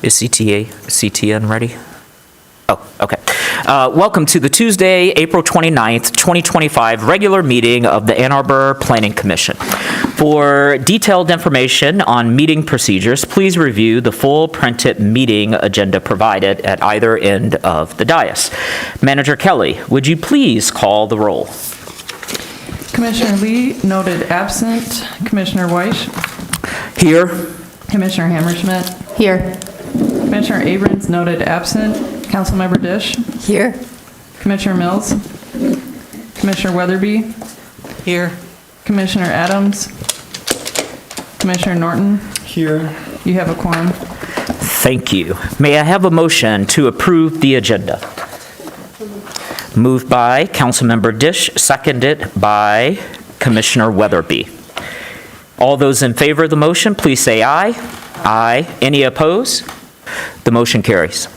Is CTN ready? Oh, okay. Welcome to the Tuesday, April 29th, 2025 regular meeting of the Ann Arbor Planning Commission. For detailed information on meeting procedures, please review the full printed meeting agenda provided at either end of the dais. Manager Kelly, would you please call the roll? Commissioner Lee, noted absent. Commissioner Weiss. Here. Commissioner Hammerschmidt. Here. Commissioner Abrams, noted absent. Councilmember Dish. Here. Commissioner Mills. Commissioner Weatherby. Here. Commissioner Adams. Commissioner Norton. Here. You have a quorum. Thank you. May I have a motion to approve the agenda? Moved by Councilmember Dish, seconded by Commissioner Weatherby. All those in favor of the motion, please say aye. Aye. Any opposed? The motion carries.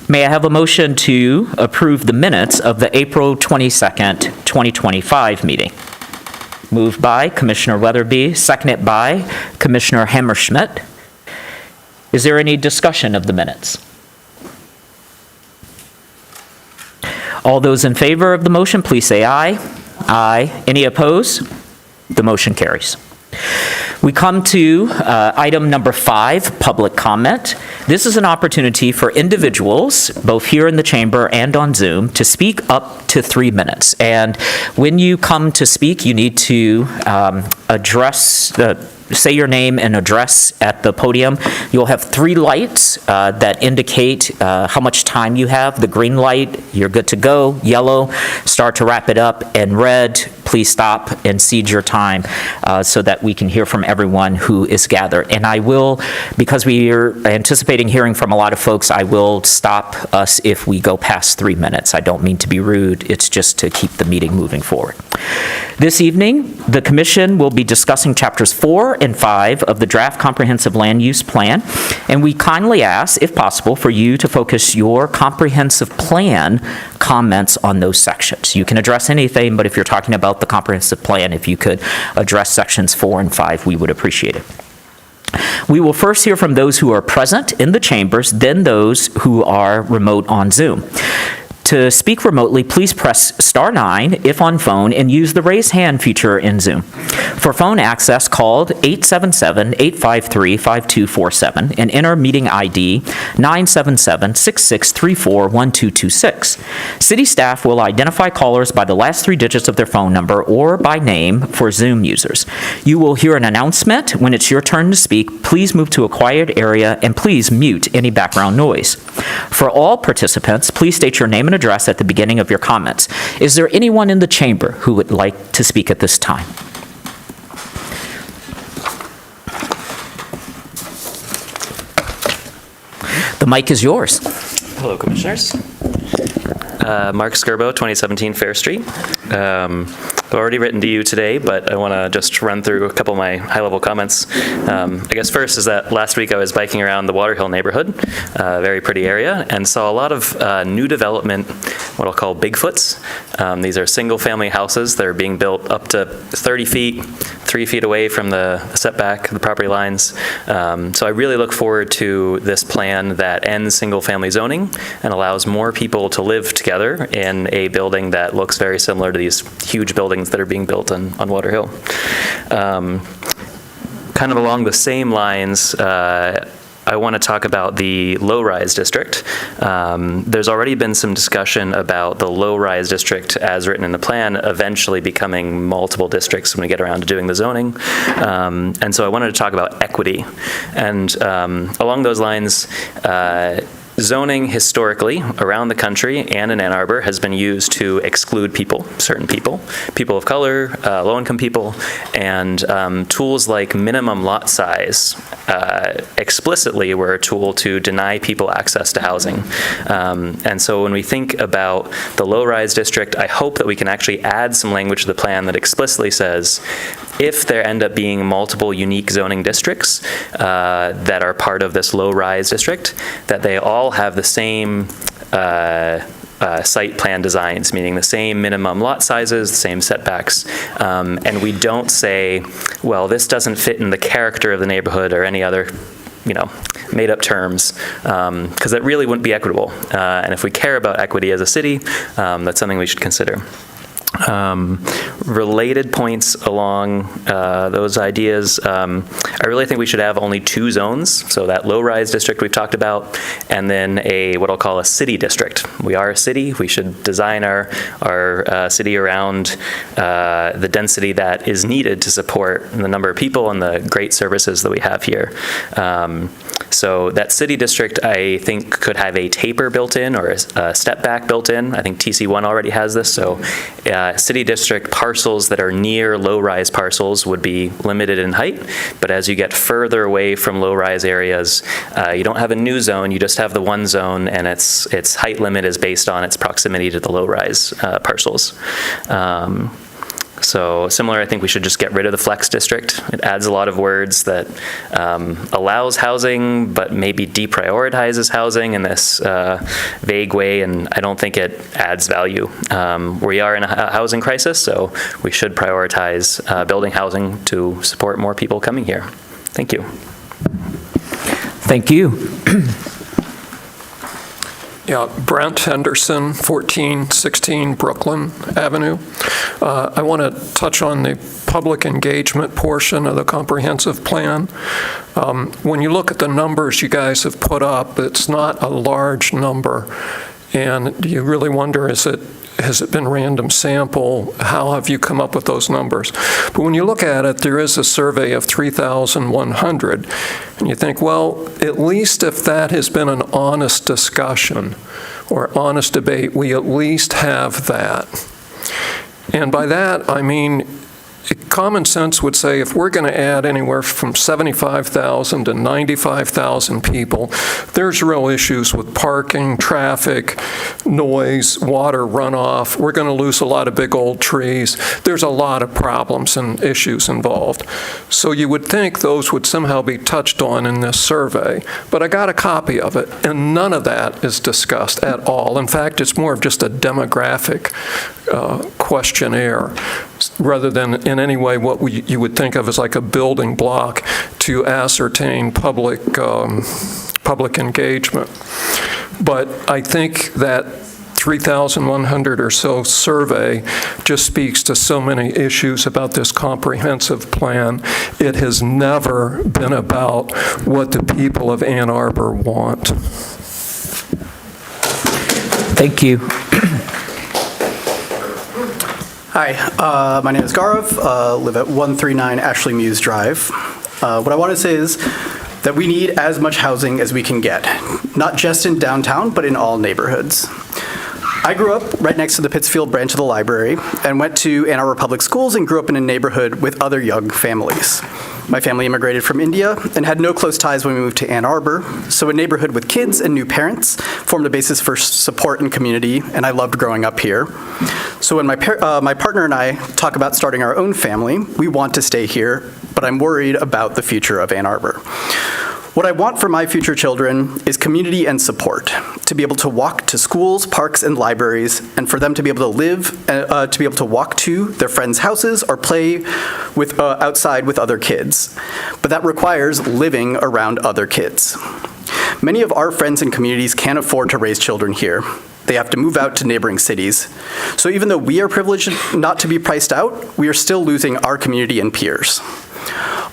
May I have a motion to approve the minutes of the April 22nd, 2025 meeting? Moved by Commissioner Weatherby, seconded by Commissioner Hammerschmidt. Is there any discussion of the minutes? All those in favor of the motion, please say aye. Aye. Any opposed? The motion carries. We come to item number 5, public comment. This is an opportunity for individuals, both here in the chamber and on Zoom, to speak up to 3 minutes. And when you come to speak, you need to say your name and address at the podium. You'll have 3 lights that indicate how much time you have. The green light, you're good to go. Yellow, start to wrap it up. And red, please stop and cede your time so that we can hear from everyone who is gathered. And I will, because we are anticipating hearing from a lot of folks, I will stop us if we go past 3 minutes. I don't mean to be rude. It's just to keep the meeting moving forward. This evening, the Commission will be discussing Chapters 4 and 5 of the Draft Comprehensive Land Use Plan, and we kindly ask, if possible, for you to focus your comprehensive plan comments on those sections. You can address anything, but if you're talking about the comprehensive plan, if you could address sections 4 and 5, we would appreciate it. We will first hear from those who are present in the chambers, then those who are remote on Zoom. To speak remotely, please press *9 if on phone and use the raise hand feature in Zoom. For phone access, call 877-853-5247 and enter meeting ID 977-6634-1226. City staff will identify callers by the last 3 digits of their phone number or by name for Zoom users. You will hear an announcement when it's your turn to speak. Please move to a quiet area and please mute any background noise. For all participants, please state your name and address at the beginning of your comments. Is there anyone in the chamber who would like to speak at this time? The mic is yours. Hello, Commissioners. Mark Skirbo, 2017 Fair Street. I've already written to you today, but I want to just run through a couple of my high-level comments. I guess first is that last week I was biking around the Waterhill neighborhood, a very pretty area, and saw a lot of new development, what I'll call Bigfoots. These are single-family houses that are being built up to 30 feet, 3 feet away from the setback, the property lines. So I really look forward to this plan that ends single-family zoning and allows more people to live together in a building that looks very similar to these huge buildings that are being built on Waterhill. Kind of along the same lines, I want to talk about the low-rise district. There's already been some discussion about the low-rise district as written in the plan eventually becoming multiple districts when we get around to doing the zoning. And so I wanted to talk about equity. And along those lines, zoning historically around the country and in Ann Arbor has been used to exclude people, certain people, people of color, low-income people, and tools like minimum lot size explicitly were a tool to deny people access to housing. And so when we think about the low-rise district, I hope that we can actually add some language to the plan that explicitly says, if there end up being multiple unique zoning districts that are part of this low-rise district, that they all have the same site plan designs, meaning the same minimum lot sizes, the same setbacks, and we don't say, well, this doesn't fit in the character of the neighborhood or any other made-up terms, because that really wouldn't be equitable. And if we care about equity as a city, that's something we should consider. Related points along those ideas, I really think we should have only 2 zones, so that low-rise district we've talked about, and then what I'll call a city district. We are a city. We should design our city around the density that is needed to support the number of people and the great services that we have here. So that city district, I think, could have a taper built in or a step back built in. I think TC1 already has this. So city district parcels that are near low-rise parcels would be limited in height. But as you get further away from low-rise areas, you don't have a new zone. You just have the one zone, and its height limit is based on its proximity to the low-rise parcels. So similar, I think we should just get rid of the flex district. It adds a lot of words that allows housing, but maybe deprioritizes housing in this vague way, and I don't think it adds value. We are in a housing crisis, so we should prioritize building housing to support more people coming here. Thank you. Thank you. Yeah, Brent Henderson, 1416 Brooklyn Avenue. I want to touch on the public engagement portion of the comprehensive plan. When you look at the numbers you guys have put up, it's not a large number. And you really wonder, has it been random sample? How have you come up with those numbers? But when you look at it, there is a survey of 3,100. And you think, well, at least if that has been an honest discussion or honest debate, we at least have that. And by that, I mean, common sense would say if we're going to add anywhere from 75,000 to 95,000 people, there's real issues with parking, traffic, noise, water runoff. We're going to lose a lot of big old trees. There's a lot of problems and issues involved. So you would think those would somehow be touched on in this survey. But I got a copy of it, and none of that is discussed at all. In fact, it's more of just a demographic questionnaire rather than in any way what you would think of as like a building block to ascertain public engagement. But I think that 3,100 or so survey just speaks to so many issues about this comprehensive plan. It has never been about what the people of Ann Arbor want. Thank you. Hi, my name is Gaurav, live at 139 Ashley Muse Drive. What I want to say is that we need as much housing as we can get, not just in downtown, but in all neighborhoods. I grew up right next to the Pittsfield branch of the library and went to Ann Arbor Public Schools and grew up in a neighborhood with other young families. My family immigrated from India and had no close ties when we moved to Ann Arbor, so a neighborhood with kids and new parents formed a basis for support and community, and I loved growing up here. So when my partner and I talk about starting our own family, we want to stay here, but I'm worried about the future of Ann Arbor. What I want for my future children is community and support, to be able to walk to schools, parks, and libraries, and for them to be able to live, to be able to walk to their friends' houses or play outside with other kids. But that requires living around other kids. Many of our friends and communities can't afford to raise children here. They have to move out to neighboring cities. So even though we are privileged not to be priced out, we are still losing our community and peers.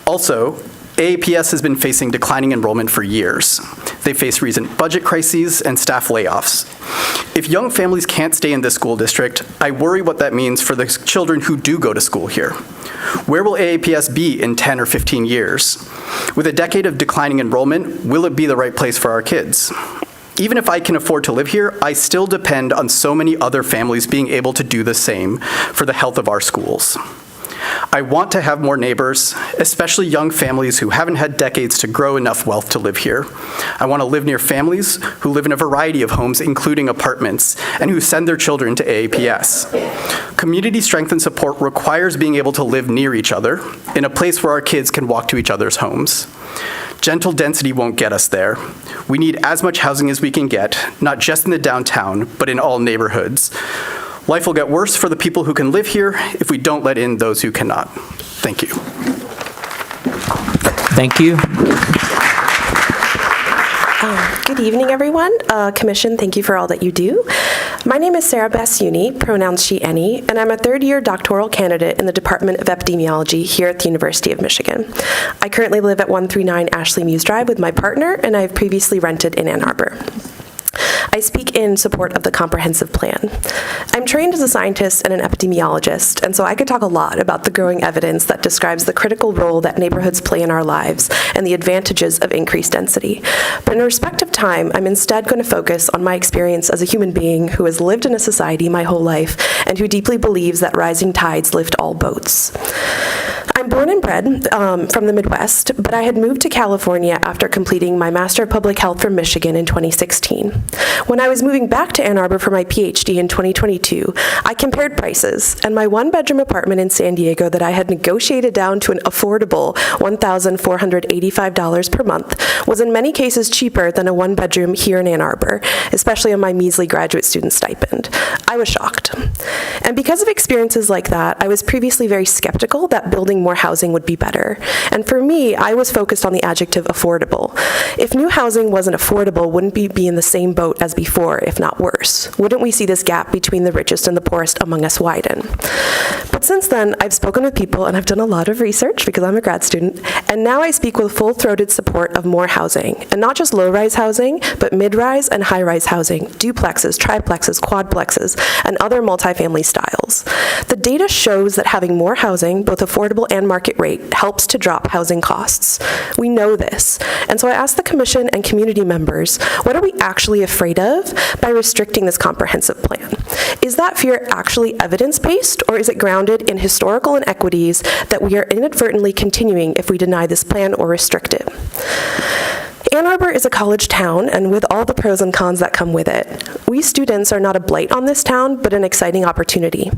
Also, AAPS has been facing declining enrollment for years. They face recent budget crises and staff layoffs. If young families can't stay in this school district, I worry what that means for the children who do go to school here. Where will AAPS be in 10 or 15 years? With a decade of declining enrollment, will it be the right place for our kids? Even if I can afford to live here, I still depend on so many other families being able to do the same for the health of our schools. I want to have more neighbors, especially young families who haven't had decades to grow enough wealth to live here. I want to live near families who live in a variety of homes, including apartments, and who send their children to AAPS. Community strength and support requires being able to live near each other in a place where our kids can walk to each other's homes. Gentle density won't get us there. We need as much housing as we can get, not just in the downtown, but in all neighborhoods. Life will get worse for the people who can live here if we don't let in those who cannot. Thank you. Thank you. Good evening, everyone. Commission, thank you for all that you do. My name is Sarah Basuni, pronouns she, any, and I'm a third-year doctoral candidate in the Department of Epidemiology here at the University of Michigan. I currently live at 139 Ashley Muse Drive with my partner, and I have previously rented in Ann Arbor. I speak in support of the comprehensive plan. I'm trained as a scientist and an epidemiologist, and so I could talk a lot about the growing evidence that describes the critical role that neighborhoods play in our lives and the advantages of increased density. But in respect of time, I'm instead going to focus on my experience as a human being who has lived in a society my whole life and who deeply believes that rising tides lift all boats. I'm born and bred from the Midwest, but I had moved to California after completing my Master of Public Health from Michigan in 2016. When I was moving back to Ann Arbor for my PhD in 2022, I compared prices, and my one-bedroom apartment in San Diego that I had negotiated down to an affordable $1,485 per month was in many cases cheaper than a one-bedroom here in Ann Arbor, especially on my measly graduate student stipend. I was shocked. And because of experiences like that, I was previously very skeptical that building more housing would be better. And for me, I was focused on the adjective affordable. If new housing wasn't affordable, wouldn't we be in the same boat as before, if not worse? Wouldn't we see this gap between the richest and the poorest among us widen? But since then, I've spoken with people and I've done a lot of research because I'm a grad student, and now I speak with full-throated support of more housing, and not just low-rise housing, but mid-rise and high-rise housing, duplexes, triplexes, quadplexes, and other multifamily styles. The data shows that having more housing, both affordable and market rate, helps to drop housing costs. We know this, and so I asked the Commission and community members, what are we actually afraid of by restricting this comprehensive plan? Is that fear actually evidence-based, or is it grounded in historical inequities that we are inadvertently continuing if we deny this plan or restrict it? Ann Arbor is a college town, and with all the pros and cons that come with it, we students are not a blight on this town, but an exciting opportunity.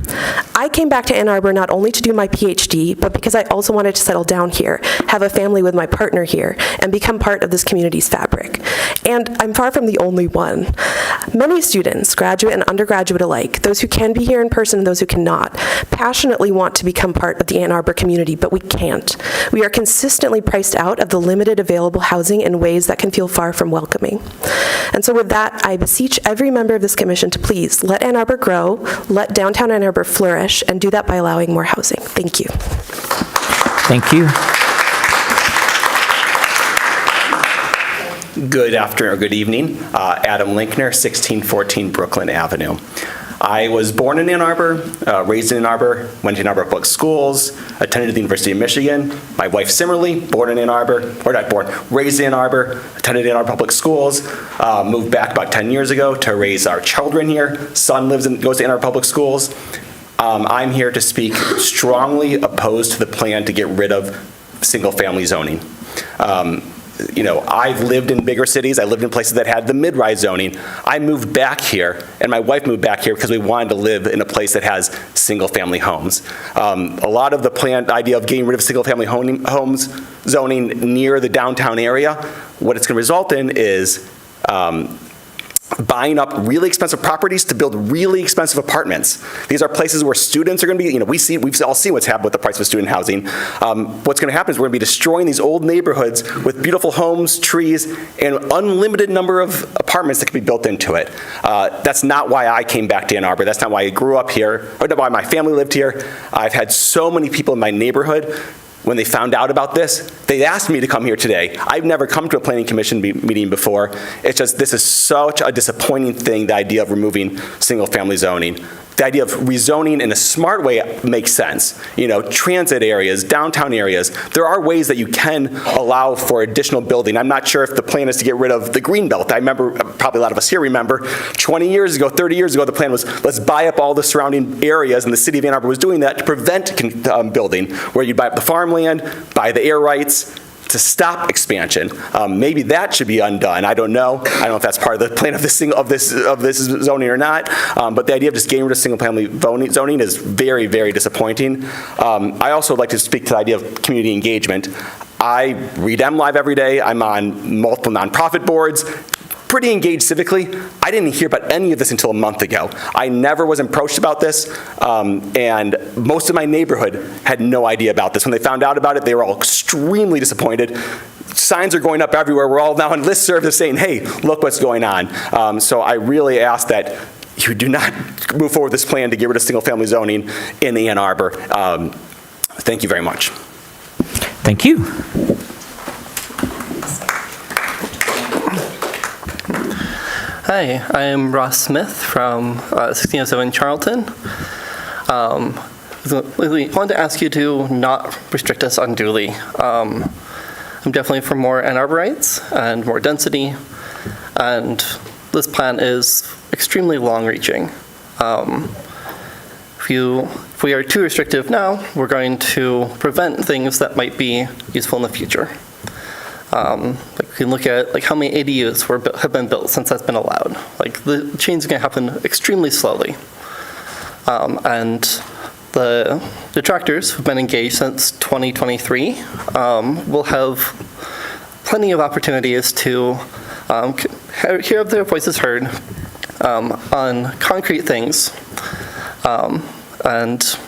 I came back to Ann Arbor not only to do my PhD, but because I also wanted to settle down here, have a family with my partner here, and become part of this community's fabric. And I'm far from the only one. Many students, graduate and undergraduate alike, those who can be here in person and those who cannot, passionately want to become part of the Ann Arbor community, but we can't. We are consistently priced out of the limited available housing in ways that can feel far from welcoming. And so with that, I beseech every member of this commission to please let Ann Arbor grow, let downtown Ann Arbor flourish, and do that by allowing more housing. Thank you. Thank you. Good afternoon or good evening. Adam Linkner, 1614 Brooklyn Avenue. I was born in Ann Arbor, raised in Ann Arbor, went to Ann Arbor Public Schools, attended the University of Michigan. My wife similarly, born in Ann Arbor, or not born, raised in Ann Arbor, attended Ann Arbor Public Schools, moved back about 10 years ago to raise our children here. Son goes to Ann Arbor Public Schools. I'm here to speak strongly opposed to the plan to get rid of single-family zoning. I've lived in bigger cities. I lived in places that had the mid-rise zoning. I moved back here, and my wife moved back here because we wanted to live in a place that has single-family homes. A lot of the planned idea of getting rid of single-family homes zoning near the downtown area, what it's going to result in is buying up really expensive properties to build really expensive apartments. These are places where students are going to be, we've all seen what's happened with the price of student housing. What's going to happen is we're going to be destroying these old neighborhoods with beautiful homes, trees, and unlimited number of apartments that can be built into it. That's not why I came back to Ann Arbor. That's not why I grew up here, or not why my family lived here. I've had so many people in my neighborhood when they found out about this, they asked me to come here today. I've never come to a planning commission meeting before. It's just, this is such a disappointing thing, the idea of removing single-family zoning. The idea of rezoning in a smart way makes sense. You know, transit areas, downtown areas, there are ways that you can allow for additional building. I'm not sure if the plan is to get rid of the green belt. I remember, probably a lot of us here remember, 20 years ago, 30 years ago, the plan was, let's buy up all the surrounding areas, and the city of Ann Arbor was doing that to prevent building, where you buy up the farmland, buy the air rights, to stop expansion. Maybe that should be undone. I don't know. I don't know if that's part of the plan of this zoning or not. But the idea of just getting rid of single-family zoning is very, very disappointing. I also would like to speak to the idea of community engagement. I read MLive every day. I'm on multiple nonprofit boards. Pretty engaged civically. I didn't hear about any of this until a month ago. I never was approached about this, and most of my neighborhood had no idea about this. When they found out about it, they were all extremely disappointed. Signs are going up everywhere. We're all now on listservs saying, hey, look what's going on. So I really ask that you do not move forward with this plan to get rid of single-family zoning in Ann Arbor. Thank you very much. Thank you. Hi, I am Ross Smith from 1607 Charlton. We wanted to ask you to not restrict us unduly. I'm definitely for more Ann Arborites and more density, and this plan is extremely long-reaching. If we are too restrictive now, we're going to prevent things that might be useful in the future. Like we can look at like how many ADUs have been built since that's been allowed. Like the change is going to happen extremely slowly. And the detractors who've been engaged since 2023 will have plenty of opportunities to hear their voices heard on concrete things. And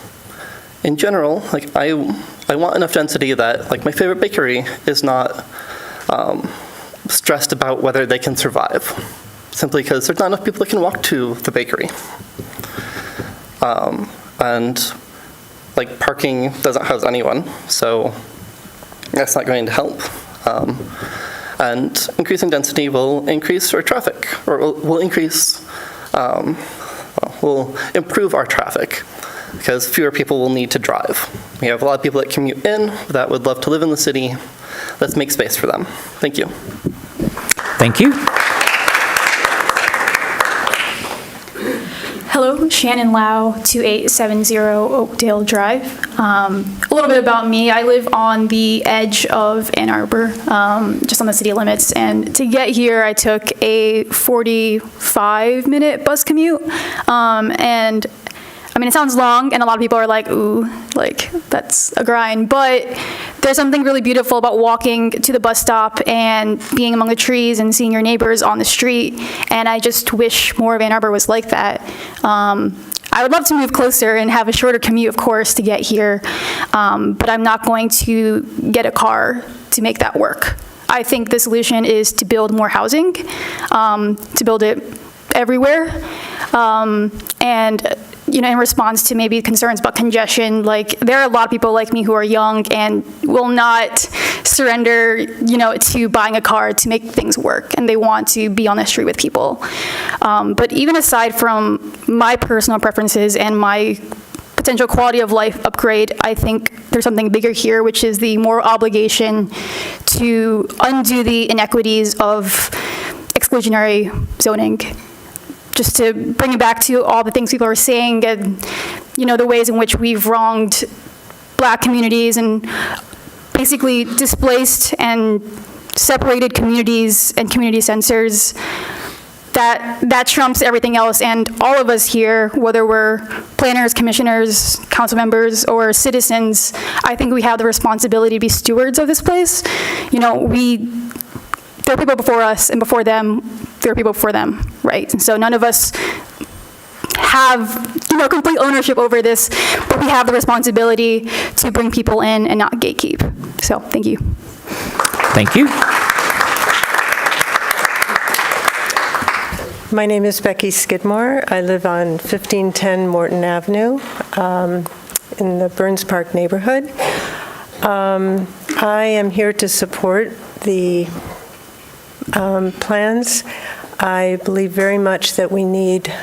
in general, like I want enough density that like my favorite bakery is not stressed about whether they can survive, simply because there's not enough people that can walk to the bakery. And like parking doesn't house anyone, so that's not going to help. And increasing density will increase our traffic, or will increase, will improve our traffic, because fewer people will need to drive. We have a lot of people that commute in that would love to live in the city. Let's make space for them. Thank you. Thank you. Hello, Shannon Lau, 2870 Oakdale Drive. A little bit about me. I live on the edge of Ann Arbor, just on the city limits. And to get here, I took a 45-minute bus commute. And I mean, it sounds long, and a lot of people are like, ooh, like, that's a grind. But there's something really beautiful about walking to the bus stop and being among the trees and seeing your neighbors on the street. And I just wish more of Ann Arbor was like that. I would love to move closer and have a shorter commute, of course, to get here. But I'm not going to get a car to make that work. I think the solution is to build more housing, to build it everywhere. And you know, in response to maybe concerns about congestion, like there are a lot of people like me who are young and will not surrender, you know, to buying a car to make things work, and they want to be on the street with people. But even aside from my personal preferences and my potential quality of life upgrade, I think there's something bigger here, which is the moral obligation to undo the inequities of exclusionary zoning. Just to bring it back to all the things people are saying, and you know, the ways in which we've wronged Black communities and basically displaced and separated communities and community centers, that trumps everything else. And all of us here, whether we're planners, commissioners, council members, or citizens, I think we have the responsibility to be stewards of this place. You know, there are people before us, and before them, there are people before them, right? And so none of us have, you know, complete ownership over this, but we have the responsibility to bring people in and not gatekeep. So, thank you. Thank you. My name is Becky Skidmore. I live on 1510 Morton Avenue in the Burns Park neighborhood. I am here to support the plans. I believe very much that we need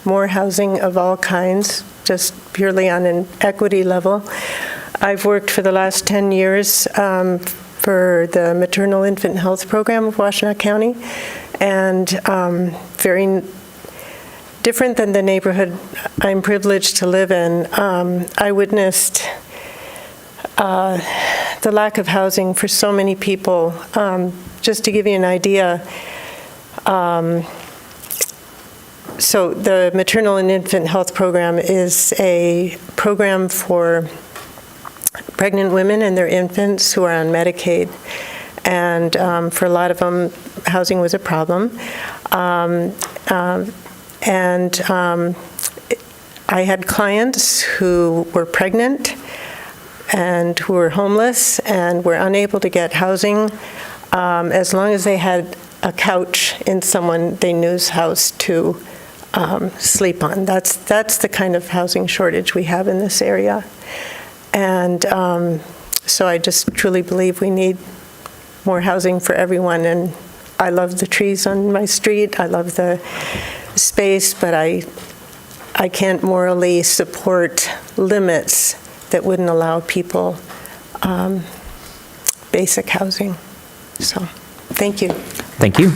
more housing of all kinds, just purely on an equity level. I've worked for the last 10 years for the maternal infant health program of Washtenaw County, and very different than the neighborhood I'm privileged to live in. I witnessed the lack of housing for so many people. Just to give you an idea, so the maternal and infant health program is a program for pregnant women and their infants who are on Medicaid. And for a lot of them, housing was a problem. I had clients who were pregnant and who were homeless and were unable to get housing as long as they had a couch in someone they knew's house to sleep on. That's the kind of housing shortage we have in this area. And so I just truly believe we need more housing for everyone. And I love the trees on my street. I love the space, but I can't morally support limits that wouldn't allow people basic housing. So, thank you. Thank you.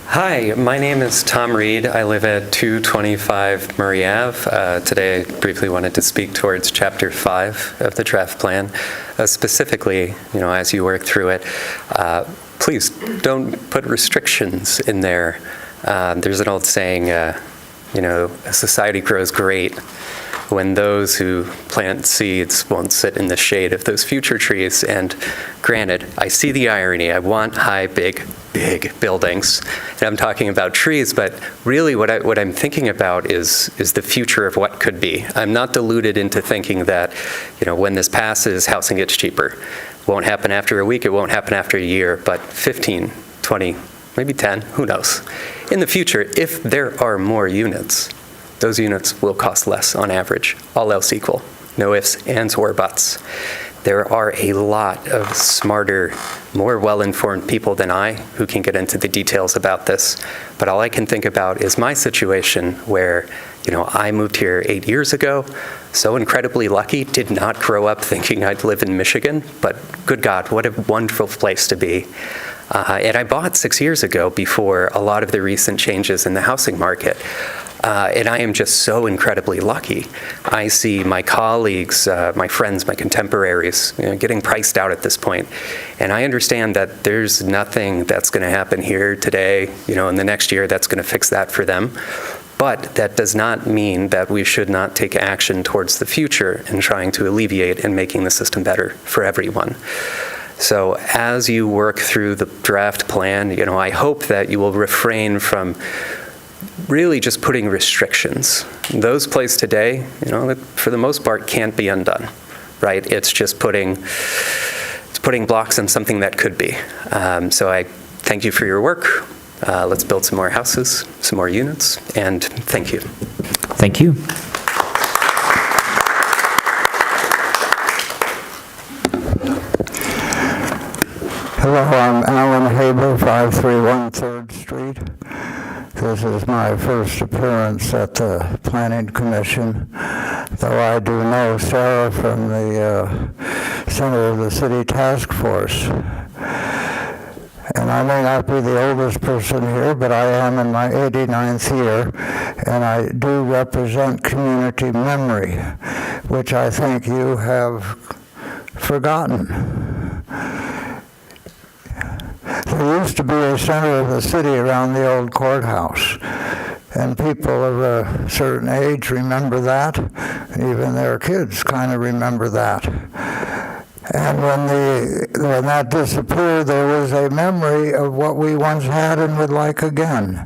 Hi, my name is Tom Reed. I live at 225 Murray Ave. Today I briefly wanted to speak towards Chapter 5 of the draft plan. Specifically, as you work through it, please don't put restrictions in there. There's an old saying, a society grows great when those who plant seeds won't sit in the shade of those future trees. And granted, I see the irony. I want high, big buildings. And I'm talking about trees, but really what I'm thinking about is the future of what could be. I'm not deluded into thinking that, when this passes, housing gets cheaper. It won't happen after a week, it won't happen after a year, but 15, 20, maybe 10, who knows? In the future, if there are more units, those units will cost less on average, all else equal. No ifs, ands, or buts. There are a lot of smarter, more well-informed people than I who can get into the details about this. But all I can think about is my situation where, I moved here 8 years ago, so incredibly lucky, did not grow up thinking I'd live in Michigan, but good God, what a wonderful place to be. And I bought 6 years ago before a lot of the recent changes in the housing market. And I am just so incredibly lucky. I see my colleagues, my friends, my contemporaries, getting priced out at this point. And I understand that there's nothing that's going to happen here today, in the next year that's going to fix that for them. But that does not mean that we should not take action towards the future in trying to alleviate and making the system better for everyone. So as you work through the draft plan, I hope that you will refrain from really just putting restrictions. Those placed today, for the most part, can't be undone, right? It's just putting blocks on something that could be. So I thank you for your work. Let's build some more houses, some more units, and thank you. Thank you. Hello, I'm Alan Haber, 531 3rd Street. This is my first appearance at the Planning Commission, though I do know Sarah from the Center of the City Task Force. And I may not be the oldest person here, but I am in my 89th year, and I do represent community memory, which I think you have forgotten. There used to be a center of the city around the old courthouse, and people of a certain age remember that. Even their kids kind of remember that. And when that disappeared, there was a memory of what we once had and would like again.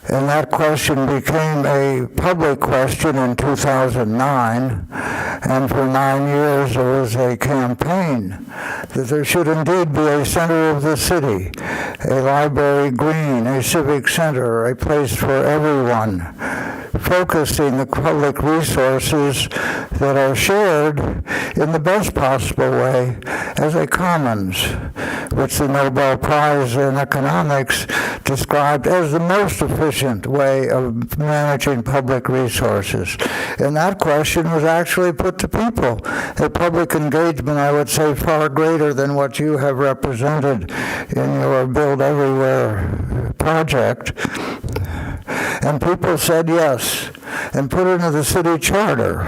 And that question became a public question in 2009, and for 9 years there was a campaign that there should indeed be a center of the city, a library green, a civic center, a place for everyone, focusing the public resources that are shared in the best possible way as a commons, which the Nobel Prize in Economics described as the most efficient way of managing public resources. And that question was actually put to people. A public engagement, I would say, far greater than what you have represented in your Build Everywhere project. And people said yes, and put it into the city charter.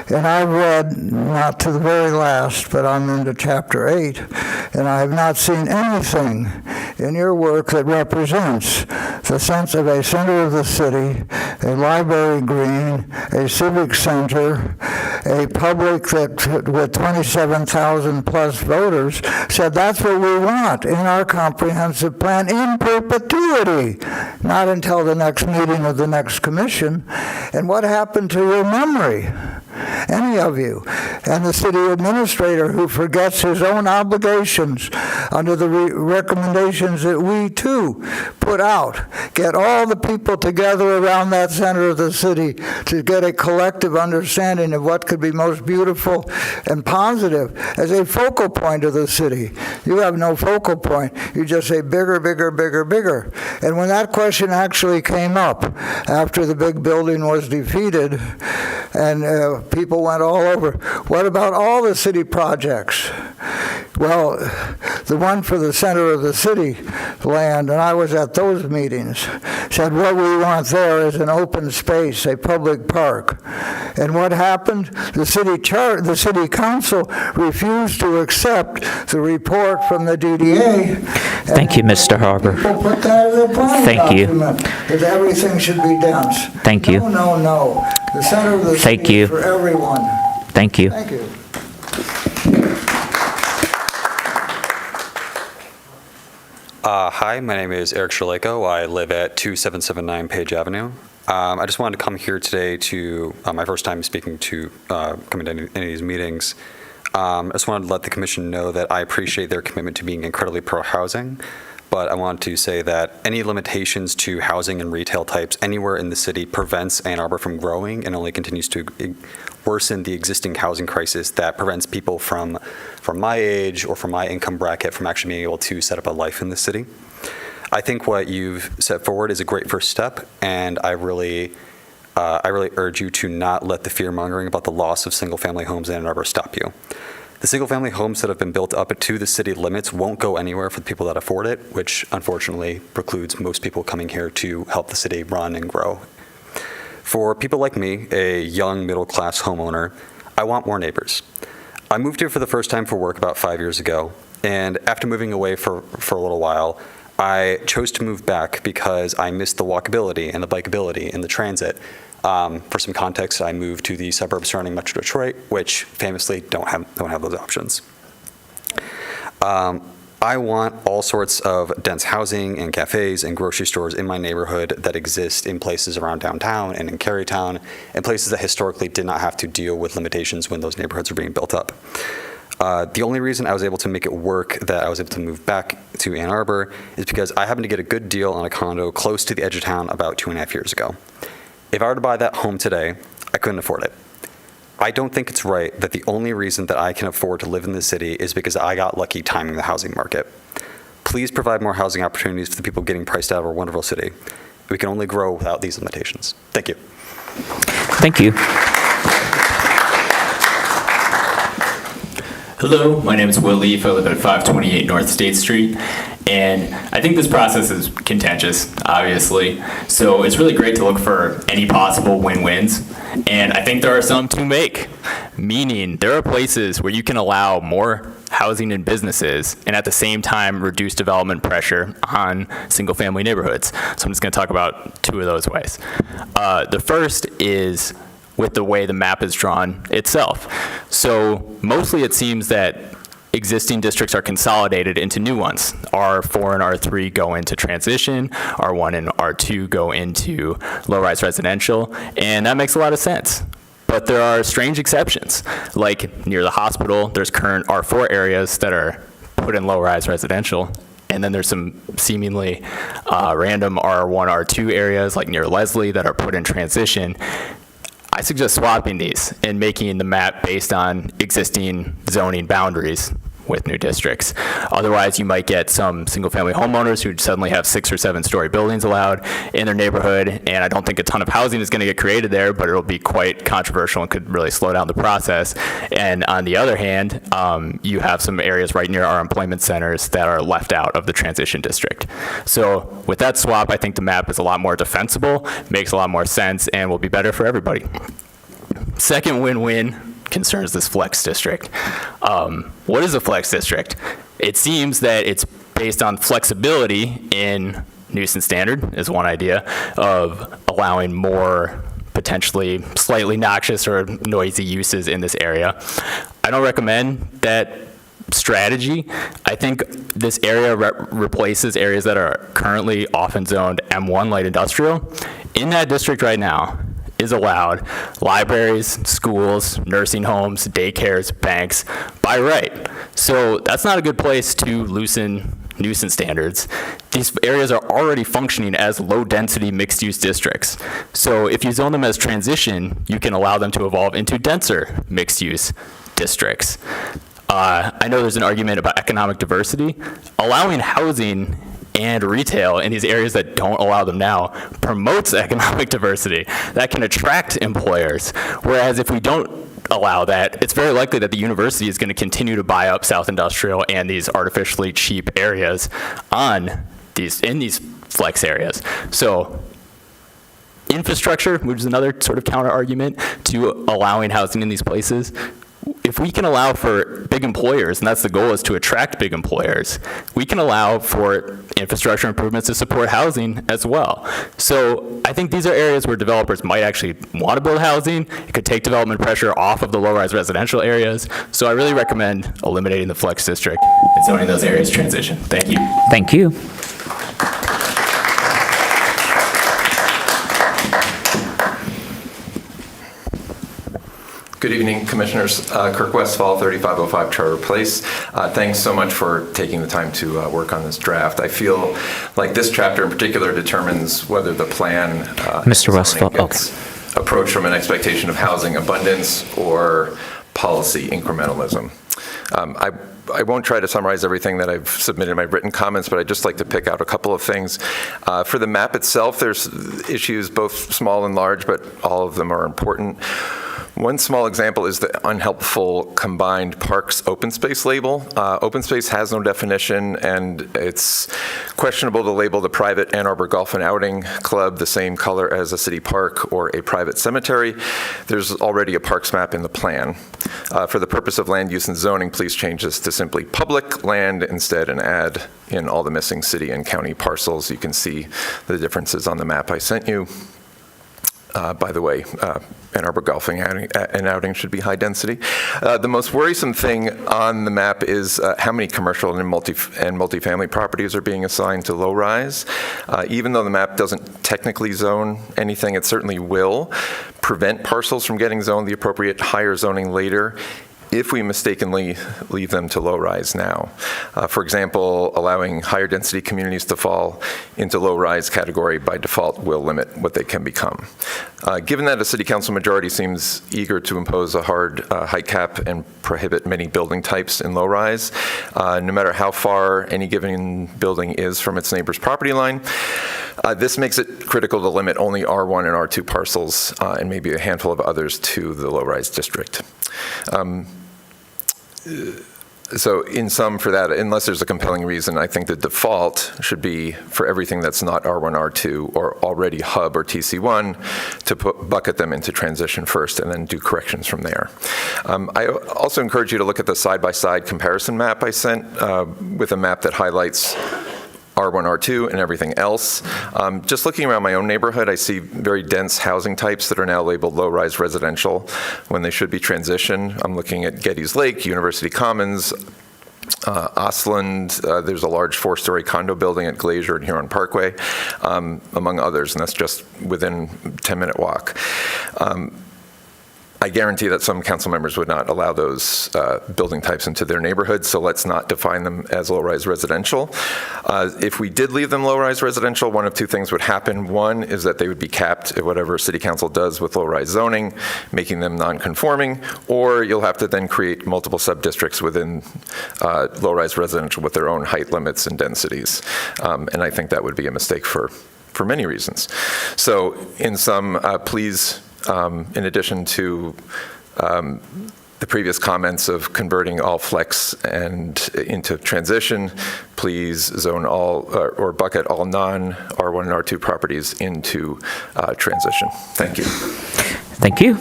And I've read, not to the very last, but I'm into chapter 8, and I have not seen anything in your work that represents the sense of a center of the city, a library green, a civic center, a public that with 27,000 plus voters said that's what we want in our comprehensive plan in perpetuity, not until the next meeting of the next commission. And what happened to your memory? Any of you, and the city administrator who forgets his own obligations under the recommendations that we too put out. Get all the people together around that center of the city to get a collective understanding of what could be most beautiful and positive as a focal point of the city. You have no focal point. You just say bigger, bigger, bigger, bigger. And when that question actually came up after the big building was defeated and people went all over, what about all the city projects? Well, the one for the center of the city land, and I was at those meetings, said what we want there is an open space, a public park. And what happened? The city council refused to accept the report from the DDA. Thank you, Mr. Arbor. People put that in the plan Thank you. document, that everything should be dense. Thank you. No, no, no. The center of the Thank city you. is for everyone. Thank you. Thank you. Hi, my name is Eric Shaleko. I live at 2779 Page Avenue. I just wanted to come here today to, my first time speaking to, coming to any of these meetings. I just wanted to let the commission know that I appreciate their commitment to being incredibly pro-housing, but I want to say that any limitations to housing and retail types anywhere in the city prevents Ann Arbor from growing and only continues to worsen the existing housing crisis that prevents people from my age or from my income bracket from actually being able to set up a life in the city. I think what you've set forward is a great first step, and I really urge you to not let the fear-mongering about the loss of single-family homes in Ann Arbor stop you. The single-family homes that have been built up to the city limits won't go anywhere for the people that afford it, which unfortunately precludes most people coming here to help the city run and grow. For people like me, a young middle-class homeowner, I want more neighbors. I moved here for the first time for work about 5 years ago, and after moving away for a little while, I chose to move back because I missed the walkability and the bikeability and the transit. For some context, I moved to the suburbs surrounding Metro Detroit, which famously don't have those options. I want all sorts of dense housing and cafes and grocery stores in my neighborhood that exist in places around downtown and in Carytown, and places that historically did not have to deal with limitations when those neighborhoods were being built up. The only reason I was able to make it work, that I was able to move back to Ann Arbor, is because I happened to get a good deal on a condo close to the edge of town about 2.5 years ago. If I were to buy that home today, I couldn't afford it. I don't think it's right that the only reason that I can afford to live in the city is because I got lucky timing the housing market. Please provide more housing opportunities for the people getting priced out of our wonderful city. We can only grow without these limitations. Thank you. Thank you. Hello, my name is Will Leaf. I live at 528 North State Street, and I think this process is contentious, obviously. So it's really great to look for any possible win-wins, and I think there are some to make. Meaning, there are places where you can allow more housing and businesses, and at the same time reduce development pressure on single-family neighborhoods. So I'm just going to talk about two of those ways. The first is with the way the map is drawn itself. So mostly it seems that existing districts are consolidated into new ones. R4 and R3 go into transition, R1 and R2 go into low-rise residential, and that makes a lot of sense. But there are strange exceptions. Like near the hospital, there's current R4 areas that are put in low-rise residential. And then there's some seemingly random R1, R2 areas like near Leslie that are put in transition. I suggest swapping these and making the map based on existing zoning boundaries with new districts. Otherwise, you might get some single-family homeowners who suddenly have 6 or 7 story buildings allowed in their neighborhood, and I don't think a ton of housing is going to get created there, but it'll be quite controversial and could really slow down the process. And on the other hand, you have some areas right near our employment centers that are left out of the transition district. So with that swap, I think the map is a lot more defensible, makes a lot more sense, and will be better for everybody. Second win-win concerns this flex district. What is a flex district? It seems that it's based on flexibility in nuisance standard is one idea of allowing more potentially slightly noxious or noisy uses in this area. I don't recommend that strategy. I think this area replaces areas that are currently often zoned M1 light industrial. In that district right now, is allowed libraries, schools, nursing homes, daycares, banks by right. So that's not a good place to loosen nuisance standards. These areas are already functioning as low-density mixed-use districts. So if you zone them as transition, you can allow them to evolve into denser mixed-use districts. I know there's an argument about economic diversity. Allowing housing and retail in these areas that don't allow them now promotes economic diversity. That can attract employers. Whereas if we don't allow that, it's very likely that the university is going to continue to buy up South Industrial and these artificially cheap areas in these flex areas. So infrastructure, which is another sort of counter argument to allowing housing in these places, if we can allow for big employers, and that's the goal, is to attract big employers, we can allow for infrastructure improvements to support housing as well. So I think these are areas where developers might actually want to build housing. It could take development pressure off of the low-rise residential areas. So I really recommend eliminating the flex district and zoning those areas transition. Thank you. Thank you. Good evening, Commissioners. Kirk Westfall, 3505 Charter Place. Thanks so much for taking the time to work on this draft. I feel like this chapter in particular determines whether the plan Mr. Westfall, okay. approach from an expectation of housing abundance or policy incrementalism. I won't try to summarize everything that I've submitted in my written comments, but I'd just like to pick out a couple of things. For the map itself, there's issues both small and large, but all of them are important. One small example is the unhelpful combined parks open space label. Open space has no definition, and it's questionable to label the private Ann Arbor Golf and Outing Club the same color as a city park or a private cemetery. There's already a parks map in the plan. For the purpose of land use and zoning, please change this to simply public land instead and add in all the missing city and county parcels. You can see the differences on the map I sent you. By the way, Ann Arbor Golfing and Outing should be high density. The most worrisome thing on the map is how many commercial and multifamily properties are being assigned to low rise. Even though the map doesn't technically zone anything, it certainly will prevent parcels from getting zoned the appropriate higher zoning later if we mistakenly leave them to low rise now. For example, allowing higher density communities to fall into low rise category by default will limit what they can become. Given that a city council majority seems eager to impose a hard height cap and prohibit many building types in low rise, no matter how far any given building is from its neighbor's property line, this makes it critical to limit only R1 and R2 parcels and maybe a handful of others to the low rise district. So in sum, for that, unless there's a compelling reason, I think the default should be for everything that's not R1, R2, or already hub or TC1 to bucket them into transition first and then do corrections from there. I also encourage you to look at the side-by-side comparison map I sent with a map that highlights R1, R2, and everything else. Just looking around my own neighborhood, I see very dense housing types that are now labeled low-rise residential when they should be transition. I'm looking at Getty's Lake, University Commons, Osland. There's a large 4-story condo building at Glacier and Huron Parkway, among others, and that's just within a 10-minute walk. I guarantee that some council members would not allow those building types into their neighborhoods, so let's not define them as low-rise residential. If we did leave them low-rise residential, one of two things would happen. One is that they would be capped at whatever city council does with low-rise zoning, making them non-conforming, or you'll have to then create multiple sub-districts within low-rise residential with their own height limits and densities. And I think that would be a mistake for many reasons. So in sum, please, in addition to the previous comments of converting all flex and into transition, please zone all or bucket all non-R1 and R2 properties into transition. Thank you. Thank you.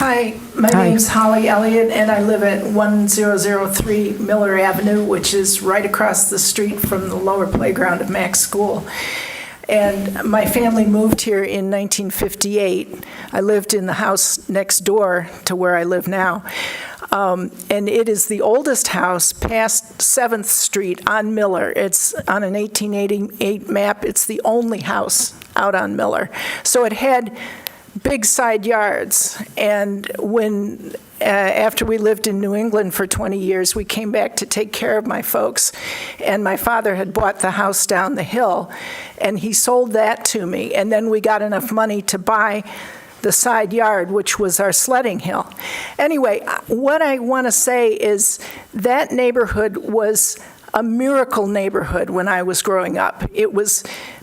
Hi, my name's Holly Elliott, and I live at 1003 Miller Avenue, which is right across the street from the lower playground of Max School. And my family moved here in 1958. I lived in the house next door to where I live now. And it is the oldest house past 7th Street on Miller. It's on an 1888 map. It's the only house out on Miller. So it had big side yards, and when after we lived in New England for 20 years, we came back to take care of my folks, and my father had bought the house down the hill, and he sold that to me, and then we got enough money to buy the side yard, which was our sledding hill. Anyway, what I want to say is that neighborhood was a miracle neighborhood when I was growing up.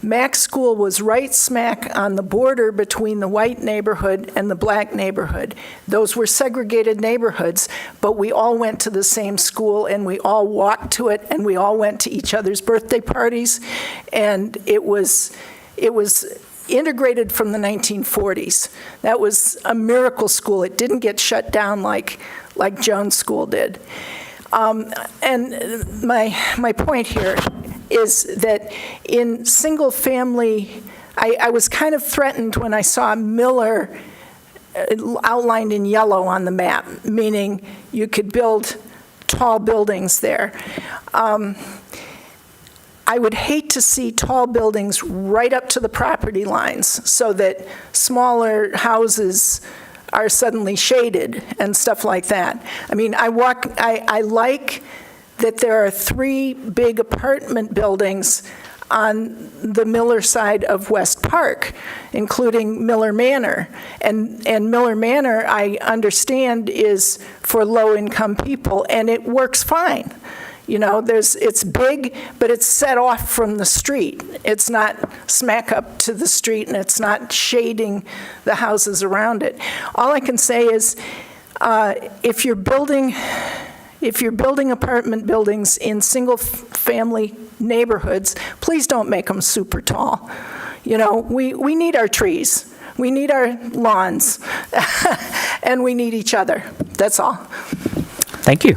Max School was right smack on the border between the white neighborhood and the black neighborhood. Those were segregated neighborhoods, but we all went to the same school, and we all walked to it, and we all went to each other's birthday parties, and it was integrated from the 1940s. That was a miracle school. It didn't get shut down like Jones School did. And my point here is that in single family, I was kind of threatened when I saw Miller outlined in yellow on the map, meaning you could build tall buildings there. I would hate to see tall buildings right up to the property lines so that smaller houses are suddenly shaded and stuff like that. I mean, I like that there are 3 big apartment buildings on the Miller side of West Park, including Miller Manor. And Miller Manor, I understand, is for low-income people, and it works fine. You know, it's big, but it's set off from the street. It's not smack up to the street, and it's not shading the houses around it. All I can say is, if you're building apartment buildings in single-family neighborhoods, please don't make them super tall. You know, we need our trees, we need our lawns, and we need each other. That's all. Thank you.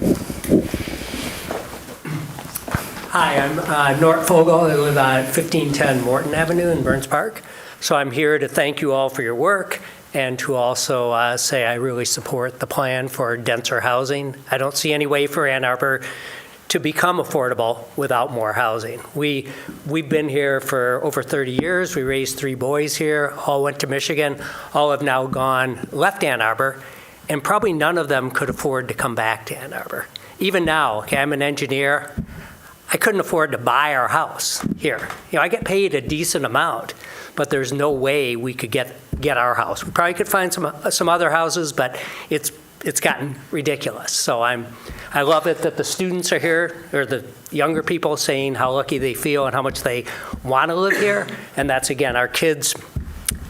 Hi, I'm Nort Fogel. I live on 1510 Morton Avenue in Burns Park. So I'm here to thank you all for your work and to also say I really support the plan for denser housing. I don't see any way for Ann Arbor to become affordable without more housing. We've been here for over 30 years. We raised 3 boys here, all went to Michigan, all have now left Ann Arbor, and probably none of them could afford to come back to Ann Arbor. Even now, okay, I'm an engineer. I couldn't afford to buy our house here. You know, I get paid a decent amount, but there's no way we could get our house. We probably could find some other houses, but it's gotten ridiculous. So I love it that the students are here, or the younger people saying how lucky they feel and how much they want to live here. And that's, again, our kids.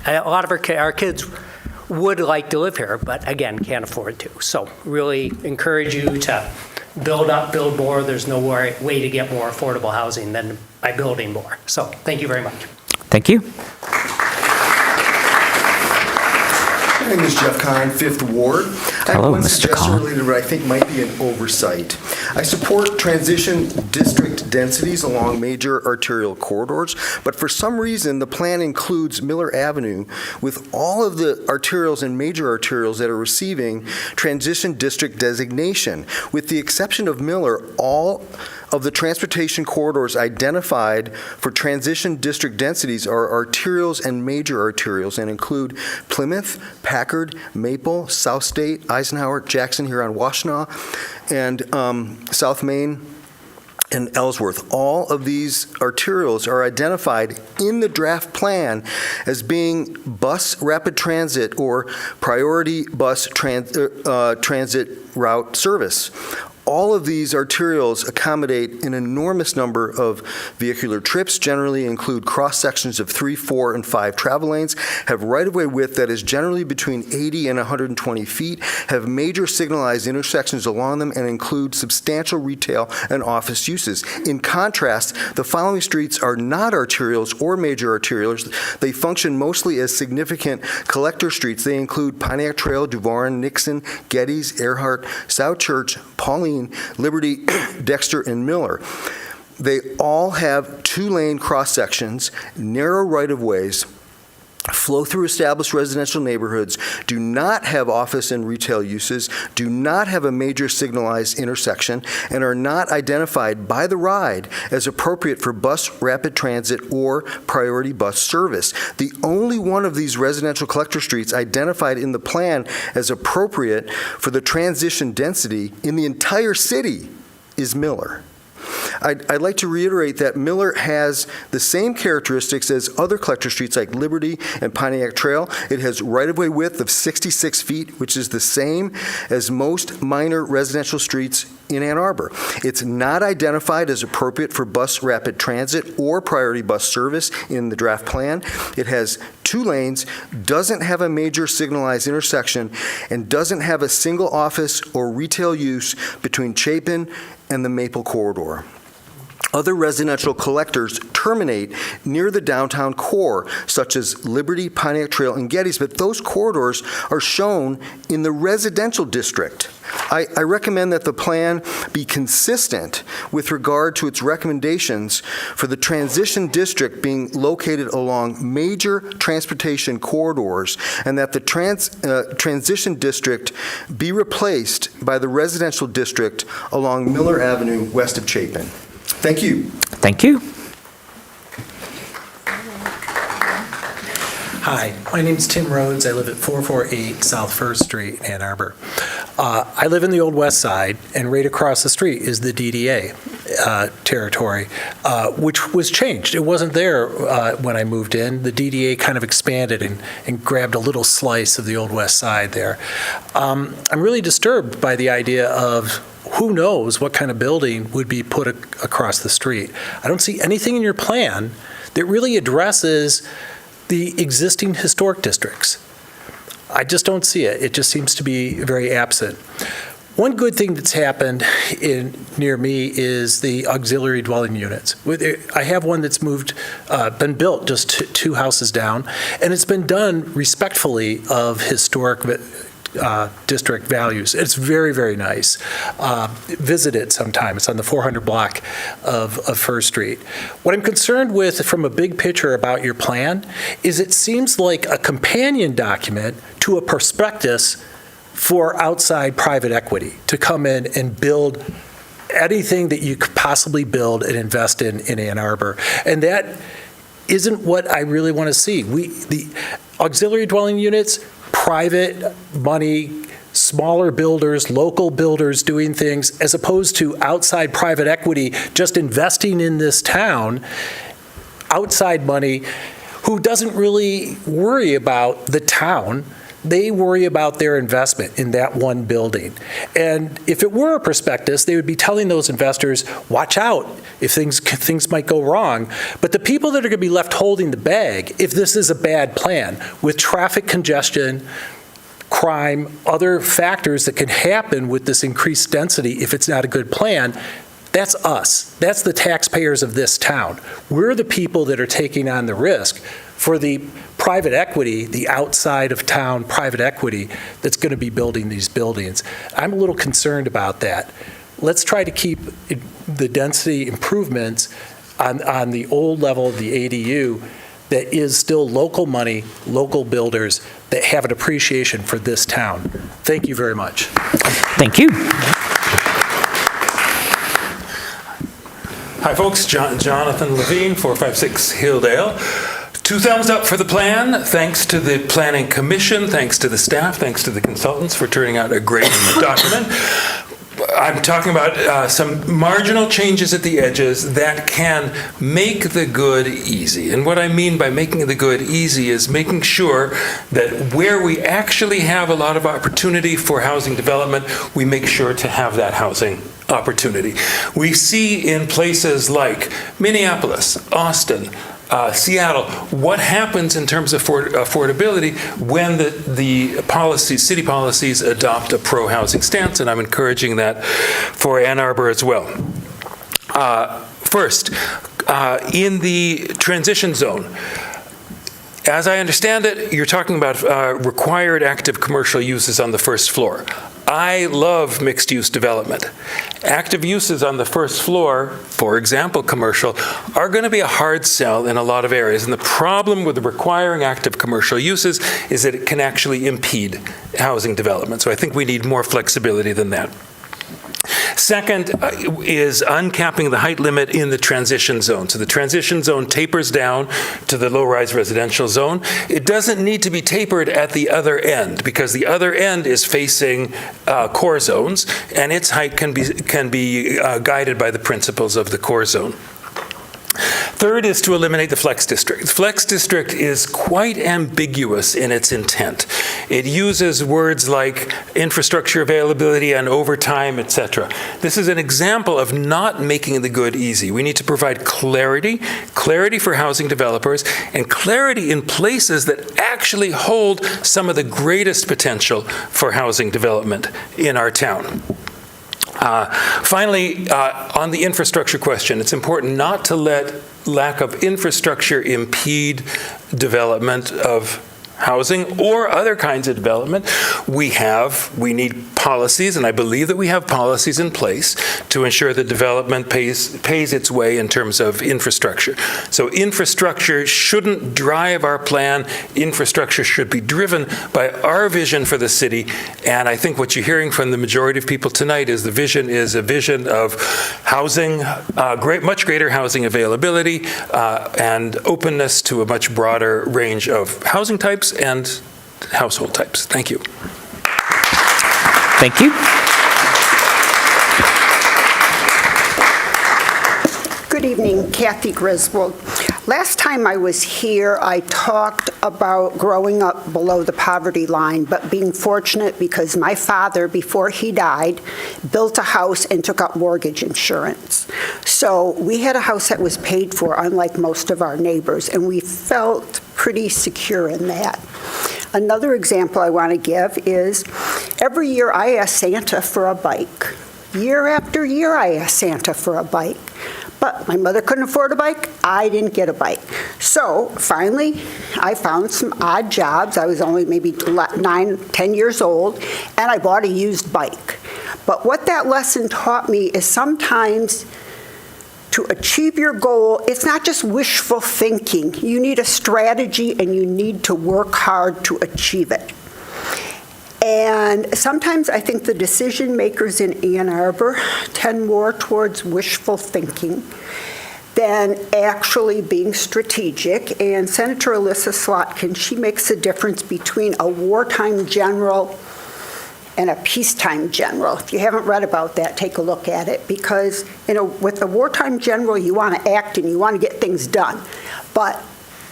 A lot of our kids would like to live here, but again, can't afford to. So really encourage you to build up, build more. There's no way to get more affordable housing than by building more. So thank you very much. Thank you. My name is Jeff Kahn, 5th Ward. I have one suggestion related to what I think might be an oversight. I support transition district densities along major arterial corridors, but for some reason, the plan includes Miller Avenue with all of the arterials and major arterials that are receiving transition district designation. With the exception of Miller, all of the transportation corridors identified for transition district densities are arterials and major arterials and include Plymouth, Packard, Maple, South State, Eisenhower, Jackson, Huron-Washtenaw, and South Main and Ellsworth. All of these arterials are identified in the draft plan as being bus rapid transit or priority bus transit route service. All of these arterials accommodate an enormous number of vehicular trips, generally include cross-sections of 3, 4, and 5 travel lanes, have right-of-way width that is generally between 80 and 120 feet, have major signalized intersections along them, and include substantial retail and office uses. In contrast, the following streets are not arterials or major arterials. They function mostly as significant collector streets. They include Pontiac Trail, Duvarn, Nixon, Geddes, Earhart, South Church, Pauline, Liberty, Dexter, and Miller. They all have 2-lane cross-sections, narrow right-of-ways, flow through established residential neighborhoods, do not have office and retail uses, do not have a major signalized intersection, and are not identified by the RIDE as appropriate for bus rapid transit or priority bus service. The only one of these residential collector streets identified in the plan as appropriate for the transition density in the entire city is Miller. I'd like to reiterate that Miller has the same characteristics as other collector streets like Liberty and Pontiac Trail. It has right-of-way width of 66 feet, which is the same as most minor residential streets in Ann Arbor. It's not identified as appropriate for bus rapid transit or priority bus service in the draft plan. It has 2 lanes, doesn't have a major signalized intersection, and doesn't have a single office or retail use between Chapin and the Maple corridor. Other residential collectors terminate near the downtown core, such as Liberty, Pontiac Trail, and Geddes, but those corridors are shown in the residential district. I recommend that the plan be consistent with regard to its recommendations for the transition district being located along major transportation corridors, and that the transition district be replaced by the residential district along Miller Avenue west of Chapin. Thank you. Thank you. Hi, my name is Tim Rhodes. I live at 448 South First Street, Ann Arbor. I live in the Old West Side, and right across the street is the DDA territory, which was changed. It wasn't there when I moved in. The DDA kind of expanded and grabbed a little slice of the Old West Side there. I'm really disturbed by the idea of who knows what kind of building would be put across the street. I don't see anything in your plan that really addresses the existing historic districts. I just don't see it. It just seems to be very absent. One good thing that's happened near me is the auxiliary dwelling units. I have one that's been built just 2 houses down, and it's been done respectfully of historic district values. It's very, very nice. Visit it sometime. It's on the 400 block of First Street. What I'm concerned with from a big picture about your plan is it seems like a companion document to a prospectus for outside private equity to come in and build anything that you could possibly build and invest in Ann Arbor. And that isn't what I really want to see. The auxiliary dwelling units, private money, smaller builders, local builders doing things, as opposed to outside private equity just investing in this town, outside money, who doesn't really worry about the town. They worry about their investment in that one building. And if it were a prospectus, they would be telling those investors, watch out if things might go wrong. But the people that are going to be left holding the bag, if this is a bad plan, with traffic congestion, crime, other factors that can happen with this increased density if it's not a good plan, that's us. That's the taxpayers of this town. We're the people that are taking on the risk for the private equity, the outside of town private equity that's going to be building these buildings. I'm a little concerned about that. let's try to keep the density improvements on the old level of the ADU that is still local money, local builders that have an appreciation for this town. Thank you very much. Thank you. Hi, folks. Jonathan Levine, 456 Hilldale. 2 thumbs up for the plan. Thanks to the Planning Commission, thanks to the staff, thanks to the consultants for turning out a great document. I'm talking about some marginal changes at the edges that can make the good easy. And what I mean by making the good easy is making sure that where we actually have a lot of opportunity for housing development, we make sure to have that housing opportunity. We see in places like Minneapolis, Austin, Seattle, what happens in terms of affordability when the policies, city policies adopt a pro-housing stance, and I'm encouraging that for Ann Arbor as well. First, in the transition zone, as I understand it, you're talking about required active commercial uses on the first floor. I love mixed-use development. Active uses on the first floor, for example, commercial, are going to be a hard sell in a lot of areas. And the problem with requiring active commercial uses is that it can actually impede housing development. So I think we need more flexibility than that. Second is uncapping the height limit in the transition zone. So the transition zone tapers down to the low-rise residential zone. It doesn't need to be tapered at the other end because the other end is facing core zones, and its height can be guided by the principles of the core zone. Third is to eliminate the flex district. The flex district is quite ambiguous in its intent. It uses words like infrastructure availability and overtime, etc. This is an example of not making the good easy. We need to provide clarity for housing developers, and clarity in places that actually hold some of the greatest potential for housing development in our town. Finally, on the infrastructure question, it's important not to let lack of infrastructure impede development of housing or other kinds of development. We need policies, and I believe that we have policies in place to ensure that development pays its way in terms of infrastructure. So infrastructure shouldn't drive our plan. Infrastructure should be driven by our vision for the city, and I think what you're hearing from the majority of people tonight is the vision is a vision of housing, much greater housing availability, and openness to a much broader range of housing types and household types. Thank you. Thank you. Good evening, Kathy Griswold. Last time I was here, I talked about growing up below the poverty line, but being fortunate because my father, before he died, built a house and took out mortgage insurance. So we had a house that was paid for, unlike most of our neighbors, and we felt pretty secure in that. Another example I want to give is every year I ask Santa for a bike. Year after year I ask Santa for a bike. But my mother couldn't afford a bike, I didn't get a bike. So finally, I found some odd jobs. I was only maybe 9, 10 years old, and I bought a used bike. But what that lesson taught me is sometimes to achieve your goal, it's not just wishful thinking. You need a strategy and you need to work hard to achieve it. And sometimes I think the decision makers in Ann Arbor tend more towards wishful thinking than actually being strategic. And Senator Alyssa Slotkin, she makes a difference between a wartime general and a peacetime general. If you haven't read about that, take a look at it, because with a wartime general, you want to act and you want to get things done. But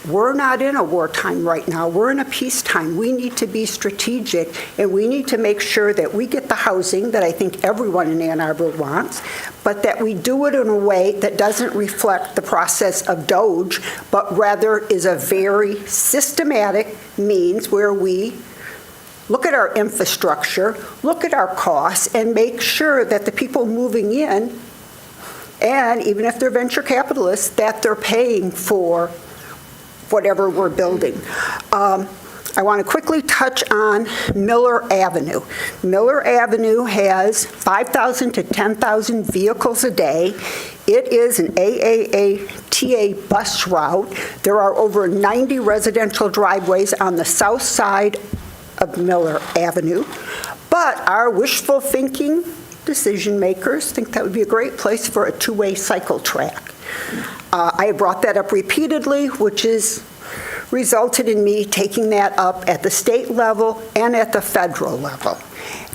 we're not in a wartime right now. We're in a peacetime. We need to be strategic, and we need to make sure that we get the housing that I think everyone in Ann Arbor wants, but that we do it in a way that doesn't reflect the process of Doge, but rather is a very systematic means where we look at our infrastructure, look at our costs, and make sure that the people moving in, and even if they're venture capitalists, that they're paying for whatever we're building. I want to quickly touch on Miller Avenue. Miller Avenue has 5,000 to 10,000 vehicles a day. It is an AAATA bus route. There are over 90 residential driveways on the south side of Miller Avenue. But our wishful thinking decision makers think that would be a great place for a two-way cycle track. I have brought that up repeatedly, which has resulted in me taking that up at the state level and at the federal level.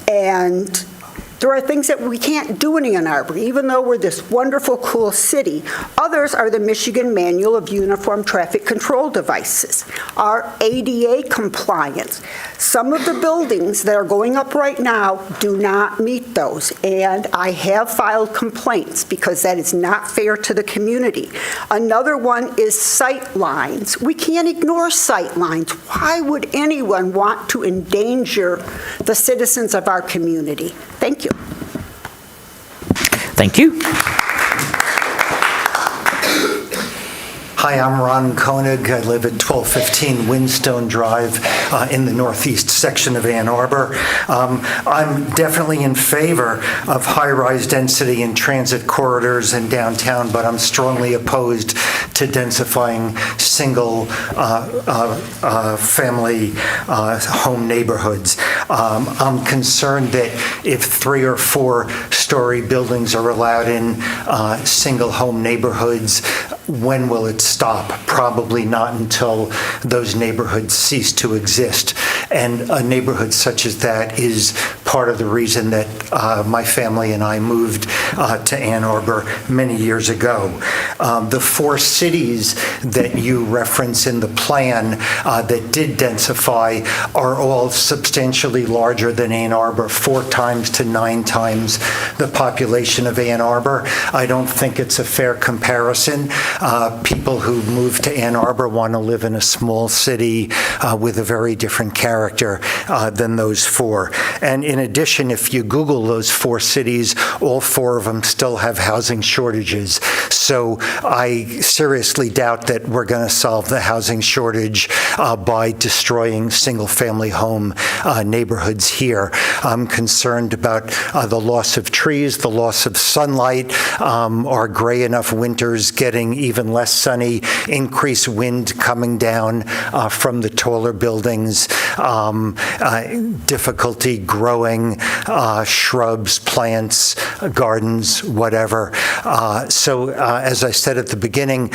And there are things that we can't do in Ann Arbor, even though we're this wonderful, cool city. Others are the Michigan Manual of Uniform Traffic Control Devices, our ADA compliance. Some of the buildings that are going up right now do not meet those, and I have filed complaints because that is not fair to the community. Another one is sight lines. We can't ignore sight lines. Why would anyone want to endanger the citizens of our community? Thank you. Thank you. Hi, I'm Ron Koenig. I live at 1215 Windstone Drive in the northeast section of Ann Arbor. I'm definitely in favor of high-rise density and transit corridors in downtown, but I'm strongly opposed to densifying single family home neighborhoods. I'm concerned that if 3 or 4 story buildings are allowed in single home neighborhoods, when will it stop? Probably not until those neighborhoods cease to exist. And a neighborhood such as that is part of the reason that my family and I moved to Ann Arbor many years ago. The 4 cities that you reference in the plan that did densify are all substantially larger than Ann Arbor, 4 times to 9 times the population of Ann Arbor. I don't think it's a fair comparison. People who move to Ann Arbor want to live in a small city with a very different character than those 4. And in addition, if you Google those 4 cities, all 4 of them still have housing shortages. So I seriously doubt that we're going to solve the housing shortage by destroying single-family home neighborhoods here. I'm concerned about the loss of trees, the loss of sunlight, our gray enough winters getting even less sunny, increased wind coming down from the taller buildings, difficulty growing shrubs, plants, gardens, whatever. So as I said at the beginning,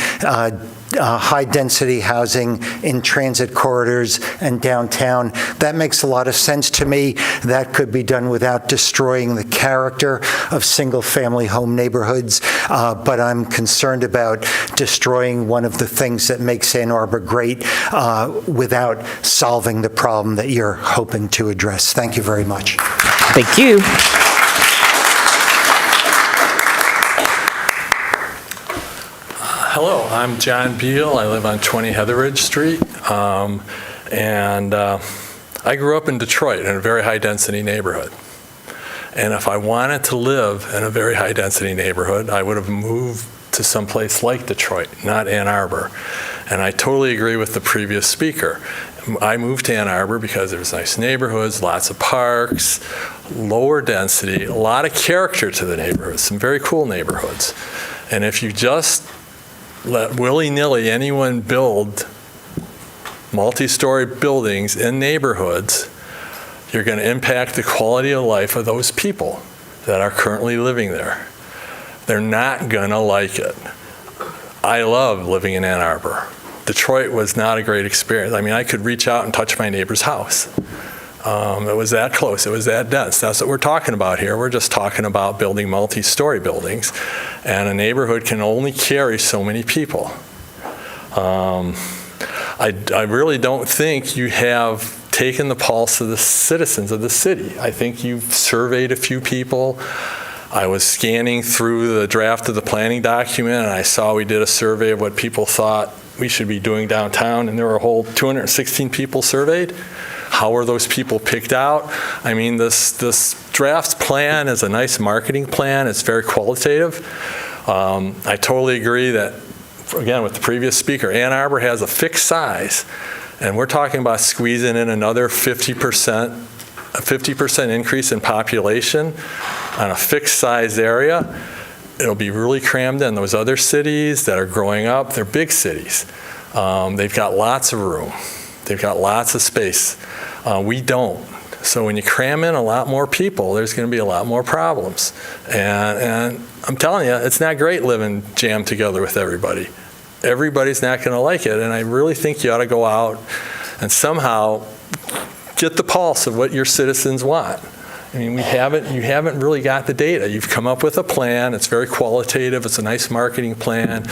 high-density housing in transit corridors and downtown, that makes a lot of sense to me. That could be done without destroying the character of single-family home neighborhoods, but I'm concerned about destroying one of the things that makes Ann Arbor great without solving the problem that you're hoping to address. Thank you very much. Thank you. Hello, I'm John Beal. I live on 20 Heatheridge Street, and I grew up in Detroit in a very high-density neighborhood. And if I wanted to live in a very high-density neighborhood, I would have moved to someplace like Detroit, not Ann Arbor. And I totally agree with the previous speaker. I moved to Ann Arbor because there's nice neighborhoods, lots of parks, lower density, a lot of character to the neighborhoods, some very cool neighborhoods. And if you just let willy-nilly anyone build multi-story buildings in neighborhoods, you're going to impact the quality of life of those people that are currently living there. They're not going to like it. I love living in Ann Arbor. Detroit was not a great experience. I mean, I could reach out and touch my neighbor's house. It was that close, it was that dense. That's what we're talking about here. We're just talking about building multi-story buildings, and a neighborhood can only carry so many people. I really don't think you have taken the pulse of the citizens of the city. I think you've surveyed a few people. I was scanning through the draft of the planning document, and I saw we did a survey of what people thought we should be doing downtown, and there were a whole 216 people surveyed. How were those people picked out? I mean, this draft plan is a nice marketing plan. It's very qualitative. I totally agree that, again, with the previous speaker, Ann Arbor has a fixed size, And we're talking about squeezing in another 50%, a 50% increase in population on a fixed size area. It'll be really crammed in. Those other cities that are growing up, they're big cities. They've got lots of room. They've got lots of space. We don't. So when you cram in a lot more people, there's going to be a lot more problems. And I'm telling you, it's not great living jammed together with everybody. Everybody's not going to like it. And I really think you ought to go out and somehow get the pulse of what your citizens want. I mean, you haven't really got the data. You've come up with a plan. It's very qualitative. It's a nice marketing plan.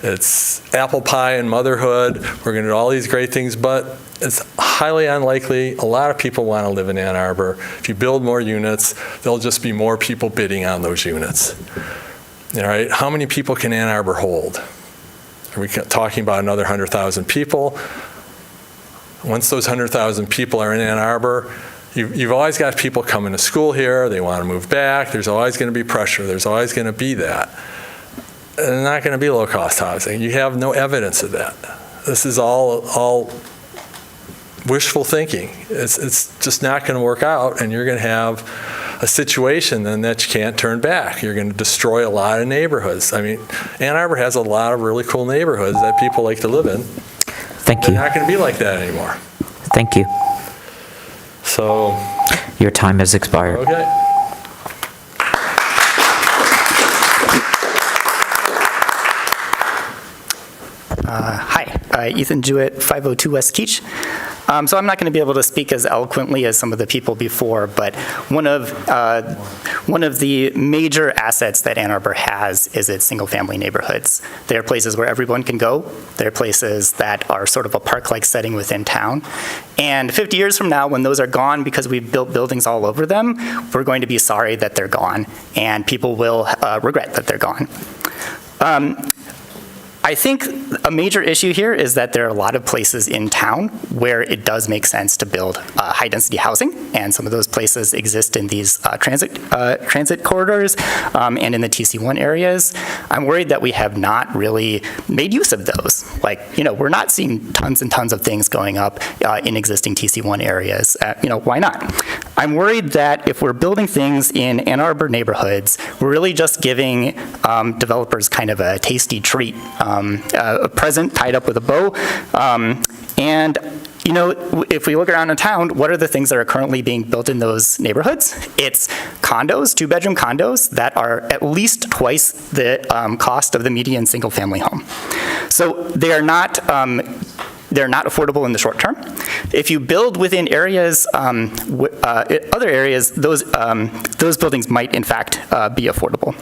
It's apple pie and motherhood. We're going to do all these great things, but it's highly unlikely. A lot of people want to live in Ann Arbor. If you build more units, there'll just be more people bidding on those units. All right, how many people can Ann Arbor hold? Are we talking about another 100,000 people? Once those 100,000 people are in Ann Arbor, you've always got people coming to school here. They want to move back. There's always going to be pressure. There's always going to be that. And they're not going to be low-cost housing. You have no evidence of that. This is all wishful thinking. It's just not going to work out, and you're going to have a situation then that you can't turn back. You're going to destroy a lot of neighborhoods. I mean, Ann Arbor has a lot of really cool neighborhoods that people like to live in. Thank you. They're not going to be like that anymore. Thank you. So. Your time has expired. Okay. Hi, Ethan Jewett, 502 West Keach. So I'm not going to be able to speak as eloquently as some of the people before, but one of the major assets that Ann Arbor has is its single-family neighborhoods. They're places where everyone can go. They're places that are sort of a park-like setting within town. And 50 years from now, when those are gone because we've built buildings all over them, we're going to be sorry that they're gone, and people will regret that they're gone. I think a major issue here is that there are a lot of places in town where it does make sense to build high-density housing, and some of those places exist in these transit corridors and in the TC1 areas. I'm worried that we have not really made use of those. Like, we're not seeing tons and tons of things going up in existing TC1 areas. Why not? I'm worried that if we're building things in Ann Arbor neighborhoods, we're really just giving developers kind of a tasty treat. A present tied up with a bow. And if we look around in town, what are the things that are currently being built in those neighborhoods? It's condos, two-bedroom condos that are at least twice the cost of the median single-family home. So they are not affordable in the short term. If you build within areas, other areas, those buildings might in fact be affordable.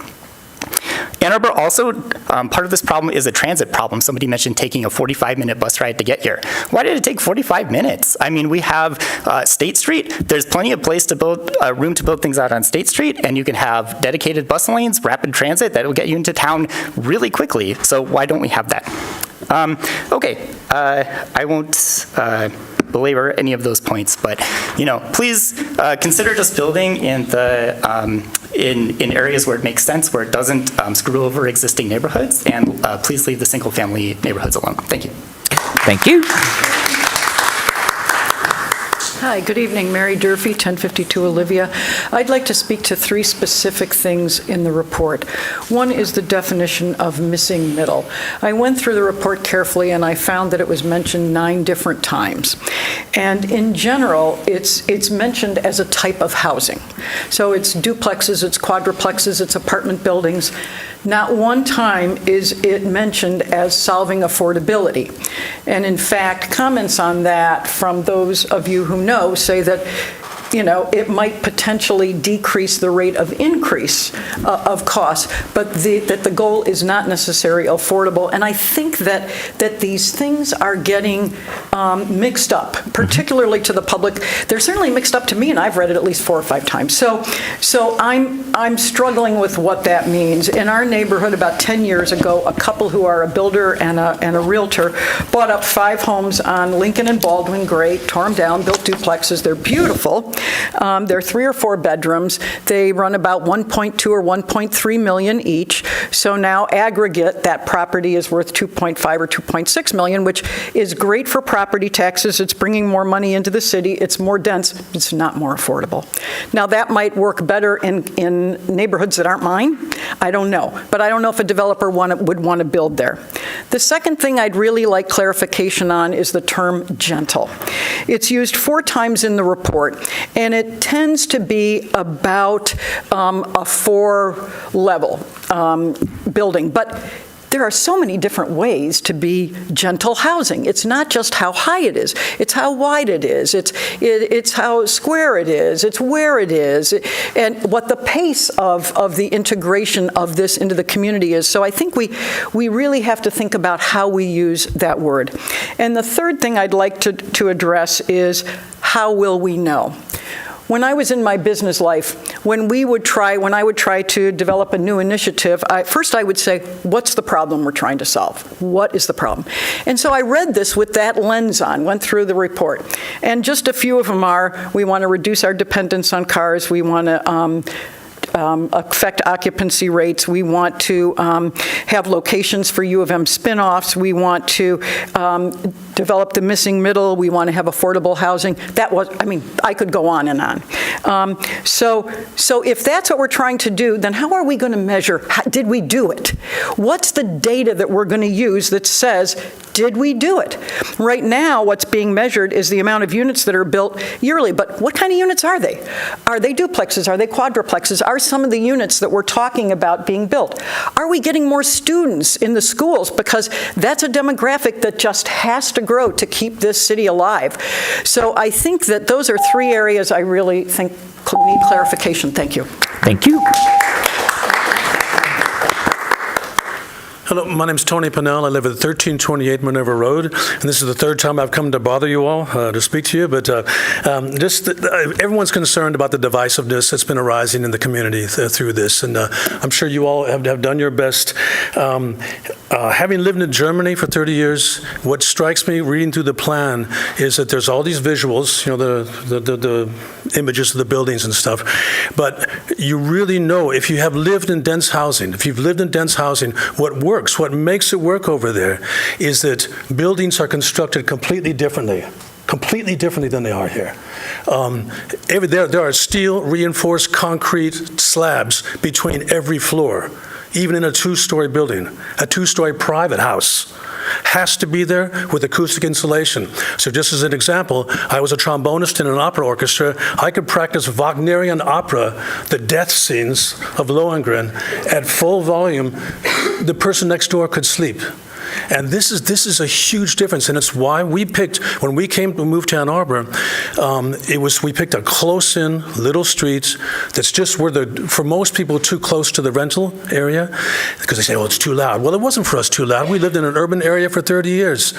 Ann Arbor also, part of this problem is a transit problem. Somebody mentioned taking a 45-minute bus ride to get here. Why did it take 45 minutes? I mean, we have State Street. There's plenty of room to build things out on State Street, and you can have dedicated bus lanes, rapid transit that will get you into town really quickly. So why don't we have that? I won't belabor any of those points, but please consider just building in the in areas where it makes sense, where it doesn't screw over existing neighborhoods, and please leave the single-family neighborhoods alone. Thank you. Thank you. Hi, good evening. Mary Durfee, 1052 Olivia. I'd like to speak to three specific things in the report. One is the definition of missing middle. I went through the report carefully and I found that it was mentioned 9 different times. And in general, it's mentioned as a type of housing. So it's duplexes, it's quadruplexes, it's apartment buildings. Not one time is it mentioned as solving affordability. And in fact, comments on that from those of you who know say that it might potentially decrease the rate of increase of costs, but that the goal is not necessarily affordable. And I think that these things are getting mixed up, particularly to the public. They're certainly mixed up to me, and I've read it at least 4 or 5 times. So I'm struggling with what that means. In our neighborhood, about 10 years ago, a couple who are a builder and a realtor bought up 5 homes on Lincoln and Baldwin, great, tore them down, built duplexes. They're beautiful. They're 3 or 4 bedrooms. They run about 1.2 or 1.3 million each. So now aggregate, that property is worth 2.5 or 2.6 million, which is great for property taxes. It's bringing more money into the city. It's more dense. It's not more affordable. Now, that might work better in neighborhoods that aren't mine. I don't know. But I don't know if a developer would want to build there. The second thing I'd really like clarification on is the term gentle. It's used 4 times in the report, and it tends to be about a 4-level building. But there are so many different ways to be gentle housing. It's not just how high it is. It's how wide it is. It's how square it is. It's where it is. And what the pace of the integration of this into the community is. So I think we really have to think about how we use that word. And the third thing I'd like to address is how will we know? When I was in my business life, when I would try to develop a new initiative, first I would say, what's the problem we're trying to solve? What is the problem? And so I read this with that lens on, went through the report. And just a few of them are, we want to reduce our dependence on cars, we want to affect occupancy rates. We want to have locations for U of M spinoffs. We want to develop the missing middle. We want to have affordable housing. I could go on and on. So if that's what we're trying to do, then how are we going to measure, did we do it? What's the data that we're going to use that says, did we do it? Right now, what's being measured is the amount of units that are built yearly, but what kind of units are they? Are they duplexes? Are they quadruplexes? Are some of the units that we're talking about being built? Are we getting more students in the schools? Because that's a demographic that just has to grow to keep this city alive. So I think that those are 3 areas I really think need clarification. Thank you. Thank you. Hello, my name is Tony Pennell. I live at 1328 Minerva Road, and this is the 3rd time I've come to bother you all to speak to you. But everyone's concerned about the divisiveness that's been arising in the community through this, and I'm sure you all have done your best. Having lived in Germany for 30 years, what strikes me reading through the plan is that there's all these visuals, the images of the buildings and stuff, but you really know if you have lived in dense housing, what works, what makes it work over there is that buildings are constructed completely differently than they are here. There are steel reinforced concrete slabs between every floor. Even in a 2-story building, a 2-story private house has to be there with acoustic insulation. So just as an example, I was a trombonist in an opera orchestra. I could practice Wagnerian opera, the death scenes of Lohengrin, at full volume. The person next door could sleep. And this is a huge difference, and it's why we picked, when we moved to Ann Arbor, we picked a close-in little street that's just for most people, too close to the rental area, because they say, it's too loud. Well, it wasn't for us too loud. We lived in an urban area for 30 years.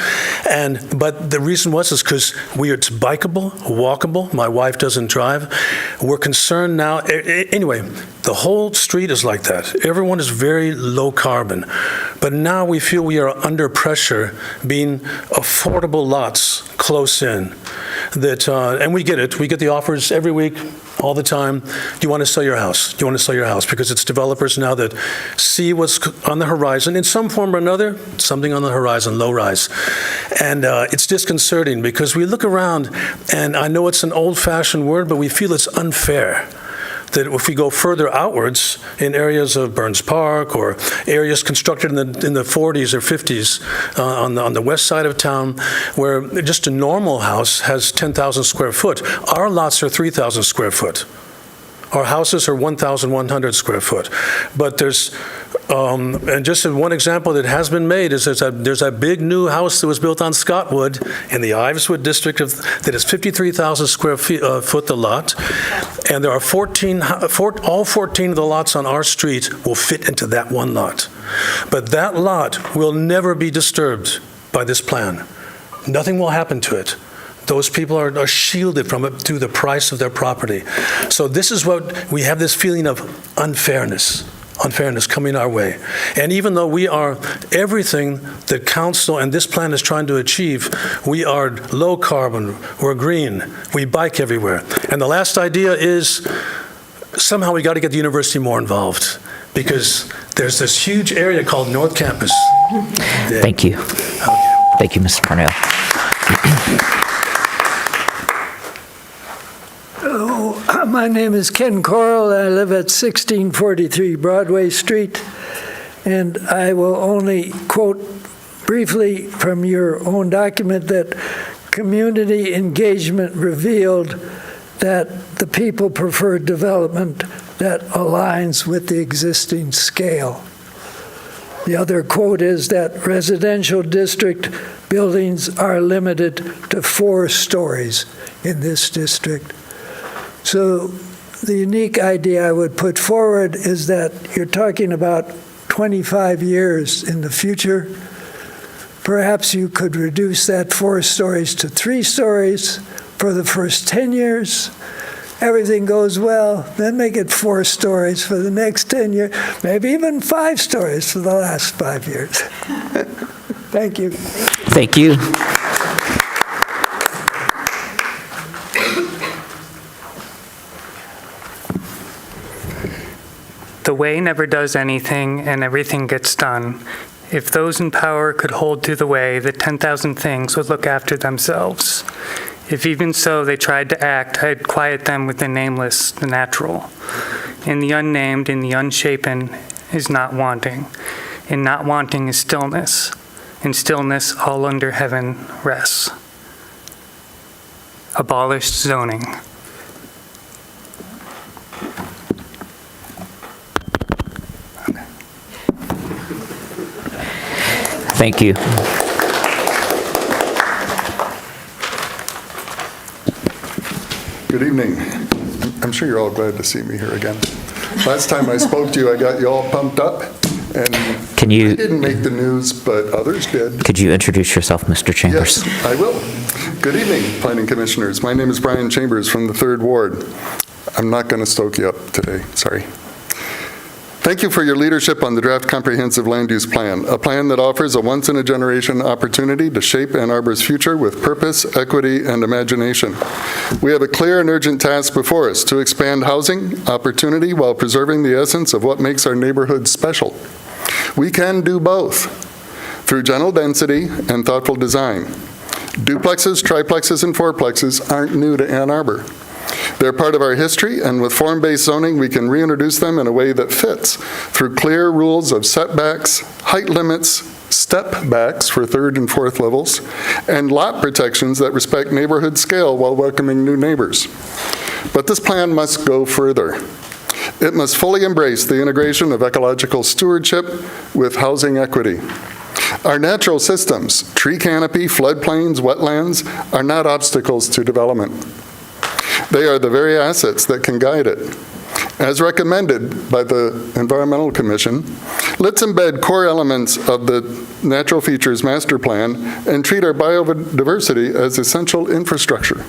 But the reason is because it's bikeable, walkable. My wife doesn't drive. We're concerned now. Anyway, the whole street is like that. Everyone is very low carbon. But now we feel we are under pressure being affordable lots close in. And we get it. We get the offers every week, all the time. Do you want to sell your house? Do you want to sell your house? Because it's developers now that see what's on the horizon in some form or another, something on the horizon, low rise. And it's disconcerting because we look around, and I know it's an old-fashioned word, but we feel it's unfair. That if we go further outwards in areas of Burns Park or areas constructed in the 40s or 50s on the west side of town, where just a normal house has 10,000 square foot, our lots are 3,000 square foot. Our houses are 1,100 square foot. But and just one example that has been made is there's a big new house that was built on Scottwood in the Iveswood district that is 53,000 square foot the lot. And there are all 14 of the lots on our street will fit into that one lot. But that lot will never be disturbed by this plan. Nothing will happen to it. Those people are shielded from it through the price of their property. So this is what we have, this feeling of unfairness. unfairness coming our way. And even though we are everything that council and this plan is trying to achieve, we are low carbon, we're green, we bike everywhere. And the last idea is somehow we got to get the university more involved, because there's this huge area called North Campus. Thank you. Thank you, Mr. Parnell. My name is Ken Coral. I live at 1643 Broadway Street, and I will only quote briefly from your own document that community engagement revealed that the people prefer development that aligns with the existing scale. The other quote is that residential district buildings are limited to 4 stories in this district. So the unique idea I would put forward is that you're talking about 25 years in the future. Perhaps you could reduce that 4 stories to 3 stories for the first 10 years. Everything goes well, then make it 4 stories for the next 10 years, maybe even 5 stories for the last 5 years. Thank you. Thank you. The way never does anything, and everything gets done. If those in power could hold to the way, the 10,000 things would look after themselves. If even so they tried to act, I'd quiet them with the nameless, the natural. In the unnamed, in the unshapen, is not wanting. In not wanting is stillness. In stillness, all under heaven rests. Abolished zoning. Thank you. Good evening. I'm sure you're all glad to see me here again. Last time I spoke to you, I got you all pumped up, and I didn't make the news, but others did. Could you introduce yourself, Mr. Chambers? Yes, I will. Good evening, Planning Commissioners. My name is Brian Chambers from the 3rd Ward. I'm not going to stoke you up today, sorry. Thank you for your leadership on the draft comprehensive land use plan, a plan that offers a once-in-a-generation opportunity to shape Ann Arbor's future with purpose, equity, and imagination. We have a clear and urgent task before us to expand housing opportunity while preserving the essence of what makes our neighborhood special. We can do both through general density and thoughtful design. Duplexes, triplexes, and fourplexes aren't new to Ann Arbor. They're part of our history, and with form-based zoning, we can reintroduce them in a way that fits through clear rules of setbacks, height limits, step backs for 3rd and 4th levels, and lot protections that respect neighborhood scale while welcoming new neighbors. But this plan must go further. It must fully embrace the integration of ecological stewardship with housing equity. Our natural systems, tree canopy, floodplains, wetlands, are not obstacles to development. They are the very assets that can guide it. As recommended by the Environmental Commission, let's embed core elements of the Natural Features Master Plan and treat our biodiversity as essential infrastructure.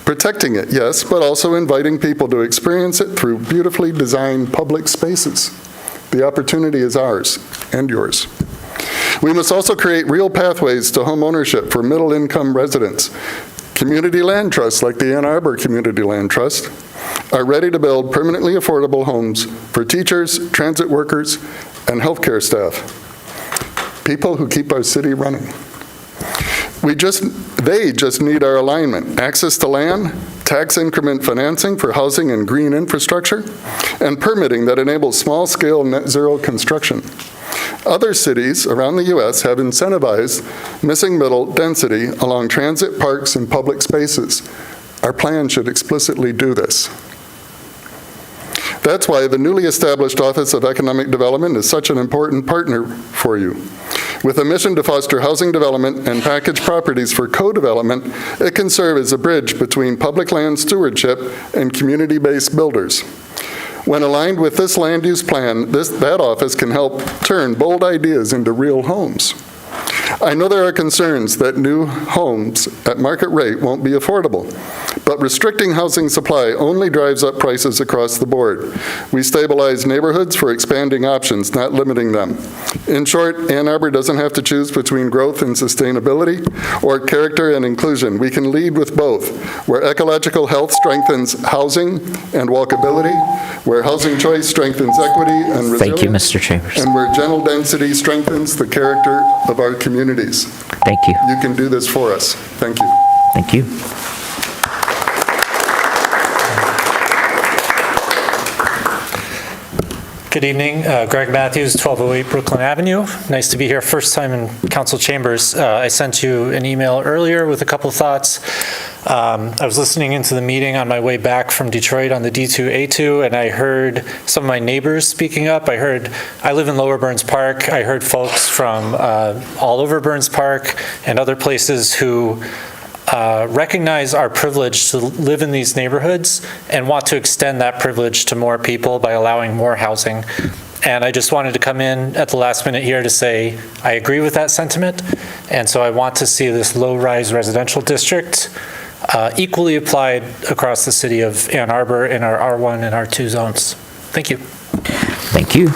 Protecting it, yes, but also inviting people to experience it through beautifully designed public spaces. The opportunity is ours and yours. We must also create real pathways to home ownership for middle-income residents. Community land trusts like the Ann Arbor Community Land Trust are ready to build permanently affordable homes for teachers, transit workers, and healthcare staff, people who keep our city running. They just need our alignment, access to land, tax increment financing for housing and green infrastructure, and permitting that enables small-scale net zero construction. Other cities around the U.S. have incentivized missing middle density along transit, parks, and public spaces. Our plan should explicitly do this. That's why the newly established Office of Economic Development is such an important partner for you. With a mission to foster housing development and package properties for co-development, it can serve as a bridge between public land stewardship and community-based builders. When aligned with this land use plan, that office can help turn bold ideas into real homes. I know there are concerns that new homes at market rate won't be affordable, But restricting housing supply only drives up prices across the board. We stabilize neighborhoods for expanding options, not limiting them. In short, Ann Arbor doesn't have to choose between growth and sustainability or character and inclusion. We can lead with both, where ecological health strengthens housing and walkability, where housing choice strengthens equity and resilience. Thank you, Mr. Chambers. And where gentle density strengthens the character of our communities. Thank you. You can do this for us. Thank you. Thank you. Good evening. Greg Matthews, 1208 Brooklyn Avenue. Nice to be here. First time in council chambers. I sent you an email earlier with a couple of thoughts. I was listening into the meeting on my way back from Detroit on the D2A2, and I heard some of my neighbors speaking up. I live in Lower Burns Park. I heard folks from all over Burns Park and other places who recognize our privilege to live in these neighborhoods and want to extend that privilege to more people by allowing more housing. And I just wanted to come in at the last minute here to say I agree with that sentiment. And so I want to see this low-rise residential district equally applied across the city of Ann Arbor in our R1 and R2 zones. Thank you. Thank you.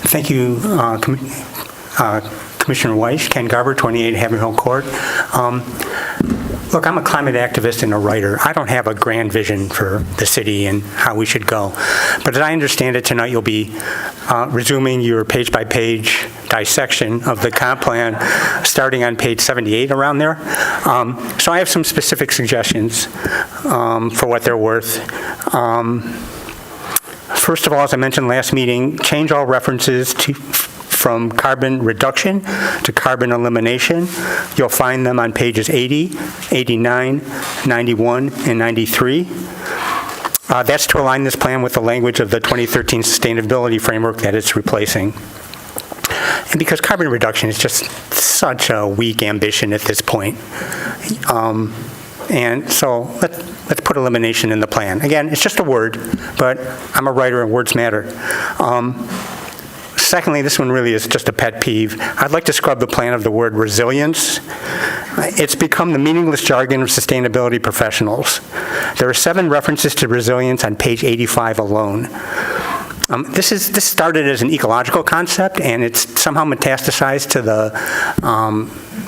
Thank you, Commissioner Weiss. Ken Garber, 28 Haverhill Court. Look, I'm a climate activist and a writer. I don't have a grand vision for the city and how we should go. But as I understand it, tonight you'll be resuming your page-by-page dissection of the comp plan, starting on page 78 around there. So I have some specific suggestions for what they're worth. First of all, as I mentioned last meeting, change all references from carbon reduction to carbon elimination. You'll find them on pages 80, 89, 91, and 93. That's to align this plan with the language of the 2013 sustainability framework that it's replacing. And because carbon reduction is just such a weak ambition at this point. And so let's put elimination in the plan. Again, it's just a word, but I'm a writer and words matter. Secondly, this one really is just a pet peeve. I'd like to scrub the plan of the word resilience. It's become the meaningless jargon of sustainability professionals. There are 7 references to resilience on page 85 alone. This started as an ecological concept, and it's somehow metastasized to the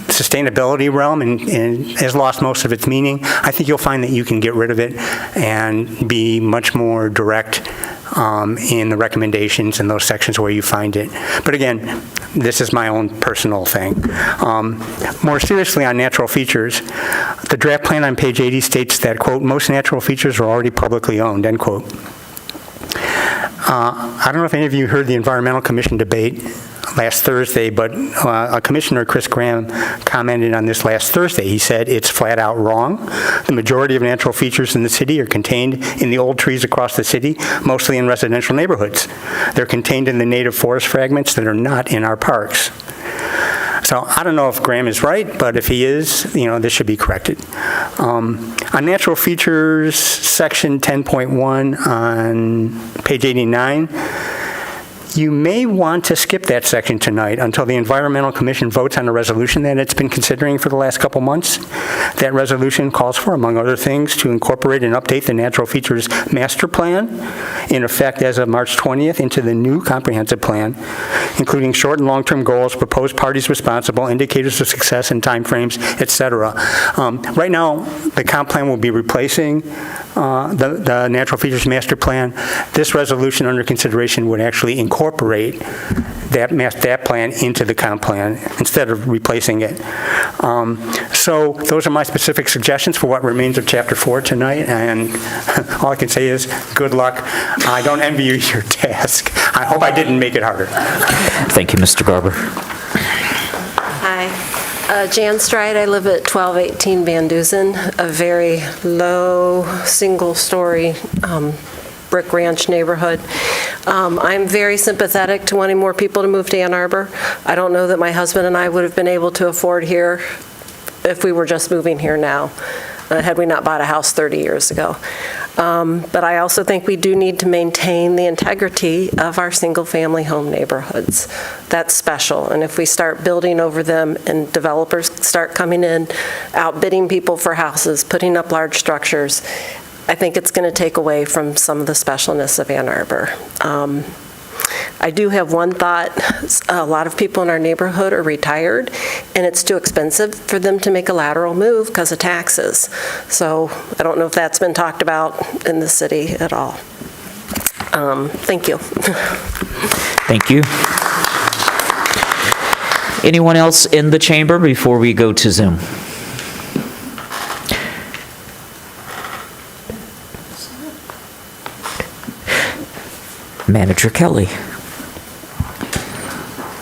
sustainability realm and has lost most of its meaning. I think you'll find that you can get rid of it and be much more direct in the recommendations in those sections where you find it. But again, this is my own personal thing. More seriously, on natural features, the draft plan on page 80 states that, quote, most natural features are already publicly owned, end quote. I don't know if any of you heard the Environmental Commission debate last Thursday, but Commissioner Chris Graham commented on this last Thursday. He said it's flat out wrong. The majority of natural features in the city are contained in the old trees across the city, mostly in residential neighborhoods. They're contained in the native forest fragments that are not in our parks. So I don't know if Graham is right, but if he is, this should be corrected. On natural features, section 10.1 on page 89, you may want to skip that section tonight until the Environmental Commission votes on a resolution that it's been considering for the last couple months. That resolution calls for, among other things, to incorporate and update the natural features master plan in effect as of March 20th into the new comprehensive plan, including short and long-term goals, proposed parties responsible, indicators of success and timeframes, etc. Right now, the comp plan will be replacing the natural features master plan. This resolution under consideration would actually incorporate that plan into the comp plan instead of replacing it. So those are my specific suggestions for what remains of Chapter 4 tonight, and all I can say is good luck. I don't envy you your task. I hope I didn't make it harder. Thank you, Mr. Garber. Hi. Jan Stride, I live at 1218 Van Dusen, a very low, single-story brick ranch neighborhood. I'm very sympathetic to wanting more people to move to Ann Arbor. I don't know that my husband and I would have been able to afford here if we were just moving here now, had we not bought a house 30 years ago. But I also think we do need to maintain the integrity of our single-family home neighborhoods. That's special, and if we start building over them and developers start coming in, outbidding people for houses, putting up large structures, I think it's going to take away from some of the specialness of Ann Arbor. I do have one thought. A lot of people in our neighborhood are retired, and it's too expensive for them to make a lateral move because of taxes. So I don't know if that's been talked about in the city at all. Thank you. Thank you. Anyone else in the chamber before we go to Zoom? Manager Kelly.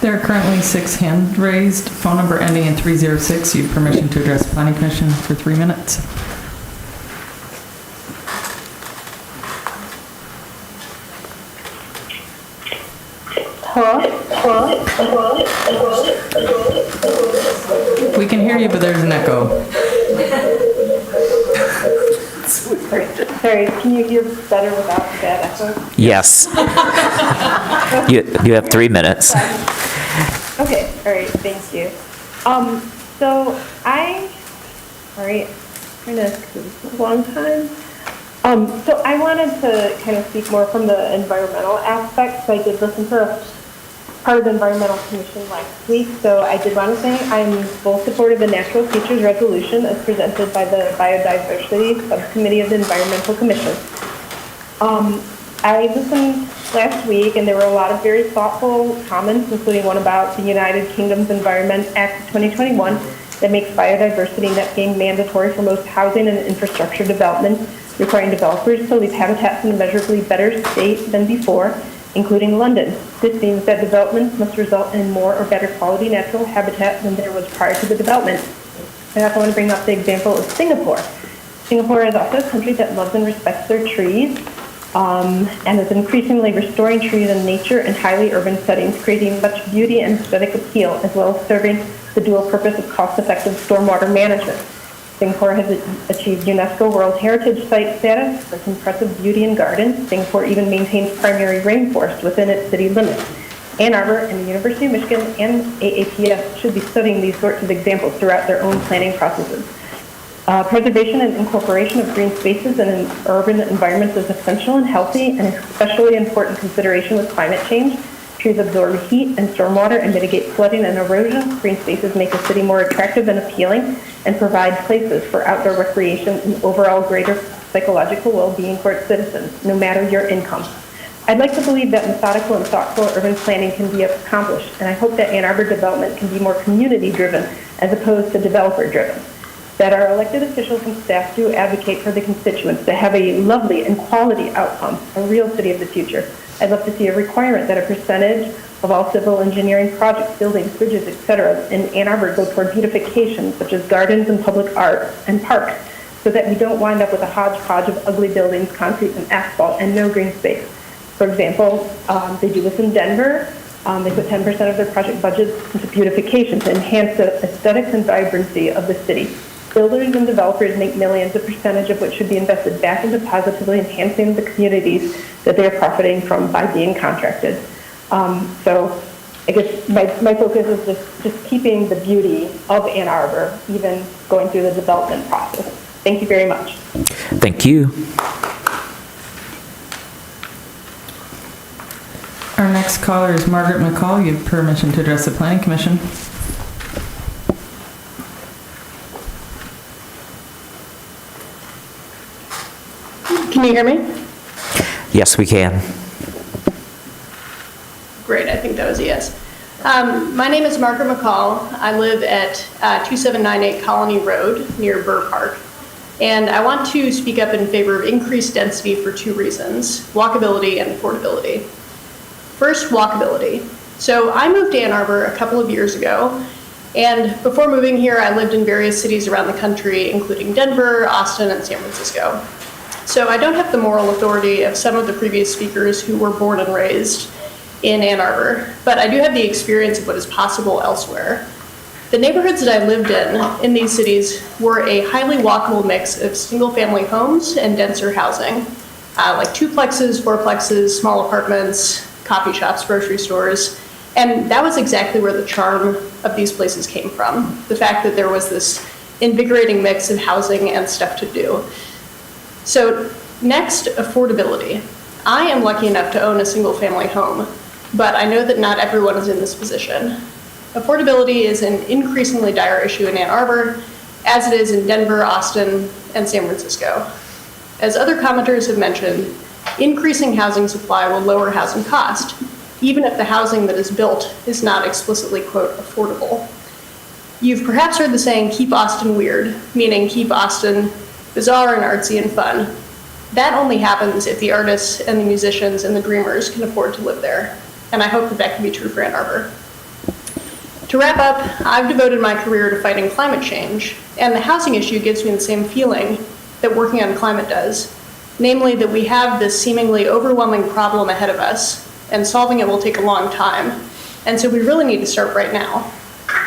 There are currently 6 hands raised. Phone number ending in 306. You have permission to address Planning Commission for 3 minutes. We can hear you, but there's an echo. Sorry, can you hear better without the bad echo? Yes. You have 3 minutes. Okay, all right, thank you. So trying to, it's a long time. So I wanted to kind of speak more from the environmental aspect. So I did listen to part of the Environmental Commission last week. So I did want to say I'm full support of the Natural Features Resolution as presented by the Biodiversity Subcommittee of the Environmental Commission. I listened last week, and there were a lot of very thoughtful comments, including one about the United Kingdom's Environment Act of 2021 that makes biodiversity net gain mandatory for most housing and infrastructure development, requiring developers to leave habitats in a measurably better state than before, including London. This means that developments must result in more or better quality natural habitat than there was prior to the development. I also want to bring up the example of Singapore. Singapore is also a country that loves and respects their trees, and is increasingly restoring trees in nature and highly urban settings, creating much beauty and aesthetic appeal, as well as serving the dual purpose of cost-effective stormwater management. Singapore has achieved UNESCO World Heritage Site status for its impressive beauty and gardens. Singapore even maintains primary rainforest within its city limits. Ann Arbor and the University of Michigan and AAPS should be studying these sorts of examples throughout their own planning processes. Preservation and incorporation of green spaces in urban environments is essential and healthy, and especially important consideration with climate change. Trees absorb heat and stormwater and mitigate flooding and erosion. Green spaces make a city more attractive and appealing and provide places for outdoor recreation and overall greater psychological well-being for its citizens, no matter your income. I'd like to believe that methodical and thoughtful urban planning can be accomplished, and I hope that Ann Arbor development can be more community-driven as opposed to developer-driven. That our elected officials and staff do advocate for the constituents to have a lovely and quality outcome, a real city of the future. I'd love to see a requirement that a percentage of all civil engineering projects, buildings, bridges, etc. in Ann Arbor go toward beautification, such as gardens and public art and parks, so that we don't wind up with a hodgepodge of ugly buildings, concrete and asphalt, and no green space. For example, they do this in Denver. They put 10% of their project budgets into beautification to enhance the aesthetics and vibrancy of the city. Builders and developers make millions, a percentage of which should be invested back into positively enhancing the communities that they're profiting from by being contracted. So I guess my focus is just keeping the beauty of Ann Arbor, even going through the development process. Thank you very much. Thank you. Our next caller is Margaret McCall. You have permission to address the Planning Commission. Can you hear me? Yes, we can. Great, I think that was a yes. My name is Margaret McCall. I live at 2798 Colony Road near Burr Park. And I want to speak up in favor of increased density for 2 reasons: walkability and affordability. First, walkability. So I moved to Ann Arbor a couple of years ago. And before moving here, I lived in various cities around the country, including Denver, Austin, and San Francisco. So I don't have the moral authority of some of the previous speakers who were born and raised in Ann Arbor, but I do have the experience of what is possible elsewhere. The neighborhoods that I lived in these cities were a highly walkable mix of single-family homes and denser housing, like duplexes, fourplexes, small apartments, coffee shops, grocery stores. And that was exactly where the charm of these places came from, the fact that there was this invigorating mix of housing and stuff to do. So next, affordability. I am lucky enough to own a single-family home, but I know that not everyone is in this position. Affordability is an increasingly dire issue in Ann Arbor, as it is in Denver, Austin, and San Francisco. As other commenters have mentioned, increasing housing supply will lower housing cost, even if the housing that is built is not explicitly, quote, affordable. You've perhaps heard the saying, keep Austin weird, meaning keep Austin bizarre and artsy and fun. That only happens if the artists and the musicians and the dreamers can afford to live there. And I hope that that can be true for Ann Arbor. To wrap up, I've devoted my career to fighting climate change, and the housing issue gives me the same feeling that working on climate does, namely that we have this seemingly overwhelming problem ahead of us, and solving it will take a long time, and so we really need to start right now.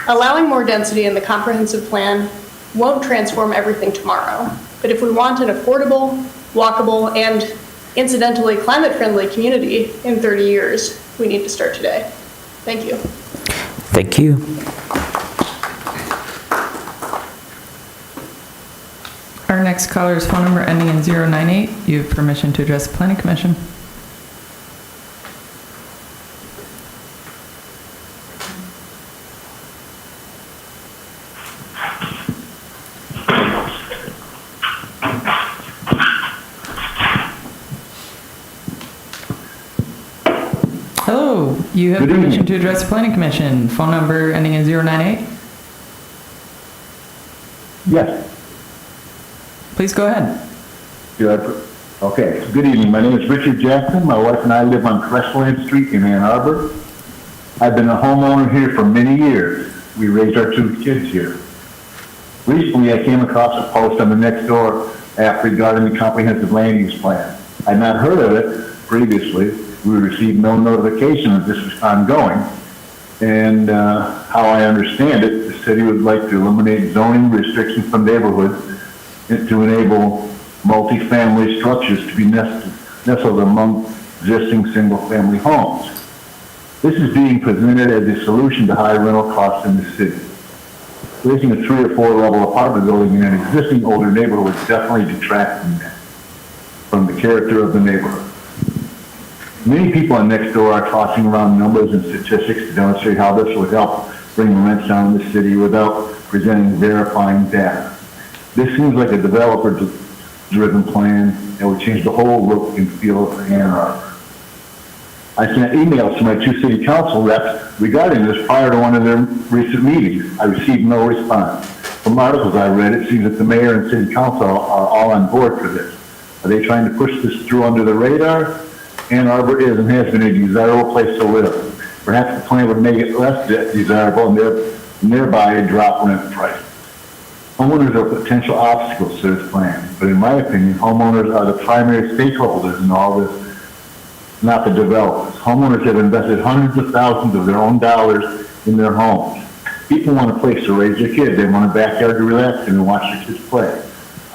Allowing more density in the comprehensive plan won't transform everything tomorrow, but if we want an affordable, walkable, and incidentally climate-friendly community in 30 years, we need to start today. Thank you. Thank you. Our next caller is phone number ending in 098. You have permission to address the Planning Commission. Hello, you have permission to address the Planning Commission. Phone number ending in 098. Yes. Please go ahead. Good. Okay. Good evening. My name is Richard Jackson. My wife and I live on Crestland Street in Ann Arbor. I've been a homeowner here for many years. We raised our 2 kids here. Recently, I came across a post on the Nextdoor app regarding the comprehensive land use plan. I'd not heard of it previously. We received no notification that this was ongoing. And how I understand it, the city would like to eliminate zoning restrictions from neighborhoods and to enable multifamily structures to be nestled among existing single-family homes. This is being presented as a solution to high rental costs in the city. Raising a 3 or 4 level apartment building in an existing older neighborhood would definitely detract from the character of the neighborhood. Many people on Nextdoor are tossing around numbers and statistics to demonstrate how this would help bring the rents down in the city without presenting verifying data. This seems like a developer-driven plan that would change the whole look and feel of Ann Arbor. I sent emails to my 2 city council reps regarding this prior to one of their recent meetings. I received no response. From articles I read, it seems that the mayor and city council are all on board for this. Are they trying to push this through under the radar? Ann Arbor is and has been a desirable place to live. Perhaps the plan would make it less desirable and thereby drop rent prices. Homeowners are potential obstacles to this plan, but in my opinion, homeowners are the primary stakeholders in all this, not the developers. Homeowners have invested hundreds of thousands of their own dollars in their homes. People want a place to raise their kids. They want a backyard to relax in and watch their kids play.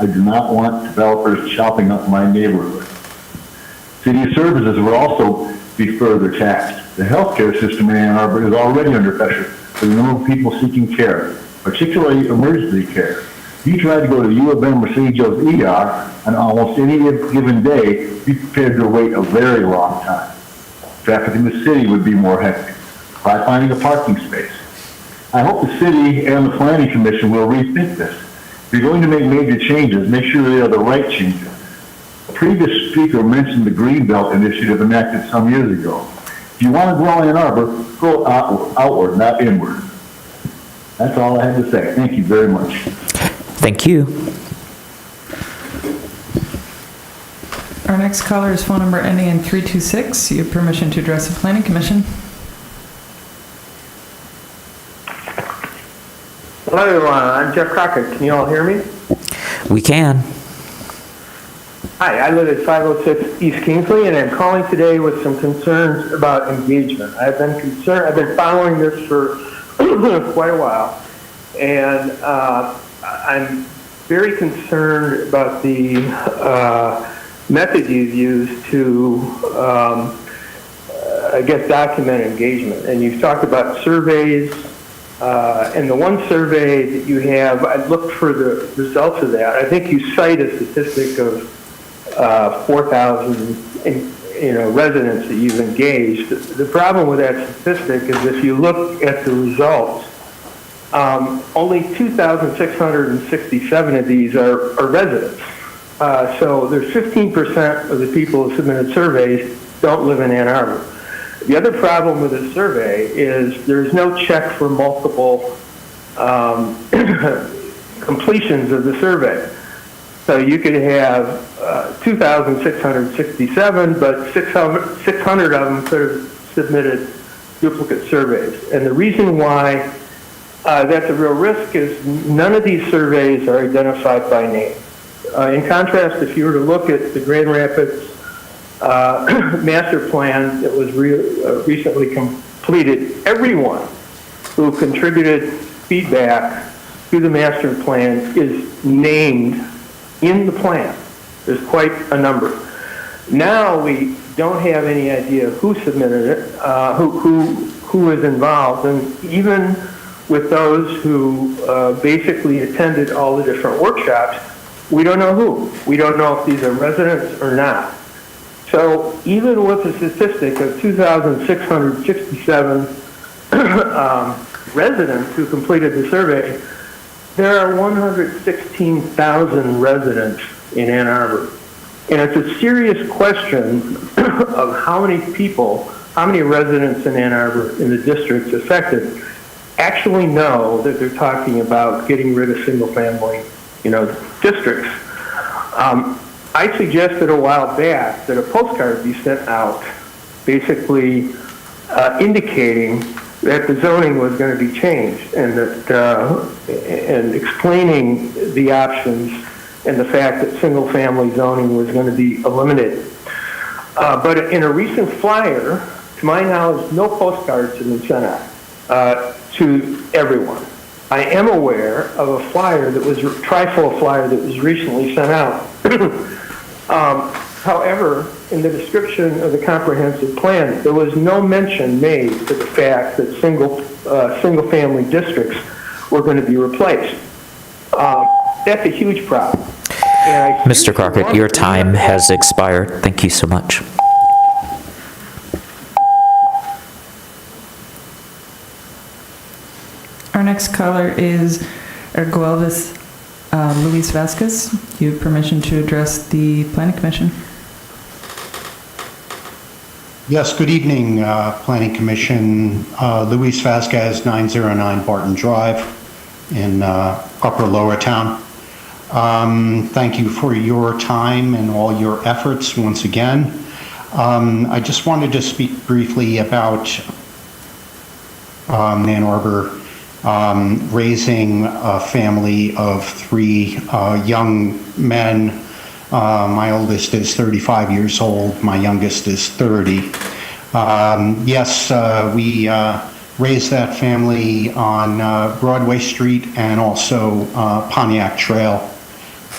I do not want developers chopping up my neighborhood. City services will also be further taxed. The healthcare system in Ann Arbor is already under pressure for the number of people seeking care, particularly emergency care. If you try to go to U of M or St. Joe's ER on almost any given day, be prepared to wait a very long time. Traffic in the city would be more hectic. Try finding a parking space. I hope the city and the Planning Commission will rethink this. If you're going to make major changes, make sure they are the right changes. A previous speaker mentioned the Greenbelt initiative enacted some years ago. If you want to grow in Ann Arbor, go outward, not inward. That's all I had to say. Thank you very much. Thank you. Our next caller is phone number ending in 326. You have permission to address the Planning Commission. Hello, everyone. I'm Jeff Crockett. Can you all hear me? We can. Hi, I live at 506 East Kingsley, and I'm calling today with some concerns about engagement. I've been following this for quite a while, And I'm very concerned about the method you've used to, I guess, document engagement. And you've talked about surveys, and the one survey that you have, I looked for the results of that. I think you cite a statistic of 4,000 residents that you've engaged. The problem with that statistic is if you look at the results, only 2,667 of these are residents. So there's 15% of the people who submitted surveys don't live in Ann Arbor. The other problem with this survey is there's no check for multiple completions of the survey. So you could have 2,667, but 600 of them could have submitted duplicate surveys. And the reason why that's a real risk is none of these surveys are identified by name. In contrast, if you were to look at the Grand Rapids master plan that was recently completed, everyone who contributed feedback to the master plan is named in the plan. There's quite a number. Now we don't have any idea who submitted it, who is involved, and even with those who basically attended all the different workshops, we don't know who. We don't know if these are residents or not. So even with a statistic of 2,667 residents who completed the survey, there are 116,000 residents in Ann Arbor. And it's a serious question of how many people, how many residents in Ann Arbor, in the districts affected, actually know that they're talking about getting rid of single-family, districts. I suggested a while back that a postcard be sent out basically indicating that the zoning was going to be changed and that and explaining the options and the fact that single-family zoning was going to be eliminated. But in a recent flyer, to my knowledge, no postcards have been sent out to everyone. I am aware of a flyer that was trifold flyer that was recently sent out. However, in the description of the comprehensive plan, there was no mention made to the fact that single-family districts were going to be replaced. That's a huge problem. Mr. Crockett, your time has expired. Thank you so much. Our next caller is Erguelvis Luis Vasquez. You have permission to address the Planning Commission. Yes, good evening, Planning Commission. Luis Vasquez, 909 Barton Drive in Upper Lower Town. Thank you for your time and all your efforts once again. I just wanted to speak briefly about Ann Arbor raising a family of 3 young men. My oldest is 35 years old. My youngest is 30. Yes, we raised that family on Broadway Street and also Pontiac Trail.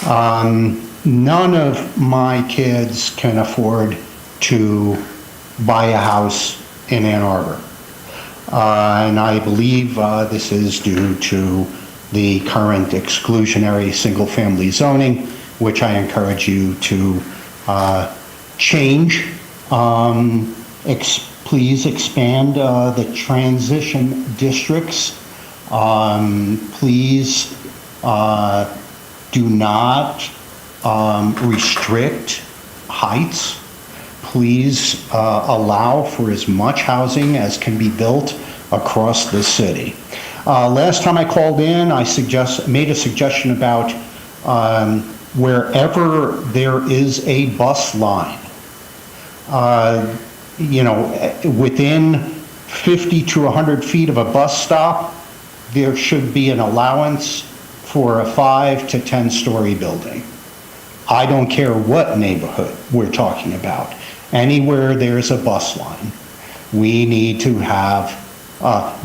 None of my kids can afford to buy a house in Ann Arbor. And I believe this is due to the current exclusionary single-family zoning, which I encourage you to change. Please expand the transition districts. Please do not restrict heights. Please allow for as much housing as can be built across the city. Last time I called in, I made a suggestion about wherever there is a bus line, within 50 to 100 feet of a bus stop, there should be an allowance for a 5 to 10 story building. I don't care what neighborhood we're talking about. Anywhere there's a bus line, we need to have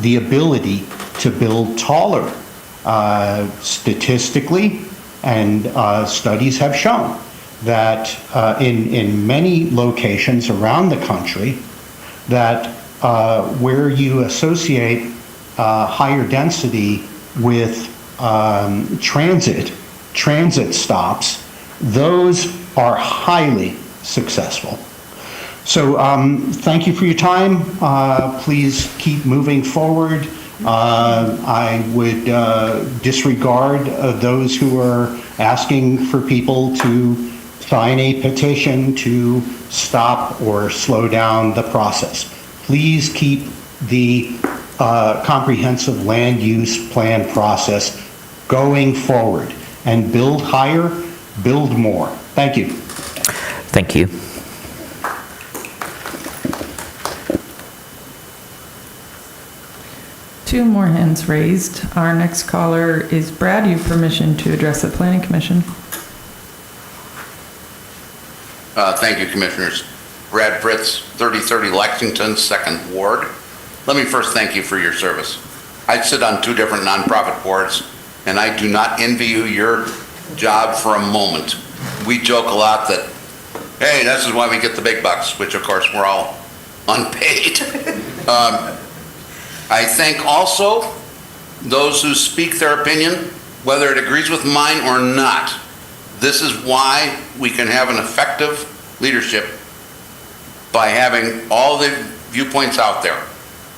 the ability to build taller statistically, and studies have shown that in many locations around the country, that where you associate higher density with transit stops, those are highly successful. So thank you for your time. Please keep moving forward. I would disregard those who are asking for people to sign a petition to stop or slow down the process. Please keep the comprehensive land use plan process going forward and build higher, build more. Thank you. Thank you. Two more hands raised. Our next caller is Brad. You have permission to address the Planning Commission. Thank you, Commissioners. Brad Fritz, 3030 Lexington, 2nd Ward. Let me first thank you for your service. I sit on 2 different nonprofit boards, and I do not envy you your job for a moment. We joke a lot that, hey, this is why we get the big bucks, which of course we're all unpaid. I thank also those who speak their opinion, whether it agrees with mine or not. This is why we can have an effective leadership, by having all the viewpoints out there.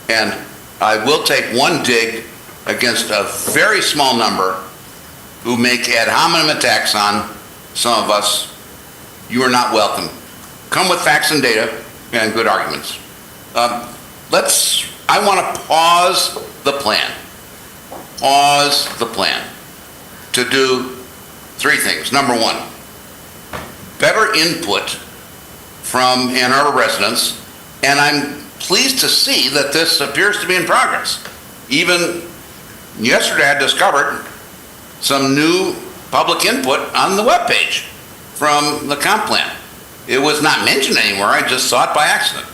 And I will take one dig against a very small number who make ad hominem attacks on some of us. You are not welcome. Come with facts and data and good arguments. I want to pause the plan to do 3 things. Number 1, better input from Ann Arbor residents, and I'm pleased to see that this appears to be in progress. Even yesterday I discovered some new public input on the webpage from the comp plan. It was not mentioned anywhere, I just saw it by accident.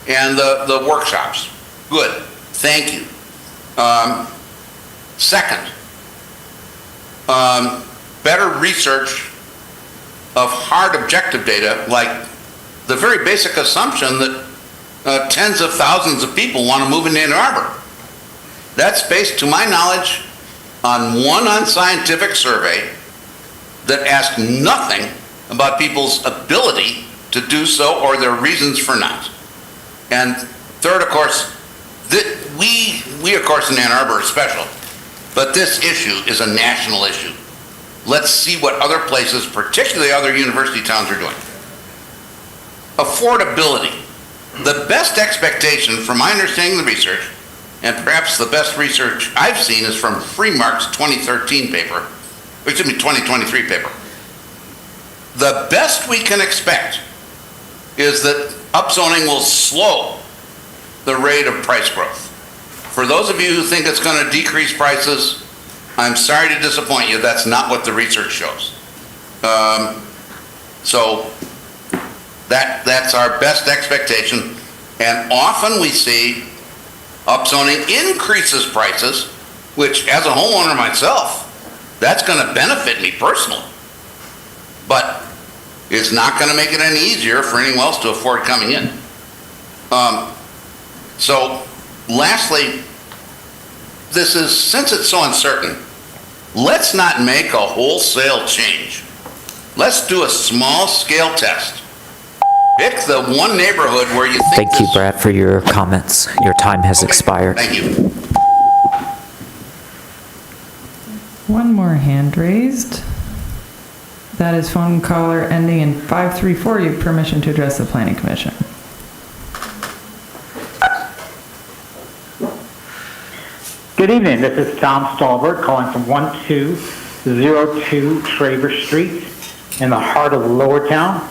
And the workshops, good, thank you. Second, better research of hard objective data, like the very basic assumption that tens of thousands of people want to move into Ann Arbor. That's based, to my knowledge, on one unscientific survey that asked nothing about people's ability to do so or their reasons for not. And third, of course, we of course in Ann Arbor are special, but this issue is a national issue. Let's see what other places, particularly other university towns, are doing. Affordability. The best expectation, from my understanding of the research, and perhaps the best research I've seen, is from Freemark's 2023 paper. The best we can expect is that upzoning will slow the rate of price growth. For those of you who think it's going to decrease prices, I'm sorry to disappoint you, that's not what the research shows. So that's our best expectation, and often we see upzoning increases prices, which as a homeowner myself, that's going to benefit me personally, but it's not going to make it any easier for anyone else to afford coming in. So lastly, since it's so uncertain, let's not make a wholesale change. Let's do a small scale test. Pick the one neighborhood where you think. Thank you, Brad, for your comments. Your time has expired. Thank you. One more hand raised. That is phone caller ending in 534. You have permission to address the Planning Commission. Good evening. This is Tom Stolberg calling from 1202 Traver Street in the heart of Lowertown.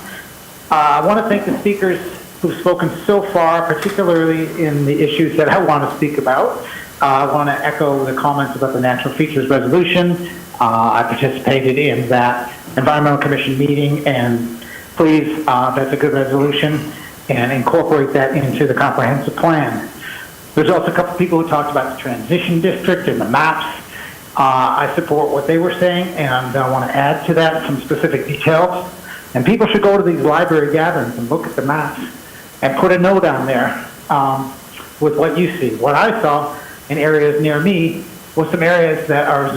I want to thank the speakers who've spoken so far, particularly in the issues that I want to speak about. I want to echo the comments about the Natural Features Resolution. I participated in that Environmental Commission meeting, and please, that's a good resolution, and incorporate that into the comprehensive plan. There's also a couple people who talked about the transition district and the maps, I support what they were saying, and I want to add to that some specific details. And people should go to these library gatherings and look at the maps and put a note on there with what you see. What I saw in areas near me was some areas that are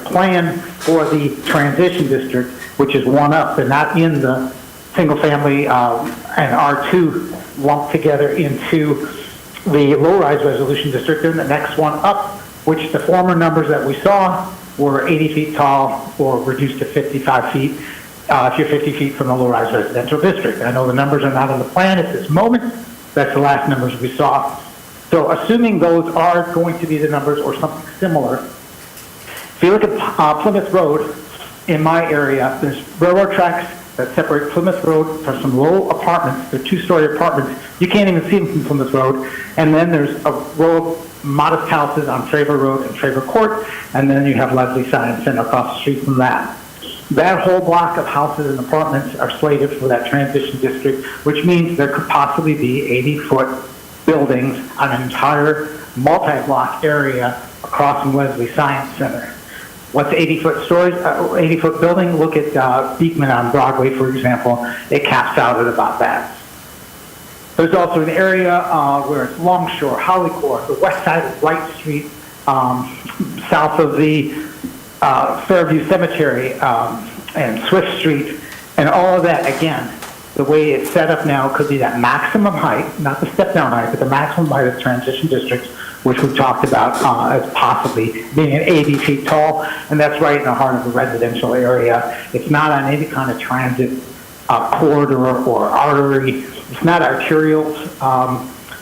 planned for the transition district, which is one up. They're not in the single family and R2 lumped together into the low-rise resolution district. They're the next one up, which the former numbers that we saw were 80 feet tall or reduced to 55 feet if you're 50 feet from the low-rise residential district. I know the numbers are not on the plan at this moment. That's the last numbers we saw. So assuming those are going to be the numbers or something similar, if you look at Plymouth Road in my area, there's railroad tracks that separate Plymouth Road from some low apartments. They're two-story apartments. You can't even see them from Plymouth Road. And then there's a row of modest houses on Traver Road and Traver Court, and then you have Leslie Science Center across the street from that. That whole block of houses and apartments are slated for that transition district, which means there could possibly be 80-foot buildings on an entire multi-block area across from Leslie Science Center. What's 80-foot storage, 80-foot building? Look at Beekman on Broadway, for example. It caps out at about that. There's also an area where it's Longshore, Holly Court, the west side of Wright Street, south of the Fairview Cemetery and Swift Street, and all of that, again, the way it's set up now could be that maximum height, not the step-down height, but the maximum height of transition districts, which we've talked about as possibly being 80 feet tall, and that's right in the heart of the residential area. It's not on any kind of transit corridor or artery. It's not arterial,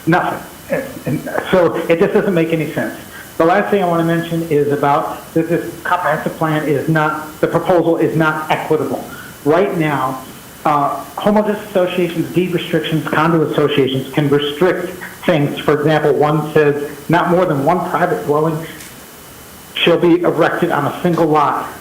nothing. And so it just doesn't make any sense. The last thing I want to mention is about that this comprehensive plan is not, the proposal is not equitable. Right now, homeowners associations, deed restrictions, condo associations can restrict things. For example, one says not more than one private dwelling shall be erected on a single lot.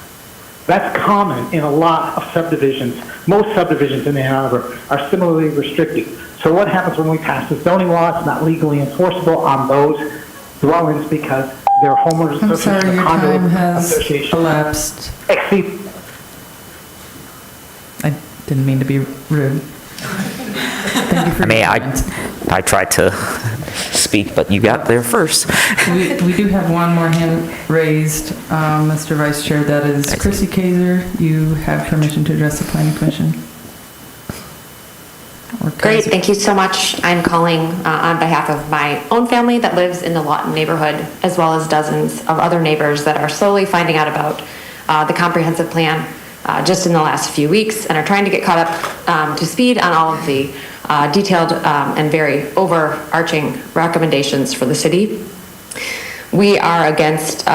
That's common in a lot of subdivisions. Most subdivisions in Ann Arbor are similarly restricted. So what happens when we pass the zoning law? It's not legally enforceable on those dwellings because they're homeowners associations. I'm sorry, your condo time has associations. elapsed. Exceed. I didn't mean to be rude. Thank you for your comments. I tried to speak, but you got there first. We do have one more hand raised, Mr. Vice Chair. That is Chrissy Kaiser. You have permission to address the Planning Commission. Great, thank you so much. I'm calling on behalf of my own family that lives in the Lawton neighborhood, as well as dozens of other neighbors that are slowly finding out about the comprehensive plan just in the last few weeks and are trying to get caught up to speed on all of the detailed and very overarching recommendations for the city. We are against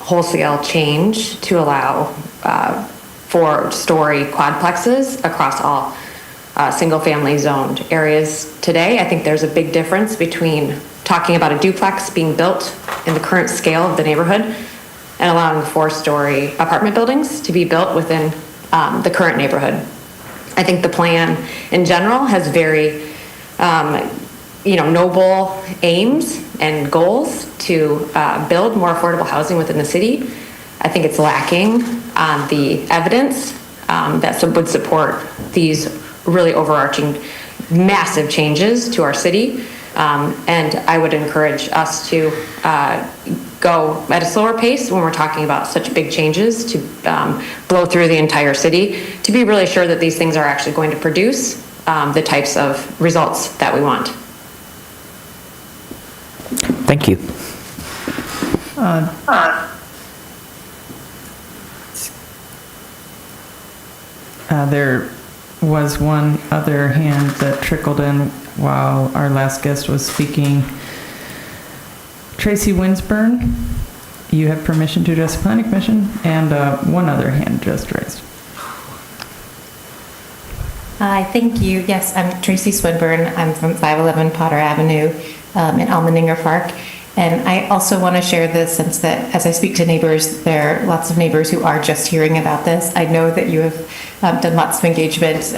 wholesale change to allow 4-story quadplexes across all single-family zoned areas today. I think there's a big difference between talking about a duplex being built in the current scale of the neighborhood and allowing 4-story apartment buildings to be built within the current neighborhood. I think the plan in general has very noble aims and goals to build more affordable housing within the city. I think it's lacking on the evidence that would support these really overarching massive changes to our city. And I would encourage us to go at a slower pace when we're talking about such big changes to blow through the entire city, to be really sure that these things are actually going to produce the types of results that we want. Thank you. There was one other hand that trickled in while our last guest was speaking. Tracy Winsburn, you have permission to address the Planning Commission, and one other hand just raised. Hi, thank you. Yes, I'm Tracy Swinburne. I'm from 511 Potter Avenue in Almendinger Park. And I also want to share the sense that as I speak to neighbors, there are lots of neighbors who are just hearing about this. I know that you have done lots of engagement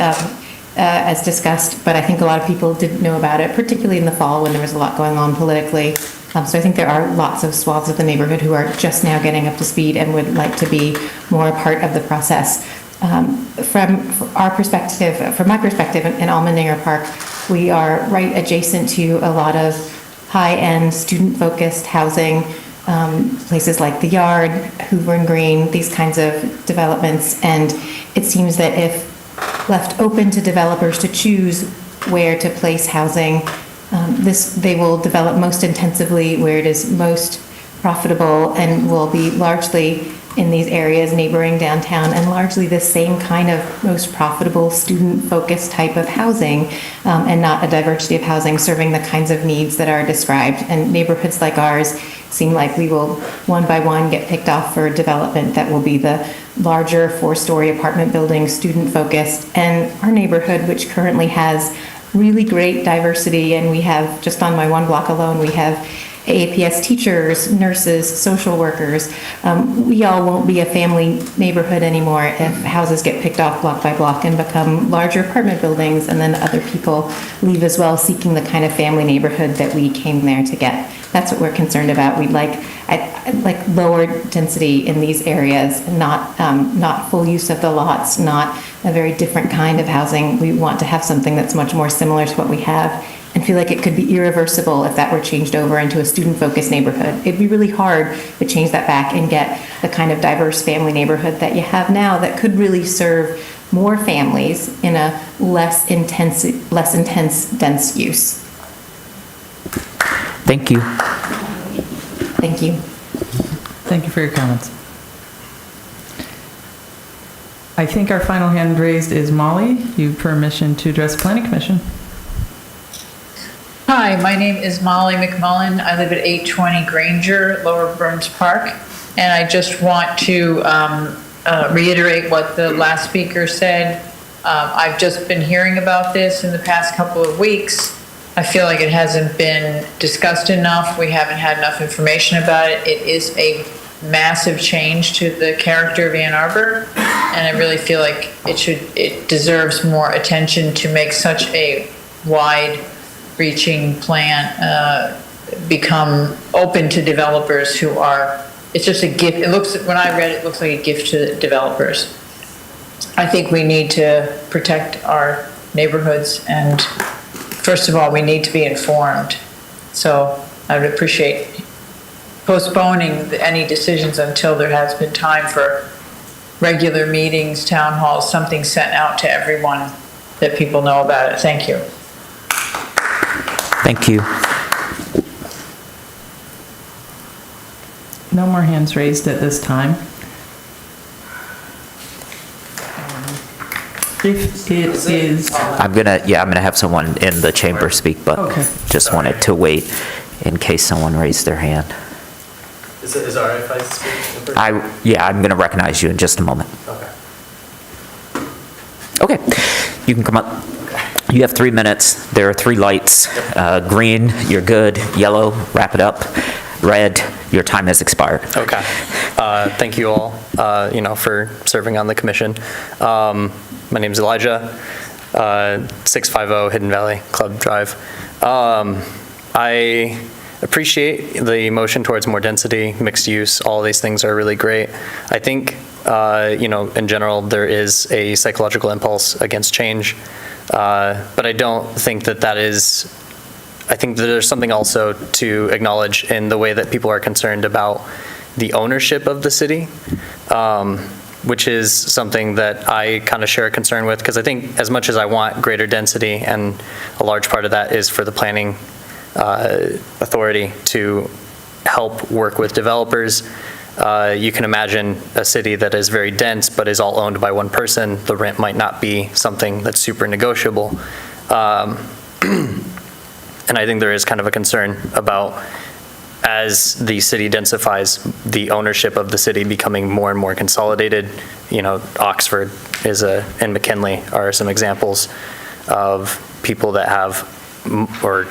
as discussed, but I think a lot of people didn't know about it, particularly in the fall when there was a lot going on politically. So I think there are lots of swaths of the neighborhood who are just now getting up to speed and would like to be more a part of the process. From my perspective, in Almendinger Park, we are right adjacent to a lot of high-end, student-focused housing, places like the Yard, Hoover and Green, these kinds of developments. And it seems that if left open to developers to choose where to place housing, they will develop most intensively where it is most profitable and will be largely in these areas neighboring downtown and largely the same kind of most profitable student-focused type of housing and not a diversity of housing serving the kinds of needs that are described. And neighborhoods like ours seem like we will one by one get picked off for development that will be the larger 4-story apartment building, student-focused. And our neighborhood, which currently has really great diversity, and we have, just on my one block alone, we have AAPS teachers, nurses, social workers. We all won't be a family neighborhood anymore if houses get picked off block by block and become larger apartment buildings, and then other people leave as well, seeking the kind of family neighborhood that we came there to get. That's what we're concerned about. We'd like lower density in these areas, not full use of the lots, not a very different kind of housing. We want to have something that's much more similar to what we have, and feel like it could be irreversible if that were changed over into a student-focused neighborhood. It'd be really hard to change that back and get the kind of diverse family neighborhood that you have now that could really serve more families in a less intense, dense use. Thank you. Thank you. Thank you for your comments. I think our final hand raised is Molly. You have permission to address the Planning Commission. Hi, my name is Molly McMullen. I live at 820 Granger, Lower Burns Park, and I just want to reiterate what the last speaker said. I've just been hearing about this in the past couple of weeks. I feel like it hasn't been discussed enough. We haven't had enough information about it. It is a massive change to the character of Ann Arbor, and I really feel like it deserves more attention to make such a wide-reaching plan become open to developers who are. It's just a gift. When I read it, it looks like a gift to developers. I think we need to protect our neighborhoods, and first of all, we need to be informed. So I would appreciate postponing any decisions until there has been time for regular meetings, town halls, something sent out to everyone that people know about it. Thank you. Thank you. No more hands raised at this time. If it is... I'm gonna have someone in the chamber speak, but just wanted to wait in case someone raised their hand. Is it all right if I speak? I'm gonna recognize you in just a moment. Okay, you can come up. You have 3 minutes. There are 3 lights. Green, you're good. Yellow, wrap it up. Red, your time has expired. Okay. Thank you all, for serving on the commission. My name's Elijah, 650 Hidden Valley Club Drive. I appreciate the motion towards more density, mixed use. All these things are really great. I think, in general, there is a psychological impulse against change, but I don't think that is. I think that there's something also to acknowledge in the way that people are concerned about the ownership of the city, which is something that I kind of share a concern with, because I think as much as I want greater density, and a large part of that is for the planning authority to help work with developers, you can imagine a city that is very dense but is all owned by one person. The rent might not be something that's super negotiable. And I think there is kind of a concern about, as the city densifies, the ownership of the city becoming more and more consolidated. Oxford and McKinley are some examples of people that have, or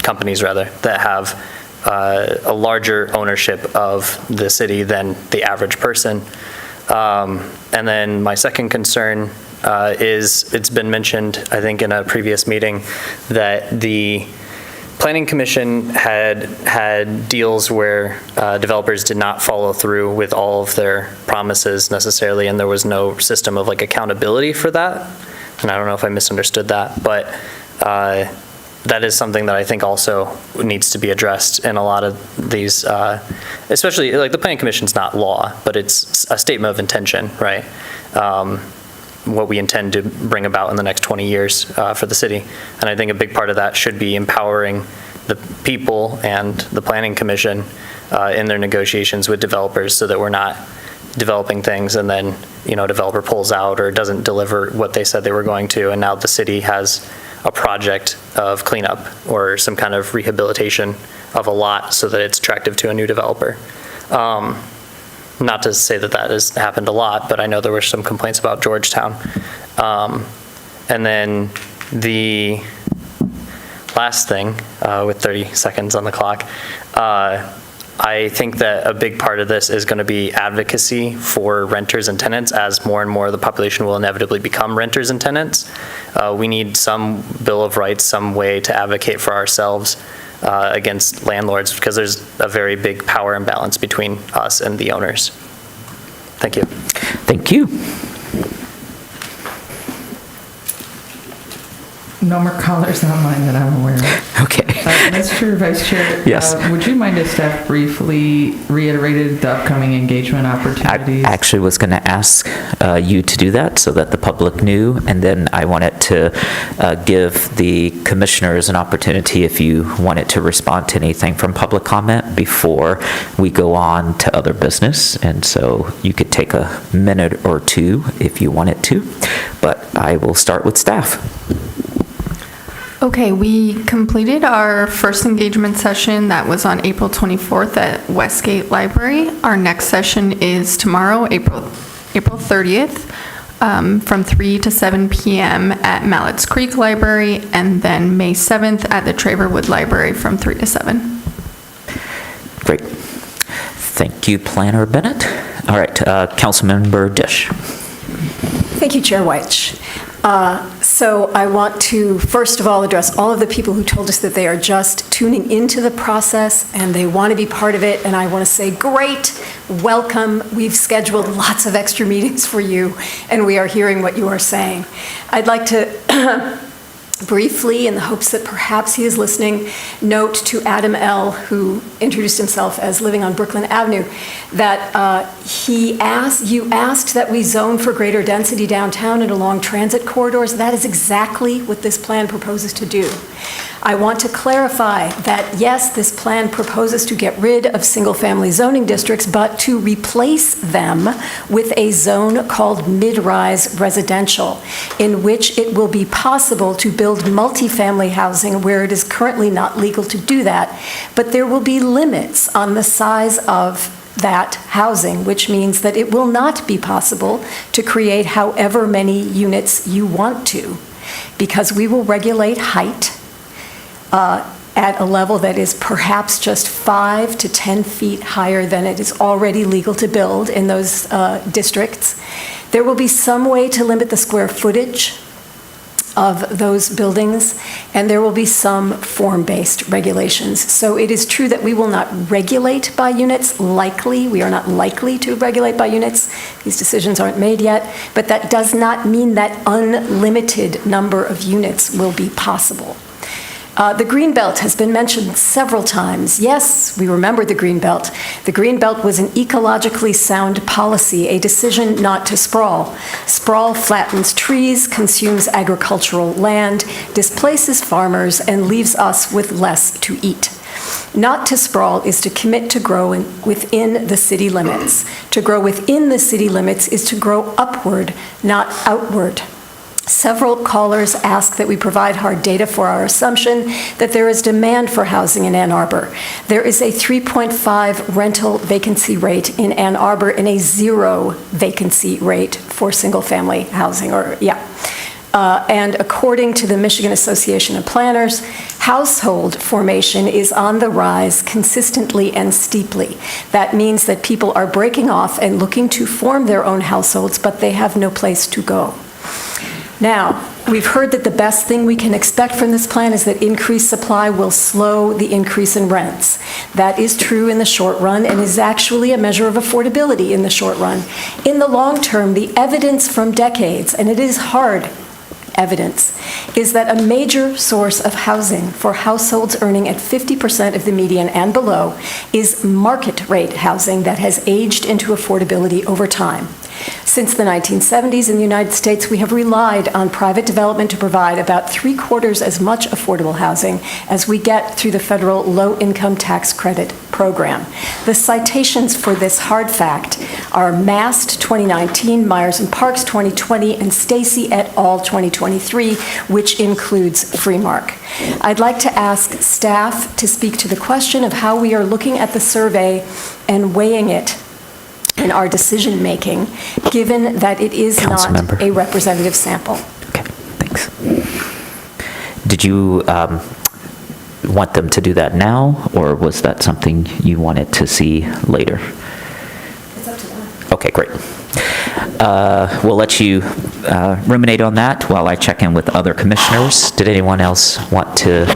companies rather, that have a larger ownership of the city than the average person. And then my second concern is, it's been mentioned, I think, in a previous meeting, that the Planning Commission had deals where developers did not follow through with all of their promises necessarily, and there was no system of like accountability for that. And I don't know if I misunderstood that, but that is something that I think also needs to be addressed in a lot of these, especially like the Planning Commission's not law, but it's a statement of intention, right? What we intend to bring about in the next 20 years for the city. And I think a big part of that should be empowering the people and the Planning Commission in their negotiations with developers so that we're not developing things and then, developer pulls out or doesn't deliver what they said they were going to, and now the city has a project of cleanup or some kind of rehabilitation of a lot so that it's attractive to a new developer. Not to say that that has happened a lot, but I know there were some complaints about Georgetown. And then the last thing, with 30 seconds on the clock, I think that a big part of this is going to be advocacy for renters and tenants, as more and more of the population will inevitably become renters and tenants. We need some Bill of Rights, some way to advocate for ourselves against landlords, because there's a very big power imbalance between us and the owners. Thank you. Thank you. No more callers online that I'm aware of. Okay. Mr. Vice Chair, Yes. Would you mind if staff briefly reiterated the upcoming engagement opportunities? I actually was going to ask you to do that so that the public knew, and then I wanted to give the commissioners an opportunity if you wanted to respond to anything from public comment before we go on to other business. And so you could take a minute or two if you wanted to, but I will start with staff. Okay, we completed our first engagement session that was on April 24th at Westgate Library. Our next session is tomorrow, April 30th, from 3 to 7 p.m. at Mallett's Creek Library, and then May 7th at the Traverwood Library from 3 to 7. Great. Thank you, Planner Bennett. All right, Councilmember Dish. Thank you, Chair Weich. So I want to, first of all, address all of the people who told us that they are just tuning into the process and they want to be part of it. And I want to say, great, welcome. We've scheduled lots of extra meetings for you, and we are hearing what you are saying. I'd like to briefly, in the hopes that perhaps he is listening, note to Adam L., who introduced himself as living on Brooklyn Avenue, that you asked that we zone for greater density downtown and along transit corridors. That is exactly what this plan proposes to do. I want to clarify that, yes, this plan proposes to get rid of single-family zoning districts, but to replace them with a zone called mid-rise residential, in which it will be possible to build multifamily housing where it is currently not legal to do that, but there will be limits on the size of that housing, which means that it will not be possible to create however many units you want to, because we will regulate height at a level that is perhaps just 5 to 10 feet higher than it is already legal to build in those districts. There will be some way to limit the square footage of those buildings, and there will be some form-based regulations. So it is true that we will not regulate by units, we are not likely to regulate by units. These decisions aren't made yet, but that does not mean that unlimited number of units will be possible. The Greenbelt has been mentioned several times. Yes, we remember the Greenbelt. The Greenbelt was an ecologically sound policy, a decision not to sprawl. Sprawl flattens trees, consumes agricultural land, displaces farmers, and leaves us with less to eat. Not to sprawl is to commit to growing within the city limits. To grow within the city limits is to grow upward, not outward. Several callers ask that we provide hard data for our assumption that there is demand for housing in Ann Arbor. There is a 3.5 rental vacancy rate in Ann Arbor and a 0 vacancy rate for single-family housing, and according to the Michigan Association of Planners, household formation is on the rise consistently and steeply. That means that people are breaking off and looking to form their own households, but they have no place to go. Now, We've heard that the best thing we can expect from this plan is that increased supply will slow the increase in rents. That is true in the short run and is actually a measure of affordability in the short run. In the long term, the evidence from decades, and it is hard evidence, is that a major source of housing for households earning at 50% of the median and below is market rate housing that has aged into affordability over time. Since the 1970s in the United States, we have relied on private development to provide about 3/4 as much affordable housing as we get through the federal low-income tax credit program. The citations for this hard fact are Mast 2019, Myers and Parks 2020, and Stacy et al. 2023, which includes Freemark. I'd like to ask staff to speak to the question of how we are looking at the survey and weighing it in our decision-making, given that it is not a representative sample. Okay, thanks. Did you want them to do that now, or was that something you wanted to see later? It's up to them. Okay, great. We'll let you ruminate on that while I check in with other commissioners. Did anyone else want to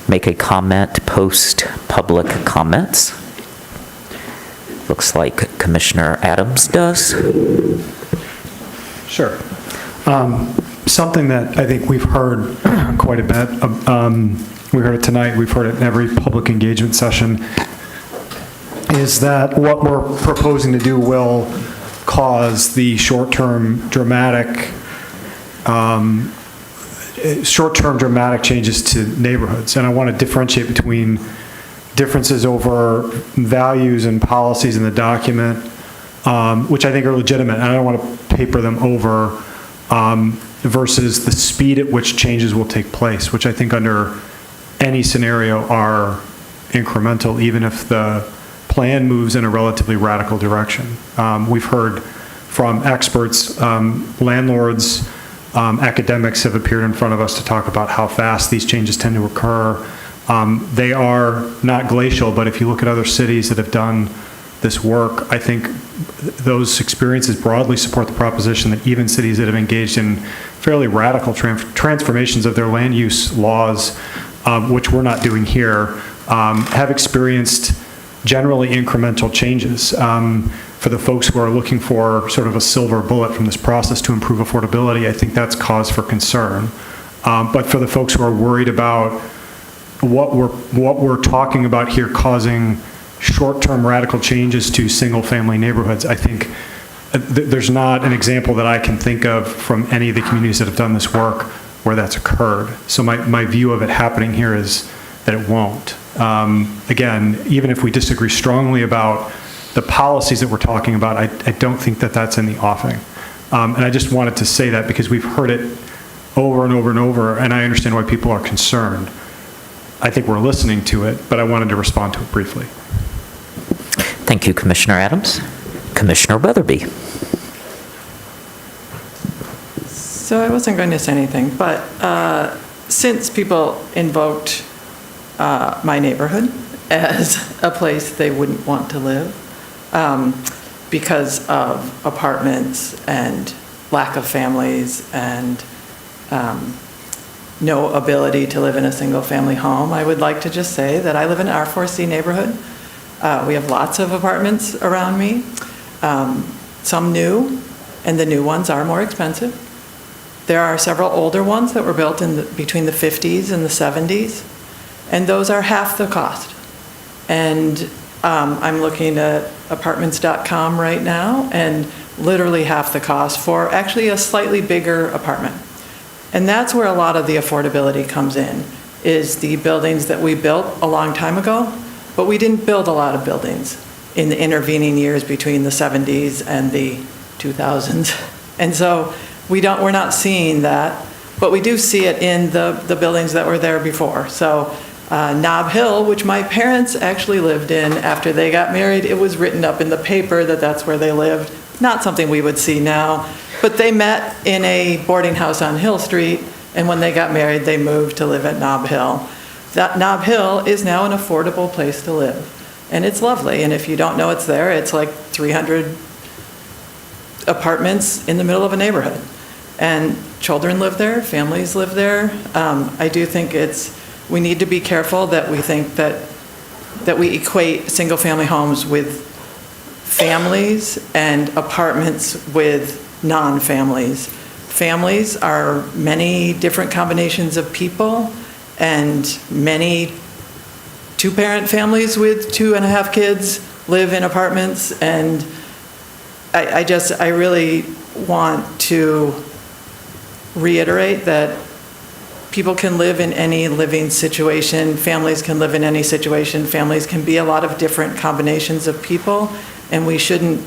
make a comment post-public comments? Looks like Commissioner Adams does. Sure. Something that I think we've heard quite a bit, we heard it tonight, we've heard it in every public engagement session, is that what we're proposing to do will cause the short-term dramatic changes to neighborhoods. And I want to differentiate between differences over values and policies in the document, which I think are legitimate, and I don't want to paper them over, versus the speed at which changes will take place, which I think under any scenario are incremental, even if the plan moves in a relatively radical direction. We've heard from experts, landlords, academics have appeared in front of us to talk about how fast these changes tend to occur. They are not glacial, but if you look at other cities that have done this work, I think those experiences broadly support the proposition that even cities that have engaged in fairly radical transformations of their land use laws, which we're not doing here, have experienced generally incremental changes. For the folks who are looking for sort of a silver bullet from this process to improve affordability, I think that's cause for concern. But for the folks who are worried about what we're talking about here causing short-term radical changes to single-family neighborhoods, I think there's not an example that I can think of from any of the communities that have done this work where that's occurred. So my view of it happening here is that it won't. Again, even if we disagree strongly about the policies that we're talking about, I don't think that that's in the offing. And I just wanted to say that because we've heard it over and over and over, and I understand why people are concerned. I think we're listening to it, but I wanted to respond to it briefly. Thank you, Commissioner Adams. Commissioner Weatherby. So I wasn't going to say anything, but since people invoked my neighborhood as a place they wouldn't want to live because of apartments and lack of families and no ability to live in a single-family home, I would like to just say that I live in an R4C neighborhood. We have lots of apartments around me, some new, and the new ones are more expensive. There are several older ones that were built between the 50s and the 70s, and those are half the cost. And I'm looking at apartments.com right now, and literally half the cost for actually a slightly bigger apartment. And that's where a lot of the affordability comes in, is the buildings that we built a long time ago, but we didn't build a lot of buildings in the intervening years between the 70s and the 2000s. And so we're not seeing that, but we do see it in the buildings that were there before. So Nob Hill, which my parents actually lived in after they got married, it was written up in the paper that that's where they lived. Not something we would see now, but they met in a boarding house on Hill Street, and when they got married, they moved to live at Nob Hill. That Nob Hill is now an affordable place to live, and it's lovely. And if you don't know it's there, it's like 300 apartments in the middle of a neighborhood. and children live there, families live there. I do think we need to be careful that we think that we equate single-family homes with families and apartments with non-families. Families are many different combinations of people, and many two-parent families with 2.5 kids live in apartments, and I really want to reiterate that people can live in any living situation, families can live in any situation, families can be a lot of different combinations of people, and we shouldn't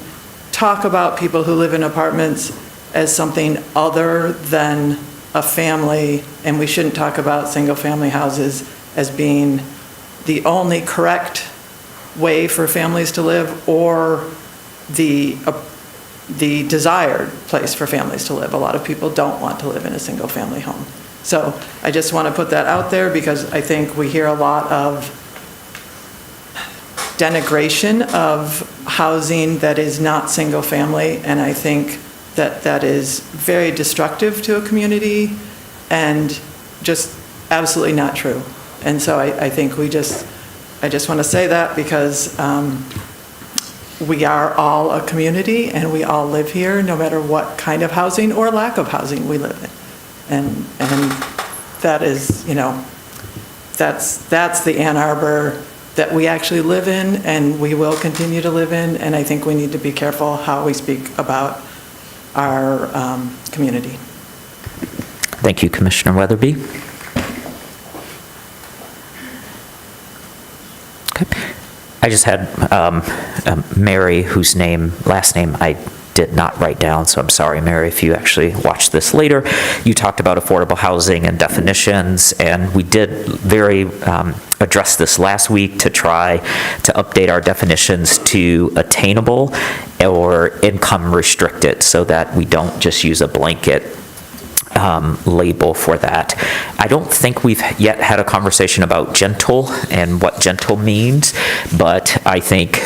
talk about people who live in apartments as something other than a family, and we shouldn't talk about single-family houses as being the only correct way for families to live or the desired place for families to live. A lot of people don't want to live in a single-family home. So I just want to put that out there because I think we hear a lot of denigration of housing that is not single-family, and I think that is very destructive to a community and just absolutely not true. And so I think I just want to say that because we are all a community and we all live here no matter what kind of housing or lack of housing we live in. And that is, that's the Ann Arbor that we actually live in and we will continue to live in, and I think we need to be careful how we speak about our community. Thank you, Commissioner Weatherby. Okay. I just had Mary, whose last name I did not write down, so I'm sorry, Mary, if you actually watch this later. You talked about affordable housing and definitions, and we did address this last week to try to update our definitions to attainable or income restricted so that we don't just use a blanket label for that. I don't think we've yet had a conversation about gentle and what gentle means, but I think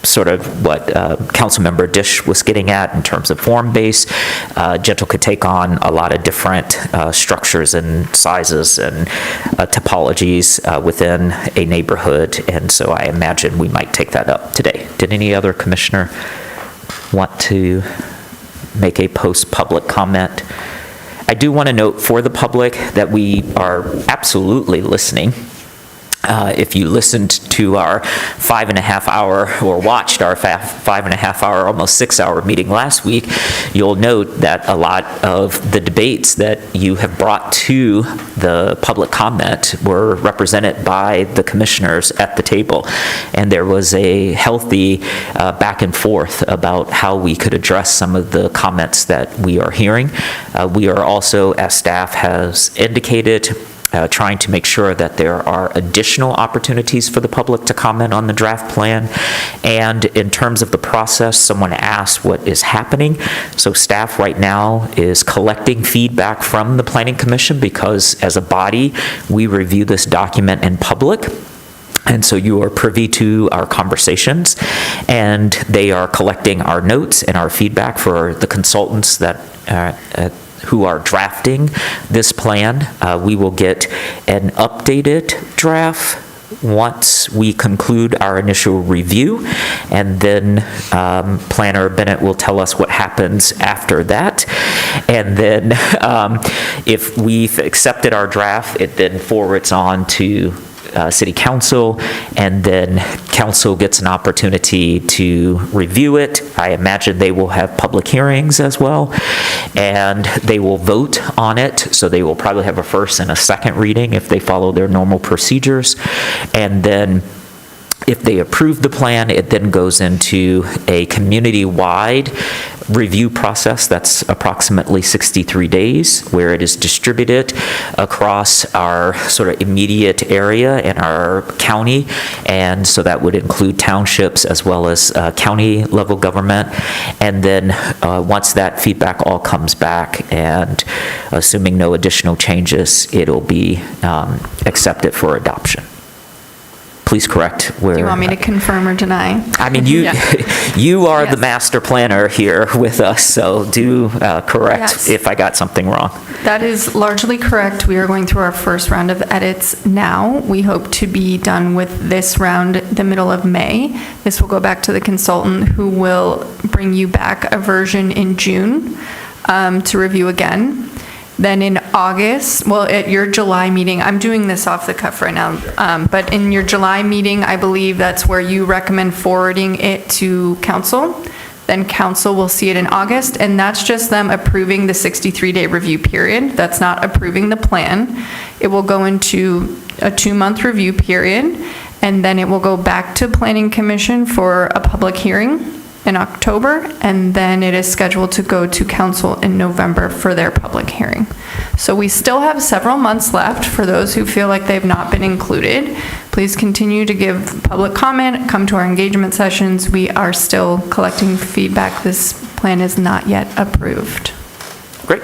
sort of what Councilmember Dish was getting at in terms of form-based, gentle could take on a lot of different structures and sizes and topologies within a neighborhood, and so I imagine we might take that up today. Did any other commissioner want to make a post-public comment? I do want to note for the public that we are absolutely listening. If you listened to our 5.5 hour, or watched our 5.5 hour, almost 6 hour meeting last week, you'll note that a lot of the debates that you have brought to the public comment were represented by the commissioners at the table. And there was a healthy back and forth about how we could address some of the comments that we are hearing. We are also, as staff has indicated, trying to make sure that there are additional opportunities for the public to comment on the draft plan. And in terms of the process, someone asked what is happening. So staff right now is collecting feedback from the Planning Commission because as a body, we review this document in public. And so you are privy to our conversations, and they are collecting our notes and our feedback for the consultants that who are drafting this plan. We will get an updated draft once we conclude our initial review, and then Planner Bennett will tell us what happens after that. And then if we've accepted our draft, it then forwards on to City Council, and then Council gets an opportunity to review it. I imagine they will have public hearings as well, and they will vote on it. So they will probably have a first and a second reading if they follow their normal procedures. And then if they approve the plan, it then goes into a community-wide review process that's approximately 63 days, where it is distributed across our sort of immediate area in our county, and so that would include townships as well as county level government. And then once that feedback all comes back, and assuming no additional changes, it'll be accepted for adoption. please correct where. Do you want me to confirm or deny? I mean, you, Yeah. you are the Yes. master planner here with us, so do correct Yes. if I got something wrong. That is largely correct. We are going through our first round of edits now. We hope to be done with this round the middle of May. This will go back to the consultant who will bring you back a version in June to review again. Then in August, well, at your July meeting, I'm doing this off the cuff right now, but in your July meeting, I believe that's where you recommend forwarding it to council. Then council will see it in August, and that's just them approving the 63-day review period. That's not approving the plan. It will go into a 2-month review period, and then it will go back to Planning Commission for a public hearing in October, and then it is scheduled to go to council in November for their public hearing. So we still have several months left for those who feel like they've not been included. Please continue to give public comment, come to our engagement sessions. We are still collecting feedback. This plan is not yet approved. Great.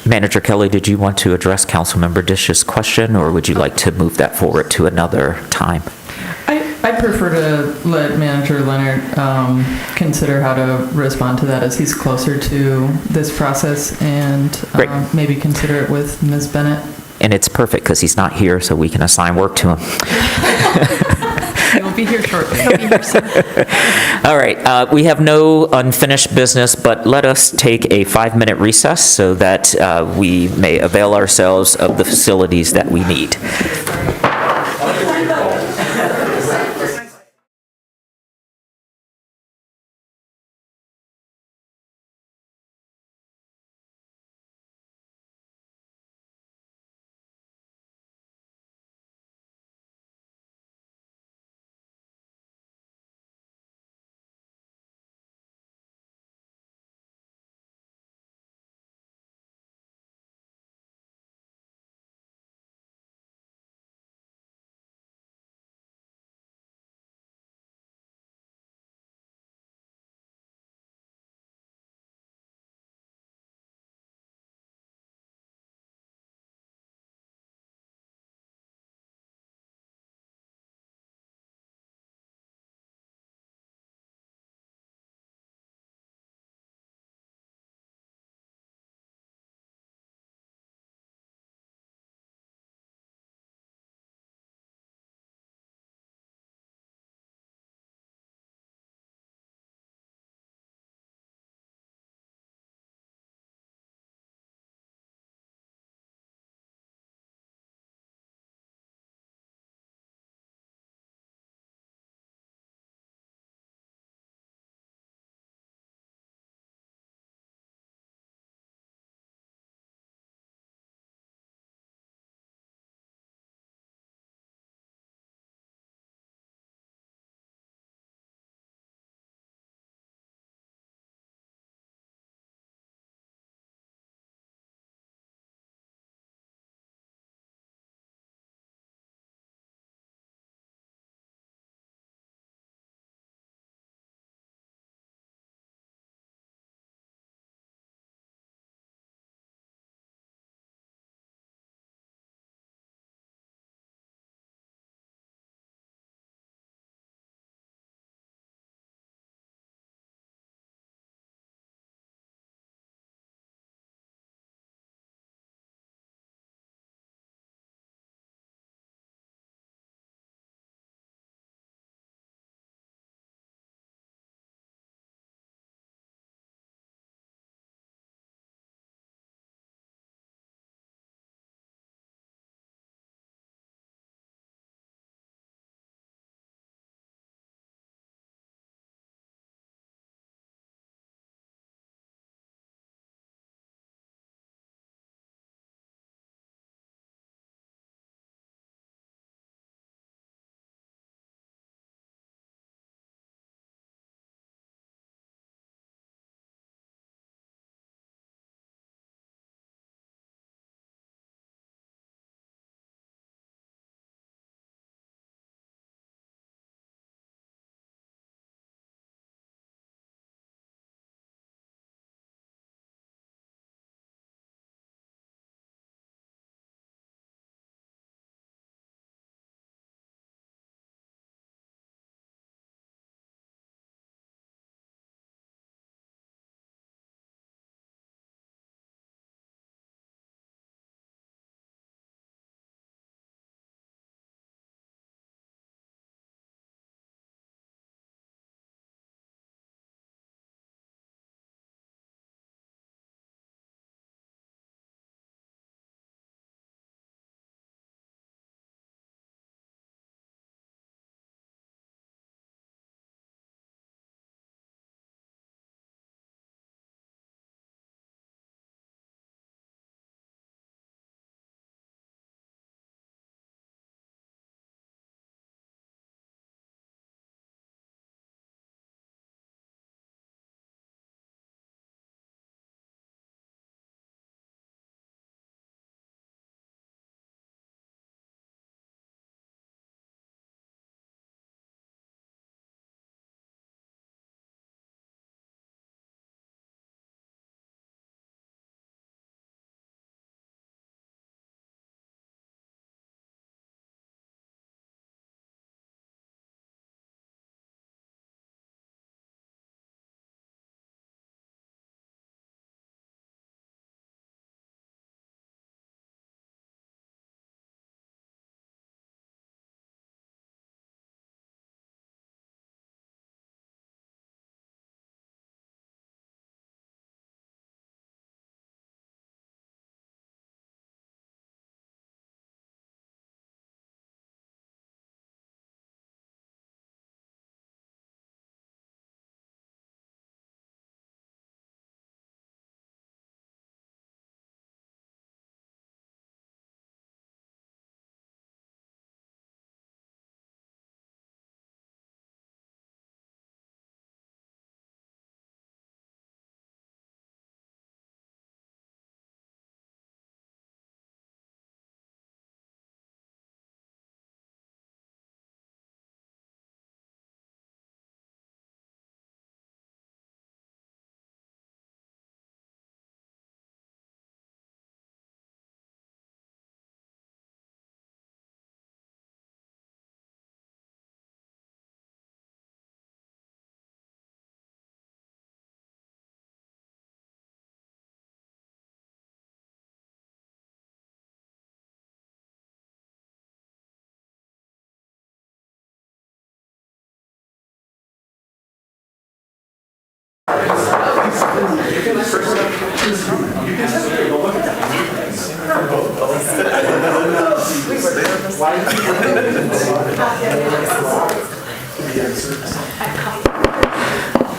Manager Kelly, did you want to address Councilmember Dish's question, or would you like to move that forward to another time? I prefer to let Manager Leonard consider how to respond to that as he's closer to this process, and maybe consider it with Ms. Bennett. And it's perfect because he's not here, so we can assign work to him. He'll be here shortly. All right, we have no unfinished business, but let us take a 5-minute recess so that we may avail ourselves of the facilities that we need.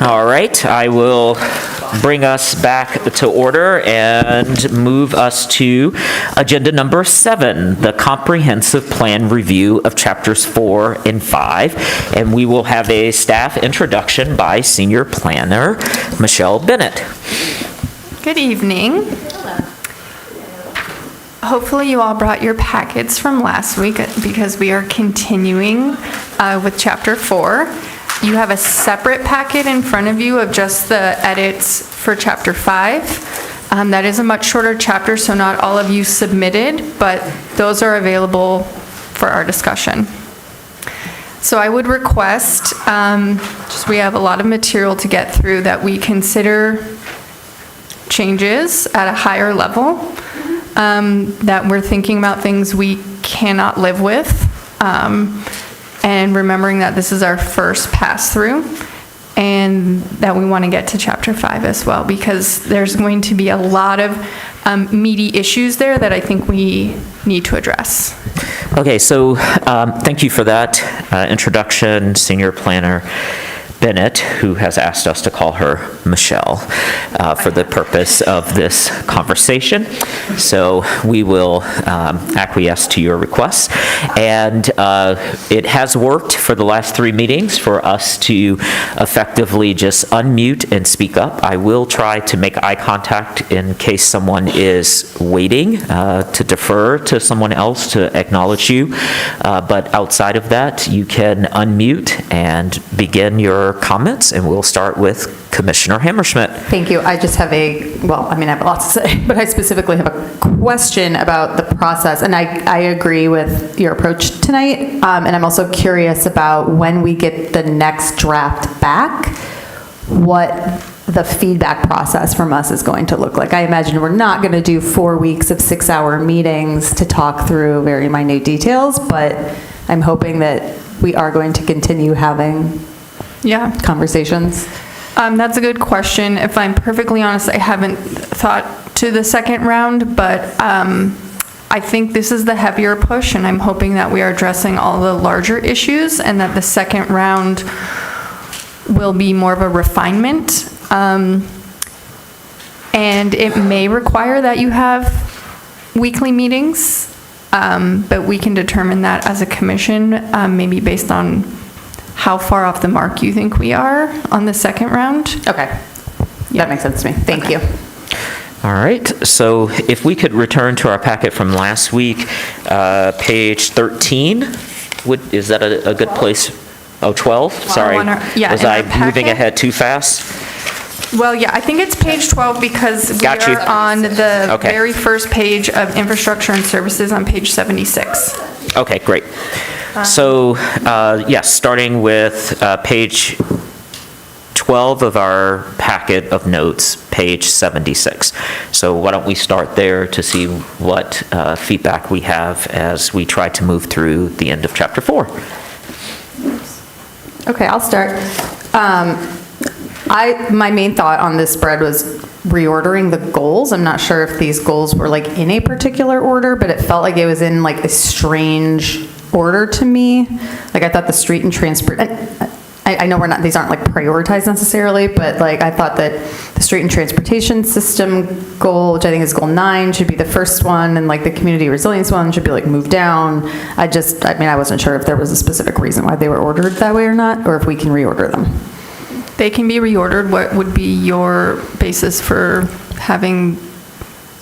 All right, I will bring us back to order and move us to agenda number 7, the comprehensive plan review of chapters 4 and 5. And we will have a staff introduction by senior planner Michelle Bennett. Good evening. Hopefully you all brought your packets from last week because we are continuing with chapter 4. You have a separate packet in front of you of just the edits for chapter 5. That is a much shorter chapter, so not all of you submitted, but those are available for our discussion. So I would request, just we have a lot of material to get through, that we consider changes at a higher level, that we're thinking about things we cannot live with, and remembering that this is our first pass-through, and that we want to get to chapter 5 as well, because there's going to be a lot of meaty issues there that I think we need to address. Okay, so thank you for that introduction, Senior Planner Bennett, who has asked us to call her Michelle for the purpose of this conversation. So we will acquiesce to your request. And it has worked for the last 3 meetings for us to effectively just unmute and speak up. I will try to make eye contact in case someone is waiting to defer to someone else to acknowledge you. But outside of that, you can unmute and begin your comments, and we'll start with Commissioner Hammerschmidt. Thank you. I just have I have a lot to say, but I specifically have a question about the process, and I agree with your approach tonight, and I'm also curious about when we get the next draft back, what the feedback process from us is going to look like. I imagine we're not going to do 4 weeks of 6-hour meetings to talk through very minute details, but I'm hoping that we are going to continue having conversations. That's a good question. If I'm perfectly honest, I haven't thought to the second round, but I think this is the heavier push, and I'm hoping that we are addressing all the larger issues, and that the second round will be more of a refinement. And it may require that you have weekly meetings, but we can determine that as a commission, maybe based on how far off the mark you think we are on the second round. Okay. That makes sense to me. Thank you. All right, so if we could return to our packet from last week, page 13, is that a good place? Oh, 12, sorry. Was I moving ahead too fast? Well, yeah, I think it's page 12 because we are on the very first page of infrastructure and services on page 76. Okay, great. So, yes, starting with page 12 of our packet of notes, page 76. So why don't we start there to see what feedback we have as we try to move through the end of chapter 4. Okay, I'll start. My main thought on this spread was reordering the goals. I'm not sure if these goals were like in a particular order, but it felt like it was in like a strange order to me. Like I thought the street and transport, I know these aren't like prioritized necessarily, but like I thought that the street and transportation system goal, which I think is goal 9, should be the first one, and like the community resilience one should be like moved down. I wasn't sure if there was a specific reason why they were ordered that way or not, or if we can reorder them. They can be reordered. What would be your basis for having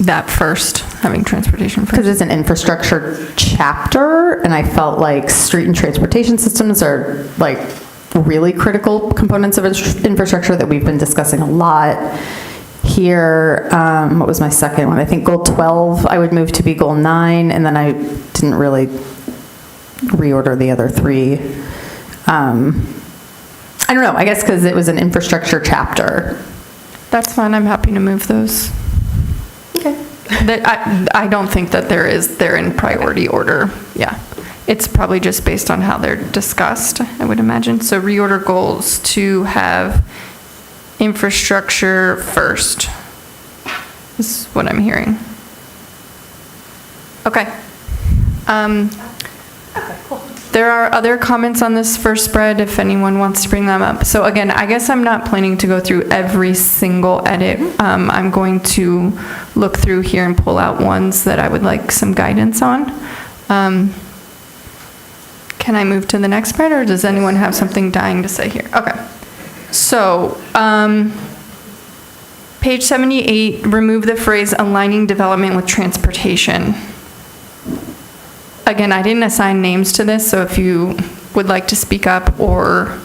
that first, having transportation first? Because it's an infrastructure chapter, and I felt like street and transportation systems are like really critical components of infrastructure that we've been discussing a lot here. What was my second one? I think goal 12 I would move to be goal 9, and then I didn't really reorder the other 3. I don't know, I guess because it was an infrastructure chapter. That's fine, I'm happy to move those. Okay. I don't think that they're in priority order, yeah. It's probably just based on how they're discussed, I would imagine. So reorder goals to have infrastructure first. This is what I'm hearing. Okay. There are other comments on this first spread if anyone wants to bring them up. So again, I guess I'm not planning to go through every single edit. I'm going to look through here and pull out ones that I would like some guidance on. Can I move to the next spread, or does anyone have something dying to say here? Okay. So, page 78, remove the phrase aligning development with transportation. Again, I didn't assign names to this, so if you would like to speak up, or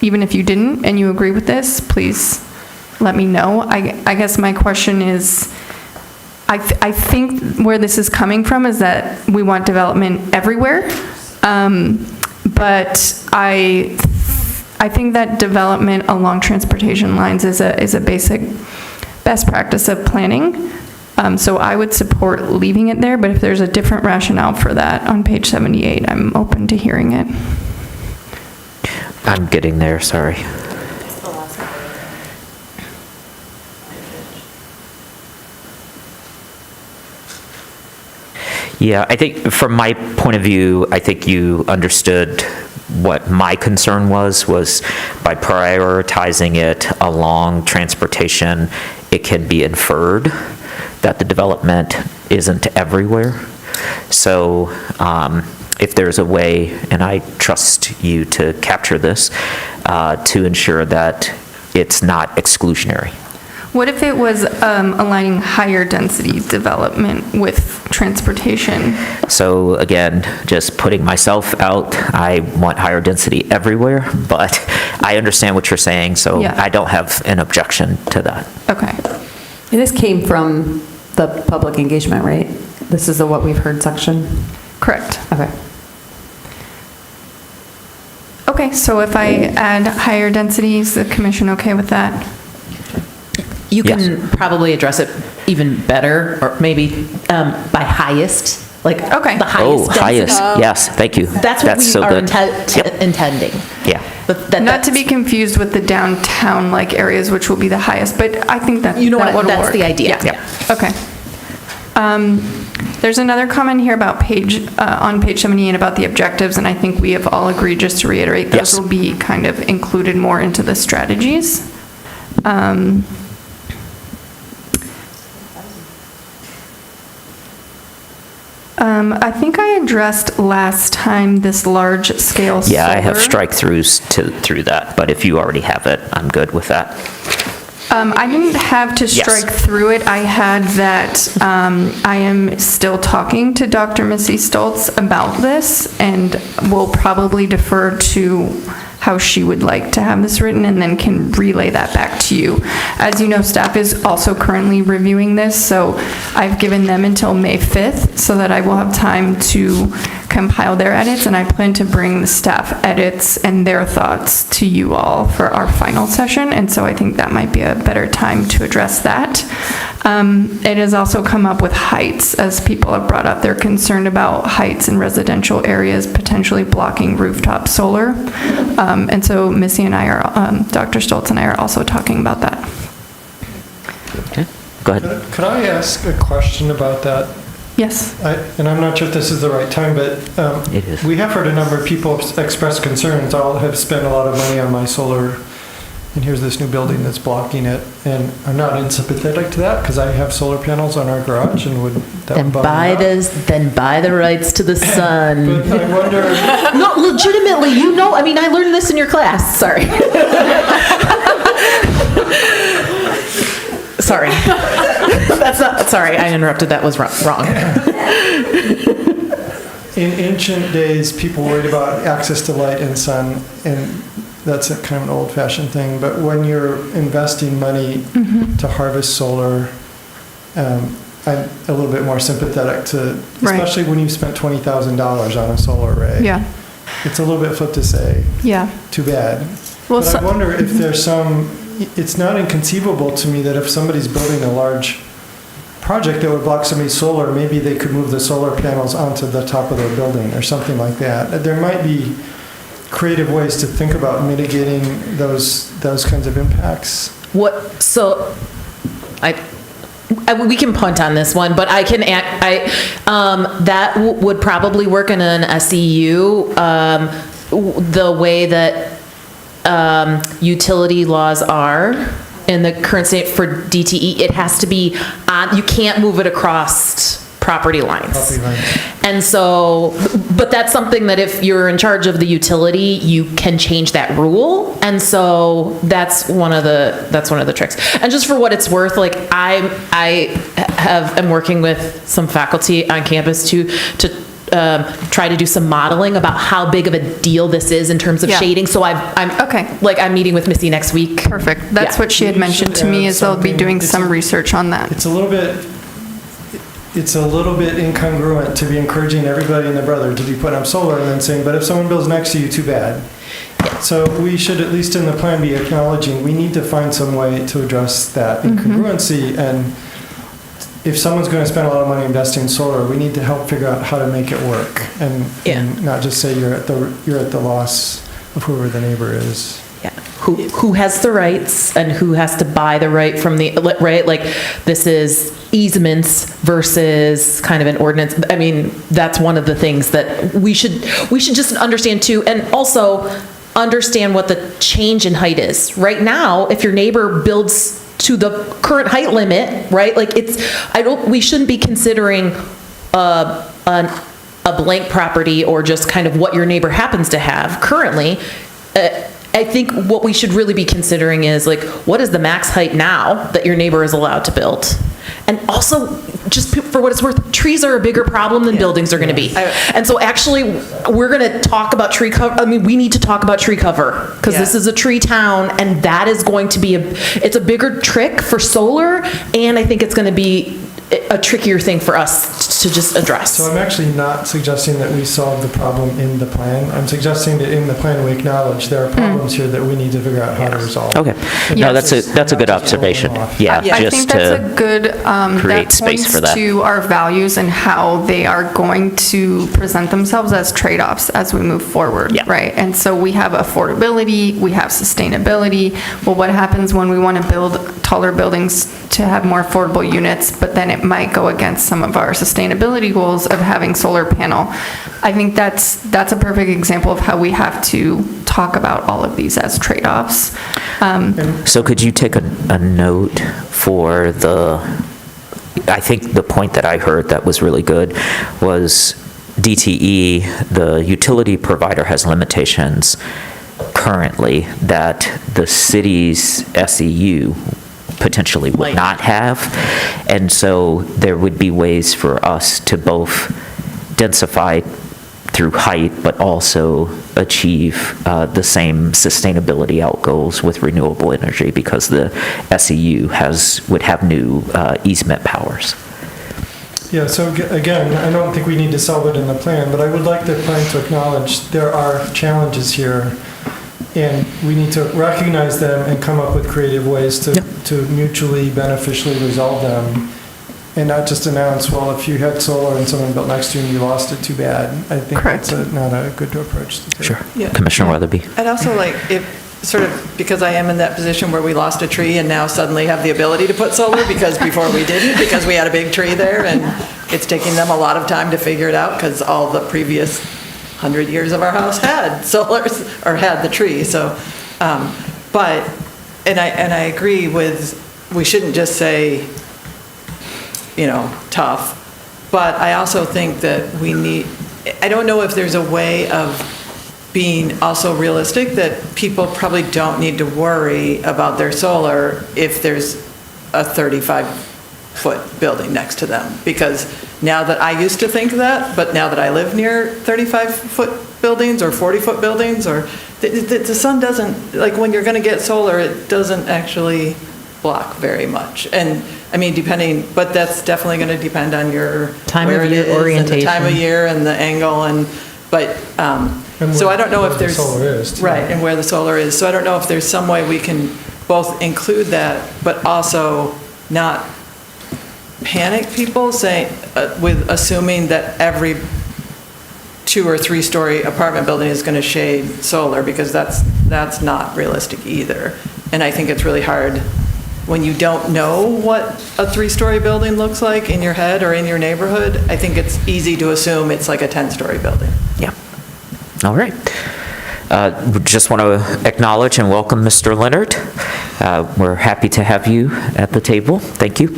even if you didn't and you agree with this, please let me know. I guess my question is, I think where this is coming from is that we want development everywhere, but I think that development along transportation lines is a basic best practice of planning. So I would support leaving it there, but if there's a different rationale for that on page 78, I'm open to hearing it. I'm getting there, sorry. Yeah, I think from my point of view, I think you understood what my concern was by prioritizing it along transportation, it can be inferred that the development isn't everywhere. So if there's a way, and I trust you to capture this, to ensure that it's not exclusionary. What if it was aligning higher density development with transportation? So again, just putting myself out, I want higher density everywhere, but I understand what you're saying, so Yeah. I don't have an objection to that. Okay. This came from the public engagement, right? This is the what we've heard section? Correct. Okay. Okay, so if I add higher density, is the commission okay with that? You can probably address it even better, or maybe by highest, like the highest density. Highest, yes, thank you. That's what we so are good. intending. Yeah. But Not to be confused with the downtown-like areas, which will be the highest, but I think that You know that what, would that's work. the idea. Yeah. Okay. There's another comment here about on page 78 about the objectives, and I think we have all agreed, just to reiterate, those will be kind of included more into the strategies. I think I addressed last time this large-scale solar. Yeah, I have strike-throughs through that, but if you already have it, I'm good with that. I didn't have to strike through it. I had that I am still talking to Dr. Missy Stoltz about this, and will probably defer to how she would like to have this written, and then can relay that back to you. As you know, staff is also currently reviewing this, so I've given them until May 5th so that I will have time to compile their edits, and I plan to bring the staff edits and their thoughts to you all for our final session, and so I think that might be a better time to address that. It has also come up with heights, as people have brought up. They're concerned about heights in residential areas potentially blocking rooftop solar. And so Missy and I are, Dr. Stoltz and I are also talking about that. Okay, go ahead. Could I ask a question about that? Yes. And I'm not sure if this is the right time, but It is. we have heard a number of people express concerns. I'll have spent a lot of money on my solar, and here's this new building that's blocking it. And I'm not unsympathetic to that because I have solar panels on our garage, and would that Then bother buy me out? then buy the rights to the sun. But I wonder. No, legitimately, you know, I mean, I learned this in your class. Sorry. Sorry. That's not, sorry, I interrupted. That was wrong. In ancient days, people worried about access to light and sun, and that's a kind of an old-fashioned thing. But when you're investing money to harvest solar, I'm a little bit more sympathetic to, especially when you've spent $20,000 on a solar array. Yeah. It's a little bit flip to say, too bad. Well, But I wonder if there's it's not inconceivable to me that if somebody's building a large project that would block somebody's solar, maybe they could move the solar panels onto the top of their building or something like that. There might be creative ways to think about mitigating those kinds of impacts. we can punt on this one, but I can, that would probably work in an SEU, the way that utility laws are in the current state for DTE. It has to be on, you can't move it across property lines. And so, but that's something that if you're in charge of the utility, you can change that rule. And so that's one of the tricks. And just for what it's worth, like am working with some faculty on campus to try to do some modeling about how big of a deal this is in terms of shading. So I'm meeting with Missy next week. Perfect. That's what she had mentioned to me, is they'll be doing some research on that. It's a little bit incongruent to be encouraging everybody and their brother to be putting up solar and then saying, but if someone builds next to you, too bad. So we should, at least in the plan, be acknowledging we need to find some way to address that incongruency. And if someone's going to spend a lot of money investing in solar, we need to help figure out how to make it work, and not just say you're at the loss of whoever the neighbor is. Yeah. Who has the rights and who has to buy the right from the, right? Like, this is easements versus kind of an ordinance. I mean, that's one of the things that we should just understand too, and also understand what the change in height is. Right now, if your neighbor builds to the current height limit, right? Like, we shouldn't be considering a blank property or just kind of what your neighbor happens to have currently. I think what we should really be considering is, like, what is the max height now that your neighbor is allowed to build? And also, just for what it's worth, trees are a bigger problem than buildings are going to be. And so actually, we're going to talk about tree cover. I mean, we need to talk about tree cover, because this is a tree town, and that is going to be it's a bigger trick for solar, and I think it's going to be a trickier thing for us to just address. So I'm actually not suggesting that we solve the problem in the plan. I'm suggesting that in the plan we acknowledge there are problems here that we need to figure out how to resolve. Okay. No, that's a good observation. Yeah, I just think that's a good, create that space points for that. to our values and how they are going to present themselves as trade-offs as we move forward, right? And so we have affordability, we have sustainability. Well, what happens when we want to build taller buildings to have more affordable units, but then it might go against some of our sustainability goals of having solar panel? I think that's a perfect example of how we have to talk about all of these as trade-offs. So could you take a note for I think the point that I heard that was really good was DTE, the utility provider, has limitations currently that the city's SEU potentially would not have. And so there would be ways for us to both densify through height, but also achieve the same sustainability out goals with renewable energy, because the SEU would have new easement powers. Yeah, so again, I don't think we need to solve it in the plan, but I would like the plan to acknowledge there are challenges here, and we need to recognize them and come up with creative ways to mutually beneficially resolve them, and not just announce, well, if you had solar and someone built next to you and you lost it, too bad. I think that's not a good approach to take. Sure. Commissioner Weatherby. I'd also like, if sort of, because I am in that position where we lost a tree and now suddenly have the ability to put solar, because before we didn't, because we had a big tree there, and it's taking them a lot of time to figure it out, because all the previous 100 years of our house had solar, or had the tree. So, but I agree with, we shouldn't just say, tough, but I also think that we need, I don't know if there's a way of being also realistic that people probably don't need to worry about their solar if there's a 35-foot building next to them. Because now that I used to think that, but now that I live near 35-foot buildings or 40-foot buildings, or the sun doesn't, like, when you're going to get solar, it doesn't actually block very much. And I mean, but that's definitely going to depend on your time of year orientation, and the time of year and the angle, but so I don't know if there's right, and where the solar is. So I don't know if there's some way we can both include that, but also not panic people, saying with assuming that every 2 or 3 story apartment building is going to shade solar, because that's not realistic either. And I think it's really hard when you don't know what a 3-story building looks like in your head or in your neighborhood, I think it's easy to assume it's like a 10-story building. Yeah. All right. Just want to acknowledge and welcome Mr. Leonard. We're happy to have you at the table. Thank you.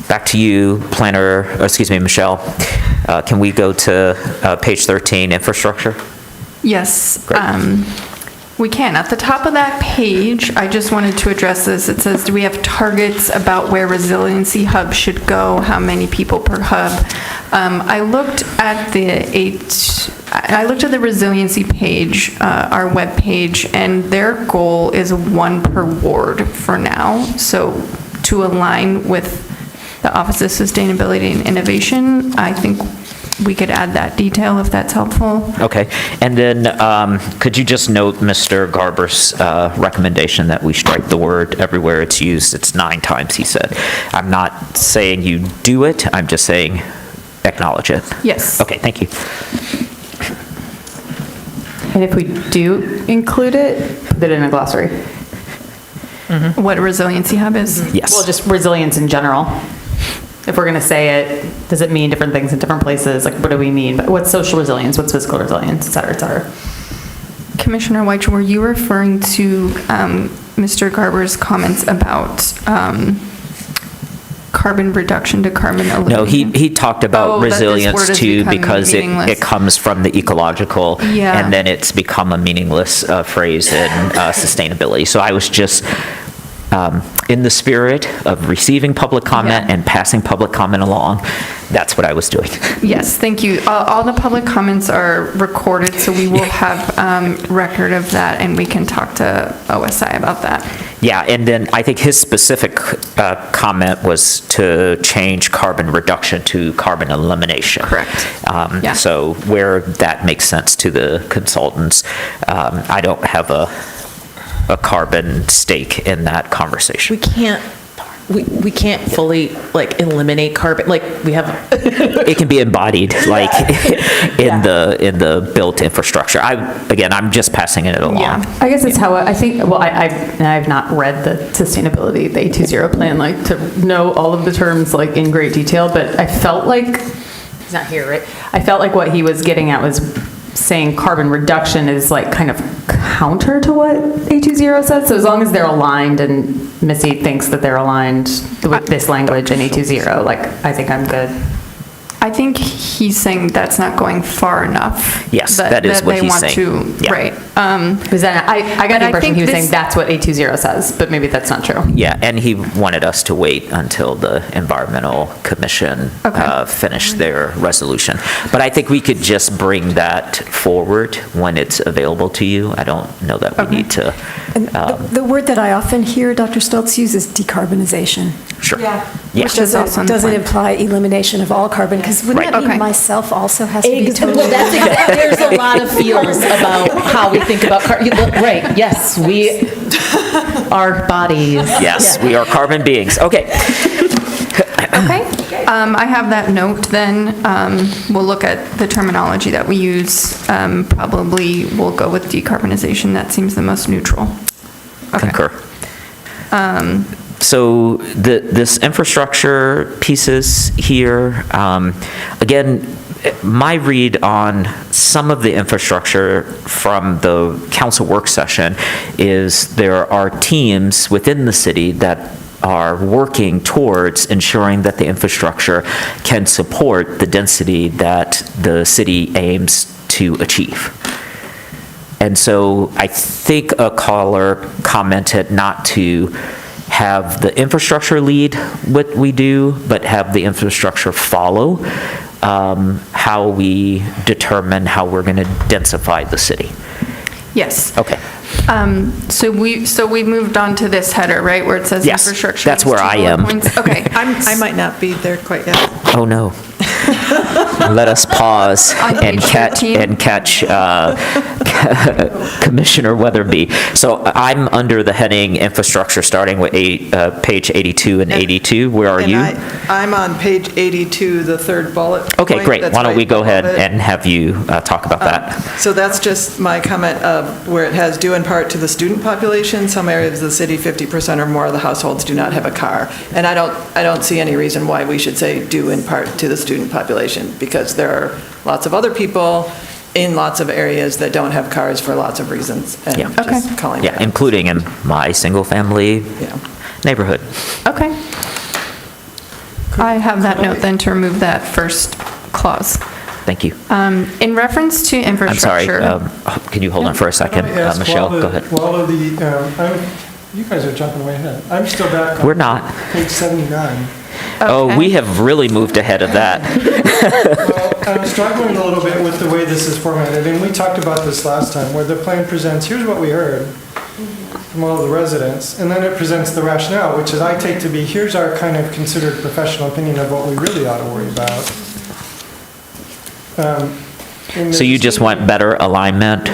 Back to you, Michelle. Can we go to page 13, infrastructure? Yes, we can. At the top of that page, I just wanted to address this. It says, do we have targets about where resiliency hub should go? How many people per hub? I looked at the resiliency page, our web page, and their goal is 1 per ward for now. So to align with the Office of Sustainability and Innovation, I think we could add that detail if that's helpful. Okay. And then could you just note Mr. Garber's recommendation that we strike the word everywhere it's used? It's 9 times, he said. I'm not saying you do it. I'm just saying acknowledge it. Yes. Okay, thank you. And if we do include it, put it in a glossary. What a resiliency hub is? Yes. Well, just resilience in general. If we're going to say it, does it mean different things in different places? Like, what do we mean? What's social resilience? What's physical resilience, et cetera, et cetera? Commissioner Weich, were you referring to Mr. Garber's comments about carbon reduction to carbon elimination? No, he talked about resilience too, because it comes from the ecological, and then it's become a meaningless phrase in sustainability. So I was just, in the spirit of receiving public comment and passing public comment along, that's what I was doing. Yes, thank you. All the public comments are recorded, so we will have record of that, and we can talk to OSI about that. Yeah, and then I think his specific comment was to change carbon reduction to carbon elimination. Correct. So where that makes sense to the consultants, I don't have a carbon stake in that conversation. We can't fully like eliminate carbon, like we have. It can be embodied like in the built infrastructure. I'm just passing it along. I guess it's how I think, well, I've not read the sustainability, the 820 plan, like to know all of the terms like in great detail, but I felt like, he's not here, right? I felt like what he was getting at was saying carbon reduction is like kind of counter to what 820 says. So as long as they're aligned, and Missy thinks that they're aligned with this language in 820, like I think I'm good. I think he's saying that's not going far enough. Yes, that is what he's saying. Right. I got the impression he was saying that's what 820 says, but maybe that's not true. Yeah, and he wanted us to wait until the Environmental Commission finished their resolution. But I think we could just bring that forward when it's available to you. I don't know that we need to. And the word that I often hear Dr. Stoltz use is decarbonization. Sure. Which doesn't imply elimination of all carbon, because wouldn't that mean myself also has to be totally... Well, that's exactly, there's a lot of feels about how we think about carbon. Right, yes, we are bodies. Yes, we are carbon beings. Okay. Okay. I have that note then. We'll look at the terminology that we use. Probably we'll go with decarbonization. That seems the most neutral. Okay. Concur. So this infrastructure pieces here, again, my read on some of the infrastructure from the council work session is there are teams within the city that are working towards ensuring that the infrastructure can support the density that the city aims to achieve. And so I think a caller commented not to have the infrastructure lead what we do, but have the infrastructure follow how we determine how we're going to densify the city. Yes. Okay. So we moved on to this header, right, where it says yes, infrastructure. That's where I am. Okay. I might not be there quite yet. Oh, no. let us pause On and page catch 13. Commissioner Weatherby. So I'm under the heading infrastructure, starting with page 82 and 82. Where are you? I'm on page 82, the third bullet. Okay, point great. that's Why don't we right go ahead above it. and have you talk about that? So that's just my comment of where it has due in part to the student population. Some areas of the city, 50% or more of the households do not have a car. And I don't see any reason why we should say due in part to the student population, because there are lots of other people in lots of areas that don't have cars for lots of reasons. And Yeah. just calling Yeah, including in my single-family neighborhood. Okay. I have that note then to remove that first clause. Thank you. In reference to I'm sorry. infrastructure. Can you hold on for a second? Can I ask, Michelle, while go ahead. While of you guys are jumping way ahead. I'm still back on We're not. page 79. Oh, we have really moved ahead of that. Well, I'm struggling a little bit with the way this is formatted, and we talked about this last time, where the plan presents, here's what we heard from all the residents, and then it presents the rationale, which is I take to be, here's our kind of considered professional opinion of what we really ought to worry about. So you just want better alignment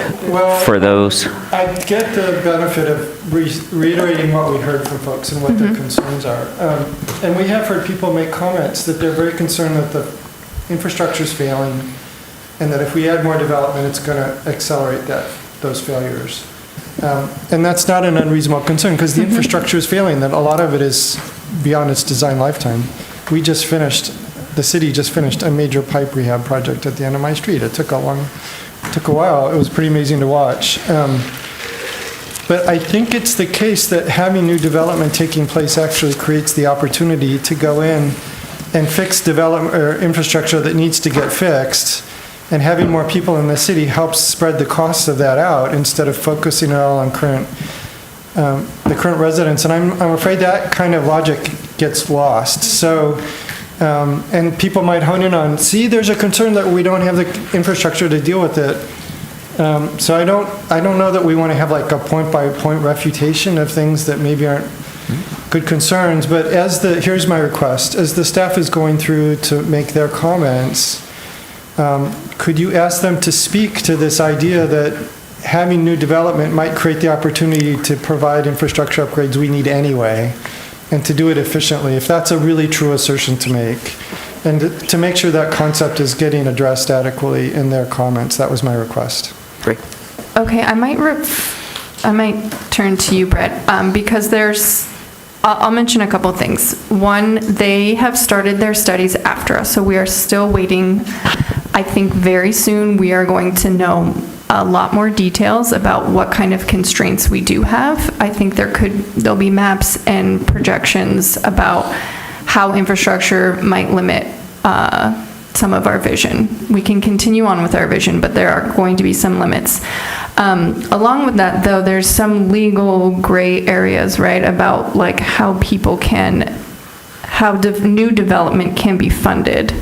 for those? I get the benefit of reiterating what we heard from folks and what their concerns are. And we have heard people make comments that they're very concerned that the infrastructure's failing, and that if we add more development, it's going to accelerate those failures. And that's not an unreasonable concern, because the infrastructure is failing, that a lot of it is beyond its design lifetime. The city just finished a major pipe rehab project at the end of my street. It took a while. It was pretty amazing to watch. But I think it's the case that having new development taking place actually creates the opportunity to go in and fix development or infrastructure that needs to get fixed. And having more people in the city helps spread the costs of that out instead of focusing it all on the current residents. And I'm afraid that kind of logic gets lost. So. And people might hone in on, see, there's a concern that we don't have the infrastructure to deal with it. So I don't know that we want to have like a point-by-point refutation of things that maybe aren't good concerns. But here's my request. As the staff is going through to make their comments, could you ask them to speak to this idea that having new development might create the opportunity to provide infrastructure upgrades we need anyway, and to do it efficiently, if that's a really true assertion to make, and to make sure that concept is getting addressed adequately in their comments. That was my request. Great. Okay, I might turn to you, Brett, because I'll mention a couple things. One, they have started their studies after us, so we are still waiting. I think very soon we are going to know a lot more details about what kind of constraints we do have. I think there'll be maps and projections about how infrastructure might limit some of our vision. We can continue on with our vision, but there are going to be some limits. Along with that, though, there's some legal gray areas, right, about like how new development can be funded,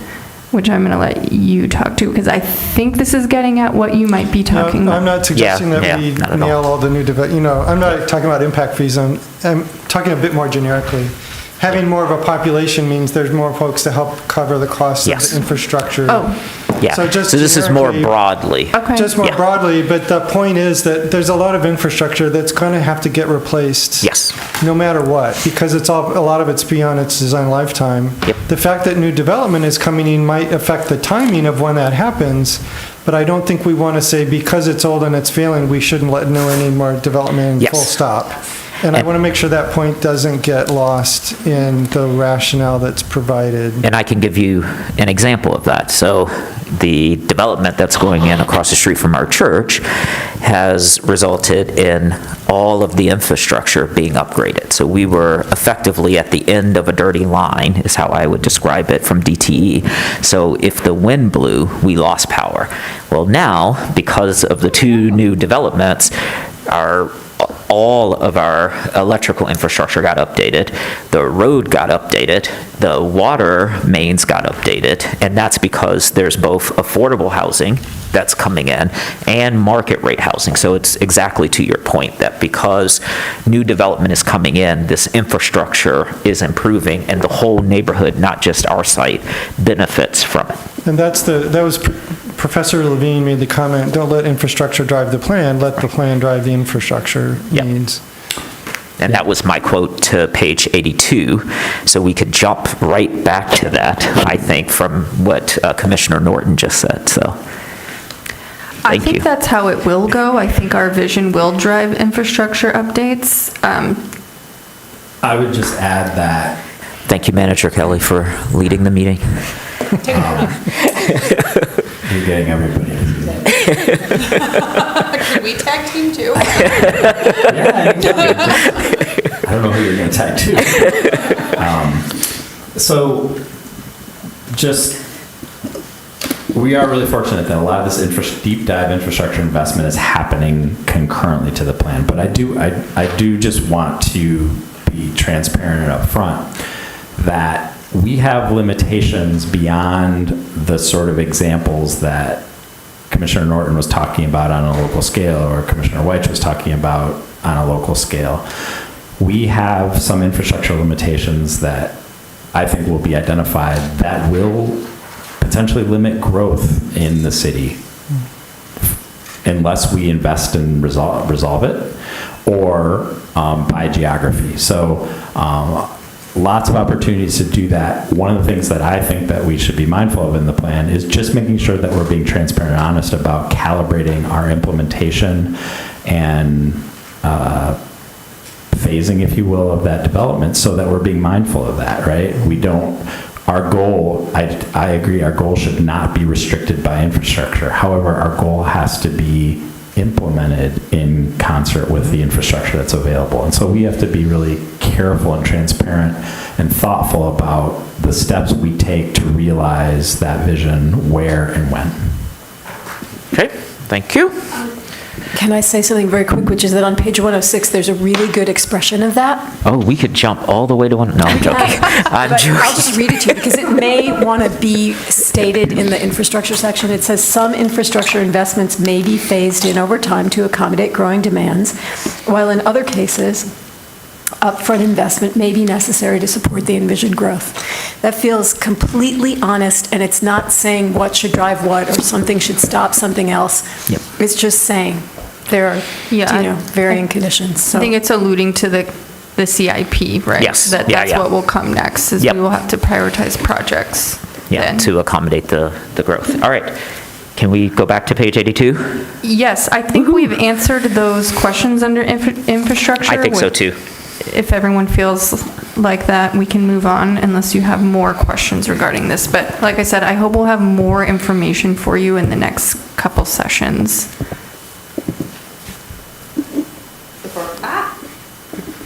which I'm going to let you talk to, because I think this is getting at what you might be talking about. I'm not suggesting that we nail all the new development. I'm not talking about impact fees. I'm talking a bit more generically. Having more of a population means there's more folks to help cover the cost of the infrastructure. Yeah, so this is more broadly. Just more broadly, but the point is that there's a lot of infrastructure that's going to have to get replaced. Yes. No matter what, because a lot of it's beyond its design lifetime. The fact that new development is coming in might affect the timing of when that happens, but I don't think we want to say because it's old and it's failing, we shouldn't let any more development in, full stop. And I want to make sure that point doesn't get lost in the rationale that's provided. And I can give you an example of that. So the development that's going in across the street from our church has resulted in all of the infrastructure being upgraded. So we were effectively at the end of a dirty line, is how I would describe it, from DTE. So if the wind blew, we lost power. Well, now, because of the two new developments, all of our electrical infrastructure got updated, the road got updated, the water mains got updated, and that's because there's both affordable housing that's coming in and market rate housing. So it's exactly to your point that because new development is coming in, this infrastructure is improving and the whole neighborhood, not just our site, benefits from it. And that was Professor Levine made the comment, don't let infrastructure drive the plan, let the plan drive the infrastructure needs. And that was my quote to page 82. So we could jump right back to that, I think, from what Commissioner Norton just said. So I think that's how it will go. I think our vision will drive infrastructure updates. I would just add that. Thank you, Manager Kelly, for leading the meeting. You're getting everybody to do that. Could we tag team too? I don't know who you're going to tag to. So we are really fortunate that a lot of this deep dive infrastructure investment is happening concurrently to the plan. But I do just want to be transparent and upfront that we have limitations beyond the sort of examples that Commissioner Norton was talking about on a local scale, or Commissioner White was talking about on a local scale. We have some infrastructure limitations that I think will be identified that will potentially limit growth in the city unless we invest and resolve it, or by geography. So lots of opportunities to do that. One of the things that I think that we should be mindful of in the plan is just making sure that we're being transparent and honest about calibrating our implementation and phasing, if you will, of that development, so that we're being mindful of that, right? Our goal, I agree, our goal should not be restricted by infrastructure. However, our goal has to be implemented in concert with the infrastructure that's available. And so we have to be really careful and transparent and thoughtful about the steps we take to realize that vision, where and when. Okay, thank you. Can I say something very quick, which is that on page 106, there's a really good expression of that. Oh, we could jump all the way to one. No, I'm joking. I'm But joking. I'll just read it to you because it may want to be stated in the infrastructure section. It says, some infrastructure investments may be phased in over time to accommodate growing demands, while in other cases, upfront investment may be necessary to support the envisioned growth. That feels completely honest, and it's not saying what should drive what or something should stop something else. Yep. It's just saying there are, varying conditions. So I think it's alluding to the CIP, right? Yes. That's what will come next, is we will have to prioritize projects. To accommodate the growth. All right. Can we go back to page 82? Yes, I think we've answered those questions under infrastructure. I think so too. If everyone feels like that, we can move on unless you have more questions regarding this. But like I said, I hope we'll have more information for you in the next couple sessions.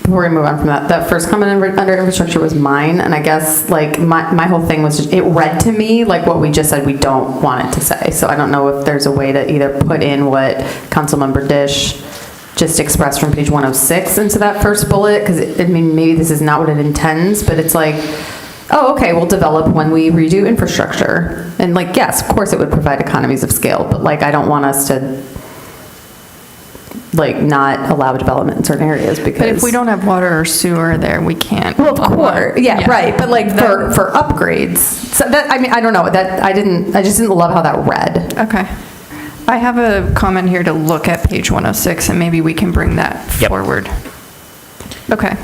Before we move on from that first comment under infrastructure was mine, and I guess like my whole thing was just, it read to me like what we just said we don't want it to say. So I don't know if there's a way to either put in what Councilmember Dish just expressed from page 106 into that first bullet, because I mean, maybe this is not what it intends, but it's like, oh, okay, we'll develop when we redo infrastructure. And like, yes, of course it would provide economies of scale, but like, I don't want us to like not allow development in certain areas because. But if we don't have water or sewer there, we can't. Well, of course, yeah, right. But like for upgrades, so that, I mean, I don't know, that I just didn't love how that read. Okay. I have a comment here to look at page 106, and maybe we can bring that forward. Okay.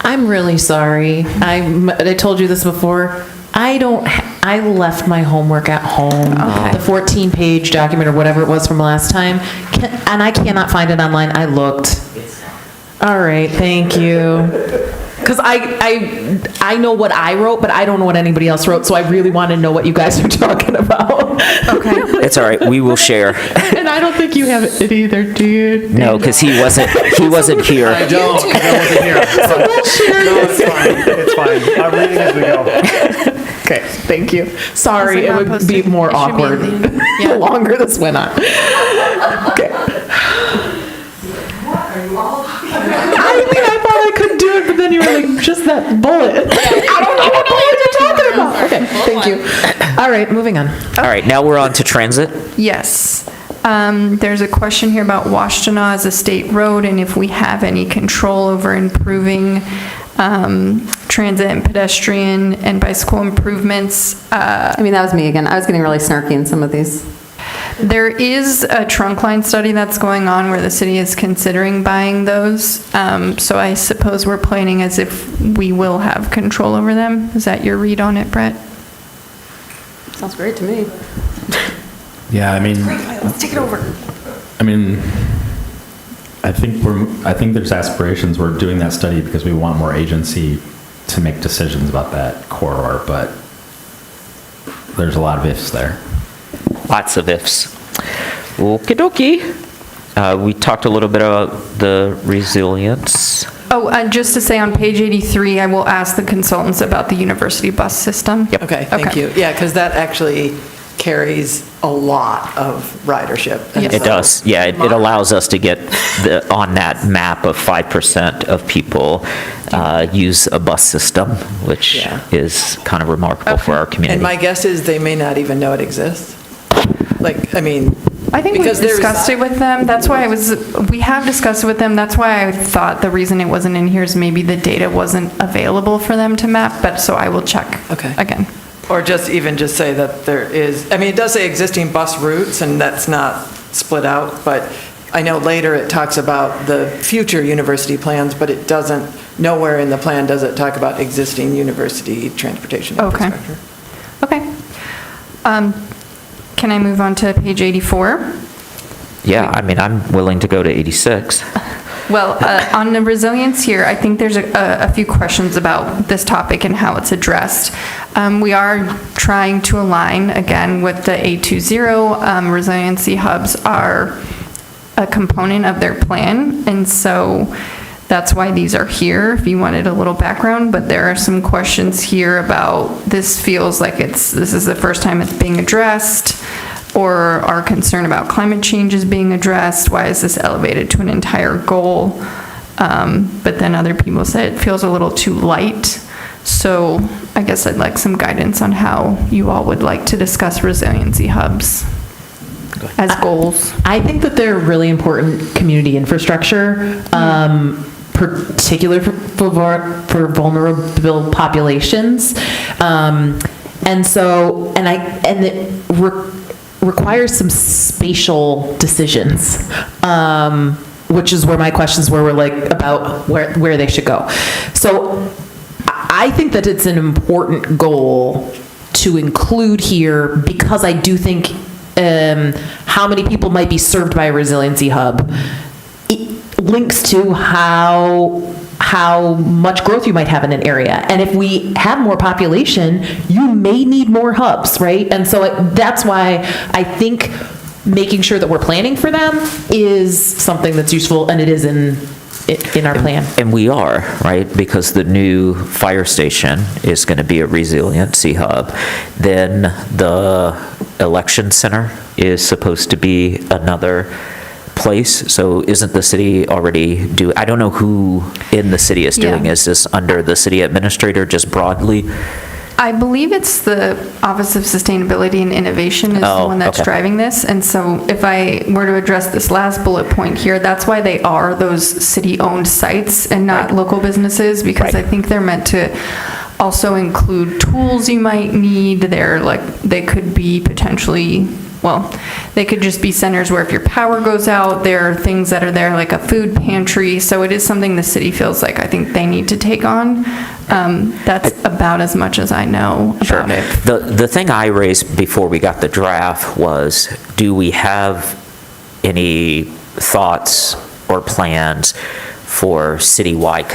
I'm really sorry. I told you this before. I left my homework at home. Okay. The 14-page document or whatever it was from last time, and I cannot find it online. I looked. All right, thank you. Because I know what I wrote, but I don't know what anybody else wrote, so I really want to know what you guys are talking about. Okay. It's all right. We will share. And I don't think you have it either, do you? No, because he wasn't here. I wasn't here. No, it's fine. It's fine. I'm reading as we go. Okay, thank you. Sorry, it would be more awkward the longer this went on. Okay. What are you all then you were like, just that bullet. I don't know what you're talking about. Okay, thank you. All right, moving on. All right, now we're on to transit. Yes. There's a question here about Washtenaw as a state road and if we have any control over improving transit and pedestrian and bicycle improvements. I mean, that was me again. I was getting really snarky in some of these. There is a trunk line study that's going on where the city is considering buying those. So I suppose we're planning as if we will have control over them. Is that your read on it, Brett? Sounds great to me. Yeah, I mean, Let's take it over. I mean, I think there's aspirations. We're doing that study because we want more agency to make decisions about that corridor, but there's a lot of ifs there. Lots of ifs. Okie dokie. We talked a little bit about the resilience. Oh, just to say on page 83, I will ask the consultants about the university bus system. Yep. Okay, thank you. Yeah, because that actually carries a lot of ridership. And It so- does, yeah. It allows us to get on that map of 5% of people use a bus system, which Yeah. is kind of remarkable for our community. And my guess is they may not even know it exists. Like, I mean. I think we've because there's- discussed it with them. That's why we have discussed it with them. That's why I thought the reason it wasn't in here is maybe the data wasn't available for them to map, but so I will check again. Or just say that there is, I mean, it does say existing bus routes, and that's not split out, but I know later it talks about the future university plans, but it doesn't, nowhere in the plan does it talk about existing university transportation infrastructure. Okay. Can I move on to page 84? Yeah, I mean, I'm willing to go to 86. Well, on the resilience here, I think there's a few questions about this topic and how it's addressed. We are trying to align, again, with the 820. Resiliency hubs are a component of their plan, and so that's why these are here, if you wanted a little background. But there are some questions here about, this feels like this is the first time it's being addressed, or our concern about climate change is being addressed. Why is this elevated to an entire goal? But then other people said it feels a little too light. So I guess I'd like some guidance on how you all would like to discuss resiliency hubs as goals. I think that they're really important community infrastructure, particularly for vulnerable populations. And so, and it requires some spatial decisions, which is where my questions were like about where they should go. So I think that it's an important goal to include here, because I do think how many people might be served by a resiliency hub, it links to how much growth you might have in an area. And if we have more population, you may need more hubs, right? And so that's why I think making sure that we're planning for them is something that's useful, and it is in our plan. And we are, right? Because the new fire station is going to be a resiliency hub. Then the election center is supposed to be another place. So isn't the city already I don't know who in the city is doing. Yeah. Is this under the city administrator just broadly? I believe it's the Office of Sustainability and Innovation is the one that's driving this. And so if I were to address this last bullet point here, that's why they are those city-owned sites and not local businesses, because I think they're meant to also include tools you might need. They could be potentially, they could just be centers where if your power goes out, there are things that are there, like a food pantry. So it is something the city feels like I think they need to take on. That's about as much as I know about it. The thing I raised before we got the draft was, do we have any thoughts or plans for citywide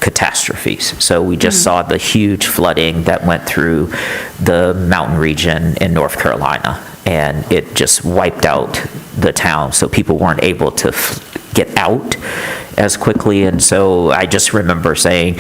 catastrophes? So we just saw the huge flooding that went through the mountain region in North Carolina, and it just wiped out the town, so people weren't able to get out as quickly. And so I just remember saying,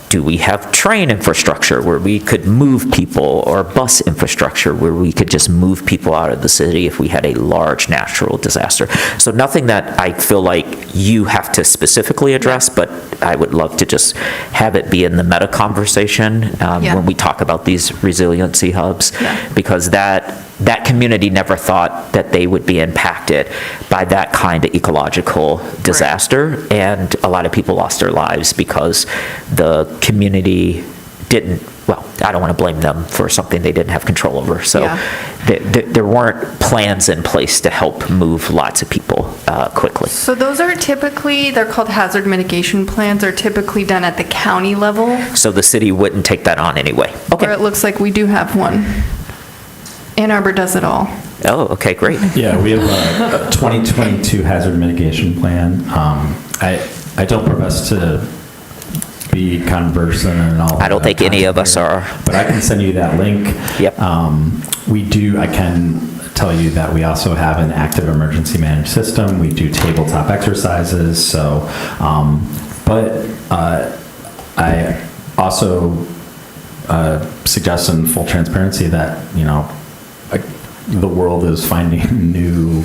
do we have train infrastructure where we could move people, or bus infrastructure where we could just move people out of the city if we had a large natural disaster? So nothing that I feel like you have to specifically address, but I would love to just have it be in the meta conversation when we talk about these resiliency hubs, because that community never thought that they would be impacted by that kind of ecological disaster, and a lot of people lost their lives because the community didn't, well, I don't want to blame them for something they didn't have control over. So there weren't plans in place to help move lots of people quickly. So those are typically, they're called hazard mitigation plans, are typically done at the county level. So the city wouldn't take that on anyway. Okay. Or it looks like we do have one. Ann Arbor does it all. Oh, okay, great. Yeah, we have a 2022 hazard mitigation plan. I don't profess to be conversant and all. I don't think any of us are. But I can send you that link. Yep. I can tell you that we also have an active emergency managed system. We do tabletop exercises. So, I also suggest in full transparency that, the world is finding new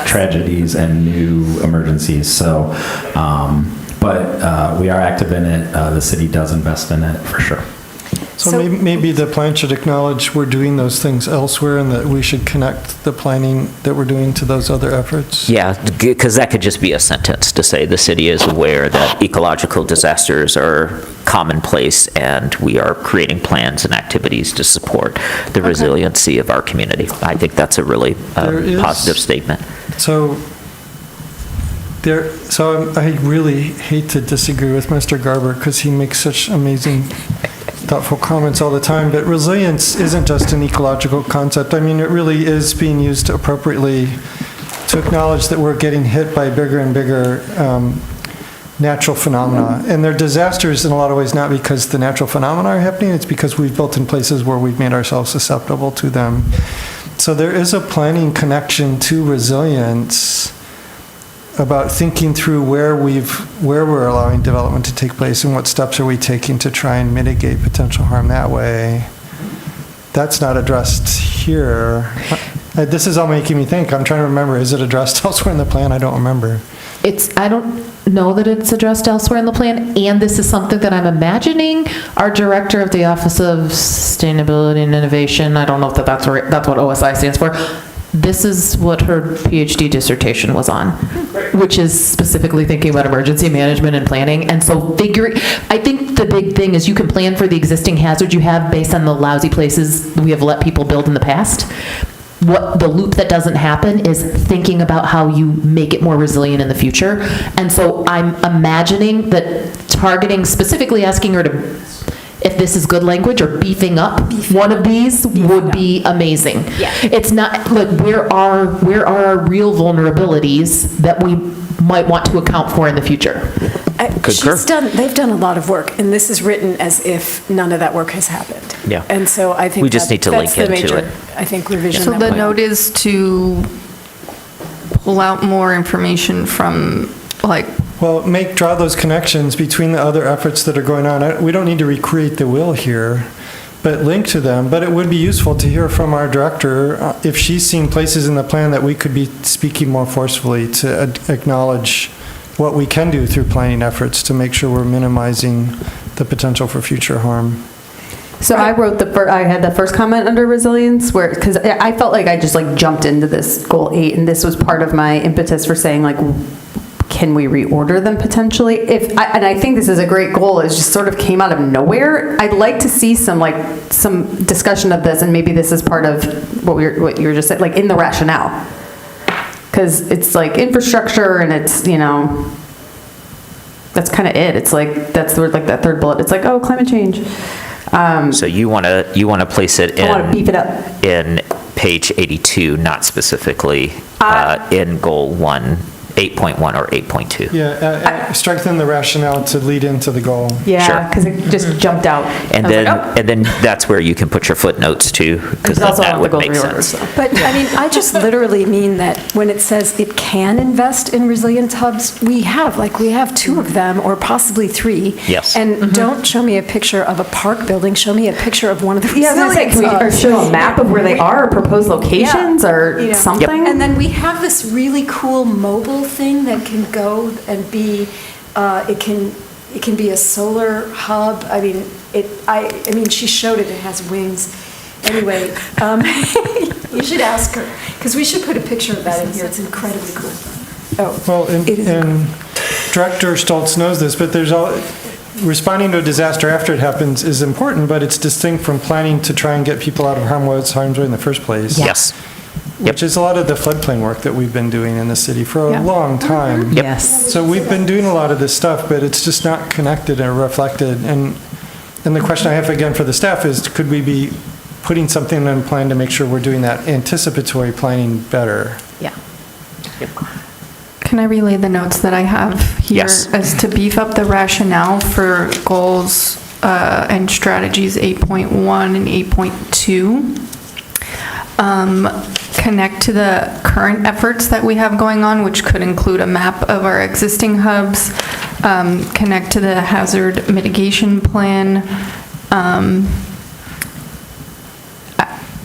tragedies and new emergencies. So, but we are active in it. The city does invest in it for sure. So maybe the plan should acknowledge we're doing those things elsewhere, and that we should connect the planning that we're doing to those other efforts. Yeah, because that could just be a sentence to say the city is aware that ecological disasters are commonplace, and we are creating plans and activities to support the resiliency of our community. I think that's a really positive statement. So I really hate to disagree with Mr. Garber, because he makes such amazing, thoughtful comments all the time, but resilience isn't just an ecological concept. I mean, it really is being used appropriately to acknowledge that we're getting hit by bigger and bigger natural phenomena. And they're disasters in a lot of ways, not because the natural phenomena are happening, it's because we've built in places where we've made ourselves susceptible to them. So there is a planning connection to resilience, about thinking through where we're allowing development to take place and what steps are we taking to try and mitigate potential harm that way. That's not addressed here. This is all making me think. I'm trying to remember, is it addressed elsewhere in the plan? I don't remember. I don't know that it's addressed elsewhere in the plan, and this is something that I'm imagining our director of the Office of Sustainability and Innovation, I don't know if that's what OSI stands for, this is what her PhD dissertation was on, which is specifically thinking about emergency management and planning. And so I think the big thing is you can plan for the existing hazards you have based on the lousy places we have let people build in the past. What the loop that doesn't happen is thinking about how you make it more resilient in the future. And so I'm imagining that targeting, specifically asking her to, if this is good language, or beefing up one of these would be amazing. Yeah. It's not, like, where are our real vulnerabilities that we might want to account for in the future? They've done a lot of work, and this is written as if none of that work has happened. Yeah. And so I think We just need to that's link the into major, it. I think, revision. So that the we- note is to pull out more information from, Well, draw those connections between the other efforts that are going on. We don't need to recreate the wheel here, but link to them. But it would be useful to hear from our director if she's seen places in the plan that we could be speaking more forcefully to acknowledge what we can do through planning efforts to make sure we're minimizing the potential for future harm. So I had the first comment under resilience, because I felt like I just jumped into this goal 8, and this was part of my impetus for saying can we reorder them potentially? And I think this is a great goal. It just sort of came out of nowhere. I'd like to see some discussion of this, and maybe this is part of what you were just saying, in the rationale, because it's infrastructure, and it's that's kind of it. It's that's the word, that third bullet. It's climate change. So you want to place it in. I want to beef it up in page 82, not specifically in goal 1. 8.1 or 8.2. Yeah, strengthen the rationale to lead into the goal. Yeah, because it just jumped out. And I was then, like, oh. and then that's where you can put your footnotes too, because It's also that on the would goal make reorder, sense. But, I mean, I just literally mean that when it says it can invest in resilience hubs, we have 2 of them, or possibly 3. Yes. And don't show me a picture of a park building, show me a picture of one of the Yeah, I was gonna say, resilience can we hubs. show a map of where they are, or proposed locations, or You know. something? And then we have this really cool mobile thing that can go and be, it can be a solar hub. I mean, I mean, she showed it, it has wings. Anyway, you should ask her, because we should put a picture of that in here, it's incredibly cool. Oh, Well, and Director Stoltz knows this, but responding to a disaster after it happens is important, but it's distinct from planning to try and get people out of harm's way in the first place. Yes. Which is a lot of the floodplain work that we've been doing in the city for a long time. Yes. So we've been doing a lot of this stuff, but it's just not connected or reflected. And the question I have again for the staff is, could we be putting something in plan to make sure we're doing that anticipatory planning better? Yeah. Can I relay the notes that I have here? Yes. As to beef up the rationale for goals and strategies 8.1 and 8.2. Connect to the current efforts that we have going on, which could include a map of our existing hubs, connect to the hazard mitigation plan.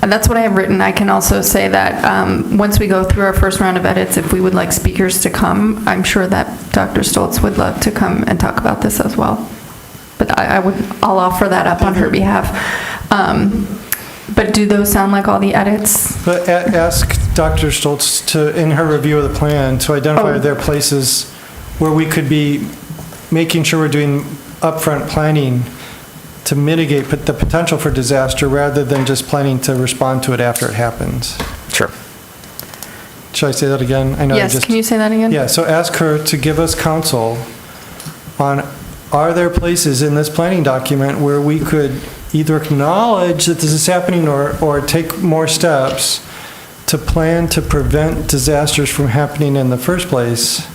That's what I have written. I can also say that once we go through our first round of edits, if we would like speakers to come, I'm sure that Dr. Stoltz would love to come and talk about this as well. But I'll offer that up on her behalf. But do those sound like all the edits? But ask Dr. Stoltz to, in her review of the plan, to identify are there places where we could be making sure we're doing upfront planning to mitigate the potential for disaster rather than just planning to respond to it after it happens. Sure. Should I say that again? I know Yes, can you say that again? Yeah, so ask her to give us counsel on, are there places in this planning document where we could either acknowledge that this is happening or take more steps to plan to prevent disasters from happening in the first place,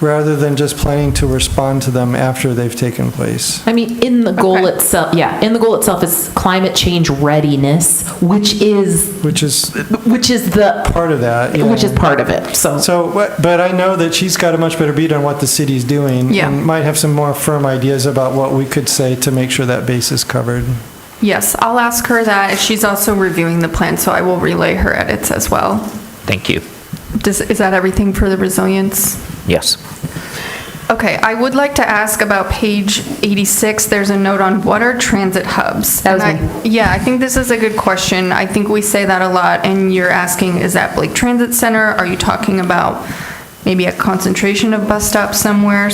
rather than just planning to respond to them after they've taken place. I mean, in the goal itself, in the goal itself is climate change readiness, which is the part of that, yeah. which is part of it. But I know that she's got a much better beat on what the city's doing, and might have some more firm ideas about what we could say to make sure that base is covered. Yes, I'll ask her that. She's also reviewing the plan, so I will relay her edits as well. Thank you. Is that everything for the resilience? Yes. Okay, I would like to ask about page 86. There's a note on what are transit hubs? That was me. Yeah, I think this is a good question. I think we say that a lot, and you're asking, is that Blake Transit Center? Are you talking about maybe a concentration of bus stops somewhere?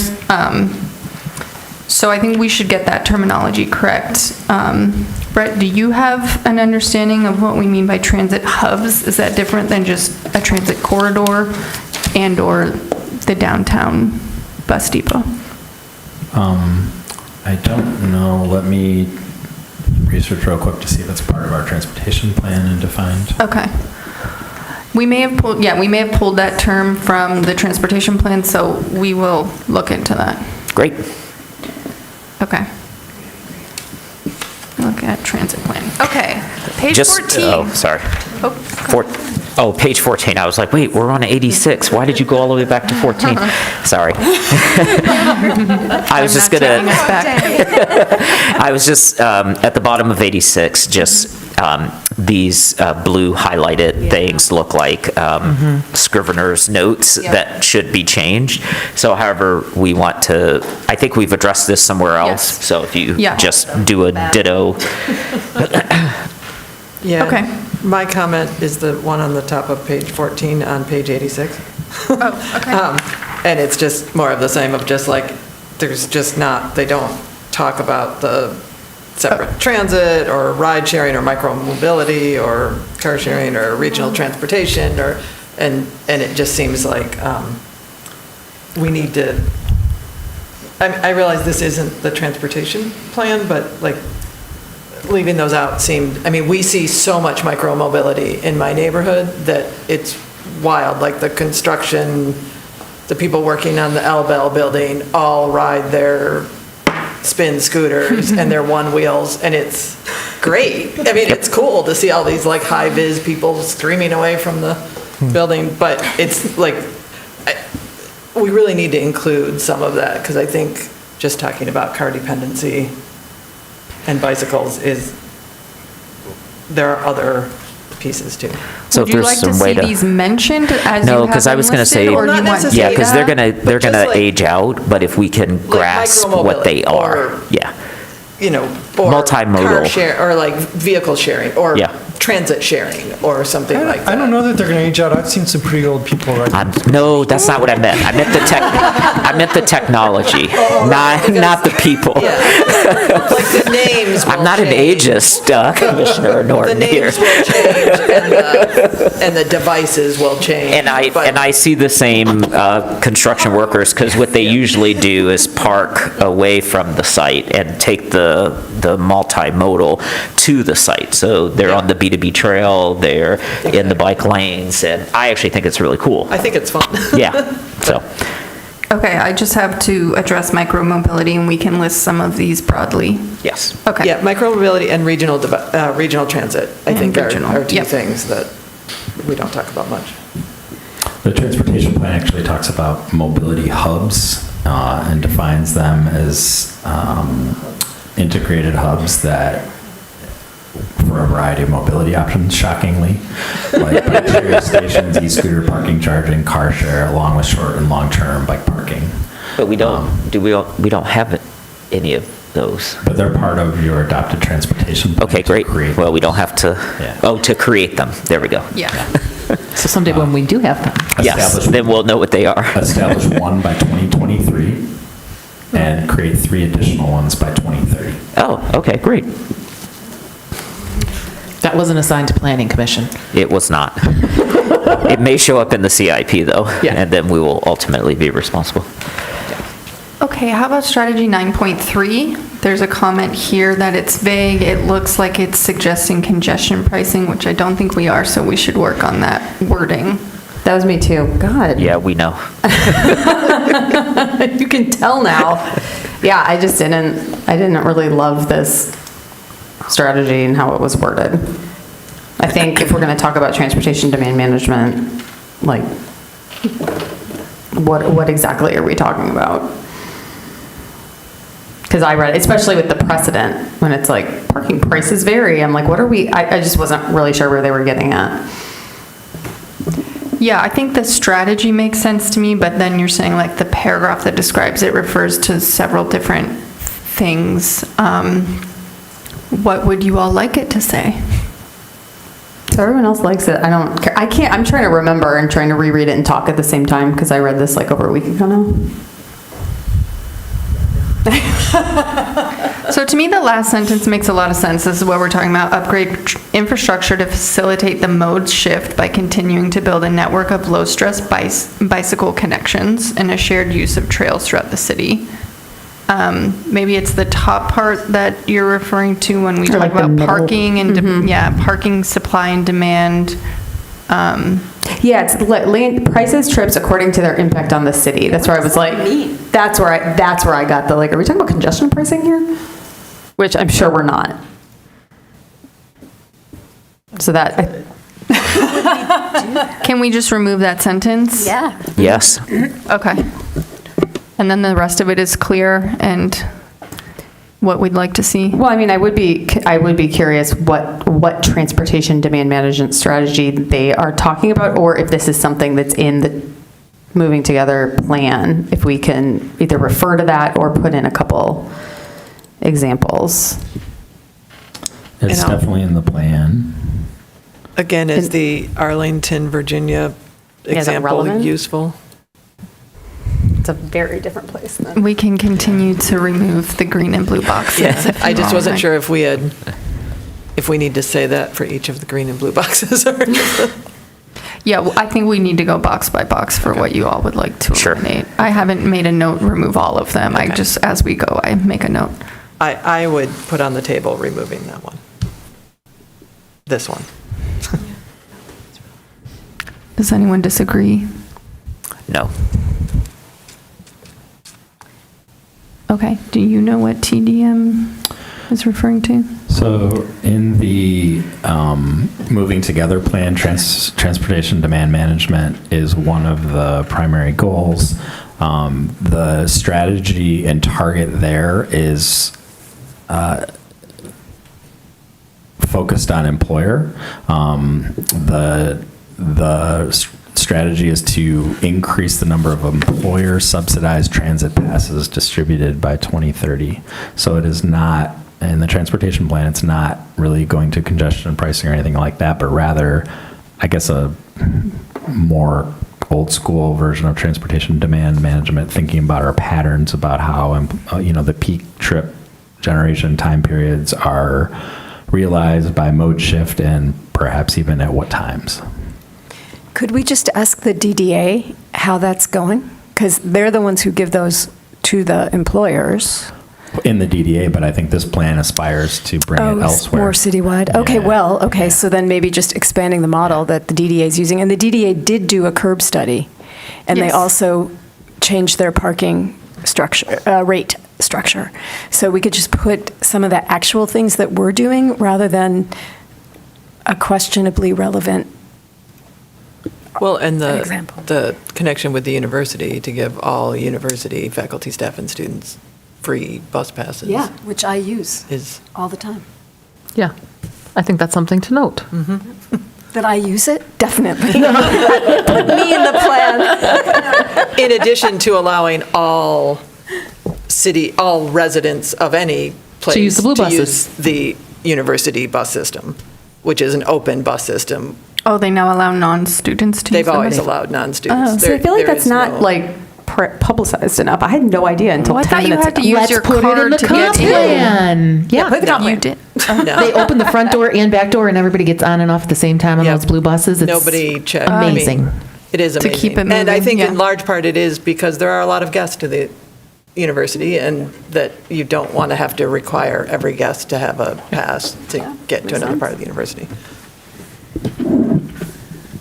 So I think we should get that terminology correct. Brett, do you have an understanding of what we mean by transit hubs? Is that different than just a transit corridor and/or the downtown bus depot? I don't know. Let me research real quick to see if it's part of our transportation plan and defined. Okay. We may have pulled that term from the transportation plan, so we will look into that. Great. Okay. Look at transit planning. Okay, page 14. Oh, sorry. Page 14. I was like, wait, we're on 86. Why did you go all the way back to 14? Sorry. I was just gonna. I was just at the bottom of 86. Just these blue highlighted things look like scrivener's notes that should be changed. So, however, we want to. I think we've addressed this somewhere else. Yes. So if you just do a ditto. Yeah. Okay. My comment is the one on the top of page 14 on page 86. Okay. And it's just more of the same of just like, there's just not, they don't talk about the separate transit or ride sharing or micro-mobility or car sharing or regional transportation and it just seems like we need to, I realize this isn't the transportation plan, but like leaving those out seemed, I mean, we see so much micro-mobility in my neighborhood that it's wild, like the construction the people working on the L Bell building all ride their spin scooters and their one wheels, and it's great. I mean, it's cool to see all these like high vis people streaming away from the building, but it's like, we really need to include some of that, because I think just talking about car dependency and bicycles there are other pieces too. So Would you like to see these mentioned as you No, have because I them was going to listed, say, or you want? yeah, because they're that, going but to just like- age out, but if we can grasp what they micromobility, are, or, yeah. You know, or Multimodal. car share, or like vehicle sharing, or Yeah. transit sharing, or something like that. I don't know that they're going to age out. I've seen some pretty old people riding. No, that's not what I meant. I meant the technology, not the people. Like the names will I'm not an change. ageist, Commissioner The Norton here. names will change, and the devices will change. And I see the same construction workers, because what they usually do is park away from the site and take the multimodal to the site. So they're on the B2B trail, they're in the bike lanes, and I actually think it's really cool. I think it's fun. Yeah, so. Okay, I just have to address micromobility, and we can list some of these broadly. Yes. Okay. Yeah, micromobility and regional transit, I And think regional, are two yep. things that we don't talk about much. The transportation plan actually talks about mobility hubs and defines them as integrated hubs that, for a variety of mobility options, shockingly, like bike share stations, e-scooter parking, charging, car share, along with short and long-term bike parking. But we don't have any of those. But they're part of your adopted transportation plan. Okay, great. Well, we don't have to, to create them. There we go. Yeah. So someday when we do have them. Yes, then we'll know what they are. Establish one by 2023 and create 3 additional ones by 2030. Oh, okay, great. That wasn't assigned to Planning Commission. It was not. It may show up in the CIP, though, and then we will ultimately be responsible. Okay, how about strategy 9.3? There's a comment here that it's vague. It looks like it's suggesting congestion pricing, which I don't think we are, so we should work on that wording. That was me too. God. Yeah, we know. You can tell now. Yeah, I didn't really love this strategy and how it was worded. I think if we're going to talk about transportation demand management, like, what exactly are we talking about? Because I read, especially with the precedent, when it's like parking prices vary, I'm like, what are we, I just wasn't really sure where they were getting at. Yeah, I think the strategy makes sense to me, but then you're saying like the paragraph that describes it refers to several different things. What would you all like it to say? So everyone else likes it. I don't care. I can't, I'm trying to remember and trying to reread it and talk at the same time because I read this like over a week ago now. So to me, the last sentence makes a lot of sense. This is what we're talking about. Upgrade infrastructure to facilitate the mode shift by continuing to build a network of low-stress bicycle connections and a shared use of trails throughout the city. Maybe it's the top part that you're referring to when we talk like the about middle. parking and, parking supply and demand. Yeah, it's prices trips according to their impact on the city. That's where I was like, that's where I got the like, are we talking about congestion pricing here? Which I'm sure we're not. So that, Can we just remove that sentence? Yeah. Yes. Okay. And then the rest of it is clear and what we'd like to see. well, I mean, I would be curious what transportation demand management strategy they are talking about, or if this is something that's in the moving together plan, if we can either refer to that or put in a couple examples. It's And I'll- definitely in the plan. Again, is the Arlington, Virginia is it example relevant? useful? It's a very different place then. We can continue to remove the green and blue boxes. if I you just want. wasn't sure if we need to say that for each of the green and blue boxes or. Yeah, well, I think we need to go box by box for what you all would like to eliminate. I haven't made a note, remove all of them. I just, as we go, I make a note. I would put on the table removing that one. This one. Does anyone disagree? No. Okay, do you know what TDM is referring to? So in the moving together plan, transportation demand management is one of the primary goals. The strategy and target there is focused on employer. The strategy is to increase the number of employer subsidized transit passes distributed by 2030. So it is not, in the transportation plan, it's not really going to congestion pricing or anything like that, but rather, I guess, a more old school version of transportation demand management, thinking about our patterns about how, the peak trip generation time periods are realized by mode shift and perhaps even at what times. Could we just ask the DDA how that's going? Because they're the ones who give those to the employers. In the DDA, but I think this plan aspires to bring it elsewhere. More citywide? Okay, so then maybe just expanding the model that the DDA is using. And the DDA did do a curb study, and they also changed their parking structure, rate structure. So we could just put some of the actual things that we're doing rather than a questionably relevant. Well, and the connection with the university to give all university faculty, staff, and students free bus passes. Yeah, which I use all the time. Yeah, I think that's something to note. That I use it? Definitely. Put me in the plan. In addition to allowing all residents of any place To use the blue buses. use the university bus system, which is an open bus system. Oh, they now allow non-students to use They've them? always allowed non-students. So I feel like There that's is not no- like publicized enough. I had no idea until Oh, I 10 thought you minutes had to ago. use Let's your put it in card the to comp get in. plan. Yeah, put it in the comp You plan. did. No. They open the front door and back door, and everybody gets on and off at the same time on Yep. those blue buses. It's Nobody checked. amazing. It is To amazing. keep it And I moving, think yeah. in large part it is because there are a lot of guests to the university, and that you don't want to have to require every guest to have a pass to get to another part of the university.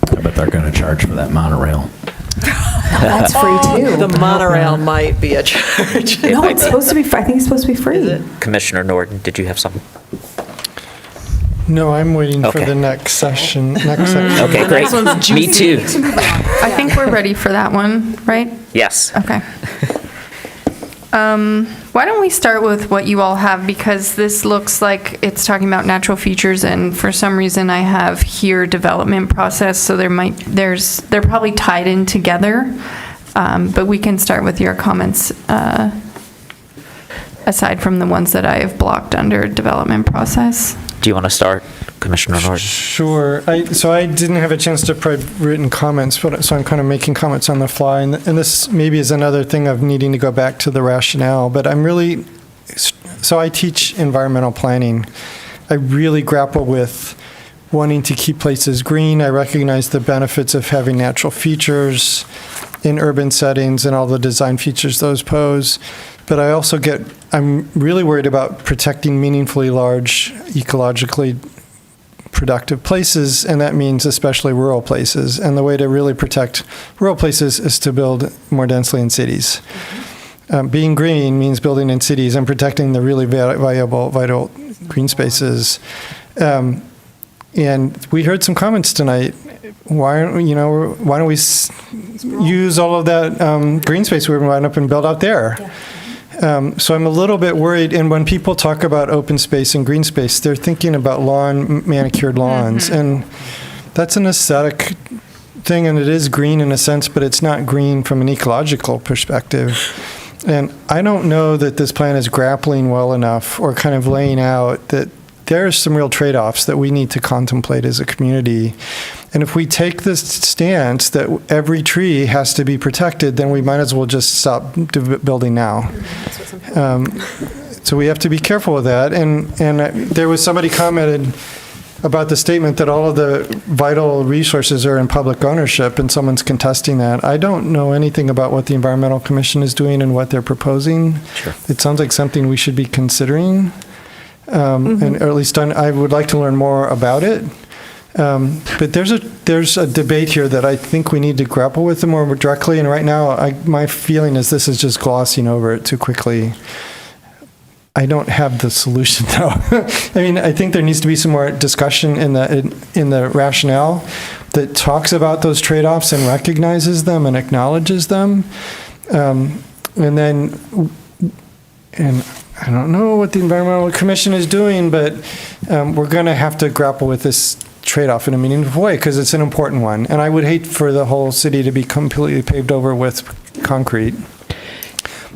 I bet they're going to charge for that monorail. That's free too. The monorail might be a charge. No, it's supposed to be, I think it's supposed to be free. Commissioner Norton, did you have something? No, I'm waiting for Okay. the next session. Next section. Okay, great. Me too. I think we're ready for that one, right? Yes. Okay. Why don't we start with what you all have, because this looks like it's talking about natural features, and for some reason I have here development process, so they're probably tied in together, but we can start with your comments aside from the ones that I have blocked under development process. Do you want to start, Commissioner Norton? Sure. So I didn't have a chance to provide written comments, so I'm kind of making comments on the fly. And this maybe is another thing of needing to go back to the rationale. But so I teach environmental planning. I really grapple with wanting to keep places green. I recognize the benefits of having natural features in urban settings and all the design features those pose. But I'm really worried about protecting meaningfully large, ecologically productive places, and that means especially rural places. And the way to really protect rural places is to build more densely in cities. Being green means building in cities and protecting the really vital green spaces. And we heard some comments tonight. Why don't we use all of that green space we wind up and build out there? So I'm a little bit worried, and when people talk about open space and green space, they're thinking about manicured lawns, and that's an aesthetic thing, and it is green in a sense, but it's not green from an ecological perspective. And I don't know that this plan is grappling well enough or kind of laying out that there are some real trade-offs that we need to contemplate as a community. And if we take this stance that every tree has to be protected, then we might as well just stop building now. So we have to be careful with that. And there was somebody commented about the statement that all of the vital resources are in public ownership, and someone's contesting that. I don't know anything about what the Environmental Commission is doing and what they're proposing. Sure. It sounds like something we should be considering. Or at least I would like to learn more about it. But there's a debate here that I think we need to grapple with more directly, and right now, my feeling is this is just glossing over it too quickly. I don't have the solution, though. I mean, I think there needs to be some more discussion in the rationale that talks about those trade-offs and recognizes them and acknowledges them. And I don't know what the Environmental Commission is doing, but we're going to have to grapple with this trade-off in a meaningful way because it's an important one. And I would hate for the whole city to be completely paved over with concrete.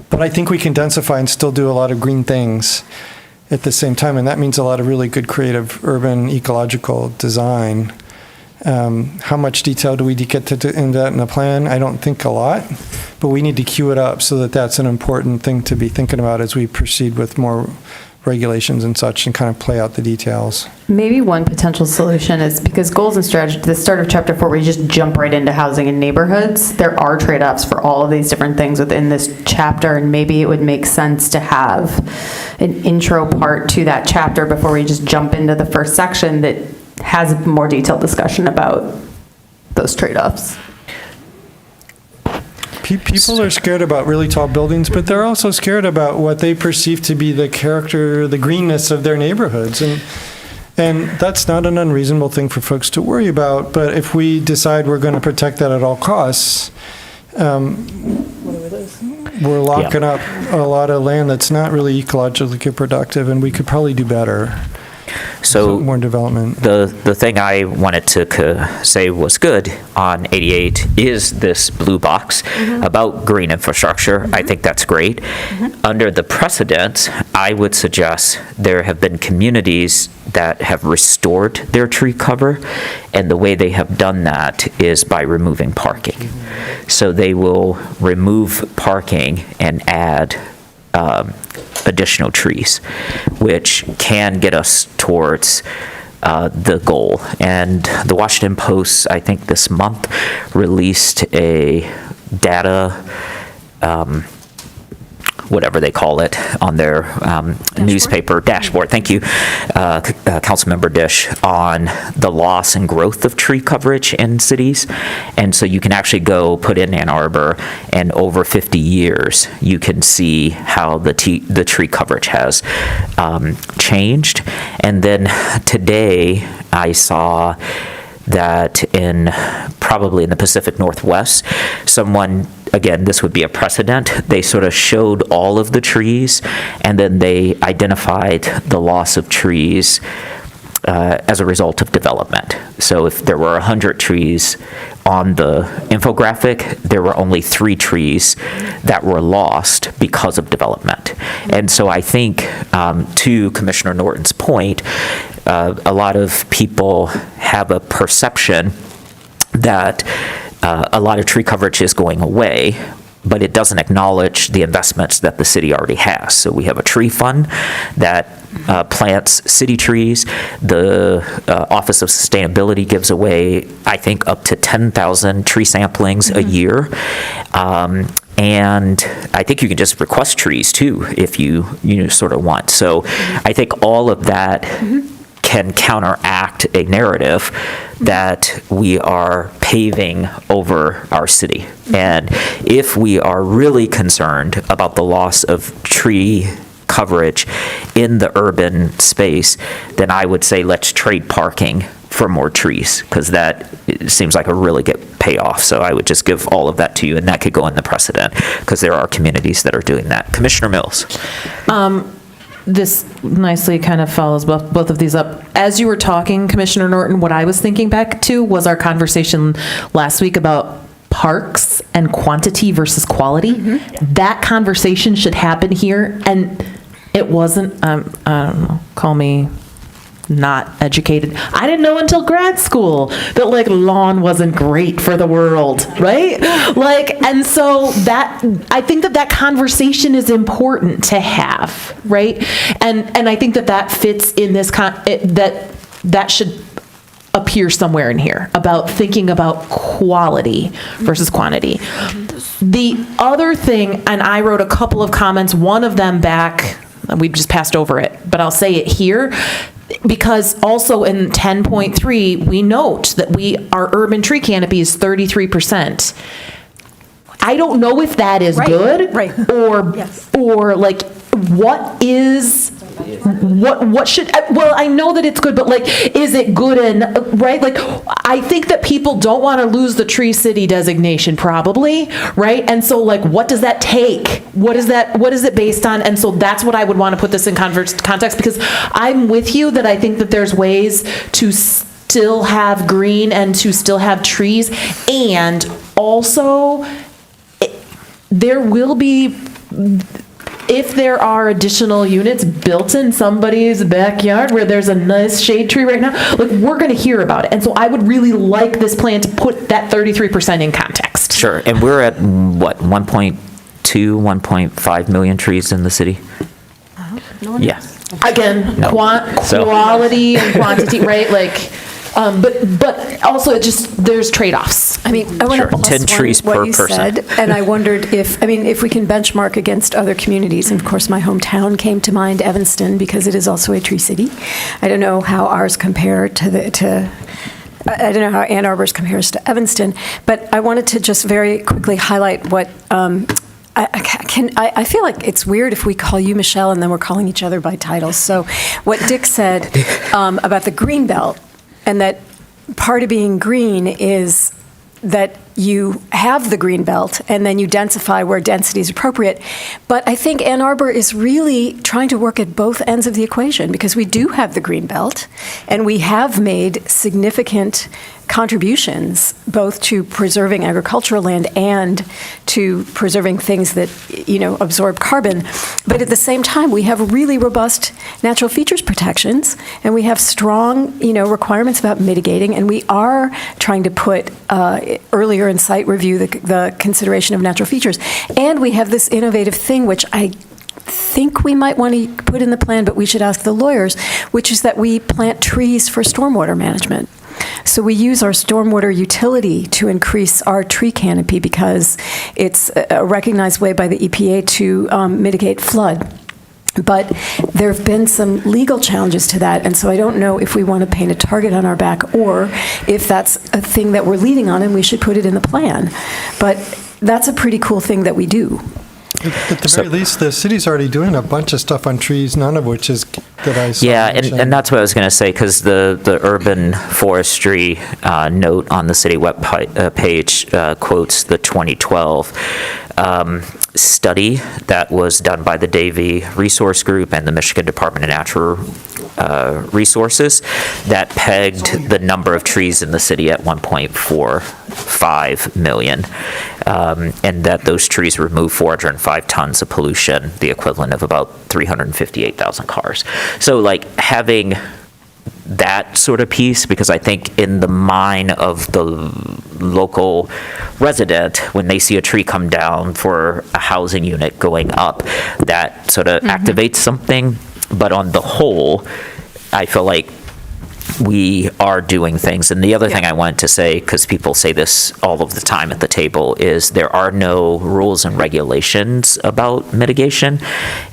But I think we can densify and still do a lot of green things at the same time, and that means a lot of really good creative urban ecological design. How much detail do we get into that in the plan? I don't think a lot, but we need to queue it up so that that's an important thing to be thinking about as we proceed with more regulations and such and kind of play out the details. Maybe one potential solution is because goals and strategy, the start of chapter 4, where you just jump right into housing and neighborhoods, there are trade-offs for all of these different things within this chapter, and maybe it would make sense to have an intro part to that chapter before we just jump into the first section that has a more detailed discussion about those trade-offs. People are scared about really tall buildings, but they're also scared about what they perceive to be the character, the greenness of their neighborhoods. And that's not an unreasonable thing for folks to worry about. But if we decide we're going to protect that at all costs, we're locking up a lot of land that's not really ecologically productive, and we could probably do better. So more development. The thing I wanted to say was good on 88 is this blue box about green infrastructure. I think that's great. Under the precedent, I would suggest there have been communities that have restored their tree cover, and the way they have done that is by removing parking. So they will remove parking and add additional trees, which can get us towards the goal. And the Washington Post, I think this month, released a data, whatever they call it, on their newspaper dashboard. Thank you, Councilmember Dish, on the loss and growth of tree coverage in cities. And so you can actually go put in Ann Arbor, and over 50 years, you can see how the tree coverage has changed. And then today, I saw that probably in the Pacific Northwest, someone, again, this would be a precedent, they sort of showed all of the trees, and then they identified the loss of trees as a result of development. So if there were 100 trees on the infographic, there were only 3 trees that were lost because of development. And so I think, to Commissioner Norton's point, a lot of people have a perception that a lot of tree coverage is going away, but it doesn't acknowledge the investments that the city already has. So we have a tree fund that plants city trees. The Office of Sustainability gives away, I think, up to 10,000 tree samplings a year. And I think you can just request trees too if you sort of want. So I think all of that can counteract a narrative that we are paving over our city. And if we are really concerned about the loss of tree coverage in the urban space, then I would say let's trade parking for more trees, because that seems like a really good payoff. So I would just give all of that to you, and that could go in the precedent, because there are communities that are doing that. Commissioner Mills. This nicely kind of follows both of these up. As you were talking, Commissioner Norton, what I was thinking back to was our conversation last week about parks and quantity versus quality. That conversation should happen here, and it wasn't, I don't know, call me not educated. I didn't know until grad school that lawn wasn't great for the world, right? And so that, I think that conversation is important to have, right? And I think that fits in this, that should appear somewhere in here about thinking about quality versus quantity. The other thing, and I wrote a couple of comments, one of them back, we just passed over it, but I'll say it here. because also in 10.3, we note that our urban tree canopy is 33%. I don't know if that is good, or like, what should, well, I know that it's good, but like, is it good and, right? Like, I think that people don't want to lose the Tree City designation, probably, right? And so like, what does that take? What is it based on? And so that's what I would want to put this in context, because I'm with you that I think that there's ways to still have green and to still have trees, and also there will be, if there are additional units built in somebody's backyard where there's a nice shade tree right now, like, we're going to hear about it. And so I would really like this plan to put that 33% in context. Sure. And we're at what, 1.2, 1.5 million trees in the city? Yeah. Again, No. quality and quantity, right? Like, but also there's trade-offs. I mean, I want to plus 10 trees what per you person. said, and I wondered if we can benchmark against other communities, and of course, my hometown came to mind, Evanston, because it is also a tree city. I don't know how ours compare I don't know how Ann Arbor's compares to Evanston, but I wanted to just very quickly highlight what, I feel like it's weird if we call you Michelle and then we're calling each other by titles. So what Dick said about the green belt, and that part of being green is that you have the green belt and then you densify where density is appropriate. But I think Ann Arbor is really trying to work at both ends of the equation, because we do have the green belt and we have made significant contributions both to preserving agricultural land and to preserving things that, absorb carbon. But at the same time, we have really robust natural features protections, and we have strong, requirements about mitigating, and we are trying to put earlier in site review the consideration of natural features. And we have this innovative thing, which I think we might want to put in the plan, but we should ask the lawyers, which is that we plant trees for stormwater management. So we use our stormwater utility to increase our tree canopy because it's a recognized way by the EPA to mitigate flood. But there have been some legal challenges to that, and so I don't know if we want to paint a target on our back or if that's a thing that we're leading on and we should put it in the plan. But that's a pretty cool thing that we do. At the very least, the city's already doing a bunch of stuff on trees, none of which is that I saw. Yeah, and that's what I was going to say, because the urban forestry note on the city web page quotes the 2012 study that was done by the Davie Resource Group and the Michigan Department of Natural Resources that pegged the number of trees in the city at 1.45 million, and that those trees remove 405 tons of pollution, the equivalent of about 358,000 cars. So like having that sort of piece, because I think in the mind of the local resident, when they see a tree come down for a housing unit going up, that sort of activates something. But on the whole, I feel like we are doing things. And the other thing I wanted to say, because people say this all of the time at the table, is there are no rules and regulations about mitigation.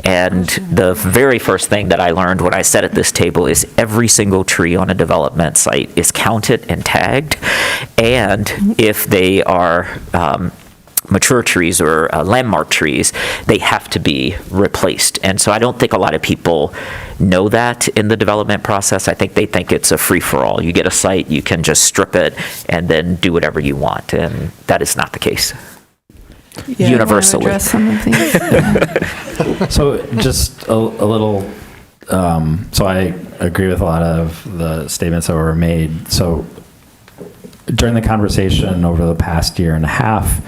And the very first thing that I learned when I sat at this table is every single tree on a development site is counted and tagged. And if they are mature trees or landmark trees, they have to be replaced. And so I don't think a lot of people know that in the development process. I think they think it's a free-for-all. You get a site, you can just strip it and then do whatever you want. And that is not the case. Yeah, universally. I wanna address some of these. So just a little, so I agree with a lot of the statements that were made. So during the conversation over the past year and a half,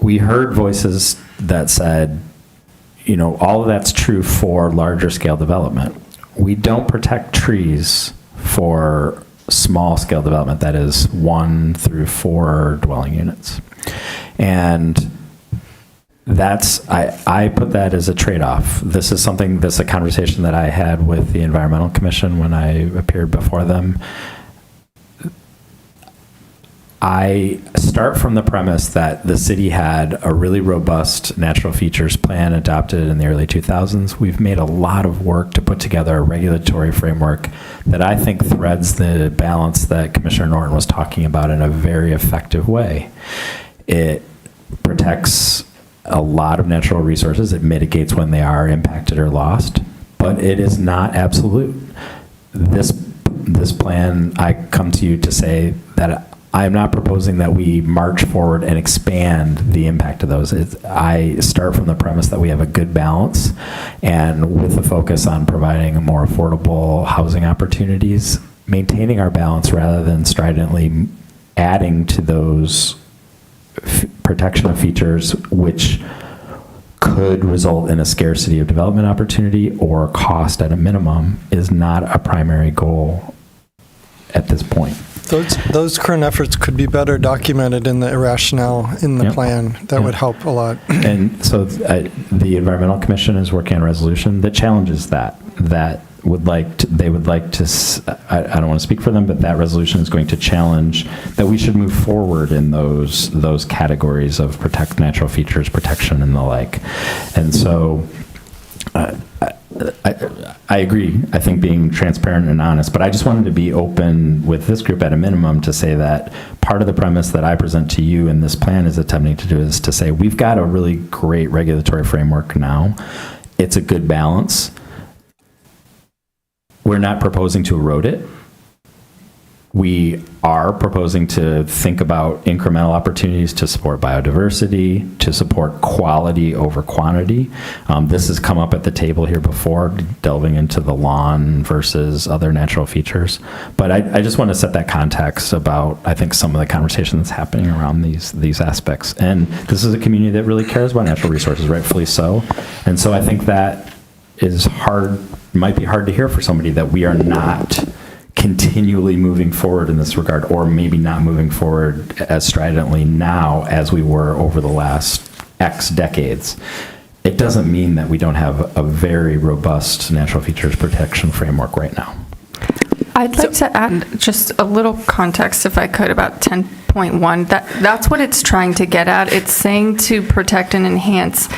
we heard voices that said, all of that's true for larger scale development. We don't protect trees for small scale development, that is 1 through 4 dwelling units. And that's, I put that as a trade-off. This is a conversation that I had with the Environmental Commission when I appeared before them. I start from the premise that the city had a really robust natural features plan adopted in the early 2000s. We've made a lot of work to put together a regulatory framework that I think threads the balance that Commissioner Norton was talking about in a very effective way. It protects a lot of natural resources. It mitigates when they are impacted or lost, but it is not absolute. This plan, I come to you to say that I'm not proposing that we march forward and expand the impact of those. I start from the premise that we have a good balance, and with the focus on providing more affordable housing opportunities, maintaining our balance rather than stridently adding to those protection of features which could result in a scarcity of development opportunity or cost at a minimum is not a primary goal at this point. Those current efforts could be better documented in the rationale in the plan. That would help a lot. And so the Environmental Commission is working on a resolution that challenges that would like to, they would like to, I don't want to speak for them, but that resolution is going to challenge that we should move forward in those categories of protect natural features, protection, and the like. And so I agree. I think being transparent and honest, but I just wanted to be open with this group at a minimum to say that part of the premise that I present to you in this plan is attempting to do is to say we've got a really great regulatory framework now. It's a good balance. We're not proposing to erode it. We are proposing to think about incremental opportunities to support biodiversity, to support quality over quantity. This has come up at the table here before, delving into the lawn versus other natural features. But I just want to set that context about, I think, some of the conversation that's happening around these aspects. And this is a community that really cares about natural resources, rightfully so. And so I think that is hard, might be hard to hear for somebody that we are not continually moving forward in this regard, or maybe not moving forward as stridently now as we were over the last X decades. It doesn't mean that we don't have a very robust natural features protection framework right now. I'd like to add just a little context, if I could, about 10.1. That's what it's trying to get at. It's saying to protect and enhance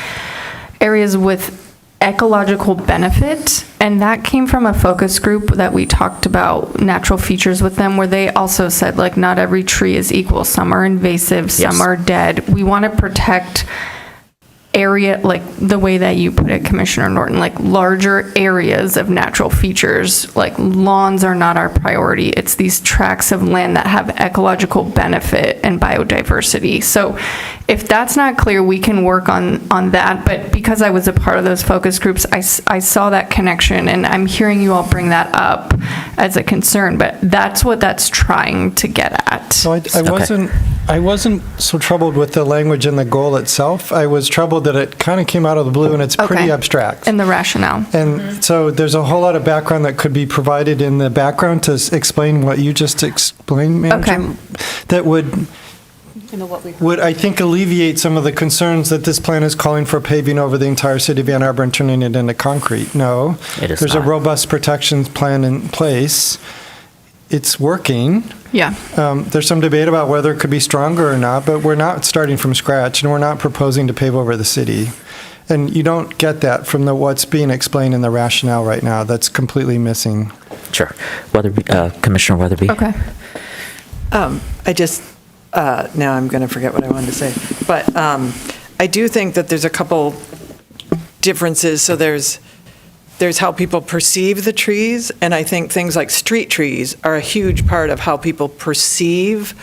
areas with ecological benefit, and that came from a focus group that we talked about natural features with them, where they also said, like, not every tree is equal. Some are invasive, some are dead. We want to protect area, like the way that you put it, Commissioner Norton, like larger areas of natural features. Like lawns are not our priority. It's these tracts of land that have ecological benefit and biodiversity. So if that's not clear, we can work on that. But because I was a part of those focus groups, I saw that connection, and I'm hearing you all bring that up as a concern, but that's what that's trying to get at. So I wasn't so troubled with the language and the goal itself. I was troubled that it kind of came out of the blue and it's pretty abstract. And the rationale. And so there's a whole lot of background that could be provided in the background to explain what you just explained, Manager, that would I think alleviate some of the concerns that this plan is calling for paving over the entire city of Ann Arbor and turning it into concrete. No, there's a robust protection plan in place. It's working. Yeah. There's some debate about whether it could be stronger or not, but we're not starting from scratch, and we're not proposing to pave over the city. And you don't get that from what's being explained in the rationale right now. That's completely missing. Sure. Commissioner Weatherby. Okay. I just, now I'm going to forget what I wanted to say. But I do think that there's a couple differences. So there's how people perceive the trees, and I think things like street trees are a huge part of how people perceive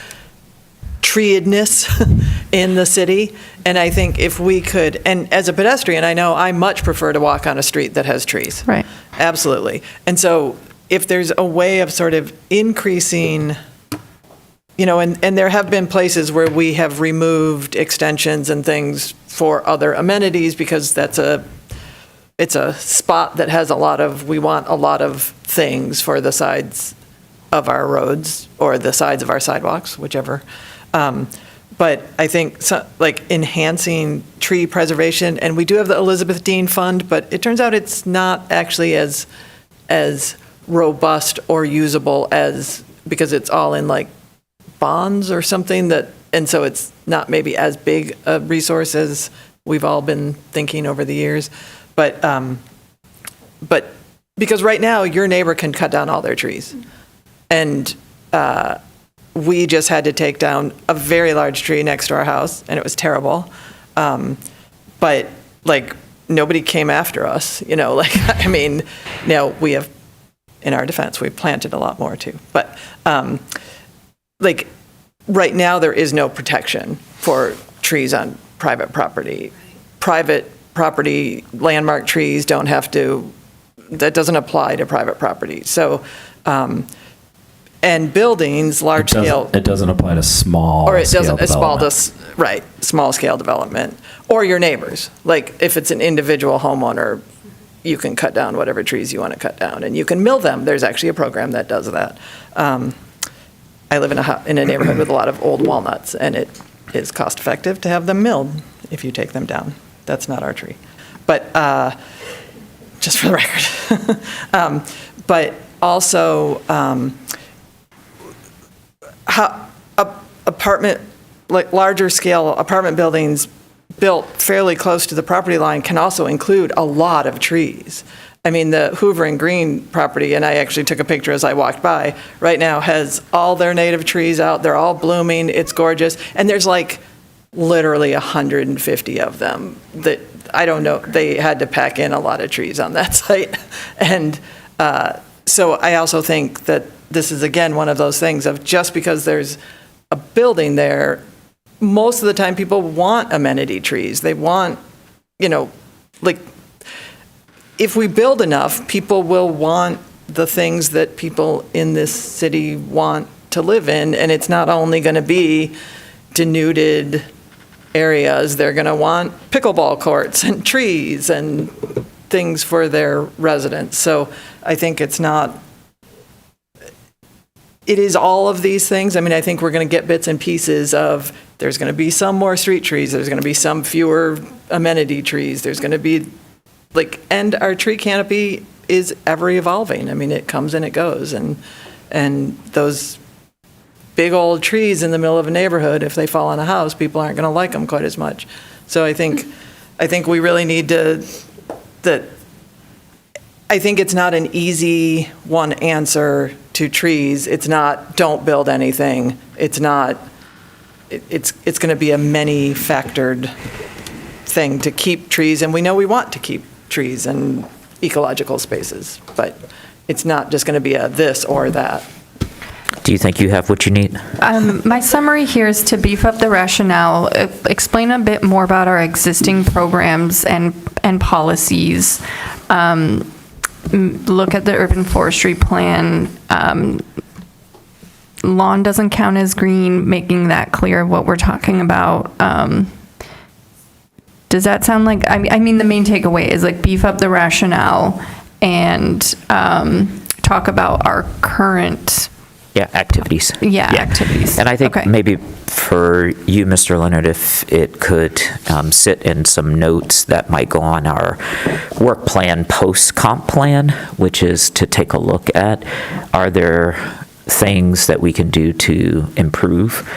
treedness in the city. And I think if we could, and as a pedestrian, I know I much prefer to walk on a street that has trees. Right. Absolutely. And so if there's a way of sort of increasing, and there have been places where we have removed extensions and things for other amenities because it's a spot that has we want a lot of things for the sides of our roads or the sides of our sidewalks, whichever. But I think like enhancing tree preservation, and we do have the Elizabeth Dean Fund, but it turns out it's not actually as robust or usable because it's all in like bonds or something that, and so it's not maybe as big a resource as we've all been thinking over the years. But because right now your neighbor can cut down all their trees. And we just had to take down a very large tree next to our house, and it was terrible. But like, nobody came after us, like, I mean, now we have, in our defense, we planted a lot more too. But like, right now there is no protection for trees on private property. Private property landmark trees don't have to, that doesn't apply to private property. So, and buildings, large scale. It doesn't apply to small Or it doesn't, development. small scale development. Or your neighbors. Like, if it's an individual homeowner, you can cut down whatever trees you want to cut down, and you can mill them. There's actually a program that does that. I live in a neighborhood with a lot of old walnuts, and it is cost effective to have them milled if you take them down. That's not our tree. But, just for the record. But also, larger scale apartment buildings built fairly close to the property line can also include a lot of trees. I mean, the Hoover and Green property, and I actually took a picture as I walked by, right now has all their native trees out. They're all blooming. It's gorgeous. And there's like literally 150 of them that, I don't know, they had to pack in a lot of trees on that site. And so I also think that this is, again, one of those things of just because there's a building there, most of the time people want amenity trees. They want, like, if we build enough, people will want the things that people in this city want to live in. And it's not only going to be denuded areas, they're going to want pickleball courts and trees and things for their residents. So I think it is all of these things. I mean, I think we're going to get bits and pieces of, there's going to be some more street trees, there's going to be some fewer amenity trees, there's going to be and our tree canopy is ever evolving. I mean, it comes and it goes, and those big old trees in the middle of a neighborhood, if they fall on a house, people aren't going to like them quite as much. So I think we really need to, I think it's not an easy one answer to trees. It's not, don't build anything. It's not, it's going to be a many-factored thing to keep trees, and we know we want to keep trees and ecological spaces, but it's not just going to be a this or that. Do you think you have what you need? My summary here is to beef up the rationale, explain a bit more about our existing programs and policies, look at the urban forestry plan. Lawn doesn't count as green, making that clear what we're talking about. Does that sound like, I mean, the main takeaway is like beef up the rationale and talk about our current activities. Activities. And I think maybe for you, Mr. Leonard, if it could sit in some notes that might go on our work plan, post-comp plan, which is to take a look at, are there things that we can do to improve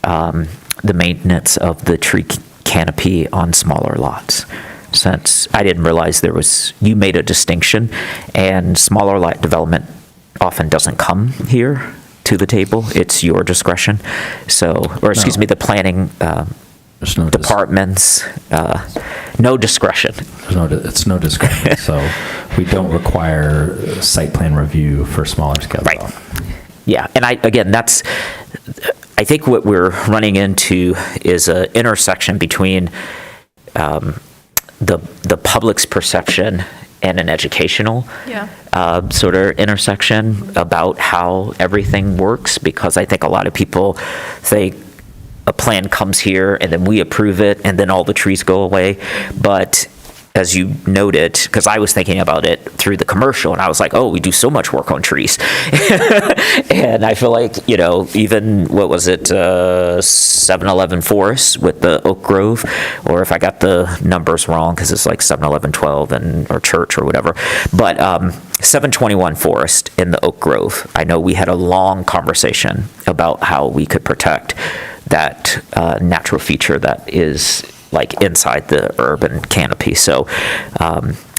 the maintenance of the tree canopy on smaller lots? Since I didn't realize you made a distinction, and smaller lot development often doesn't come here to the table. It's your discretion. The planning departments, no discretion. It's no discretion. So we don't require site plan review for smaller scale development. Yeah, and I think what we're running into is an intersection between the public's perception and an educational sort of intersection about how everything works, because I think a lot of people think a plan comes here and then we approve it and then all the trees go away. But as you noted, because I was thinking about it through the commercial, and I was like, oh, we do so much work on trees. And I feel like, even, what was it, 7-Eleven Forest with the Oak Grove, or if I got the numbers wrong, because it's like 7-Eleven 12 or Church or whatever, but 721 Forest in the Oak Grove, I know we had a long conversation about how we could protect that natural feature that is like inside the urban canopy. So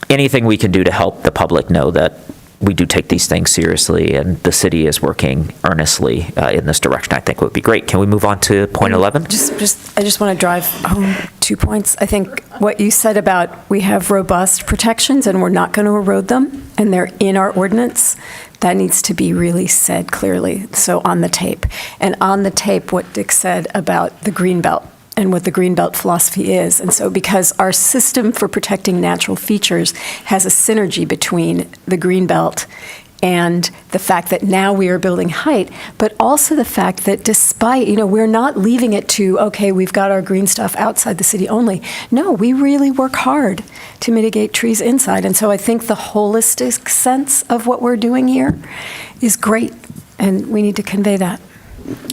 anything we can do to help the public know that we do take these things seriously and the city is working earnestly in this direction, I think would be great. Can we move on to point 11? I just want to drive home 2 points. I think what you said about we have robust protections and we're not going to erode them, and they're in our ordinance, that needs to be really said clearly, so on the tape. And on the tape, what Dick said about the Greenbelt and what the Greenbelt philosophy is. And so because our system for protecting natural features has a synergy between the Greenbelt and the fact that now we are building height, but also the fact that despite, we're not leaving it to, okay, we've got our green stuff outside the city only. No, we really work hard to mitigate trees inside. And so I think the holistic sense of what we're doing here is great, and we need to convey that.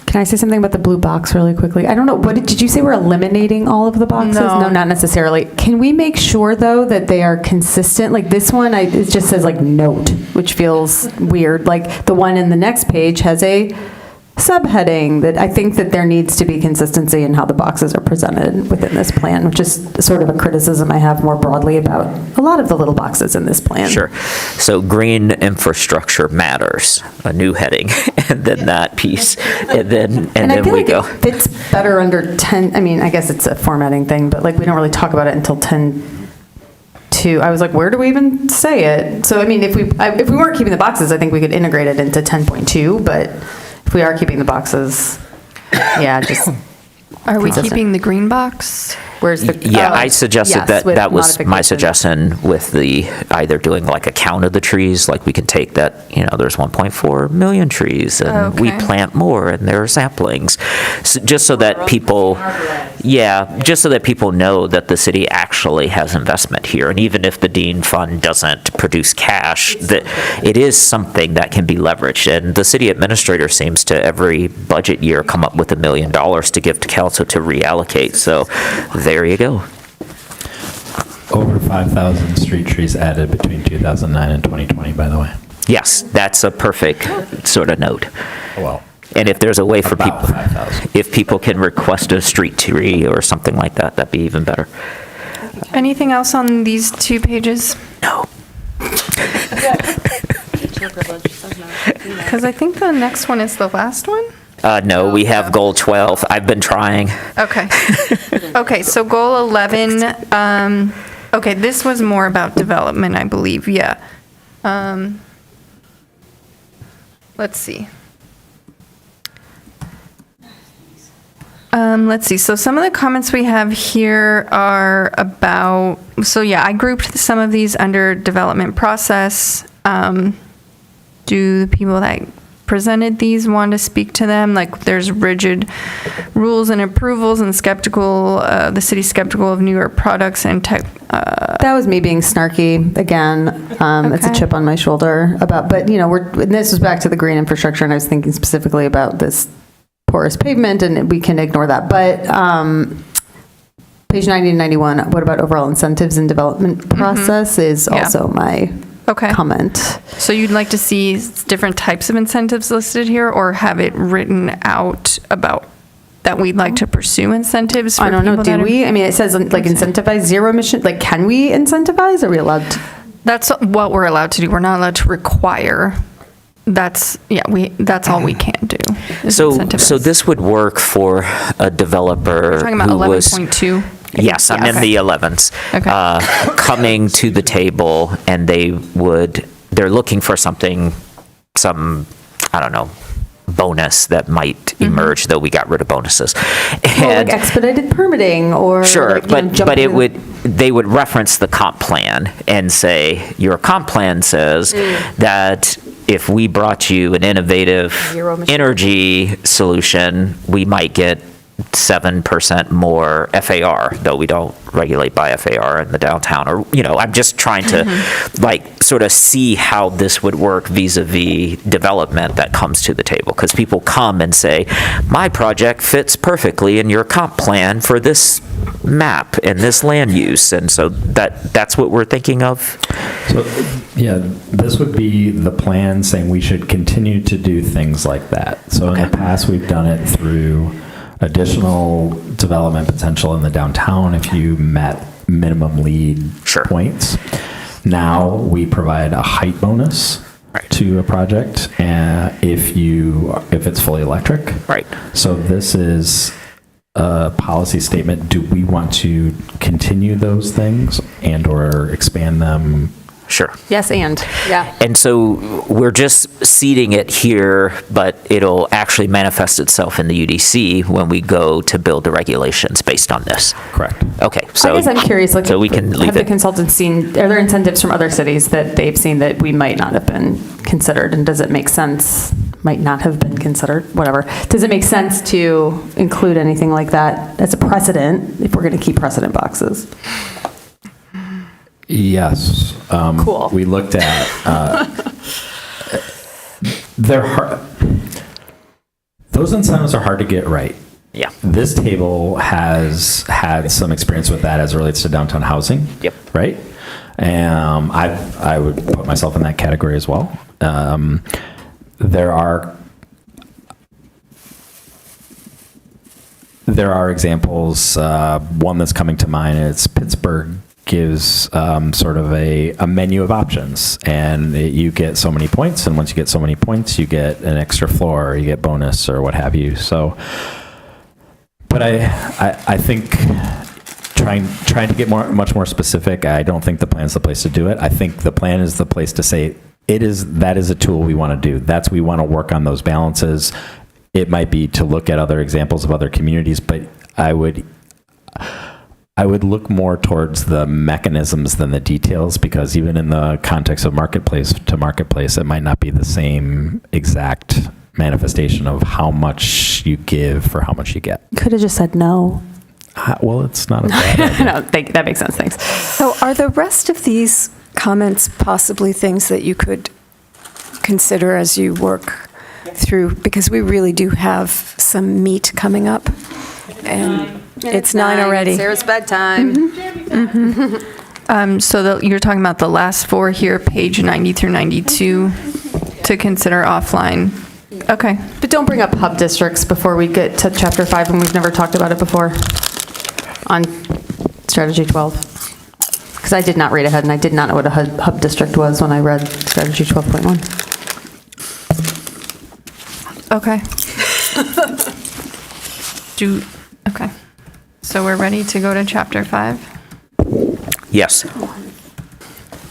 Can I say something about the blue box really quickly? I don't know, what did you say we're eliminating all of the boxes? No, not necessarily. Can we make sure, though, that they are consistent? Like this one, it just says like note, which feels weird. Like the one in the next page has a subheading that I think that there needs to be consistency in how the boxes are presented within this plan, which is sort of a criticism I have more broadly about a lot of the little boxes in this plan. Sure. So green infrastructure matters, a new heading, and then that piece, and then we go. It fits better under 10, I guess it's a formatting thing, but like we don't really talk about it until 10.2. I was like, where do we even say it? So if we weren't keeping the boxes, I think we could integrate it into 10.2, but if we are keeping the boxes, just. Are we keeping the green box? Where's the? Yeah, I suggested that was my suggestion with the either doing like a count of the trees, like we can take that, there's 1.4 million trees and we plant more and there are samplings. So, just so that people know that the city actually has investment here. And even if the Dean Fund doesn't produce cash, that it is something that can be leveraged. And the city administrator seems to every budget year come up with $1 million to give to council to reallocate. So there you go. Over 5,000 street trees added between 2009 and 2020, by the way. Yes, that's a perfect sort of note. Well, and if there's a way for about people, 5,000. if people can request a street tree or something like that, that'd be even better. Anything else on these 2 pages? No. Because I think the next one is the last one. No, we have goal 12. I've been trying. Okay. Okay, so goal 11, okay, this was more about development, I believe, yeah. Let's see. Let's see, so some of the comments we have here are about, I grouped some of these under development process. Do the people that presented these want to speak to them? Like there's rigid rules and approvals and the city's skeptical of newer products and tech. That was me being snarky again. It's a chip on my shoulder but this was back to the green infrastructure, and I was thinking specifically about this porous pavement, and we can ignore that. But page 90 and 91, what about overall incentives and development process is also my comment. So you'd like to see different types of incentives listed here, or have it written out about that we'd like to pursue incentives for I don't know, people do we? It says like incentivize zero emission, like can we incentivize? Are we allowed to? That's what we're allowed to do. We're not allowed to require. That's all we can do. So this would work for a developer. You're talking about 11.2? Yes, I'm in the 11s. Okay. Coming to the table, and they're looking for some, I don't know, bonus that might emerge, though we got rid of bonuses. Like expedited permitting or sure, they would reference the comp plan and say, your comp plan says that if we brought you an innovative energy solution, we might get 7% more FAR, though we don't regulate by FAR in the downtown, or, I'm just trying to like sort of see how this would work vis-a-vis development that comes to the table, because people come and say, my project fits perfectly in your comp plan for this map and this land use, and so that's what we're thinking of. So, yeah, this would be the plan saying we should continue to do things like that. So in the past, we've done it through additional development potential in the downtown if you met minimum lead points. Now we provide a height bonus to a project if it's fully electric. Right. So this is a policy statement. Do we want to continue those things and or expand them? Sure. Yes, and. Yeah. And so we're just seeding it here, but it'll actually manifest itself in the UDC when we go to build the regulations based on this. Correct. Okay. So I guess I'm curious, like, so we can leave have the it. consultants seen, are there incentives from other cities that they've seen that we might not have been considered? And does it make sense, might not have been considered, whatever. Does it make sense to include anything like that as a precedent if we're going to keep precedent boxes? Yes. Cool. We looked at, those incentives are hard to get right. Yeah. This table has had some experience with that as it relates to downtown housing. Yep. Right? I would put myself in that category as well. There are examples. One that's coming to mind is Pittsburgh gives sort of a menu of options, and you get so many points, and once you get so many points, you get an extra floor, or you get bonus, or what have you. So, but I think trying to get much more specific, I don't think the plan is the place to do it. I think the plan is the place to say that is a tool we want to do. We want to work on those balances. It might be to look at other examples of other communities, but I would look more towards the mechanisms than the details, because even in the context of marketplace to marketplace, it might not be the same exact manifestation of how much you give for how much you get. Could have just said no. Well, it's not a bad idea. No, that makes sense. Thanks. So are the rest of these comments possibly things that you could consider as you work through? Because we really do have some meat coming up. And it's 9 already. It's Sarah's bedtime. So you're talking about the last 4 here, page 90 through 92, to consider offline. Okay. But don't bring up hub districts before we get to chapter 5 when we've never talked about it before on strategy 12. Because I did not read ahead, and I did not know what a hub district was when I read strategy 12.1. Okay. Okay. So we're ready to go to chapter 5? Yes.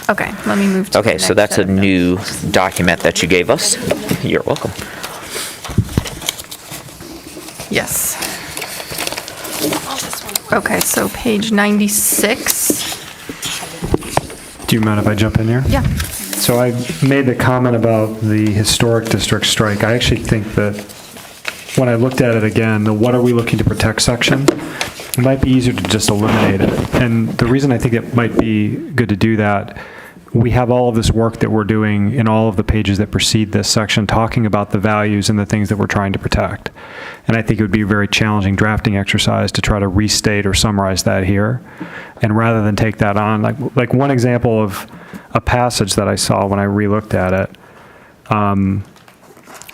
Okay, let me move to Okay, so that's a new document that you gave us. You're welcome. Yes. Okay, so page 96. Do you mind if I jump in here? Yeah. So I made the comment about the historic district strike. I actually think that when I looked at it again, the what are we looking to protect section, it might be easier to just eliminate it. And the reason I think it might be good to do that, we have all of this work that we're doing in all of the pages that precede this section talking about the values and the things that we're trying to protect. And I think it would be a very challenging drafting exercise to try to restate or summarize that here. And rather than take that on, like one example of a passage that I saw when I re-looked at it,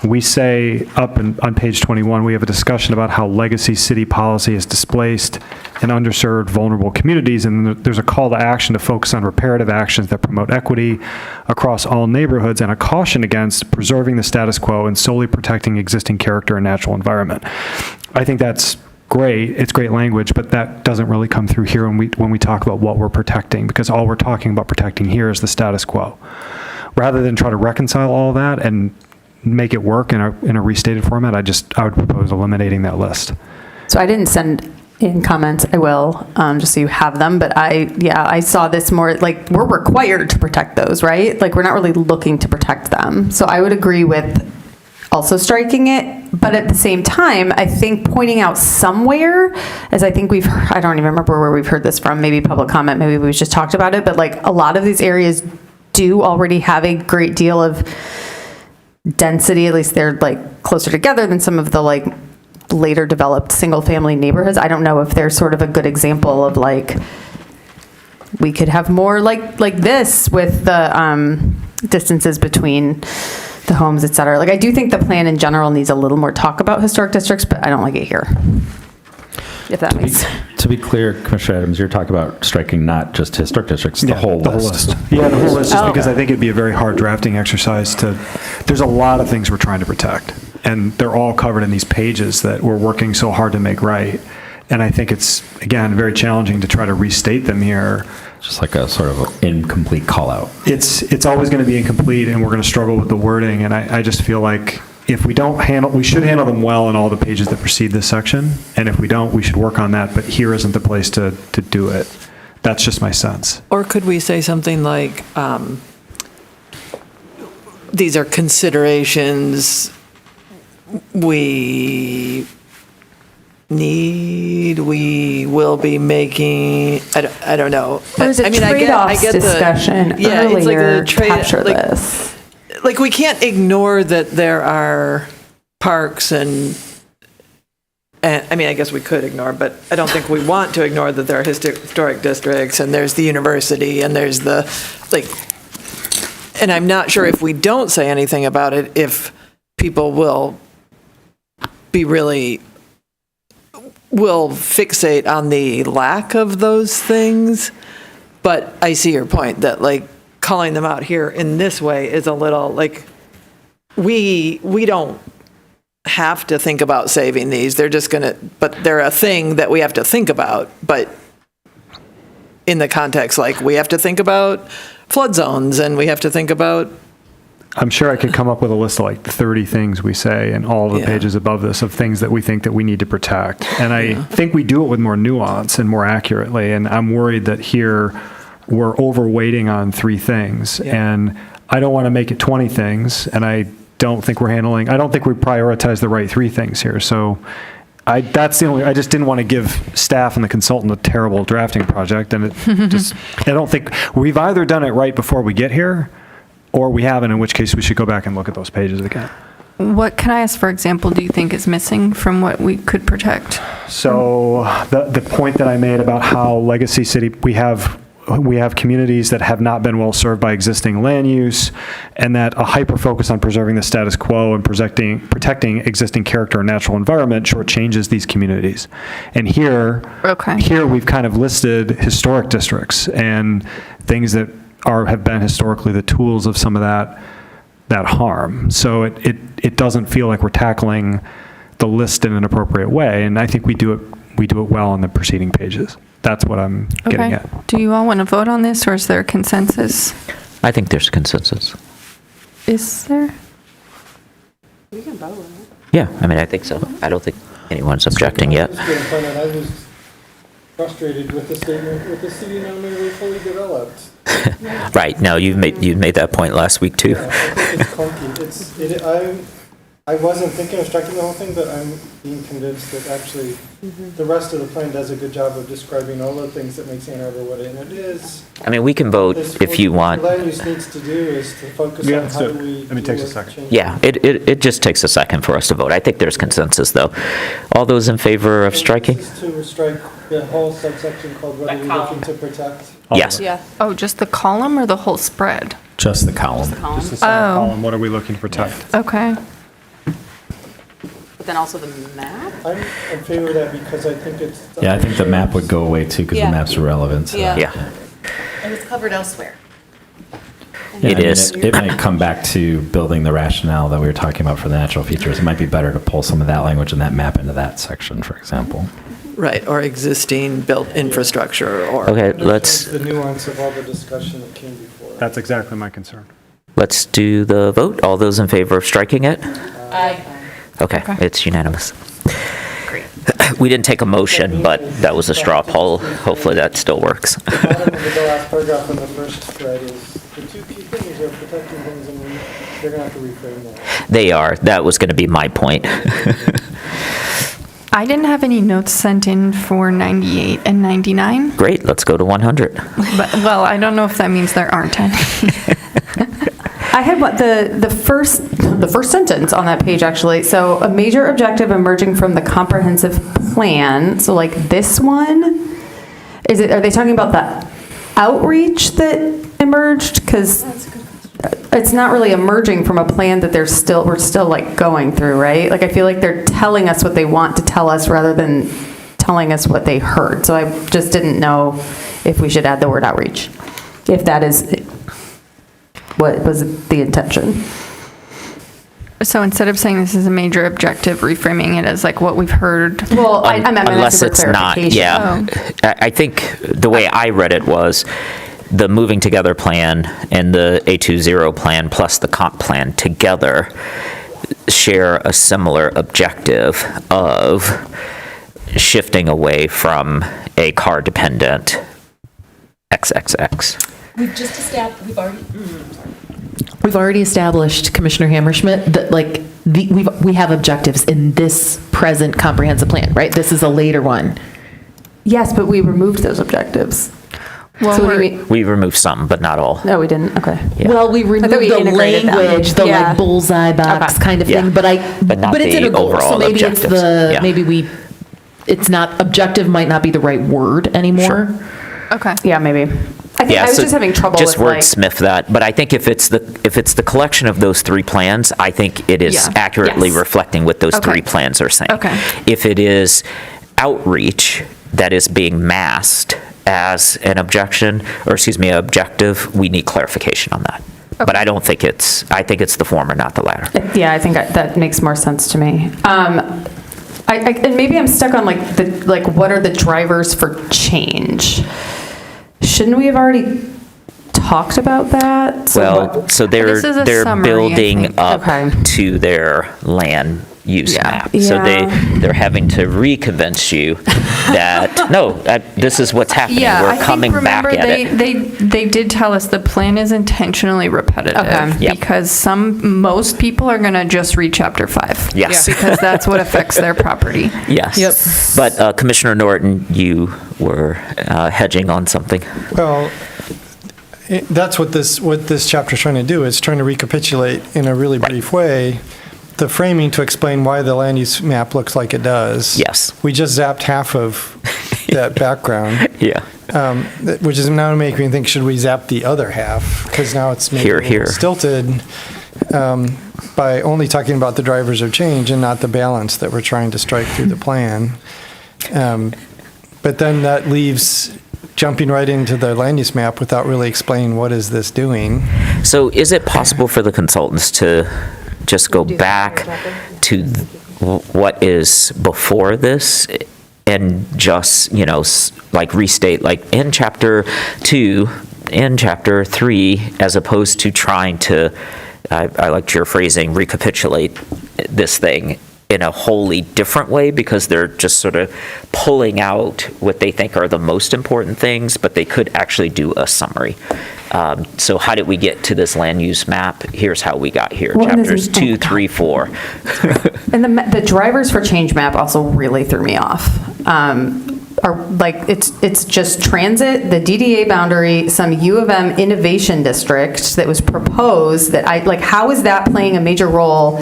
we say up on page 21, we have a discussion about how legacy city policy has displaced and underserved vulnerable communities, and there's a call to action to focus on reparative actions that promote equity across all neighborhoods, and a caution against preserving the status quo and solely protecting existing character and natural environment. I think that's great. It's great language, but that doesn't really come through here when we talk about what we're protecting, because all we're talking about protecting here is the status quo. Rather than try to reconcile all that and make it work in a restated format, I would propose eliminating that list. So I didn't send in comments. I will, just so you have them. But I saw this more like we're required to protect those, right? Like we're not really looking to protect them. So I would agree with also striking it, But at the same time, I think pointing out somewhere, as I think I don't even remember where we've heard this from, maybe public comment, maybe we just talked about it, but like a lot of these areas do already have a great deal of density, at least they're like closer together than some of the like later developed single family neighborhoods. I don't know if they're sort of a good example of like, we could have more like this with the distances between the homes, et cetera. Like, I do think the plan in general needs a little more talk about historic districts, but I don't like it here. If that makes sense. To be clear, Commissioner Adams, you're talking about striking not just historic districts, the whole list. Yeah, the whole list, just because I think it'd be a very hard drafting exercise there's a lot of things we're trying to protect, and they're all covered in these pages that we're working so hard to make right. And I think it's, again, very challenging to try to restate them here. Just like a sort of incomplete call-out. It's always going to be incomplete, and we're going to struggle with the wording, and I just feel like if we should handle them well in all the pages that precede this section, and if we don't, we should work on that, but here isn't the place to do it. That's just my sense. Or could we say something like, these are considerations we will be making, I don't know. There's a trade-offs discussion earlier to capture this. Like, we can't ignore that there are parks and I mean, I guess we could ignore, but I don't think we want to ignore that there are historic districts, and there's the university, and there's the, like, and I'm not sure if we don't say anything about it, if people will fixate on the lack of those things. But I see your point that, like, calling them out here in this way is a little, like, we don't have to think about saving these. They're just but they're a thing that we have to think about. But in the context, like, we have to think about flood zones, and we have to think about. I'm sure I could come up with a list of like 30 things we say in all the pages above this of things that we think that we need to protect. And I think we do it with more nuance and more accurately. And I'm worried that here we're overweighting on 3 things. And I don't want to make it 20 things. And I don't think we prioritize the right 3 things here. So I just didn't want to give staff and the consultant a terrible drafting project. And I don't think we've either done it right before we get here, or we haven't, in which case we should go back and look at those pages again. What, can I ask, for example, do you think is missing from what we could protect? So the point that I made about how Legacy City, we have communities that have not been well served by existing land use, and that a hyper focus on preserving the status quo and protecting existing character and natural environment shortchanges these communities. And here we've kind of listed historic districts and things that have been historically the tools of some of that harm. So it doesn't feel like we're tackling the list in an appropriate way, and I think we do it well on the preceding pages. That's what I'm getting at. Do you all want to vote on this, or is there a consensus? I think there's consensus. Is there? We can vote on it. Yeah, I mean, I think so. I don't think anyone's objecting yet. I was frustrated with the statement with the city now nearly fully developed. Right. No, you made that point last week too. Yeah, I think it's clunky. I wasn't thinking of striking the whole thing, but I'm being convinced that actually the rest of the plan does a good job of describing all the things that makes Ann Arbor what it is. I mean, we can vote if you want. What land use needs to do is to focus on how do we. It takes a second. Yeah, it just takes a second for us to vote. I think there's consensus, though. All those in favor of striking? This is to strike the whole subsection called what are we looking to protect? Yes. Yeah. Oh, just the column or the whole spread? Just the column. Just the second column. What are we looking to protect? Okay. But then also the map? I'm in favor of that because I think it's. Yeah, I think the map would go away too, because the map's irrelevant. So. Yeah. And it's covered elsewhere. It is. It might come back to building the rationale that we were talking about for the natural features. It might be better to pull some of that language and that map into that section, for example. Right, or existing built infrastructure, or. Okay, let's. The nuance of all the discussion that came before. That's exactly my concern. Let's do the vote. All those in favor of striking it? Aye. Okay, it's unanimous. Great. We didn't take a motion, but that was a straw poll. Hopefully that still works. The bottom of the last paragraph in the first thread is the 2 key things are protecting things and They're going to have to reframe that. They are. That was going to be my point. I didn't have any notes sent in for 98 and 99, Great, let's go to 100. but, well, I don't know if that means there aren't any. I had the first sentence on that page, actually. So a major objective emerging from the comprehensive plan. So like this one, are they talking about the outreach that emerged? Because it's not really emerging from a plan that we're still like going through, right? Like I feel like they're telling us what they want to tell us rather than telling us what they heard. So I just didn't know if we should add the word outreach, if that is what was the intention. So instead of saying this is a major objective, reframing it as like what we've heard. Well, I meant Unless it's not, yeah. I think the way I read it was the moving together plan and the A20 plan plus the comp plan together share a similar objective of shifting away from a car-dependent XXX. We've already established, Commissioner Hammerschmidt, that like we have objectives in this present comprehensive plan, right? This is a later one. Yes, but we removed those objectives. Well, so what do you mean? We removed some, but not all. No, we didn't. Okay. Yeah. Well, we removed we the integrated them. language, the Yeah. like bullseye box Okay. kind of Yeah. thing, But not it's in the a goal. overall So maybe objectives. it's Yeah. it's not, objective might not be the right word anymore. Sure. Okay. Yeah, maybe. I think I was so just having trouble just with like. wordsmith that, but I think if it's the collection of those three plans, I think it is Yeah. accurately Yes. reflecting what those Okay. three plans are saying. Okay. If it is outreach that is being masked as an objective, we need clarification on that. But I don't think I think it's the former, not the latter. Yeah, I think that makes more sense to me. And maybe I'm stuck on like what are the drivers for change? Shouldn't we have already talked about that? So This is a they're summary, I building think. up Okay. to their land use Yeah. map. So they're having to reconvince you that, no, this is what's happening. Yeah, We're coming back at it. They did tell us the plan is intentionally repetitive Okay. Yep. because most people are going to just read chapter 5. Yes. Because that's what affects their property. Yes. Yep. But Commissioner Norton, you were hedging on something. Well, that's what this chapter is trying to do. It's trying to recapitulate in a really brief way the framing to explain why the land use map looks like it does. Yes. We just zapped half of that background. Yeah. Which is now making me think, should we zap the other half? Because now it's maybe a little stilted by only talking about the drivers of change and not the balance that we're trying to strike through the plan. But then that leaves jumping right into the land use map without really explaining what is this doing. So is it possible for the consultants to just go back to what is before this and just, like restate, like in chapter 2, in chapter 3, as opposed to trying to, I liked your phrasing, recapitulate this thing in a wholly different way, because they're just sort of pulling out what they think are the most important things, but they could actually do a summary. So how did we get to this land use map? Here's how we got here. Chapters 2, 3, 4. And the drivers for change map also really threw me off. It's just transit, the DDA boundary, some U of M innovation district that was proposed that how is that playing a major role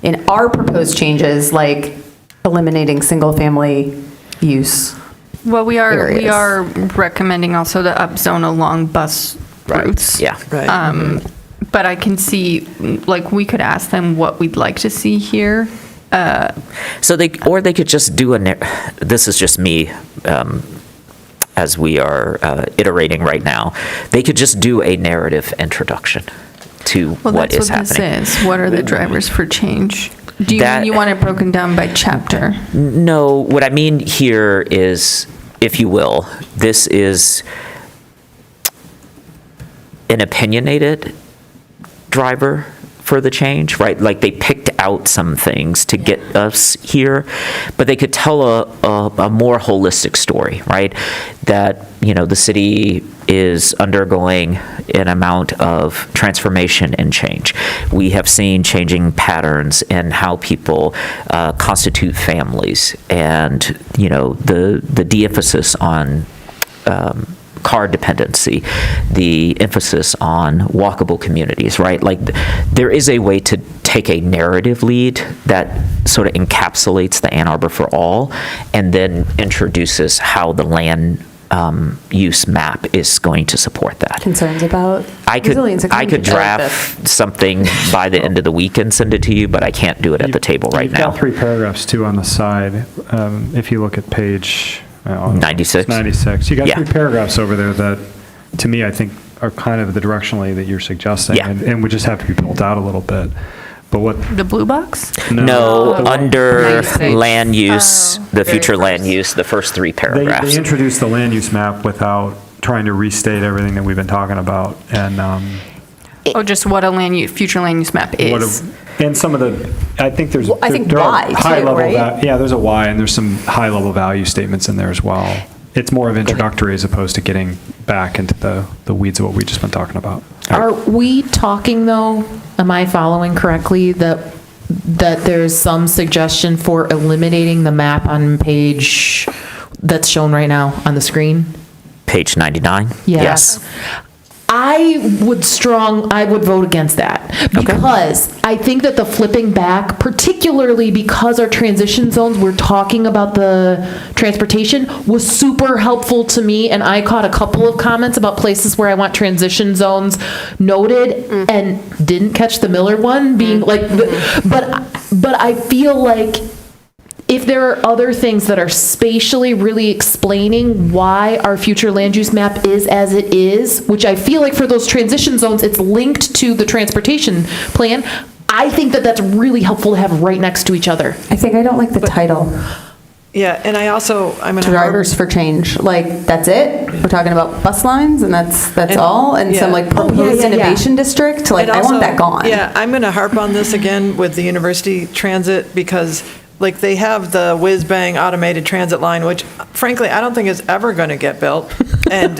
in our proposed changes, like eliminating single family use? Well, we are areas? recommending also to upzone along bus routes. Yeah. Right. But I can see, we could ask them what we'd like to see here. So they could just do this is just me, as we are iterating right now, they could just do a narrative introduction to what is happening. This is. What are the drivers for change? Do you mean you want it broken down by chapter? No, what I mean here is, if you will, this is an opinionated driver for the change, right? Like they picked out some things to get us here, but they could tell a more holistic story, right? That, the city is undergoing an amount of transformation and change. We have seen changing patterns in how people constitute families, and the de-emphasis on car dependency, the emphasis on walkable communities, right? Like there is a way to take a narrative lead that sort of encapsulates the Ann Arbor for all, and then introduces how the land use map is going to support that. Concerns about resilience. I could draft something by the end of the week and send it to you, but I can't do it at the table right now. You've got 3 paragraphs too on the side. If you look at page 96. 96. You got Yeah. 3 paragraphs over there that, to me, I think are kind of the directionally that you're suggesting, Yeah. and would just have to be built out a little bit. But what? The blue box? No, under 96. land use, the very future land use, the first 3 They paragraphs. introduced the land use map without trying to restate everything that we've been talking about, and Just what a future land use map is. and some of the, I think there's, Well, I think there are why, too, high level, right? yeah, there's a why, and there's some high level value statements in there as well. It's more of introductory as opposed to getting back into the weeds of what we've just been talking about. Are we talking, though, am I following correctly, that there's some suggestion for eliminating the map on page that's shown right now on the screen? Page 99? Yeah. Yes. I would vote against that, because I think that the flipping back, particularly because our transition zones, we're talking about the transportation, was super helpful to me, and I caught a couple of comments about places where I want transition zones noted, and didn't catch the Miller one being like, but I feel like if there are other things that are spatially really explaining why our future land use map is as it is, which I feel like for those transition zones, it's linked to the transportation plan, I think that that's really helpful to have right next to each other. I think I don't like the title. Yeah, and I'm going to. Drivers for change, like, that's it? We're talking about bus lines, and that's all? And some, like, proposed innovation district? Like, I want that gone. Yeah, I'm going to harp on this again with the university transit, because like they have the whiz-bang automated transit line, which frankly, I don't think is ever going to get built. And,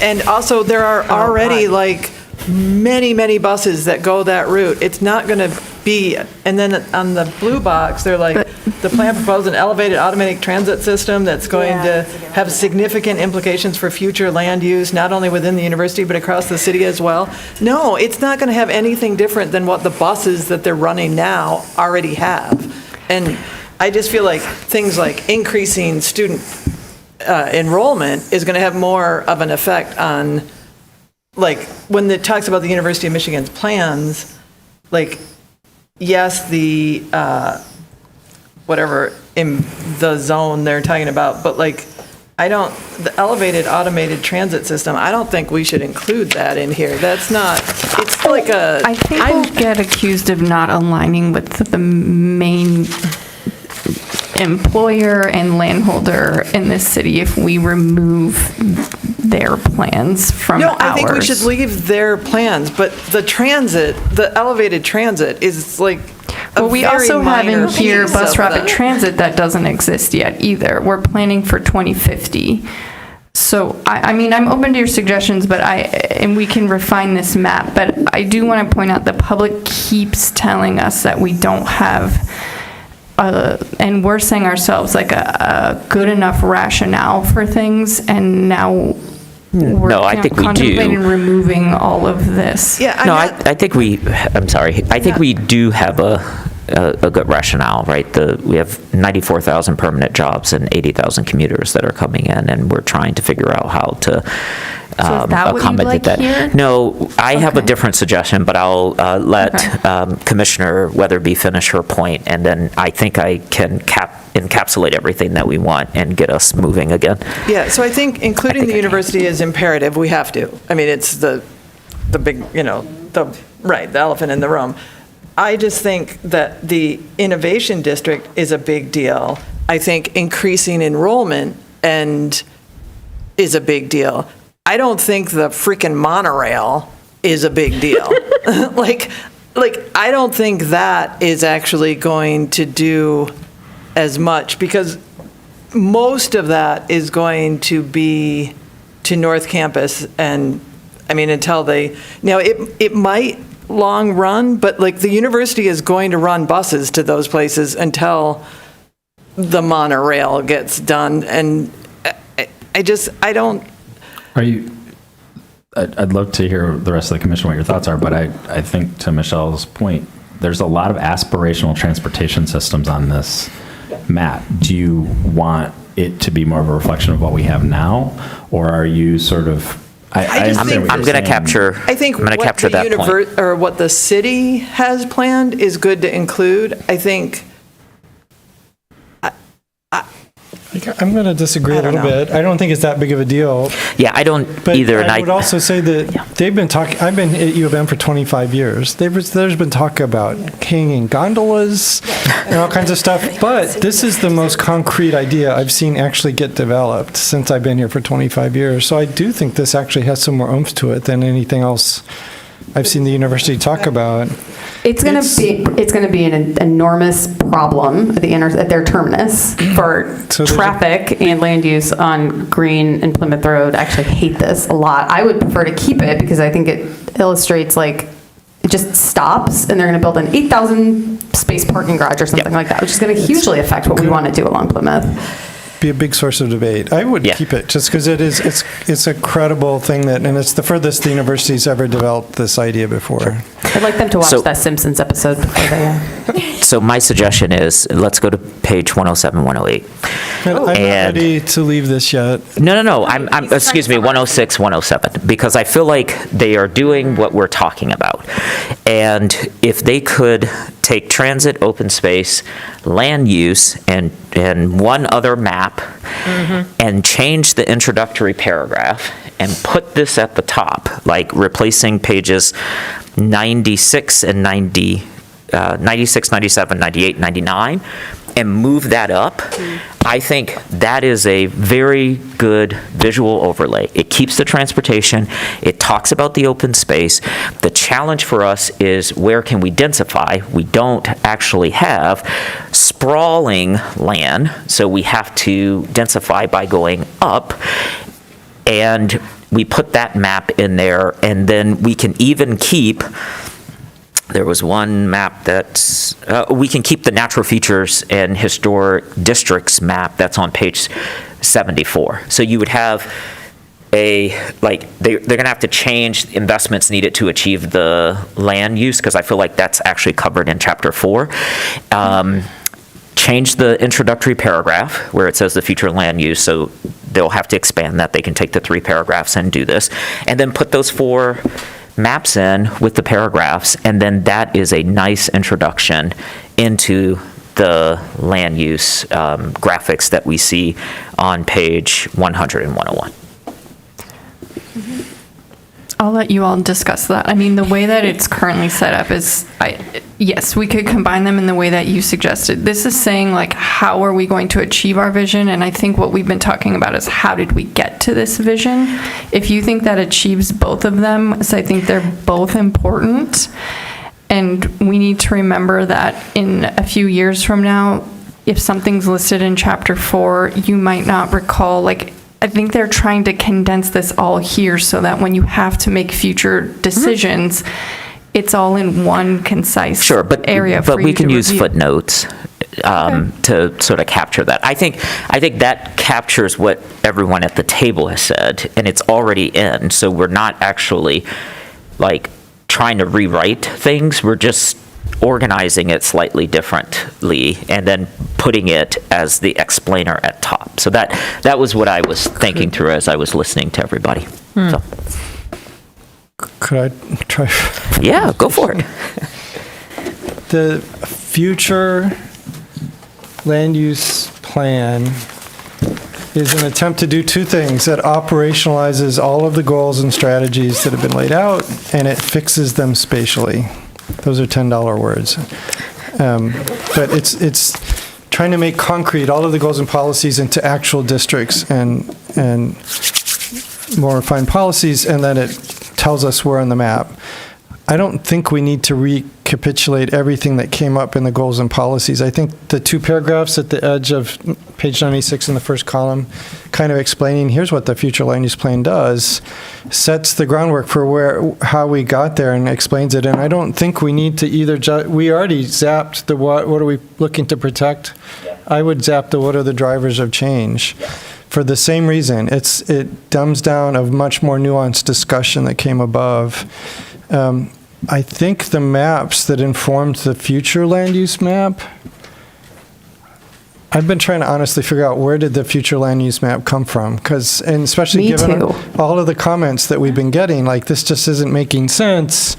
and also there are already like many buses that go that route. It's not going to be, and then on the blue box, they're like, the plan proposed an elevated automatic transit system that's going to have significant implications for future land use, not only within the university, but across the city as well. No, it's not going to have anything different than what the buses that they're running now already have. And I just feel like things like increasing student enrollment is going to have more of an effect on, like, when it talks about the University of Michigan's plans, like, yes, the, whatever, in the zone they're talking about, but like, the elevated automated transit system, I don't think we should include that in here. That's not, it's like a. I think we'll get accused of not aligning with the main employer and landholder in this city if we remove their plans from ours. No, I think we should leave their plans, but the elevated transit is like Well, we also have in here bus rapid transit that doesn't exist yet either. We're planning for 2050. So, I mean, I'm open to your suggestions, and we can refine this map, but I do want to point out the public keeps telling us that we don't have, and we're saying ourselves, like a good enough rationale for things, and now we're I think we contemplating do. removing all of this. Yeah, I think I'm sorry. I think we do have a good rationale, right? We have 94,000 permanent jobs and 80,000 commuters that are coming in, and we're trying to figure out how to accommodate that. Here? No, I have a different suggestion, but I'll let Commissioner Weatherby finish her point, and then I think I can encapsulate everything that we want and get us moving again. Yeah, so I think including the university is imperative. We have to. I mean, it's the big, the elephant in the room. I just think that the innovation district is a big deal. I think increasing enrollment is a big deal. I don't think the freaking monorail is a big deal. Like, I don't think that is actually going to do as much, because most of that is going to be to North Campus, and, I mean, until they, now, it might long run, but like the university is going to run buses to those places until the monorail gets done, and I don't. I'd love to hear the rest of the commission what your thoughts are, but I think to Michelle's point, there's a lot of aspirational transportation systems on this map. Do you want it to be more of a reflection of what we have now, or are you sort of? I'm going to capture. I think what the point. Or what the city has planned is good to include. I think. I'm going to disagree a little bit. I don't think it's that big of a deal. Yeah, I don't either. And I would also say that they've been talking, I've been at U of M for 25 years. There's been talk about hanging gondolas and all kinds of stuff, but this is the most concrete idea I've seen actually get developed since I've been here for 25 years. So I do think this actually has some more oomph to it than anything else I've seen the university talk about. It's going to be an enormous problem at their terminus for traffic and land use on Green and Plymouth Road. I actually hate this a lot. I would prefer to keep it because I think it illustrates it just stops, and they're going to build an 8,000 space parking garage or something like that, which is going to hugely affect what we want to do along Plymouth. Be a big source of debate. I would keep it just because it's a credible thing and it's the furthest the university's ever developed this idea before. I'd like them to watch that Simpsons episode before they. So my suggestion is let's go to page 107, 108. I'm not ready to leave this yet. No. I'm excuse me, 106, 107, because I feel like they are doing what we're talking about. And if they could take transit, open space, land use, and one other map, and change the introductory paragraph and put this at the top, like replacing pages 96 and 96, 97, 98, 99, and move that up, I think that is a very good visual overlay. It keeps the transportation, it talks about the open space. The challenge for us is where can we densify? We don't actually have sprawling land, so we have to densify by going up, and we put that map in there, and then we can even keep. There was one map that's, we can keep the natural features and historic districts map that's on page 74. So you would have they're going to have to change investments needed to achieve the land use, because I feel like that's actually covered in chapter 4. Change the introductory paragraph where it says the future land use, so they'll have to expand that. They can take the 3 paragraphs and do this, and then put those 4 maps in with the paragraphs, and then that is a nice introduction into the land use graphics that we see on page 100 and 101. I'll let you all discuss that. I mean, the way that it's currently set up is, yes, we could combine them in the way that you suggested. This is saying, how are we going to achieve our vision? And I think what we've been talking about is how did we get to this vision? If you think that achieves both of them, so I think they're both important. And we need to remember that in a few years from now, if something's listed in chapter 4, you might not recall, I think they're trying to condense this all here so that when you have to make future decisions, it's all in one concise area for you to we can use review. Footnotes to sort of capture that. I think that captures what everyone at the table has said, and it's already in. So we're not actually trying to rewrite things. We're just organizing it slightly differently and then putting it as the explainer at top. So that was what I was thinking through as I was listening to everybody. So. Could I try? Yeah, go for it. The future land use plan is an attempt to do 2 things. It operationalizes all of the goals and strategies that have been laid out, and it fixes them spatially. Those are $10 words. But it's trying to make concrete all of the goals and policies into actual districts and more refined policies, and then it tells us where on the map. I don't think we need to recapitulate everything that came up in the goals and policies. I think the 2 paragraphs at the edge of page 96 in the first column, kind of explaining here's what the future land use plan does, sets the groundwork for how we got there and explains it. And I don't think we need to either, we already zapped the what are we looking to protect? Yeah. I would zap the what are the drivers of change. Yeah. For the same reason, it dumbs down a much more nuanced discussion that came above. I think the maps that informed the future land use map, I've been trying to honestly figure out where did the future land use map come from? And especially given all of the comments that we've been getting, like this just isn't making sense.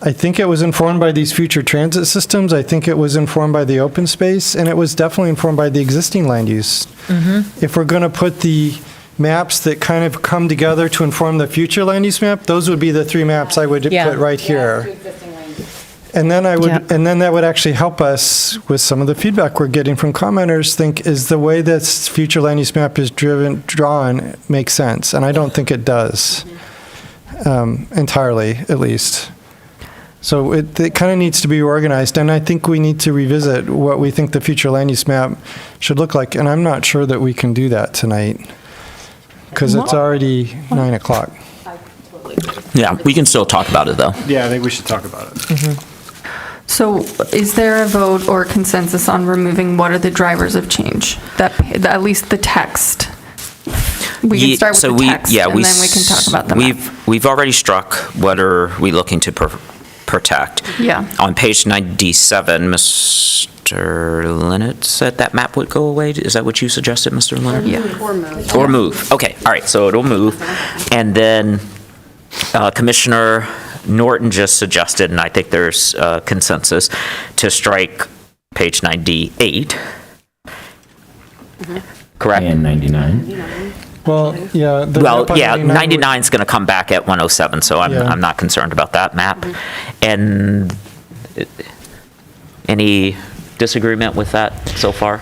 I think it was informed by these future transit systems. I think it was informed by the open space, and it was definitely informed by the existing land use. Mm-hmm. If we're going to put the maps that kind of come together to inform the future land use map, those would be the 3 maps I would put right here. And then and then that would actually help us with some of the feedback we're getting from commenters. Think is the way this future land use map is drawn makes sense, and I don't think it does entirely, at least. So it kind of needs to be organized, and I think we need to revisit what we think the future land use map should look like, and I'm not sure that we can do that tonight because it's already 9 o'clock. Yeah, we can still talk about it, though. Yeah, I think we should talk about it. Mm-hmm. So is there a vote or consensus on removing what are the drivers of change? At least the text. We can start with the text, and then we can talk about the map. We've already struck what are we looking to protect. Yeah. On page 97, Mr. Leonard said that map would go away. Is that what you suggested, Mr. Leonard? Yeah. Or move. Okay, all right, so it'll move. And then Commissioner Norton just suggested, and I think there's consensus, to strike page 98. Mm-hmm. Correct? And 99. Well, yeah. 99 is going to come back at 107, so I'm not concerned about that map. And any disagreement with that so far?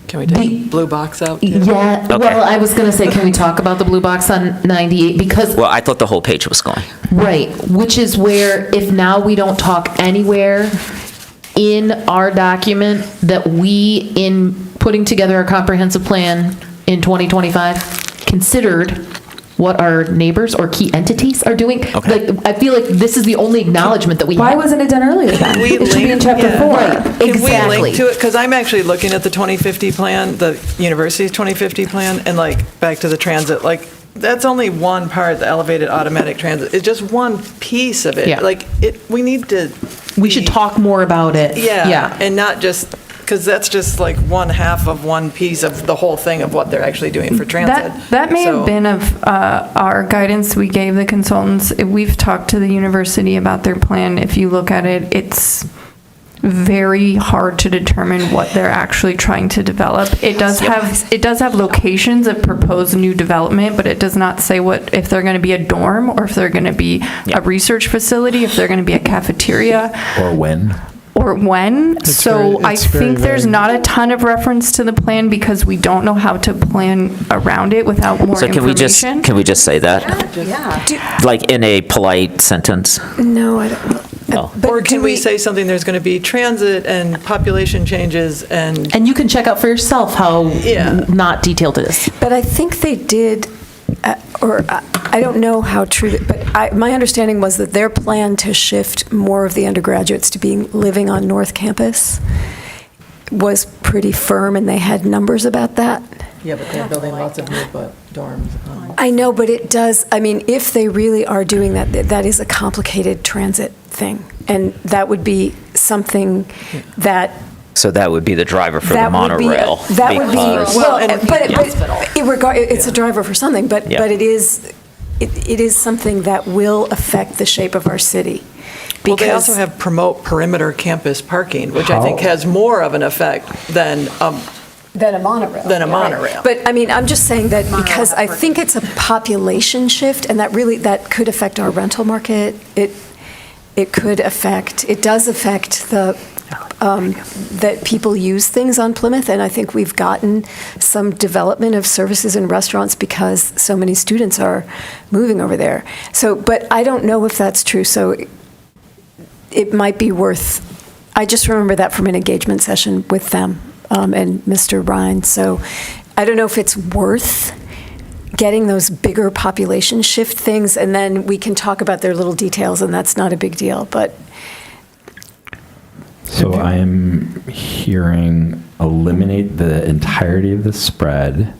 Can we take the blue box out? Yeah, Okay. well, I was going to say, can we talk about the blue box on 98? Because, well, I thought the whole page was going. right, which is where if now we don't talk anywhere in our document that we, in putting together a comprehensive plan in 2025, considered what our neighbors or key entities are doing. Okay. Like, I feel like this is the only acknowledgement that we have. Why wasn't it done earlier then? It should be in chapter 4. Right, Can exactly. we link to it? Because I'm actually looking at the 2050 plan, the university's 2050 plan, and like, back to the transit, like, that's only one part, the elevated automatic transit. It's just one piece of it. Yeah. Like, we need to. We should talk more about it. Yeah, and not just, because that's just like one half of one piece of the whole thing of what they're actually doing for transit. That may have been of our guidance we gave the consultants. We've talked to the university about their plan. If you look at it, it's very hard to determine what they're actually trying to develop. It does have locations of proposed new development, but it does not say if they're going to be a dorm or if they're going to be a research facility, if they're going to be a cafeteria. Or when. I think there's not a ton of reference to the plan because we don't know how to plan around it without more information. Can we just say that? Yeah. Like in a polite sentence? No, I don't know. Or can we say something, there's going to be transit and population changes and... And you can check out for yourself how not detailed it is. But I think they did, I don't know how true, but my understanding was that their plan to shift more of the undergraduates to living on North Campus was pretty firm, and they had numbers about that. Yeah, but they're building lots of new dorms. I know, but it does, I mean, if they really are doing that, that is a complicated transit thing, and that would be something that... So that would be the driver for the monorail. It's a driver for something, but it is something that will affect the shape of our city. Well, they also have promote perimeter campus parking, which I think has more of an effect than a monorail. Monorail. But I mean, I'm just saying that because I think it's a population shift, and that could affect our rental market. It does affect the that people use things on Plymouth, and I think we've gotten some development of services and restaurants because so many students are moving over there. So, but I don't know if that's true, so it might be worth, I just remember that from an engagement session with them and Mr. Ryan, so I don't know if it's worth getting those bigger population shift things, and then we can talk about their little details, and that's not a big deal, but. So I am hearing eliminate the entirety of the spread,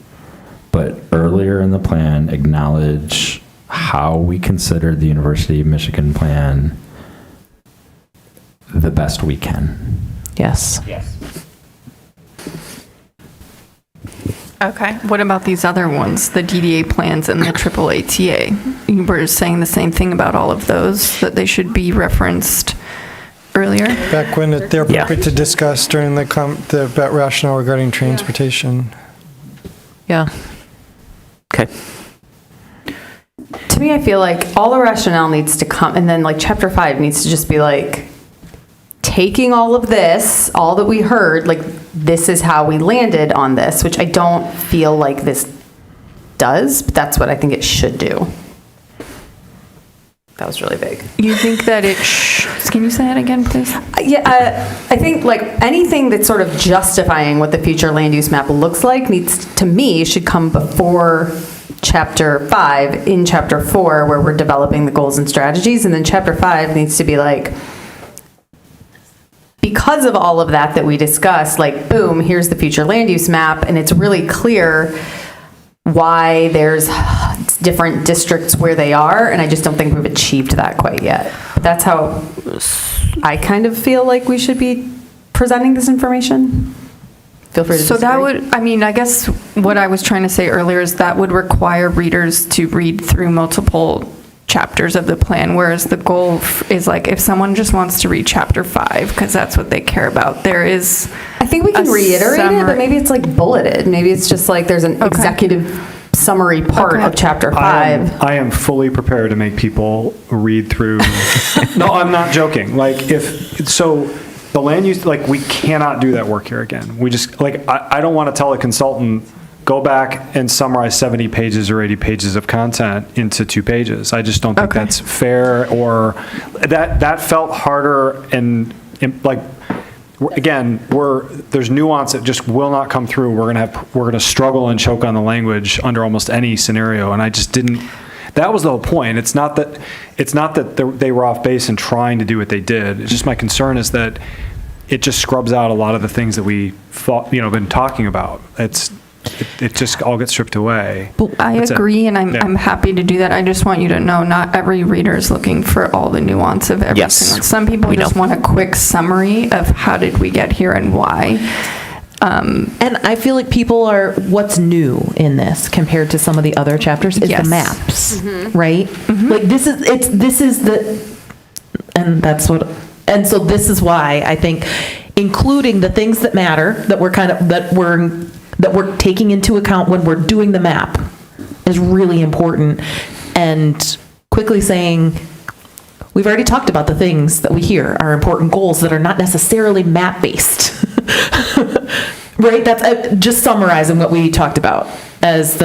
but earlier in the plan, acknowledge how we consider the University of Michigan plan the best we can. Yes. Okay, what about these other ones, the DDA plans and the AAATA? You were saying the same thing about all of those, that they should be referenced earlier? Back when they're appropriate to discuss during the rationale regarding transportation. Yeah. Okay. To me, I feel like all the rationale needs to come, and then like chapter 5 needs to just be like, taking all of this, all that we heard, like this is how we landed on this, which I don't feel like this does, but that's what I think it should do. That was really big. You think that it can you say that again, please? Yeah, I think like anything that's sort of justifying what the future land use map looks like needs, to me, should come before chapter 5 in chapter 4, where we're developing the goals and strategies, and then chapter 5 needs to be like, because of all of that we discussed, like, boom, here's the future land use map, and it's really clear why there's different districts where they are, and I just don't think we've achieved that quite yet. That's how I kind of feel like we should be presenting this information. Feel free to So that disagree. would, I mean, I guess what I was trying to say earlier is that would require readers to read through multiple chapters of the plan, whereas the goal is like if someone just wants to read chapter 5 because that's what they care about, there is. I think we can reiterate it, but maybe it's like bulleted. Maybe it's just like there's an executive summary part of chapter 5. I am fully prepared to make people read through. No, I'm not joking. Like so the land use, like we cannot do that work here again. We just, like, I don't want to tell a consultant, go back and summarize 70 pages or 80 pages of content into 2 pages. I just don't think that's fair, or that felt harder, and like, again, there's nuance that just will not come through. We're going to struggle and choke on the language under almost any scenario, and I just didn't. That was the whole point. It's not that they were off base in trying to do what they did. It's just my concern is that it just scrubs out a lot of the things that we thought, been talking about. It just all gets stripped away. But I agree, and I'm happy to do that. I just want you to know not every reader is looking for all the nuance of every single. Some people just want a quick summary of how did we get here and why. And I feel like people are, what's new in this compared to some of the other chapters is the maps, right? Like this is the, and so this is why I think including the things that matter, that we're taking into account when we're doing the map is really important, and quickly saying, we've already talked about the things that we hear are important goals that are not necessarily map-based. Right? That's just summarizing what we talked about as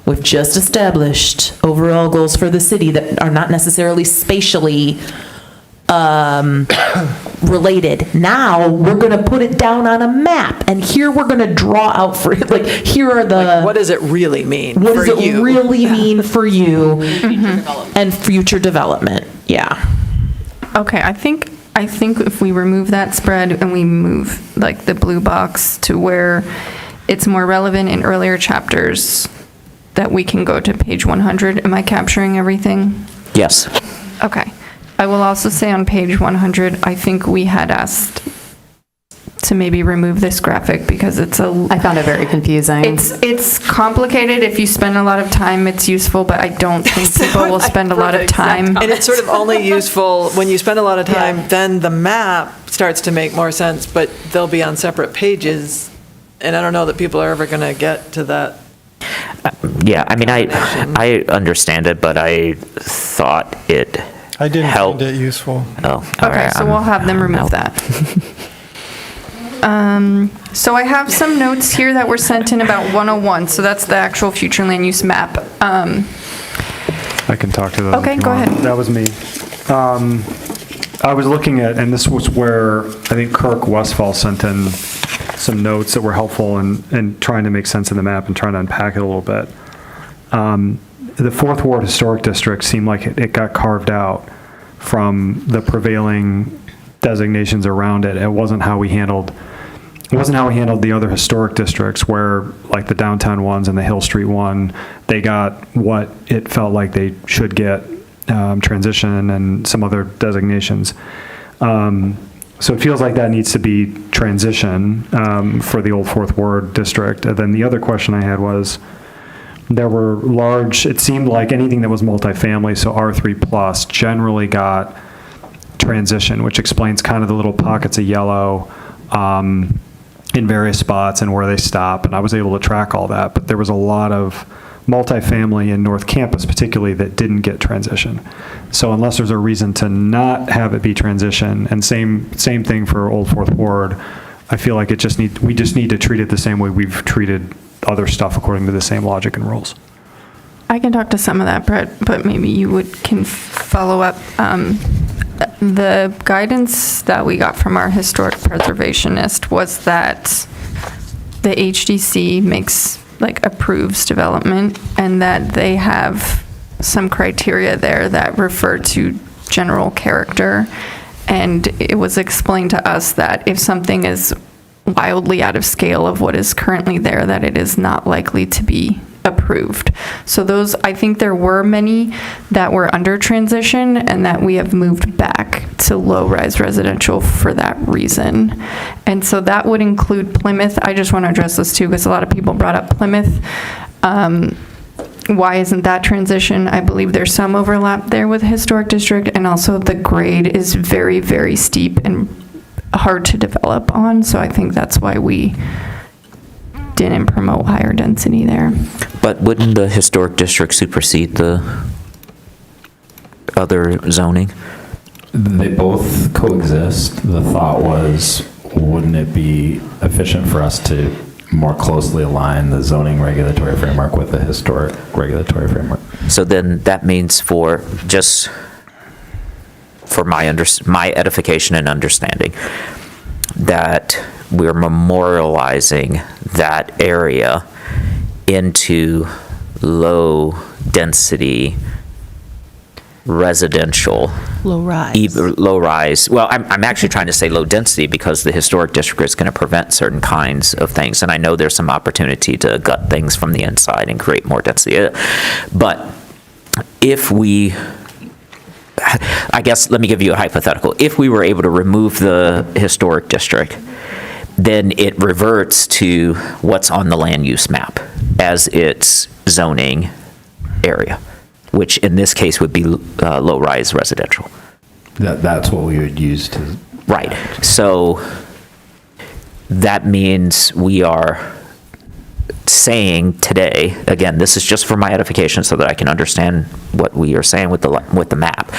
we've just established overall goals for the city that are not necessarily spatially related. Now we're going to put it down on a map, and here we're going to draw out for it. Like, here are the. What does it really mean? What does it really mean for you and future development? Yeah. Okay, I think if we remove that spread and we move like the blue box to where it's more relevant in earlier chapters, that we can go to page 100. Am I capturing everything? Yes. Okay. I will also say on page 100, I think we had asked to maybe remove this graphic because I found it very confusing. It's complicated. If you spend a lot of time, it's useful, but I don't think people will spend a lot of time. And it's sort of only useful when you spend a lot of time, then the map starts to make more sense, but they'll be on separate pages, and I don't know that people are ever going to get to that. Yeah, I mean, I understand it, but I thought it I didn't helped. find it useful. Oh, all Okay, right, so we'll have them remove that. So I have some notes here that were sent in about 101, so that's the actual future land use map. I can talk to those. Okay, if you go want. ahead. That was me. I was looking at, and this was where I think Kirk Westfall sent in some notes that were helpful in trying to make sense of the map and trying to unpack it a little bit. The Fourth Ward Historic District seemed like it got carved out from the prevailing designations around it. It wasn't how we handled the other historic districts where, like the downtown ones and the Hill Street one, they got what it felt like they should get, transition and some other designations. So it feels like that needs to be transition for the old Fourth Ward district. And then the other question I had was, there were it seemed like anything that was multifamily, so R3+, generally got transition, which explains kind of the little pockets of yellow in various spots and where they stop. And I was able to track all that. But there was a lot of multifamily in North Campus particularly that didn't get transition. So unless there's a reason to not have it be transition, and same thing for Old Fourth Ward, I feel like we just need to treat it the same way we've treated other stuff according to the same logic and rules. I can talk to some of that, Brett, but maybe you can follow up. The guidance that we got from our historic preservationist was that the HDC approves development, and that they have some criteria there that refer to general character. And it was explained to us that if something is wildly out of scale of what is currently there, that it is not likely to be approved. So those, I think there were many that were under transition and that we have moved back to low-rise residential for that reason. And so that would include Plymouth. I just want to address this too, because a lot of people brought up Plymouth. Why isn't that transition? I believe there's some overlap there with the historic district, and also the grade is very, very steep and hard to develop on. So I think that's why we didn't promote higher density there. But wouldn't the historic district supersede the other zoning? They both coexist. The thought was, wouldn't it be efficient for us to more closely align the zoning regulatory framework with the historic regulatory framework? So then that means for my edification and understanding, that we're memorializing that area into low-density residential. Low-rise. Well, I'm actually trying to say low-density because the historic district is going to prevent certain kinds of things, and I know there's some opportunity to gut things from the inside and create more density. But if we... I guess, let me give you a hypothetical. If we were able to remove the historic district, then it reverts to what's on the land use map as its zoning area, which in this case would be low-rise residential. That's what we would use to... Right. So that means we are saying today, again, this is just for my edification so that I can understand what we are saying with the map,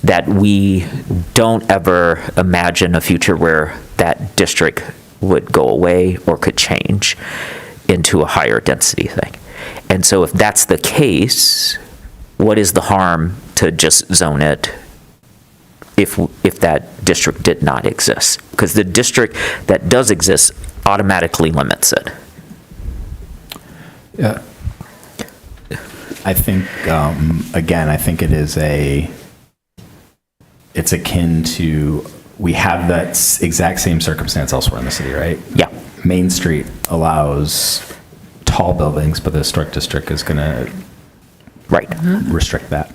that we don't ever imagine a future where that district would go away or could change into a higher density thing. And so if that's the case, what is the harm to just zone it if that district did not exist? Because the district that does exist automatically limits it. Yeah. I think, again, I think it's akin to, we have that exact same circumstance elsewhere in the city, right? Yeah. Main Street allows tall buildings, but the historic district is going to restrict that.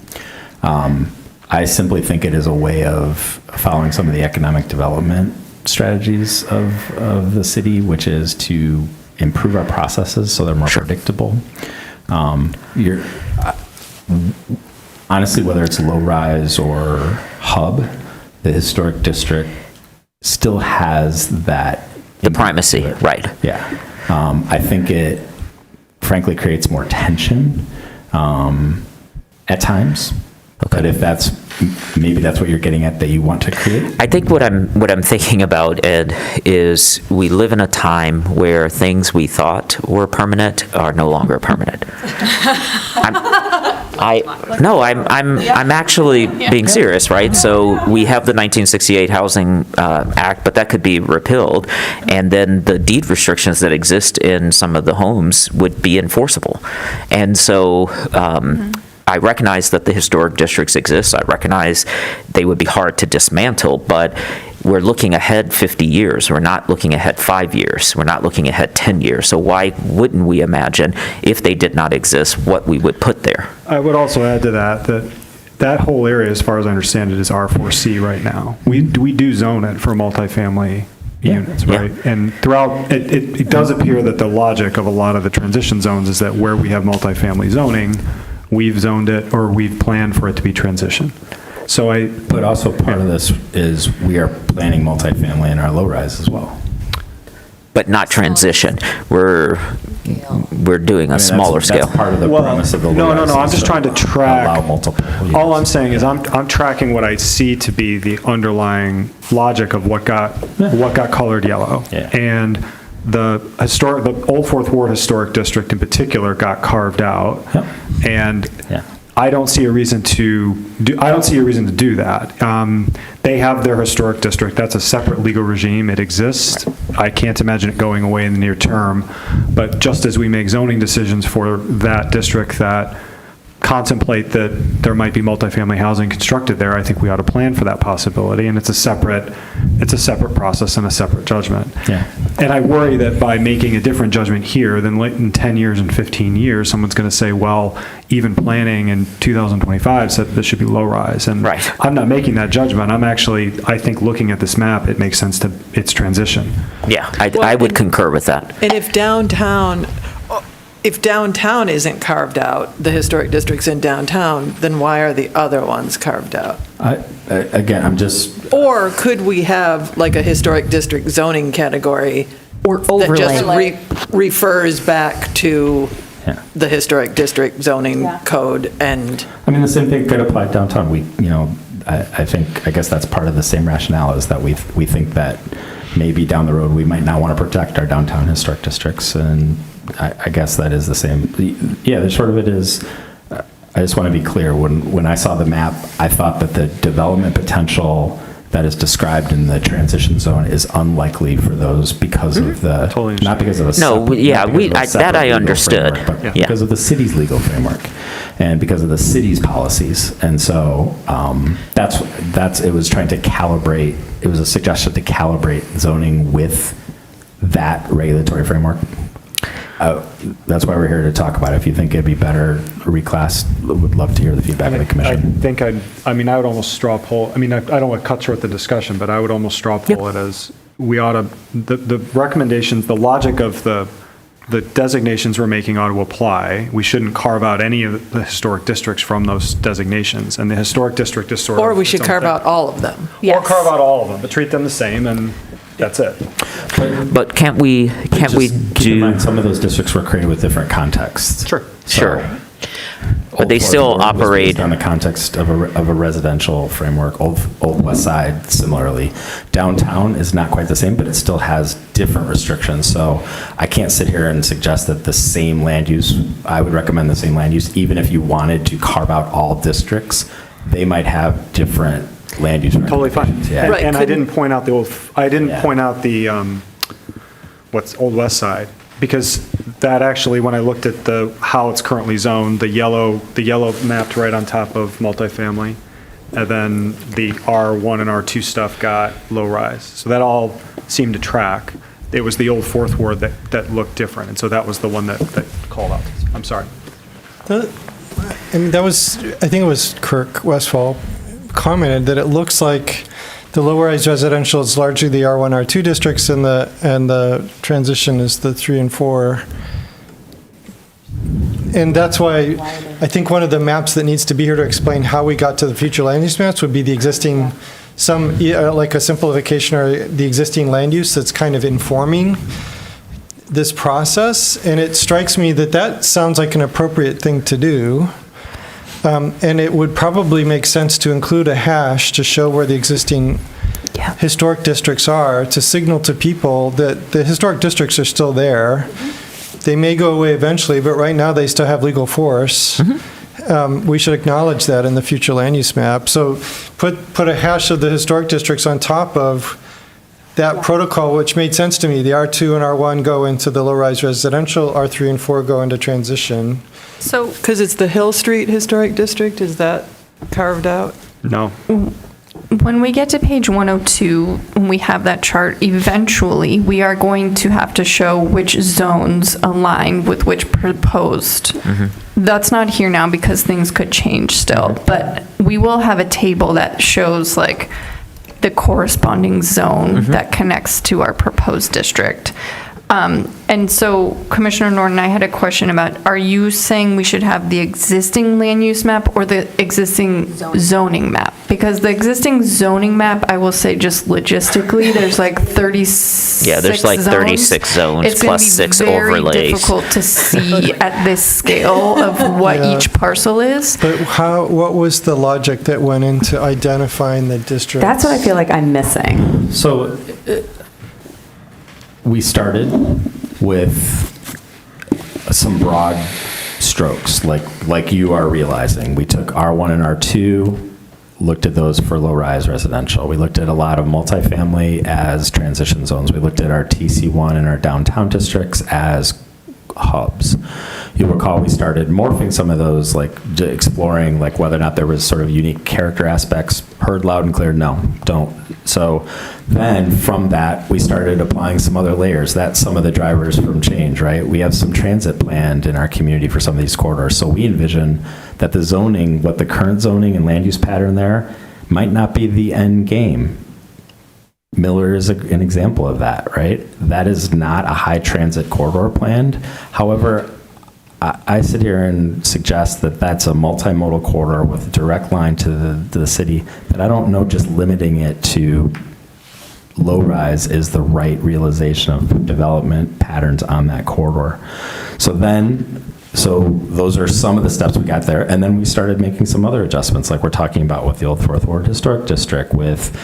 I simply think it is a way of following some of the economic development strategies of the city, which is to improve our processes so they're more predictable. Honestly, whether it's low-rise or hub, the historic district still has that... The primacy, right. Yeah. I think it, frankly, creates more tension at times But if maybe that's what you're getting at, that you want to create? I think what I'm thinking about, Ed, is we live in a time where things we thought were permanent are no longer permanent. I'm actually being serious, right? So we have the 1968 Housing Act, but that could be repealed, and then the deed restrictions that exist in some of the homes would be enforceable. And so I recognize that the historic districts exist. I recognize they would be hard to dismantle, but we're looking ahead 50 years. We're not looking ahead 5 years. We're not looking ahead 10 years. So why wouldn't we imagine, if they did not exist, what we would put there? I would also add to that whole area, as far as I understand it, is R4C right now. We do zone it for multifamily units, right? Yeah. And throughout, it does appear that the logic of a lot of the transition zones is that where we have multifamily zoning, we've zoned it or we've planned for it to be transition. But also part of this is we are planning multifamily in our low-rise as well. But not transition. We're doing a smaller scale. That's part of the premise of the low-rise. No, I'm just trying to track. Allow multiple units. All I'm saying is I'm tracking what I see to be the underlying logic of what got colored yellow. Yeah. And the Old Fourth Ward Historic District in particular got carved out. Yep. And Yeah. I don't see a reason to do that. They have their historic district. That's a separate legal regime. It exists. I can't imagine it going away in the near term. But just as we make zoning decisions for that district that contemplate that there might be multifamily housing constructed there, I think we ought to plan for that possibility. And it's a separate process and a separate judgment. Yeah. And I worry that by making a different judgment here, then late in 10 years and 15 years, someone's going to say, well, even planning in 2025 said this should be low rise. And right. I'm not making that judgment. I think looking at this map, it makes sense to its transition. Yeah, I would concur with that. And if downtown isn't carved out, the historic districts in downtown, then why are the other ones carved out? Again, I'm just... Or could we have like a historic district zoning category or that just refers back to the historic district zoning code? And I mean, the same thing could apply downtown. I guess that's part of the same rationale, is that we think that maybe down the road we might not want to protect our downtown historic districts, and I guess that is the same. Yeah, the short of it is, I just want to be clear, when I saw the map, I thought that the development potential that is described in the transition zone is unlikely for those because of the, not because of a that I understood. But because of the city's legal framework and because of the city's policies. And so it was trying to calibrate, it was a suggestion to calibrate zoning with that regulatory framework. That's why we're here to talk about it. If you think it'd be better reclassed, would love to hear the feedback of the commission. I would almost straw poll. I don't want to cut short the discussion, but I would almost straw poll it as we ought to, the recommendations, the logic of the designations we're making ought to apply. We shouldn't carve out any of the historic districts from those designations. And the historic district is sort of. Or we should carve out all of them. Or carve out all of them, but treat them the same, and that's it. But can't we keep in mind some of those districts were created with different contexts. Sure. But they still operate on the context of a residential framework. Old West Side, similarly. Downtown is not quite the same, but it still has different restrictions. So I can't sit here and suggest that the same land use, I would recommend the same land use, even if you wanted to carve out all districts, they might have different land use. Totally fine. Yeah. Right, and I didn't point out the Old West Side, because that actually, when I looked at how it's currently zoned, the yellow mapped right on top of multifamily, and then the R1 and R2 stuff got low rise. So that all seemed to track. It was the Old Fourth Ward that looked different, and so that was the one that called out. I'm sorry. I think it was Kirk Westfall commented that it looks like the low-rise residential is largely the R1, R2 districts, and the transition is the 3 and 4. And that's why I think one of the maps that needs to be here to explain how we got to the future land use maps would be the existing, like a simplification or the existing land use that's kind of informing this process. And it strikes me that sounds like an appropriate thing to do. And it would probably make sense to include a hash to show where the existing historic districts are, to signal to people that the historic districts are still there. They may go away eventually, but right now they still have legal force. We should acknowledge that in the future land use map. So put a hash of the historic districts on top of that protocol, which made sense to me. The R2 and R1 go into the low-rise residential, R3 and 4 go into transition. So, because it's the Hill Street Historic District, is that carved out? No. When we get to page 102, when we have that chart, eventually we are going to have to show which zones align with which proposed. That's not here now because things could change still, but we will have a table that shows like the corresponding zone that connects to our proposed district. And so Commissioner Norton, I had a question about, are you saying we should have the existing land use map or the existing zoning map? Because the existing zoning map, I will say just logistically, there's like 36 Yeah, there's like 36 zones plus 6 overlays. It's going to be very difficult to see at this scale of what each parcel is. But what was the logic that went into identifying the districts? That's what I feel like I'm missing. So we started with some broad strokes, like you are realizing. We took R1 and R2, looked at those for low-rise residential. We looked at a lot of multifamily as transition zones. We looked at our TC1 and our downtown districts as hubs. You'll recall we started morphing some of those, like exploring like whether or not there was sort of unique character aspects. Heard loud and clear, no, don't. So then from that, we started applying some other layers. That's some of the drivers from change, right? We have some transit planned in our community for some of these corridors. So we envision that the zoning, what the current zoning and land use pattern there might not be the end game. Miller is an example of that, right? That is not a high transit corridor planned. However, I sit here and suggest that that's a multimodal corridor with a direct line to the city, but I don't know just limiting it to low-rise is the right realization of development patterns on that corridor. So those are some of the steps we got there, and then we started making some other adjustments, like we're talking about with the Old Fourth Ward Historic District, with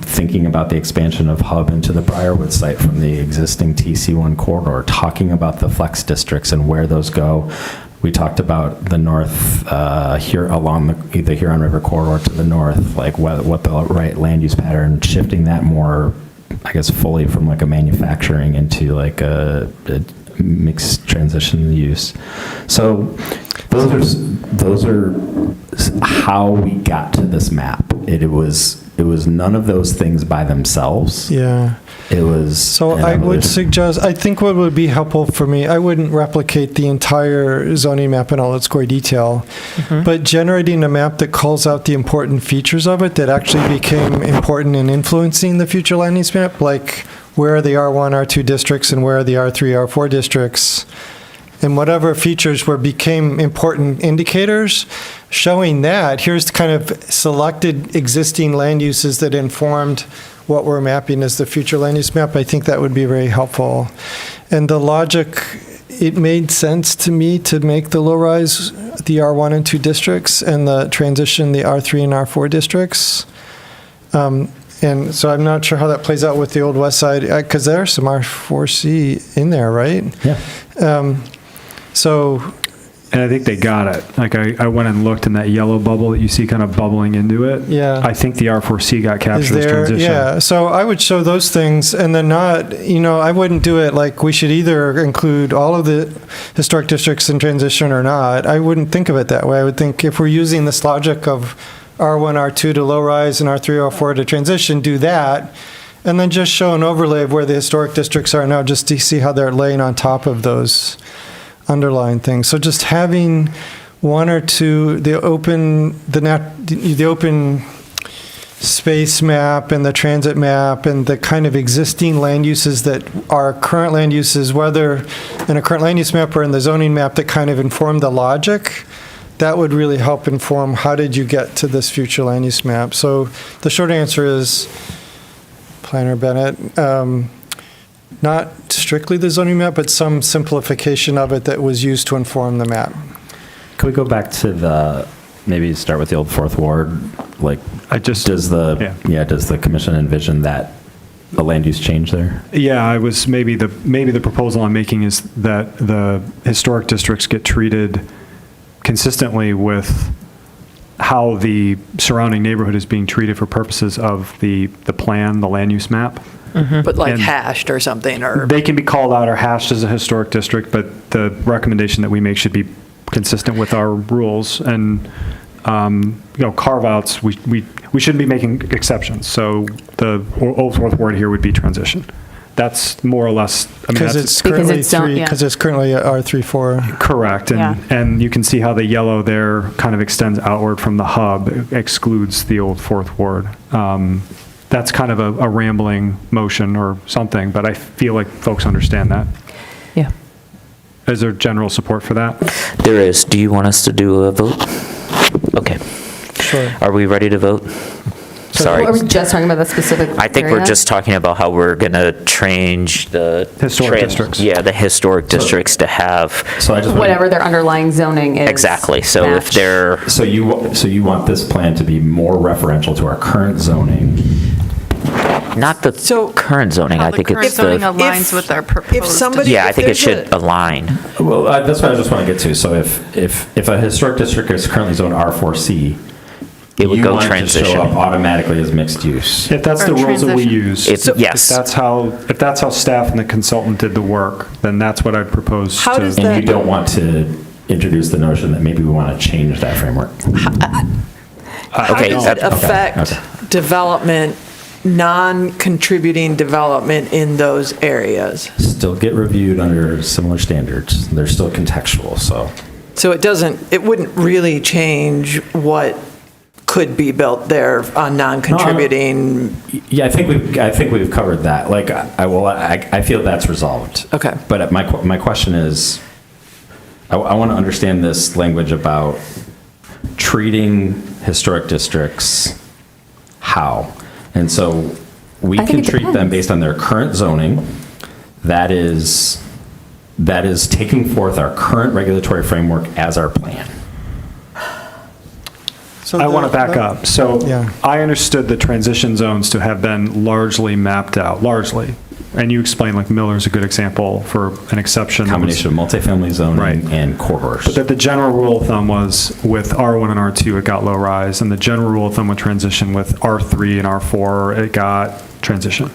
thinking about the expansion of Hub into the Briarwood site from the existing TC1 corridor, talking about the flex districts and where those go. We talked about the north here along the Huron River corridor to the north, like what the right land use pattern, shifting that more, I guess, fully from like a manufacturing into like a mixed transition use. So those are how we got to this map. It was none of those things by themselves. Yeah. It was. So I would suggest, I think what would be helpful for me, I wouldn't replicate the entire zoning map in all its gory detail, but generating a map that calls out the important features of it that actually became important in influencing the future land use map, like where are the R1, R2 districts and where are the R3, R4 districts, and whatever features became important indicators, showing that here's the kind of selected existing land uses that informed what we're mapping as the future land use map. I think that would be very helpful. And the logic, it made sense to me to make the low-rise the R1 and 2 districts and the transition the R3 and R4 districts. And so I'm not sure how that plays out with the Old West Side, because there's some R4C in there, right? Yeah. And I think they got it. Like I went and looked in that yellow bubble that you see kind of bubbling into it. Yeah. I think the R4C got captured as transition. Yeah. So I would show those things and then not, I wouldn't do it like we should either include all of the historic districts in transition or not. I wouldn't think of it that way. I would think if we're using this logic of R1, R2 to low rise and R3, R4 to transition, do that. And then just show an overlay of where the historic districts are now just to see how they're laying on top of those underlying things. So just having one or two, the open space map and the transit map and the kind of existing land uses that are current land uses, whether in a current land use map or in the zoning map, that kind of inform the logic, that would really help inform how did you get to this future land use map. So the short answer is, Planner Bennett, not strictly the zoning map, but some simplification of it that was used to inform the map. Can we go back to maybe start with the old Fourth Ward? Like, does the commission envision that a land use change there? Yeah, maybe the proposal I'm making is that the historic districts get treated consistently with how the surrounding neighborhood is being treated for purposes of the plan, the land use map. But like And hashed or something, or? they can be called out or hashed as a historic district, but the recommendation that we make should be consistent with our rules. And carve-outs, we shouldn't be making exceptions. So the Old Fourth Ward here would be transition. That's more or less. Because it's currently R34. Correct, and you can see how the yellow there kind of extends outward from the hub, excludes the Old Fourth Ward. That's kind of a rambling motion or something, but I feel like folks understand that. Yeah. Is there general support for that? There is. Do you want us to do a vote? Okay. Sure. Are we ready to vote? Sorry. Are we just talking about the specific I think we're area? just talking about how we're going to change the Historic districts. Yeah, the historic districts to have. So I just Whatever their underlying zoning is. Exactly. So if they're. So you want this plan to be more referential to our current zoning? Not the current zoning. I think it's the. aligns with our proposed. If somebody. Yeah, I if think it there's should align. Well, that's what I just want to get to. So if a historic district is currently zoned R4C, it would you go want transition. it to show up automatically as mixed use. If that's the rules that we use, yes. If that's how staff and the consultant did the work, then that's what I'd propose. How does And that- you don't want to introduce the notion that maybe we want to change that framework. How does it affect development, non-contributing development in those areas? Still get reviewed under similar standards. They're still contextual, so. So it wouldn't really change what could be built there on non-contributing. Yeah, I think we've covered that. Like, I feel that's resolved. Okay. But my question is, I want to understand this language about treating historic districts how. And so we can treat them based on their current zoning. That is taking forth our current regulatory framework as our plan. So I want to back up. So I understood the transition zones to have been largely mapped out, largely. And you explained, like Miller's a good example for an exception. Combination of multifamily zoning and corridors. But that the general rule of thumb was with R1 and R2, it got low rise, and the general rule of thumb would transition with R3 and R4, it got transition.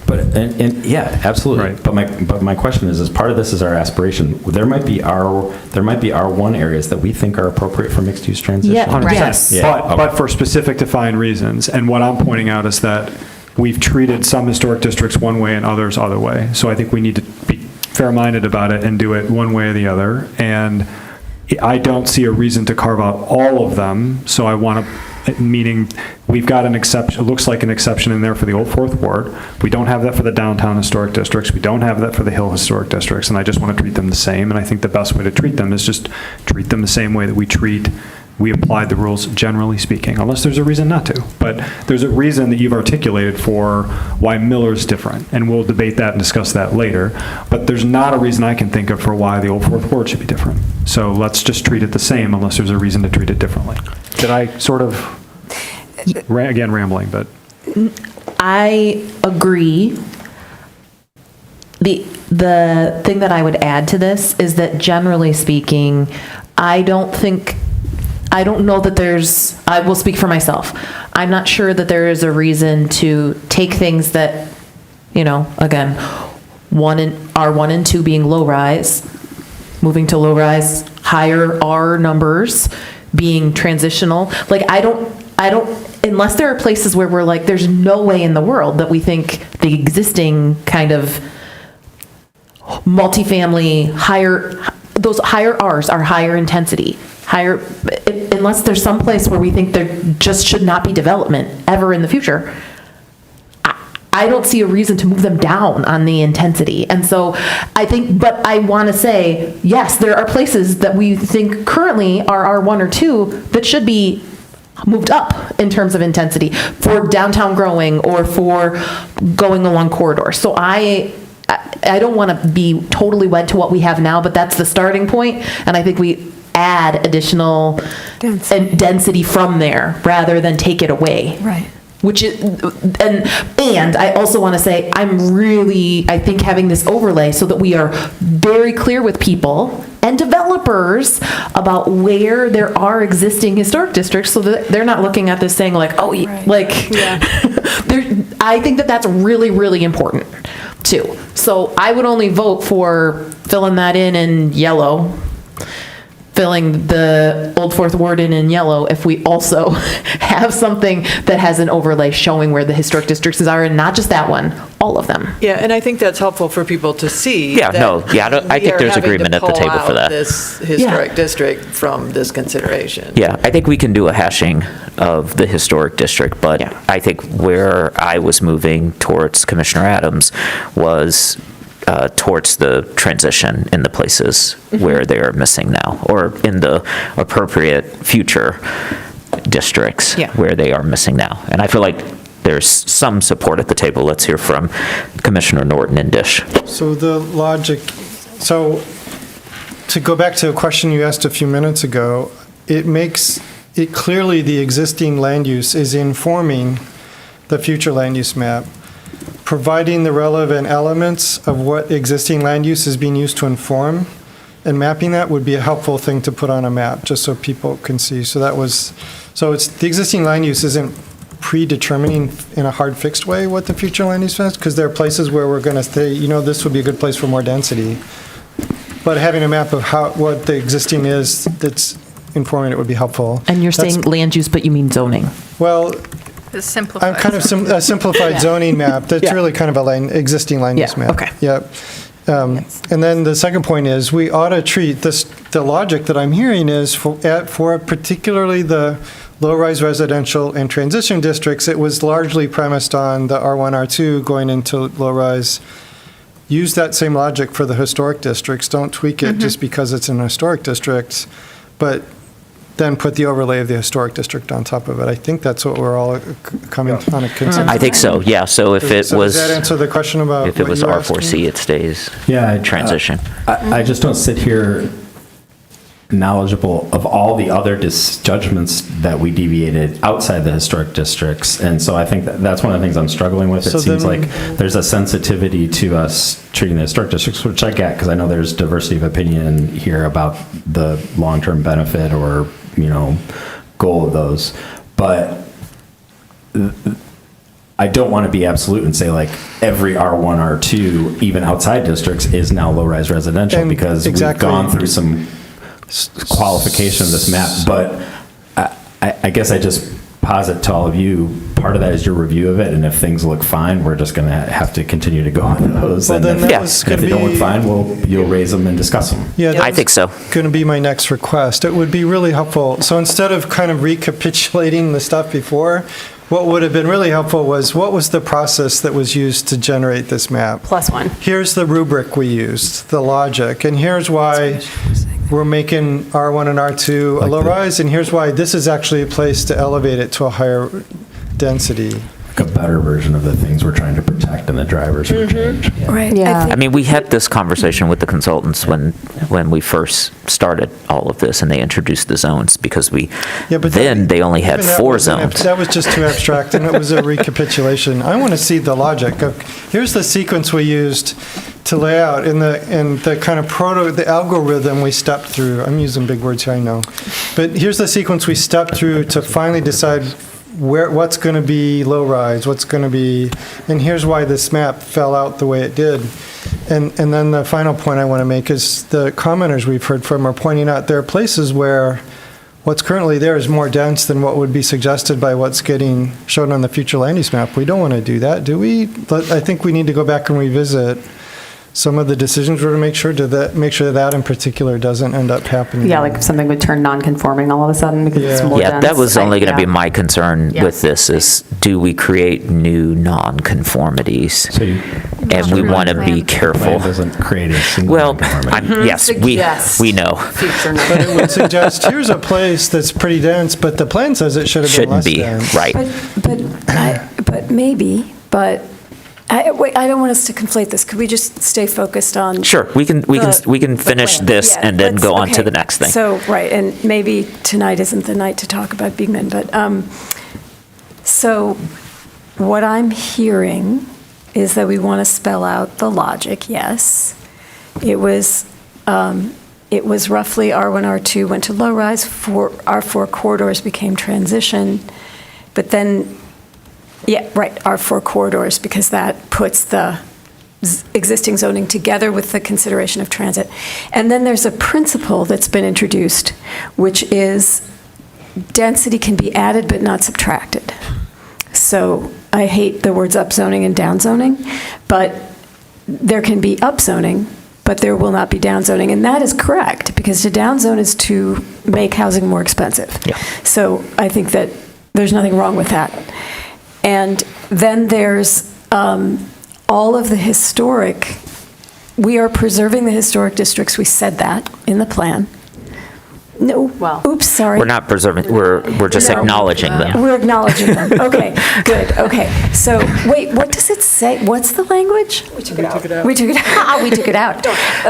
But, and yeah, absolutely. Right. But my question is, as part of this is our aspiration, there might be R1 areas that we think are appropriate for mixed use transition. Yeah, 100%. Yes. Yeah. But for specific defined reasons. And what I'm pointing out is that we've treated some historic districts one way and others other way. So I think we need to be fair-minded about it and do it one way or the other. And I don't see a reason to carve out all of them. So I want to, meaning we've got an exception, it looks like an exception in there for the Old Fourth Ward. We don't have that for the downtown historic districts. We don't have that for the Hill historic districts. And I just want to treat them the same. And I think the best way to treat them is just treat them the same way that we applied the rules, generally speaking, unless there's a reason not to. But there's a reason that you've articulated for why Miller's different, and we'll debate that and discuss that later. But there's not a reason I can think of for why the Old Fourth Ward should be different. So let's just treat it the same unless there's a reason to treat it differently. Did I sort of, again, rambling, but. I agree. The thing that I would add to this is that generally speaking, I don't know that there's, I will speak for myself. I'm not sure that there is a reason to take things that, again, R1 and 2 being low rise, moving to low rise, higher R numbers being transitional. Like, I don't, unless there are places where we're like, there's no way in the world that we think the existing kind of multifamily those higher Rs are higher intensity. Unless there's some place where we think there just should not be development ever in the future, I don't see a reason to move them down on the intensity. And so but I want to say, yes, there are places that we think currently are R1 or 2 that should be moved up in terms of intensity for downtown growing or for going along corridors. So I don't want to be totally wed to what we have now, but that's the starting point. And I think we add additional density from there rather than take it away. Right. Which is, and I also want to say, I think having this overlay so that we are very clear with people and developers about where there are existing historic districts so that they're not looking at this saying like, oh, like, I think that that's really, really important too. So I would only vote for filling that in yellow, filling the Old Fourth Ward in yellow, if we also have something that has an overlay showing where the historic districts are, and not just that one, all of them. Yeah, and I think that's helpful for people to see. Yeah, I think there's agreement at the table for that. This historic district from this consideration. Yeah, I think we can do a hashing of the historic district, but I think where I was moving towards Commissioner Adams was towards the transition in the places where they're missing now, or in the appropriate future districts where they are missing now. And I feel like there's some support at the table. Let's hear from Commissioner Norton and Dish. So the logic, so to go back to a question you asked a few minutes ago, it makes it clearly the existing land use is informing the future land use map. Providing the relevant elements of what existing land use is being used to inform and mapping that would be a helpful thing to put on a map, just so people can see. So it's the existing land use isn't predetermining in a hard fixed way what the future land use is, because there are places where we're going to say, this would be a good place for more density. But having a map of what the existing is that's informing it would be helpful. And you're saying land use, but you mean zoning? Well, The simplified. I'm kind of a simplified zoning map. That's really kind of existing land use map. Okay. Yep. And then the second point is we ought to treat this. The logic that I'm hearing is for particularly the low-rise residential and transition districts. It was largely premised on the R1, R2 going into low-rise. Use that same logic for the historic districts. Don't tweak it just because it's an historic district, but then put the overlay of the historic district on top of it. I think that's what we're all coming on a consensus. I think so, yeah. So if it was... Does that answer the question about if it was R4C, it stays transition. I just don't sit here knowledgeable of all the other judgments that we deviated outside the historic districts. And so I think that's one of the things I'm struggling with. It seems like there's a sensitivity to us treating the historic districts, which I get, because I know there's diversity of opinion here about the long-term benefit or, goal of those. But I don't want to be absolute and say like every R1, R2, even outside districts, is now low-rise residential, because we've gone through some qualification of this map. But I guess I just posit to all of you, part of that is your review of it, and if things look fine, we're just going to have to continue to go on those. Well, and if they don't look fine, you'll raise them and discuss them. Yeah, I think so. Going to be my next request. It would be really helpful. So instead of kind of recapitulating the stuff before, what would have been really helpful was what was the process that was used to generate this map? +1. Here's the rubric we used, the logic, and here's why we're making R1 and R2 a low rise, and here's why this is actually a place to elevate it to a higher density. Like a better version of the things we're trying to protect and the drivers for change. Right. Yeah. I mean, we had this conversation with the consultants when we first started all of this, and they introduced the zones, because they only had 4 zones. That was just too abstract, and it was a recapitulation. I want to see the logic of, here's the sequence we used to lay out in the kind of the algorithm we stepped through. I'm using big words here, I know. But here's the sequence we stepped through to finally decide what's going to be low rise, what's going to be, and here's why this map fell out the way it did. And then the final point I want to make is the commenters we've heard from are pointing out there are places where what's currently there is more dense than what would be suggested by what's getting shown on the future land use map. We don't want to do that, do we? But I think we need to go back and revisit some of the decisions were to make sure that in particular doesn't end up happening. Yeah, like if something would turn non-conforming all of a sudden because it's more dense. That was only going to be my concern with this is, do we create new non-conformities? And we want to be careful. Doesn't create a single yes, we know. But it would suggest, here's a place that's pretty dense, but the plan says it should have been less dense. Right. But maybe, Wait, I don't want us to conflate this. Could we just stay focused on? Sure, we can finish plan. this Yeah, and then let's- go on to okay. the next thing. So, right, and maybe tonight isn't the night to talk about Beekman, but, so what I'm hearing is that we want to spell out the logic, yes. It was roughly R1, R2 went to low-rise, R4 corridors became transition, but then, yeah, right, R4 corridors, because that puts the existing zoning together with the consideration of transit. And then there's a principle that's been introduced, which is density can be added but not subtracted. So I hate the words upzoning and downzoning, but there can be upzoning, but there will not be downzoning. And that is correct, because to downzone is to make housing more expensive. Yeah. So I think that there's nothing wrong with that. And then there's all of the historic, we are preserving the historic districts. We said that in the plan. No, well, oops, sorry. We're not preserving, we're just No. acknowledging them. We're acknowledging them. Okay, good, okay. So, wait, what does it say? What's the language? We took it out. We took it out. We took it out.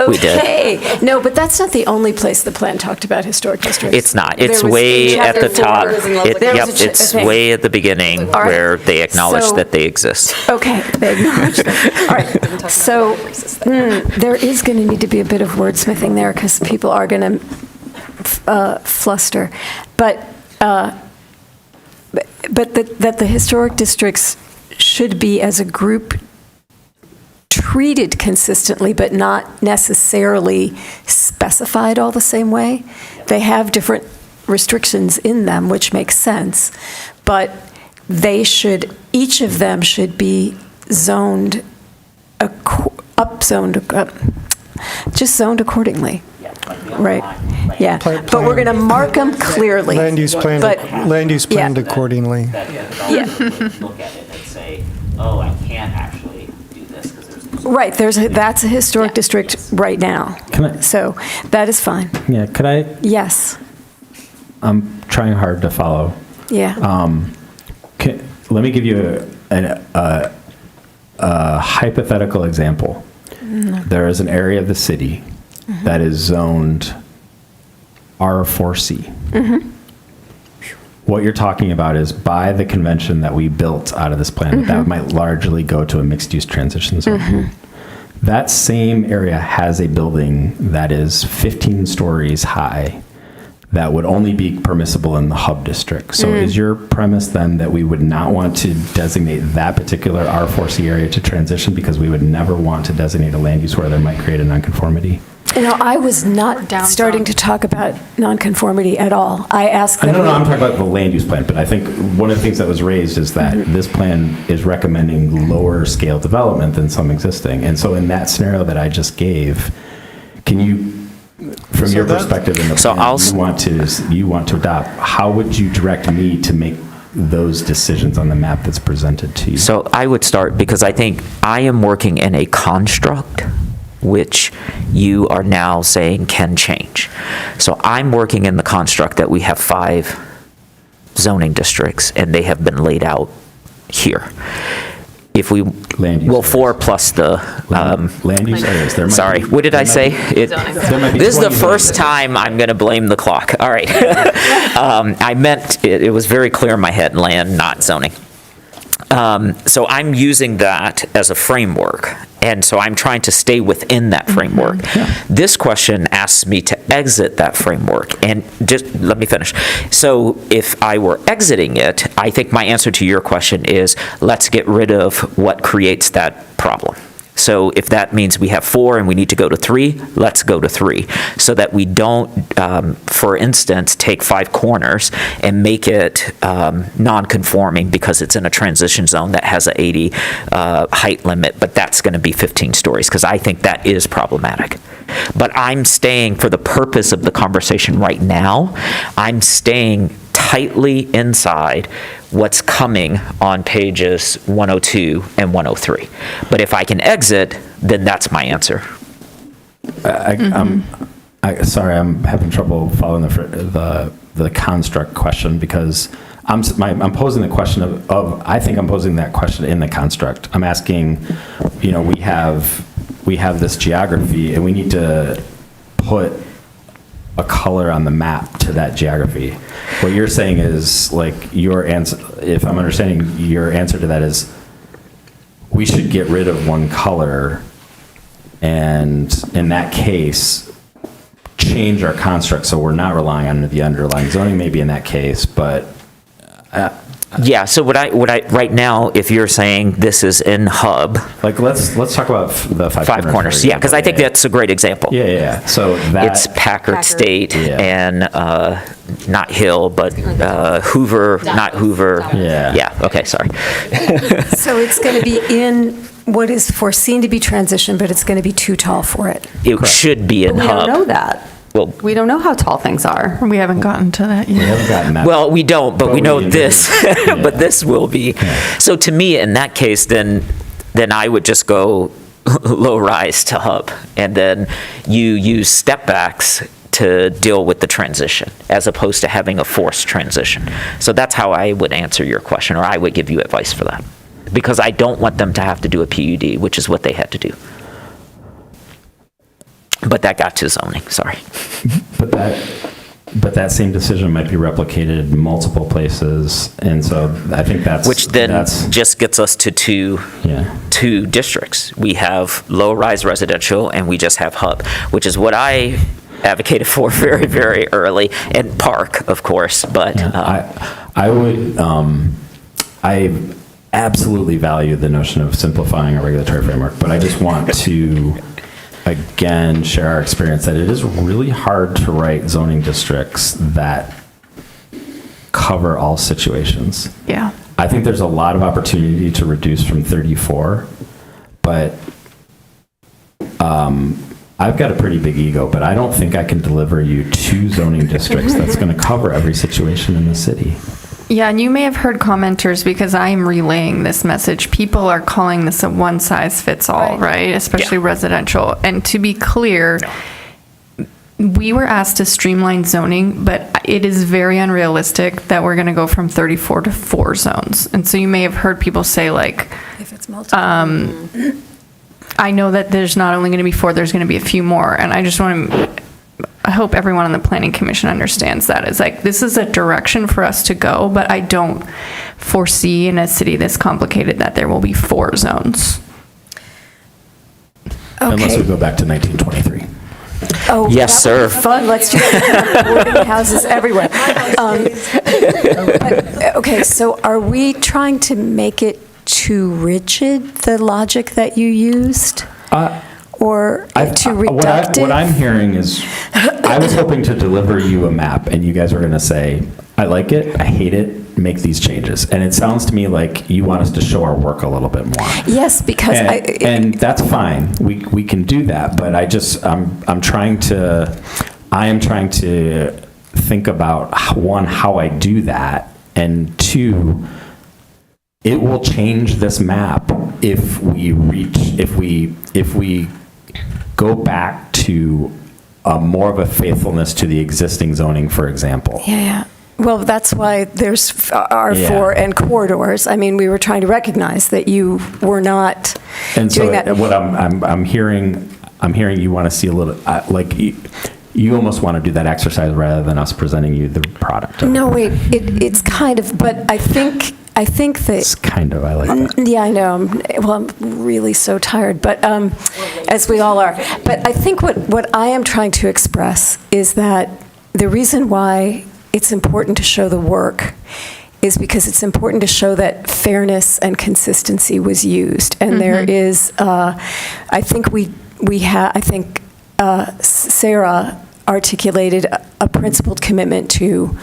We did. Okay. No, but that's not the only place the plan talked about historic districts. It's not. It's There was way in at the chapter top. 4. Yep, it's okay. way at the beginning All right. where they acknowledge So- that they exist. Okay, they acknowledge that. All right, so there is going to need to be a bit of wordsmithing there because people are going to fluster. But that the historic districts should be as a group treated consistently, but not necessarily specified all the same way. They have different restrictions in them, which makes sense, but they should, each of them should be zoned, just zoned accordingly. Right, yeah. But we're going to mark them clearly. Land use planned, but- land use planned yeah. accordingly. Yeah. Look at it and say, oh, I can't actually do this because there's. Right, that's a historic district right now. Can I- So that is fine. Yeah, could I, Yes, I'm trying hard to follow. yeah. Let me give you a hypothetical example. There is an area of the city that is zoned R4C. What you're talking about is by the convention that we built out of this plan, that might largely go to a mixed-use transition zone. That same area has a building that is 15 stories high that would only be permissible in the hub district. So is your premise then that we would not want to designate that particular R4C area to transition because we would never want to designate a land use where there might create a nonconformity? You know, I was not starting to talk about nonconformity at all. I asked them. No, I'm talking about the land use plan, but I think one of the things that was raised is that this plan is recommending lower scale development than some existing. And so in that scenario that I just gave, can you, from your perspective in the plan you want to adopt, how would you direct me to make those decisions on the map that's presented to you? So I would start, because I think I am working in a construct which you are now saying can change. So I'm working in the construct that we have 5 zoning districts, and they have been laid out here. If we, well, 4 plus the, land use areas. There might sorry, be- what did I say? there might be This is the 20 first time I'm going to blame the clock. All right. I meant, it was very clear in my head, land, not zoning. So I'm using that as a framework, and so I'm trying to stay within that framework. This question asks me to exit that framework, and just let me finish. So if I were exiting it, I think my answer to your question is, let's get rid of what creates that problem. So if that means we have 4 and we need to go to 3, let's go to 3, so that we don't, for instance, take 5 corners and make it non-conforming because it's in a transition zone that has a 80 height limit, but that's going to be 15 stories, because I think that is problematic. But I'm staying, for the purpose of the conversation right now, I'm staying tightly inside what's coming on pages 102 and 103. But if I can exit, then that's my answer. Sorry, I'm having trouble following the construct question, because I'm posing the question of, I think I'm posing that question in the construct. I'm asking, we have this geography and we need to put a color on the map to that geography. What you're saying is, like, your answer, if I'm understanding your answer to that, is we should get rid of one color and in that case change our construct so we're not relying on the underlying zoning maybe in that case, but yeah, so what I right now, if you're saying this is in hub, like let's talk about the five corners. Yeah, because I think that's a great example. Yeah. So it's Packard State and not Hill, but Hoover, not Hoover. Yeah. Okay, sorry. So it's going to be in what is foreseen to be transition, but it's going to be too tall for it. It should be in We hub. don't know that. Well, we don't know how tall things are. We haven't gotten to that yet. We haven't gotten that. Well, we don't, but we know this. But this will be. Yeah. So to me, in that case, then I would just go low rise to hub, and then you use step backs to deal with the transition, as opposed to having a forced transition. So that's how I would answer your question, or I would give you advice for that, because I don't want them to have to do a PUD, which is what they had to do. But that got to zoning, sorry. But that same decision might be replicated in multiple places, and so I think which then just gets us to two districts. We have low-rise residential, and we just have hub, which is what I advocated for very, very early, and park, of course. But I absolutely value the notion of simplifying a regulatory framework, but I just want to again share our experience that it is really hard to write zoning districts that cover all situations. Yeah. I think there's a lot of opportunity to reduce from 34, but I've got a pretty big ego, but I don't think I can deliver you 2 zoning districts that's going to cover every situation in the city. Yeah, and you may have heard commenters, because I'm relaying this message, people are calling this a one-size-fits-all, right? Especially residential. And to be clear, we were asked to streamline zoning, but it is very unrealistic that we're going to go from 34 to 4 zones. And so you may have heard people say, like, if it's multiple. I know that there's not only going to be 4, there's going to be a few more. And I just want to, I hope everyone on the Planning Commission understands that. It's like, this is a direction for us to go, but I don't foresee in a city this complicated that there will be 4 zones. Okay. Unless we go back to 1923. Oh, yes, sir. Fun. Let's do that. Boarding houses everywhere. Okay, so are we trying to make it too rigid, the logic that you used? Or too reductive? What I'm hearing is, I was hoping to deliver you a map, and you guys were going to say, I like it, I hate it, make these changes. And it sounds to me like you want us to show our work a little bit more. Yes, because and that's fine. We can do that, but I am trying to think about, one, how I do that, and 2, it will change this map if we go back to more of a faithfulness to the existing zoning, for example. Yeah. Well, that's why there's R4 and corridors. I mean, we were trying to recognize that you were not doing that. What I'm hearing you want to see a little, like, you almost want to do that exercise rather than us presenting you the product. No, wait, it's kind of, but I think that... It's kind of, I like that. Yeah, I know. I'm really so tired, but as we all are. But I think what I am trying to express is that the reason why it's important to show the work is because it's important to show that fairness and consistency was used. And there is, I think Sarah articulated a principled commitment to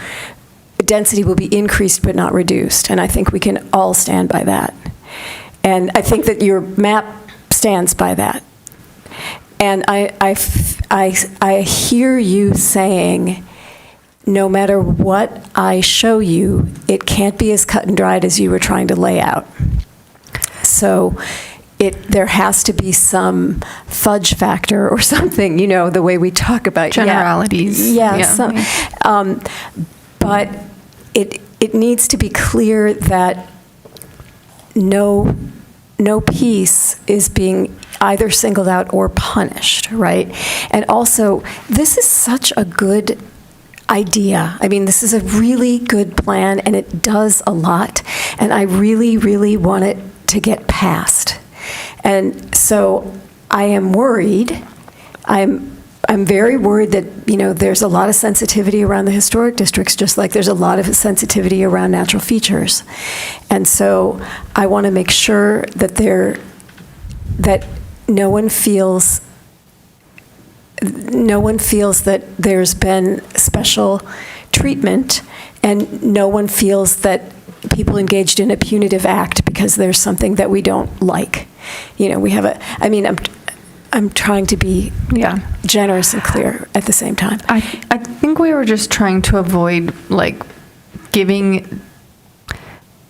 density will be increased but not reduced, and I think we can all stand by that. And I think that your map stands by that. And I hear you saying, no matter what I show you, it can't be as cut and dried as you were trying to lay out. So there has to be some fudge factor or something, the way we talk about generalities. Yeah. But it needs to be clear that no piece is being either singled out or punished, right? And also, this is such a good idea. I mean, this is a really good plan, and it does a lot, and I really, really want it to get passed. And so I am worried. I'm very worried that, there's a lot of sensitivity around the historic districts, just like there's a lot of sensitivity around natural features. And so I want to make sure that no one feels that there's been special treatment, and no one feels that people engaged in a punitive act because there's something that we don't like. I'm trying to be generous and clear at the same time. I think we were just trying to avoid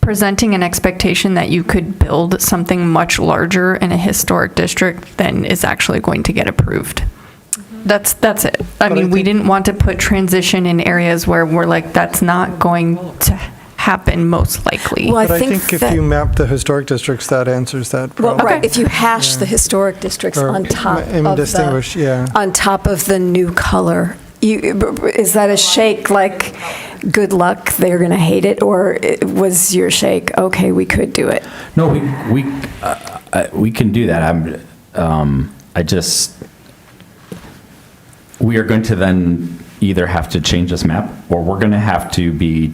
presenting an expectation that you could build something much larger in a historic district than is actually going to get approved. That's it. I mean, we didn't want to put transition in areas where we're like, that's not going to happen most likely. Well, But I think if you map the historic districts, that answers that problem. Well, right, if you hash the historic districts on top of the new color, is that a shake like, good luck, they're going to hate it, or was your shake, okay, we could do it? No, we can do that. We are going to then either have to change this map, or we're going to have to be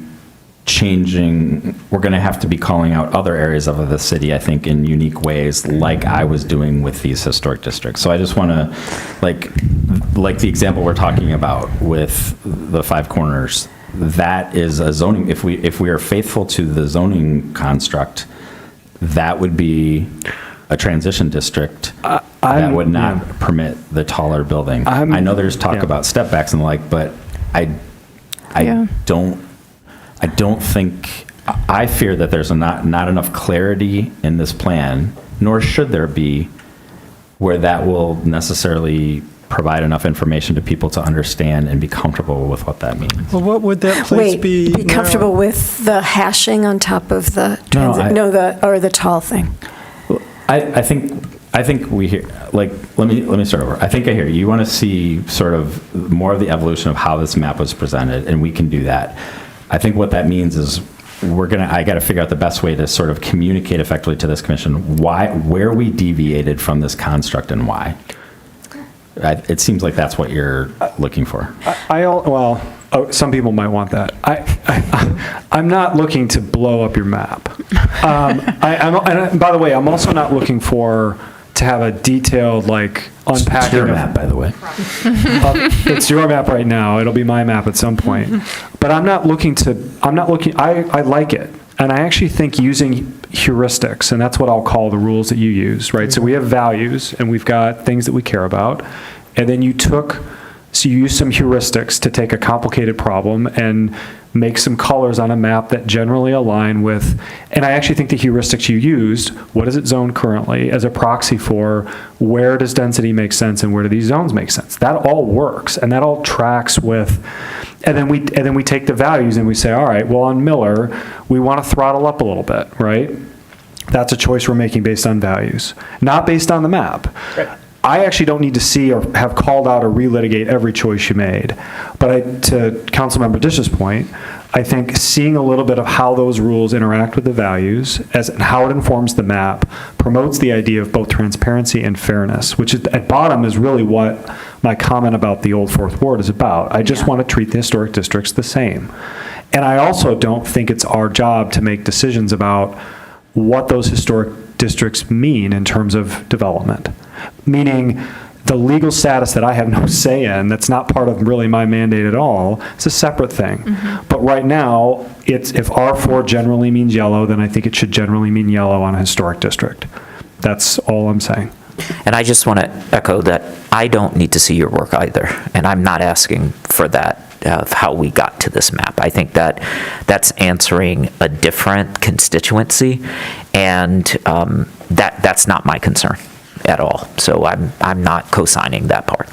calling out other areas of the city, I think, in unique ways, like I was doing with these historic districts. So I just want to, like the example we're talking about with the Five Corners, that is a zoning, if we are faithful to the zoning construct, that would be a transition district that would not permit the taller building. I know there's talk about step backs and the like, but I fear that there's not enough clarity in this plan, nor should there be, where that will necessarily provide enough information to people to understand and be comfortable with what that means. Well, what would that place be? Be comfortable with the hashing on top of the the tall thing. I think we hear, let me start over. I think I hear you want to see sort of more of the evolution of how this map was presented, and we can do that. I think what that means is I got to figure out the best way to sort of communicate effectively to this commission where we deviated from this construct and why. It seems like that's what you're looking for. Some people might want that. I'm not looking to blow up your map. And by the way, I'm also not looking to have a detailed unpacking. It's your map, by the way. It's your map right now. It'll be my map at some point. But I like it. And I actually think using heuristics, and that's what I'll call the rules that you use, right? So we have values, and we've got things that we care about. And then you use some heuristics to take a complicated problem and make some colors on a map that generally align with, and I actually think the heuristics you used, what is it zoned currently, as a proxy for where does density make sense and where do these zones make sense. That all works, and that all tracks with, and then we take the values and we say, all right, well, on Miller, we want to throttle up a little bit, right? That's a choice we're making based on values, not based on the map. Right. I actually don't need to see or have called out or relitigate every choice you made. But to Councilmember Dish's point, I think seeing a little bit of how those rules interact with the values and how it informs the map promotes the idea of both transparency and fairness, which is, at bottom is really what my comment about the old Fourth Ward is about. I just want to treat the historic districts the same. And I also don't think it's our job to make decisions about what those historic districts mean in terms of development. Meaning the legal status that I have no say in, that's not part of really my mandate at all, it's a separate thing. Mm-hmm. But right now, if R4 generally means yellow, then I think it should generally mean yellow on a historic district. That's all I'm saying. And I just want to echo that I don't need to see your work either, and I'm not asking for that. Of how we got to this map. I think that's answering a different constituency, and that's not my concern at all. So I'm not co-signing that part.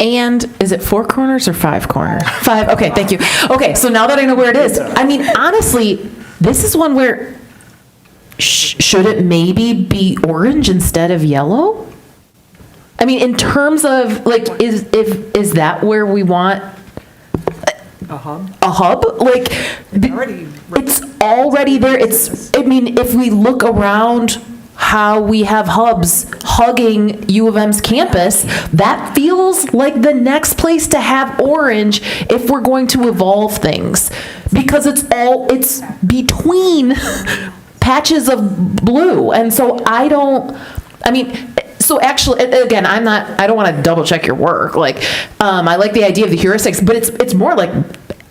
And is it 4 corners or 5 corners? 5, okay, thank you. Okay, so now that I know where it is, I mean, honestly, this is one where, should it maybe be orange instead of yellow? I mean, in terms of, like, is that where we want A hub? a hub? Like, it's already there. It's, I mean, if we look around how we have hubs hugging U of M's campus, that feels like the next place to have orange if we're going to evolve things. Because it's between patches of blue. And so so actually, again, I don't want to double check your work. Like, I like the idea of the heuristics, but it's more like,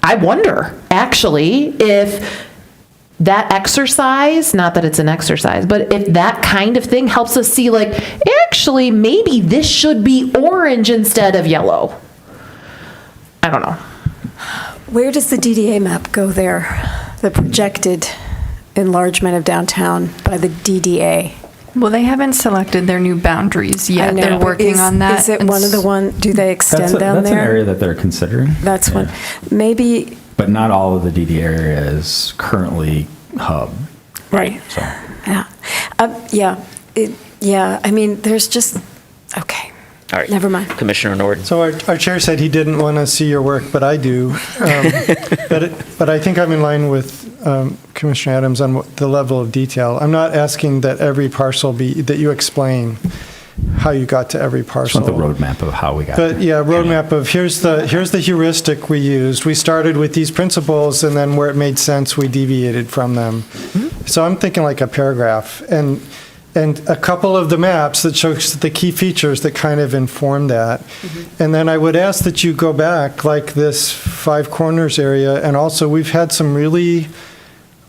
I wonder, actually, if that exercise, not that it's an exercise, but if that kind of thing helps us see, like, actually, maybe this should be orange instead of yellow. I don't know. Where does the DDA map go there? The projected enlargement of downtown by the DDA? Well, they haven't selected their new boundaries yet. I know, They're but working on that. Is it one of the do they extend down that's there? an area that they're considering. That's one. Maybe. But not all of the DD area is currently hub. Right. So. Yeah. I mean, there's just, okay. All right. Never mind. Commissioner Nord. So our chair said he didn't want to see your work, but I do. But I think I'm in line with Commissioner Adams on the level of detail. I'm not asking that every parcel that you explain how you got to every parcel. Just want the roadmap of how we got But there. yeah, roadmap of here's the heuristic we used. We started with these principles, and then where it made sense, we deviated from them. So I'm thinking like a paragraph and a couple of the maps that shows the key features that kind of inform that. And then I would ask that you go back, like this 5 corners area, and also we've had some really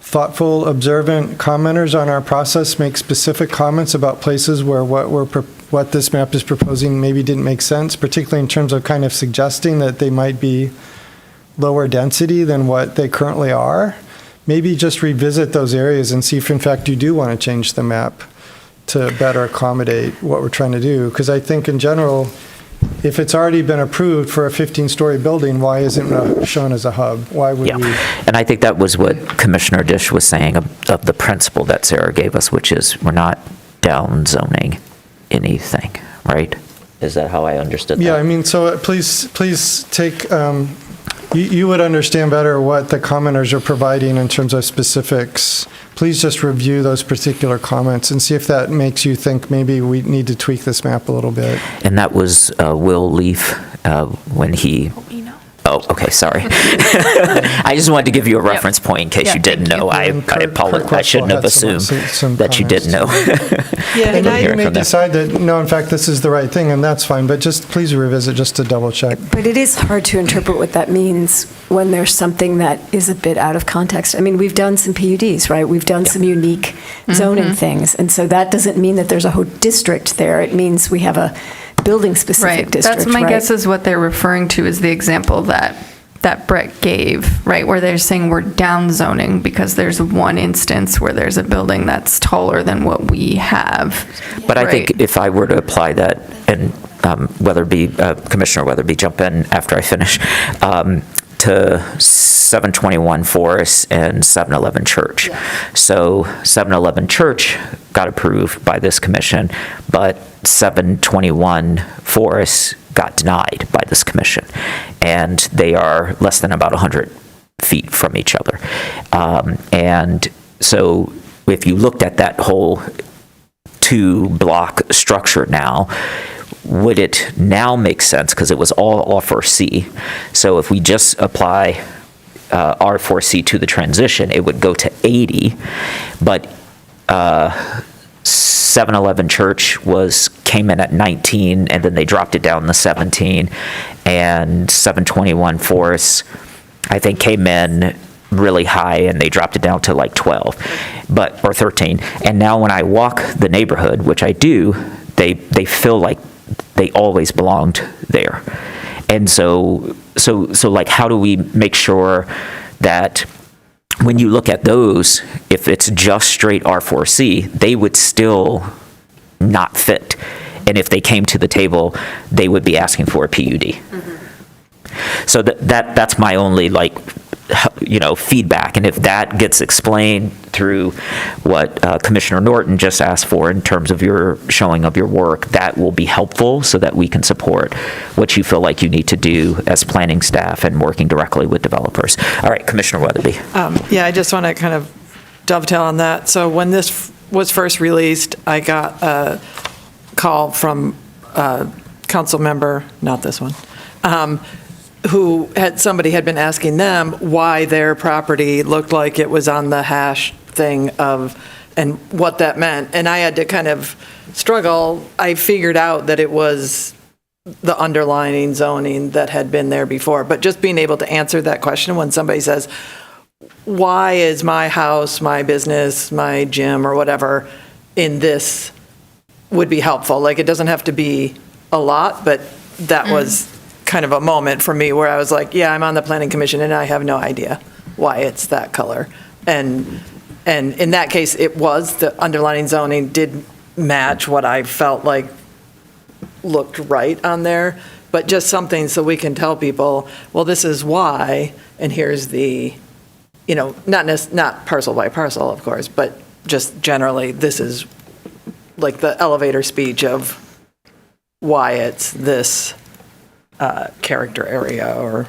thoughtful, observant commenters on our process make specific comments about places where what this map is proposing maybe didn't make sense, particularly in terms of kind of suggesting that they might be lower density than what they currently are. Maybe just revisit those areas and see if in fact you do want to change the map to better accommodate what we're trying to do. Because I think in general, if it's already been approved for a 15-story building, why isn't it shown as a hub? Why would we? And I think that was what Commissioner Dish was saying of the principle that Sarah gave us, which is we're not down zoning anything, right? Is that how I understood that? Yeah, I mean, so please take, you would understand better what the commenters are providing in terms of specifics. Please just review those particular comments and see if that makes you think maybe we need to tweak this map a little bit. And that was Will Leaf when he... Oh, okay, sorry. I just wanted to give you a reference point in case you didn't know. I apologize. I shouldn't have assumed that you didn't know. Yeah, and you may decide that, no, in fact, this is the right thing, and that's fine, but just please revisit just to double check. But it is hard to interpret what that means when there's something that is a bit out of context. I mean, we've done some PUDs, right? We've done some unique zoning things, and so that doesn't mean that there's a whole district there. It means we have a building-specific district, That's my guess is what they're referring to is the example that Brett gave, right, where they're saying we're down zoning because there's one instance where there's a building that's taller than what we have. But I think if I were to apply that, and Commissioner Weatherby, jump in after I finish, to 721 Forest and 711 Church. So 711 Church got approved by this commission, but 721 Forest got denied by this commission. And they are less than about 100 feet from each other. And so if you looked at that whole 2-block structure now, would it now make sense, because it was all R4C, so if we just apply R4C to the transition, it would go to 80, but 711 Church came in at 19, and then they dropped it down to 17, and 721 Forest, I think, came in really high, and they dropped it down to like 12, or 13, and now when I walk the neighborhood, which I do, they feel like they always belonged there. And so like, how do we make sure that when you look at those, if it's just straight R4C, they would still not fit And if they came to the table, they would be asking for a PUD. So that's my only, feedback. And if that gets explained through what Commissioner Norton just asked for in terms of your showing of your work, that will be helpful so that we can support what you feel like you need to do as planning staff and working directly with developers. All right, Commissioner Weatherby. Yeah, I just want to kind of dovetail on that. So when this was first released, I got a call from a council member, not this one, somebody had been asking them why their property looked like it was on the hash thing and what that meant. And I had to kind of struggle. I figured out that it was the underlining zoning that had been there before. But just being able to answer that question when somebody says, why is my house, my business, my gym, or whatever in this, would be helpful. Like, it doesn't have to be a lot, but that was kind of a moment for me where I was like, yeah, I'm on the planning commission and I have no idea why it's that color. And in that case, it was the underlining zoning did match what I felt like looked right on there, but just something so we can tell people, well, this is why, and here's the, not parcel by parcel, of course, but just generally, this is like the elevator speech of why it's this character area, or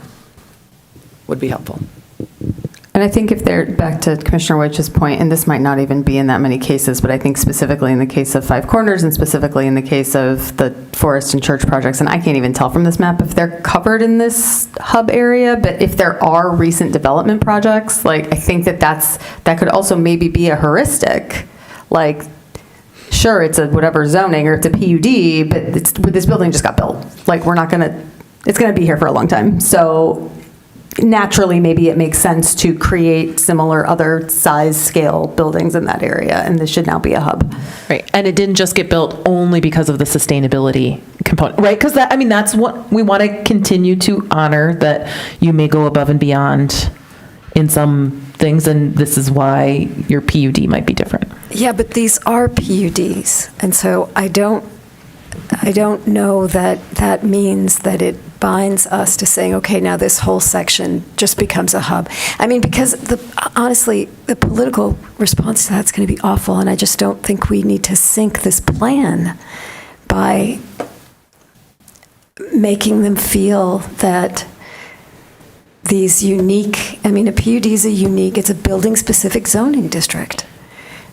would be helpful. And I think if they're, back to Commissioner White's point, and this might not even be in that many cases, but I think specifically in the case of Five Corners and specifically in the case of the Forest and Church projects, and I can't even tell from this map if they're covered in this hub area, but if there are recent development projects, I think that could also maybe be a heuristic, sure, it's a whatever zoning or it's a PUD, but this building just got built. It's going to be here for a long time. So naturally, maybe it makes sense to create similar other size scale buildings in that area, and this should now be a hub. Right, and it didn't just get built only because of the sustainability component, right? Because that's what we want to continue to honor, that you may go above and beyond in some things, and this is why your PUD might be different. Yeah, but these are PUDs, and so I don't know that means that it binds us to saying, okay, now this whole section just becomes a hub. I mean, because honestly, the political response to that's going to be awful, and I just don't think we need to sink this plan by making them feel that these unique, a PUD is it's a building-specific zoning district.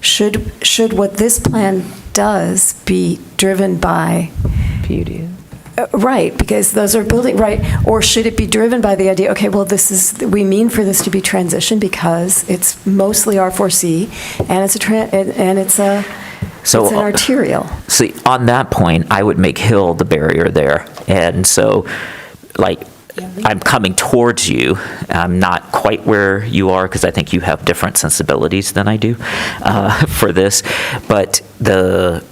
Should what this plan does be driven by PUD? Right, because those are building, right, or should it be driven by the idea, okay, well, we mean for this to be transition because it's mostly R4C and it's an arterial. See, on that point, I would make Hill the barrier there. And so, I'm coming towards you. I'm not quite where you are because I think you have different sensibilities than I do for this. But the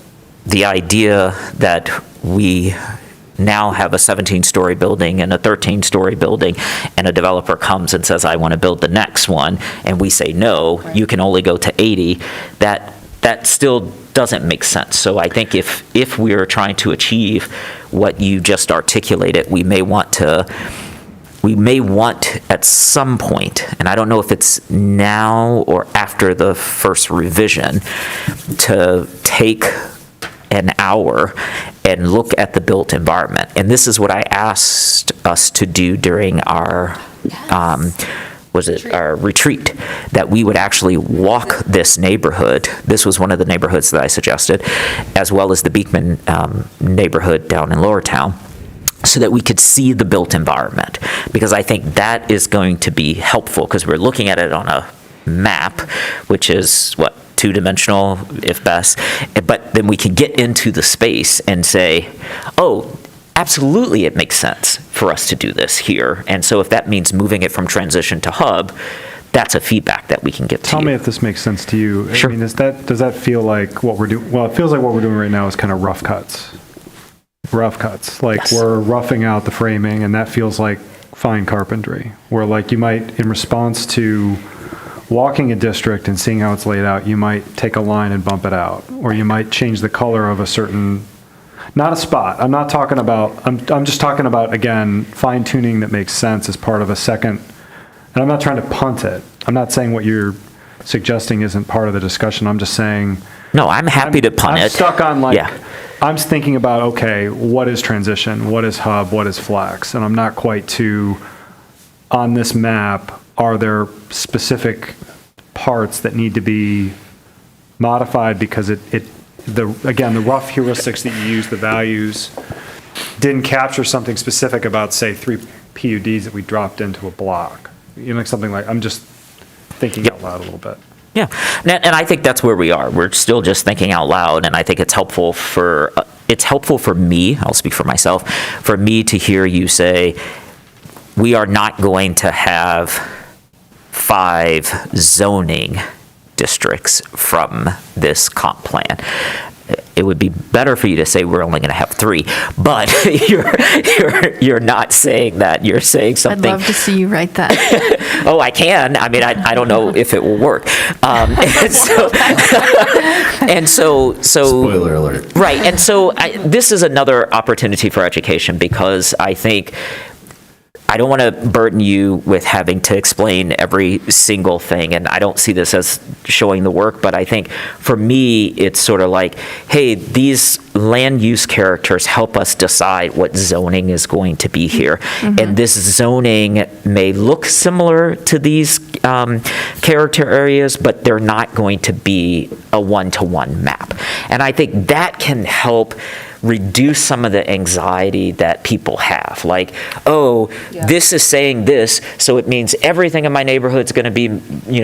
idea that we now have a 17-story building and a 13-story building, and a developer comes and says, I want to build the next one, and we say, no, you can only go to 80, that still doesn't make sense. So I think if we are trying to achieve what you just articulated, we may want at some point, and I don't know if it's now or after the first revision, to take an hour and look at the built environment. And this is what I asked us to do during our our retreat, that we would actually walk this neighborhood. This was one of the neighborhoods that I suggested, as well as the Beekman neighborhood down in Lower Town, so that we could see the built environment. Because I think that is going to be helpful, because we're looking at it on a map, which is, two-dimensional, if best, but then we can get into the space and say, oh, absolutely it makes sense for us to do this here. And so if that means moving it from transition to hub, that's a feedback that we can give to you. Tell me if this makes sense to you. Sure. Does that feel like what we're doing? Well, it feels like what we're doing right now is kind of rough cuts. Yes. We're roughing out the framing, and that feels like fine carpentry, where you might, in response to walking a district and seeing how it's laid out, you might take a line and bump it out, or you might change the color of a certain not a spot. I'm not talking about, I'm just talking about, again, fine tuning that makes sense as part of a second, and I'm not trying to punt it. I'm not saying what you're suggesting isn't part of the discussion. I'm just saying. No, I'm happy to punt it. I'm stuck on Yeah. I'm thinking about, okay, what is transition? What is hub? What is flex? And I'm not quite to, on this map, are there specific parts that need to be modified because again, the rough heuristics that you use, the values, didn't capture something specific about, say, 3 PUDs that we dropped into a block. Something like, I'm just thinking out loud a little bit. Yeah, and I think that's where we are. We're still just thinking out loud, and I think it's helpful for me, I'll speak for myself, for me to hear you say, we are not going to have 5 zoning districts from this comp plan. It would be better for you to say we're only going to have 3, but you're not saying that. You're saying something. I'd love to see you write that. Oh, I can. I mean, I don't know if it will work. And so Spoiler alert. Right, and so this is another opportunity for education, because I think I don't want to burden you with having to explain every single thing, and I don't see this as showing the work, but I think for me, it's sort of like, hey, these land use characters help us decide what zoning is going to be here. Mm-hmm. And this zoning may look similar to these character areas, but they're not going to be a one-to-one map. And I think that can help reduce some of the anxiety that people have. Like, this is saying this, so it means everything in my neighborhood's going to be,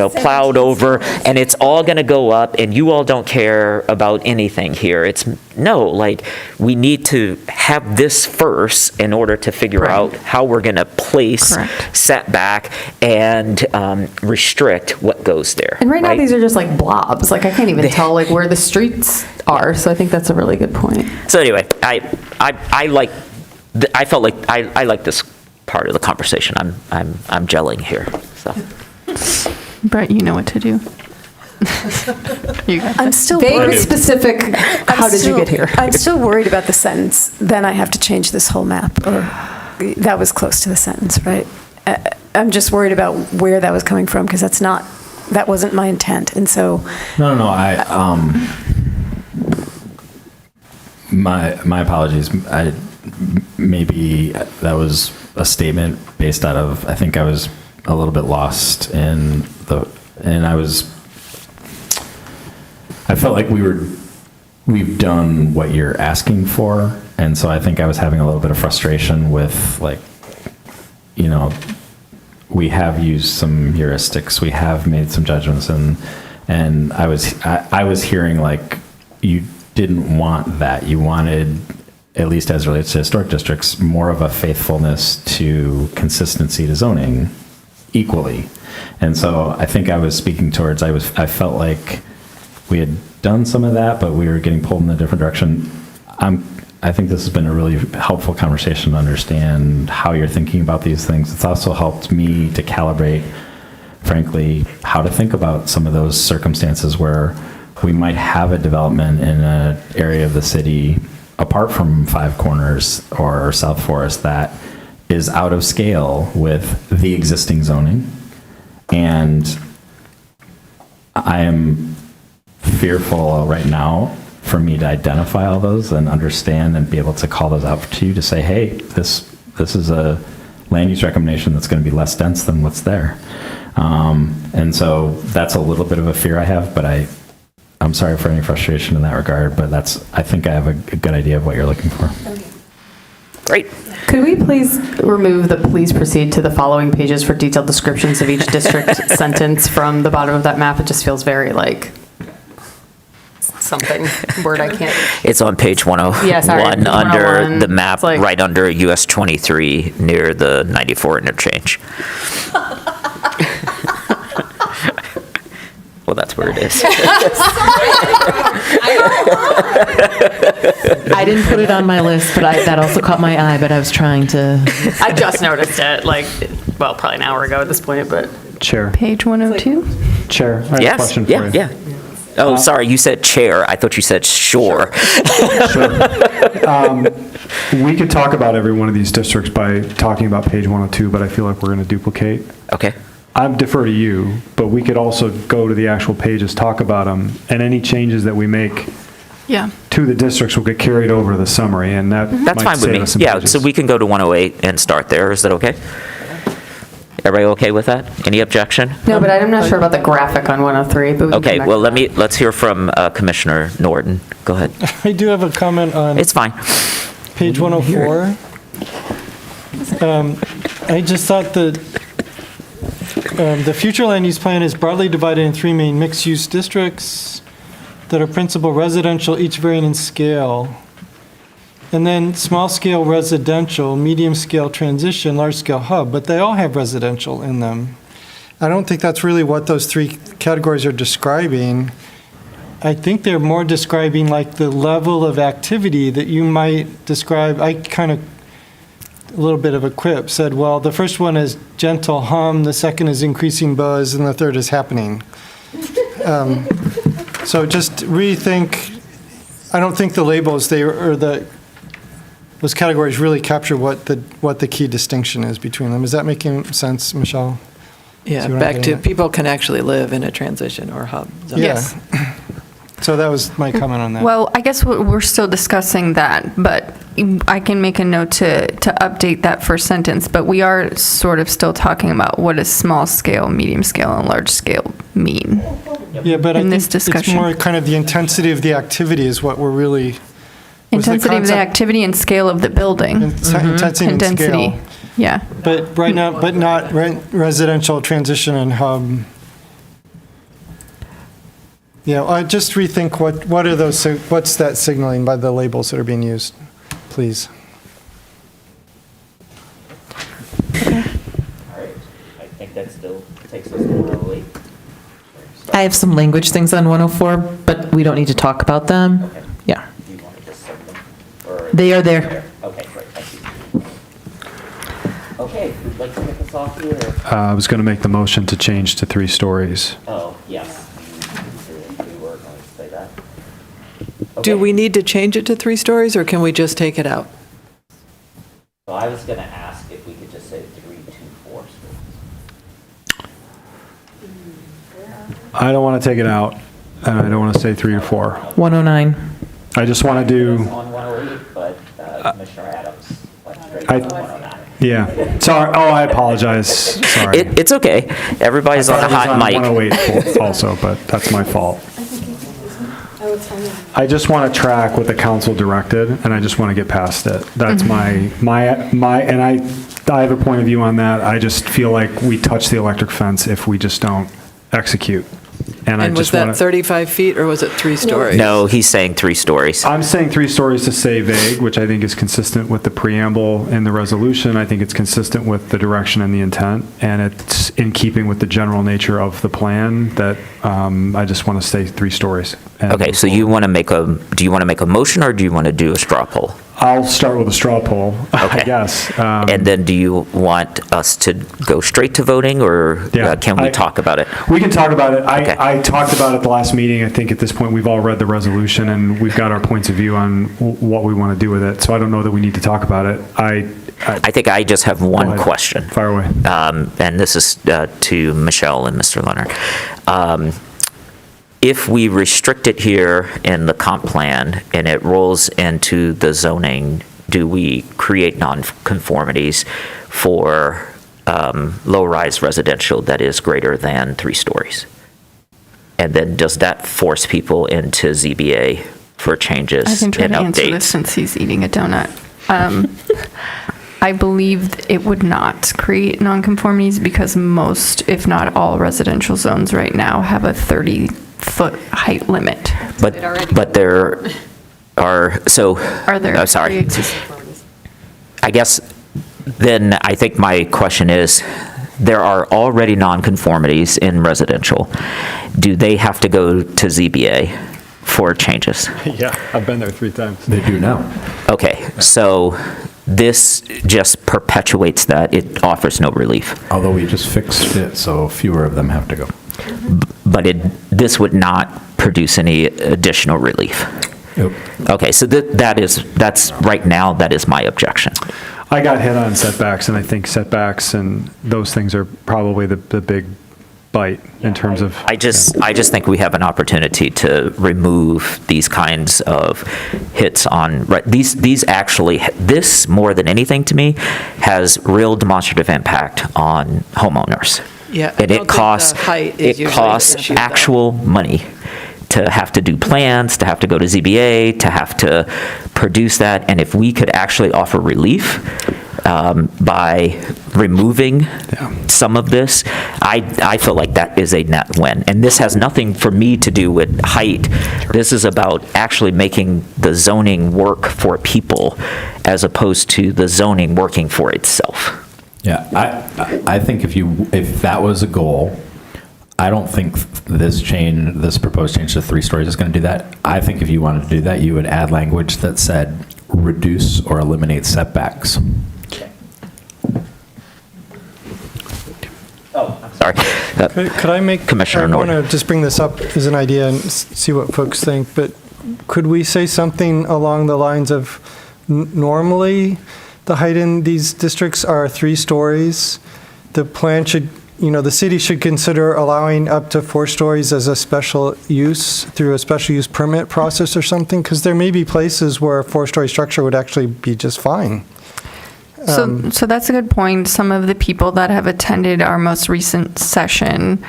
plowed over, and it's all going to go up, and you all don't care about anything here. It's we need to have this first in order to figure out how we're going to place, set back, and restrict what goes there. And right now, these are just like blobs. Like, I can't even tell where the streets are. So I think that's a really good point. So anyway, I felt like I like this part of the conversation. I'm gelling here. So. Brett, you know what to do. I'm still very specific. How did you get here? I'm still worried about the sentence. Then I have to change this whole map. Or that was close to the sentence, right? I'm just worried about where that was coming from, because that wasn't my intent. And so. No. My apologies. Maybe that was a statement based out of, I think I was a little bit lost and I felt like we've done what you're asking for. And so I think I was having a little bit of frustration with, we have used some heuristics, we have made some judgments, and I was hearing like you didn't want that. You wanted, at least as it relates to historic districts, more of a faithfulness to consistency to zoning equally. And so I think I was speaking towards, I felt like we had done some of that, but we were getting pulled in a different direction. I think this has been a really helpful conversation to understand how you're thinking about these things. It's also helped me to calibrate, frankly, how to think about some of those circumstances where we might have a development in an area of the city apart from Five Corners or South Forest that is out of scale with the existing zoning. And I am fearful right now for me to identify all those and understand and be able to call those out to you to say, hey, this is a land use recommendation that's going to be less dense than what's there. And so that's a little bit of a fear I have, but I'm sorry for any frustration in that regard, but I think I have a good idea of what you're looking for. Great. Could we please remove the please proceed to the following pages for detailed descriptions of each district sentence from the bottom of that map? It just feels very like something word I can't. It's on page 101 Yeah, sorry, under 101. the map, It's like- right under US 23 near the 94 interchange. Well, that's where it is. I didn't put it on my list, but that also caught my eye, but I was trying to. I just noticed it, probably an hour ago at this point, but. Chair. Page 102? Chair, I have a question for you. Yeah. Oh, sorry, you said chair. I thought you said shore. We could talk about every one of these districts by talking about page 102, but I feel like we're going to duplicate. Okay. I defer to you, but we could also go to the actual pages, talk about them, and any changes that we make Yeah. to the districts will get carried over to the summary, and that That's might fine with save me. us some Yeah, pages. so we can go to 108 and start there. Is that okay? Everybody okay with that? Any objection? No, but I'm not sure about the graphic on 103, but we can Okay, come back well, to let's hear from Commissioner Norton. Go ahead. I do have a comment on. It's fine. Page 104. I just thought that the future land use plan is broadly divided in 3 main mixed-use districts that are principal residential, each varying in scale. And then small-scale residential, medium-scale transition, large-scale hub, but they all have residential in them. I don't think that's really what those 3 categories are describing. I think they're more describing like the level of activity that you might describe. I kind of, a little bit of a quip, said, well, the first one is gentle hum, the second is increasing buzz, and the third is happening. So just rethink. I don't think the labels those categories really capture what the key distinction is between them. Is that making sense, Michelle? Yeah, See what I'm back getting to at? people can actually live in a transition or hub zone. Yeah. So that was my comment on that. Well, I guess we're still discussing that, but I can make a note to update that first sentence, but we are sort of still talking about what does small scale, medium scale, and large scale mean. Yeah, but I in this think it's discussion. more kind of the intensity of the activity is what we're really. was the Intensity of the concept- activity and scale of the building. Intensity and scale. Yeah. But right now, but not residential transition and hub. Yeah, I just rethink what are those, what's that signaling by the labels that are being used, please. All right. I think that still takes us to 108. I have some language things on 104, but we don't need to talk about them. Okay. Yeah. Do you want to just send them? Or- They are there. Okay, great, thank you. Okay, who'd like to kick us off here? I was going to make the motion to change to 3 stories. Oh, yes. We were going to say that. Do Okay. we need to change it to 3 stories, or can we just take it out? So I was going to ask if we could just say 3 to 4 stories. I don't want to take it out, and I don't want to say 3 or 4. 109. I just want to do, On 108, but Commissioner Adams went straight I- to 109. yeah. Sorry, oh, I apologize, sorry. It's okay. Everybody's on a hot mic. 108 also, but that's my fault. I just want to track what the council directed, and I just want to get past it. That's and I have a point of view on that. I just feel like we touch the electric fence if we just don't execute. And I And was just want that to, 35 feet, or was it 3 stories? No, he's saying 3 stories. I'm saying 3 stories to stay vague, which I think is consistent with the preamble in the resolution. I think it's consistent with the direction and the intent, and it's in keeping with the general nature of the plan that I just want to say 3 stories. And Okay, so do you want to make a motion, or do you want to do a straw poll? I'll start with a straw poll, I Okay. guess. And then do you want us to go straight to voting, or Yeah, can we talk about it? We can talk about it. Okay. I talked about it at the last meeting. I think at this point, we've all read the resolution, and we've got our points of view on what we want to do with it. So I don't know that we need to talk about it. I think I just have one ahead. question. Fire away. And this is to Michelle and Mr. Leonard. If we restrict it here in the comp plan and it rolls into the zoning, do we create nonconformities for low-rise residential that is greater than 3 stories? And then does that force people into ZBA for changes I can try and to answer this updates? since he's eating a donut. I believe it would not create nonconformities because most, if not all, residential zones right now have a 30-foot height limit. But there are, so. Are there? I'm sorry. I guess, then I think my question is, there are already nonconformities in residential. Do they have to go to ZBA for changes? Yeah, I've been there 3 times. They do now. Okay, so this just perpetuates that. It offers no relief. Although we just fixed it, so fewer of them have to go. But this would not produce any additional relief. Okay, so that's right now, that is my objection. I got hit on setbacks, and I think setbacks and those things are probably the big bite in terms of. I just think we have an opportunity to remove these kinds of hits on, right, these actually, this more than anything to me, has real demonstrative impact on homeowners. Yeah, And it costs actual money to have to do plans, to have to go to ZBA, to have to produce that. And if we could actually offer relief by removing some of this, I feel like that is a net win. And this has nothing for me to do with height. This is about actually making the zoning work for people as opposed to the zoning working for itself. Yeah, I think if that was a goal, I don't think this proposed change to 3 stories is going to do that. I think if you wanted to do that, you would add language that said reduce or eliminate setbacks. Oh, I'm sorry. Could I make, Commissioner I want Norton. to just bring this up as an idea and see what folks think, but could we say something along the lines of normally the height in these districts are 3 stories? The plan should, the city should consider allowing up to 4 stories as a special use through a special use permit process or something, because there may be places where a 4-story structure would actually be just fine. So that's a good point. Some of the people that have attended our most recent session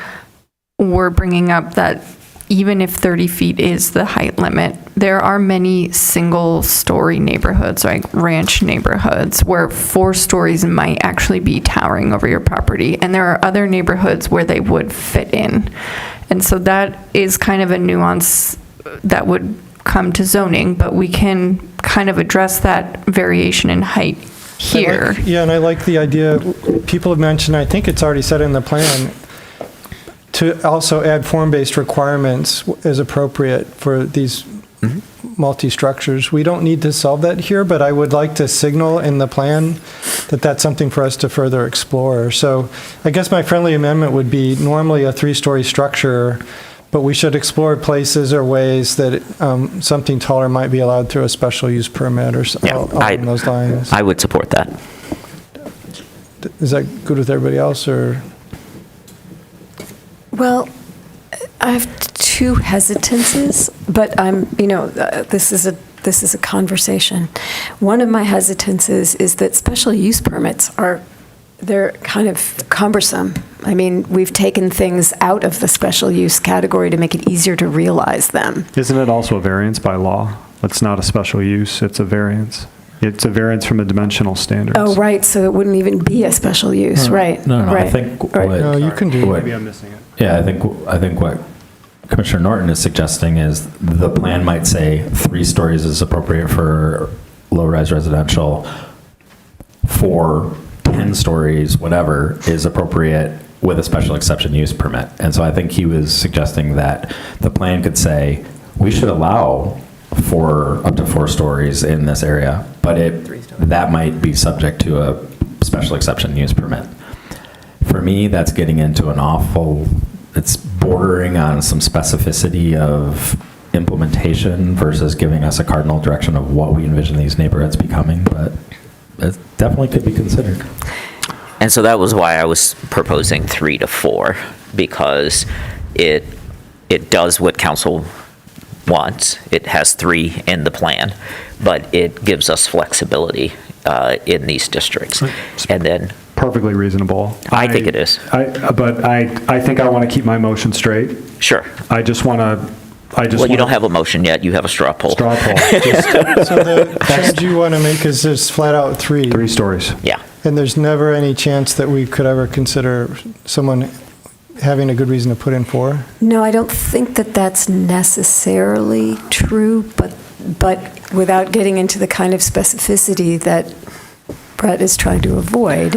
were bringing up that even if 30 feet is the height limit, there are many single-story neighborhoods, like ranch neighborhoods, where 4 stories might actually be towering over your property. And there are other neighborhoods where they would fit in. And so that is kind of a nuance that would come to zoning, but we can kind of address that variation in height here. And I like the idea, people have mentioned, I think it's already said in the plan, to also add form-based requirements as appropriate for these multi-structures. We don't need to solve that here, but I would like to signal in the plan that that's something for us to further explore. So I guess my friendly amendment would be normally a 3-story structure, but we should explore places or ways that something taller might be allowed through a special use permit or along those lines. I would support that. Is that good with everybody else, or? Well, I have 2 hesitances, but this is a conversation. One of my hesitances is that special use permits they're kind of cumbersome. I mean, we've taken things out of the special use category to make it easier to realize them. Isn't it also a variance by law? It's not a special use, it's a variance. It's a variance from the dimensional standards. Oh, right, so it wouldn't even be a special use, right? No, right. I think right. No, you can do it. Maybe I'm missing it. Yeah, I think what Commissioner Norton is suggesting is the plan might say 3 stories is appropriate for low-rise residential, 4, 10 stories, whatever, is appropriate with a special exception use permit. And so I think he was suggesting that the plan could say, we should allow up to 4 stories in this area, but that might be subject to a special exception use permit. For me, that's getting into it's bordering on some specificity of implementation versus giving us a cardinal direction of what we envision these neighborhoods becoming, but it definitely could be considered. And so that was why I was proposing 3 to 4, because it does what council wants. It has 3 in the plan, but it gives us flexibility in these districts. And then Perfectly reasonable. I think it is. But I think I want to keep my motion straight. Sure. I just want to. Well, you don't have a motion yet. You have a straw poll. Straw poll. So the change you want to make is just flat out 3. 3 stories. Yeah. And there's never any chance that we could ever consider someone having a good reason to put in 4? No, I don't think that that's necessarily true, but without getting into the kind of specificity that Brett is trying to avoid.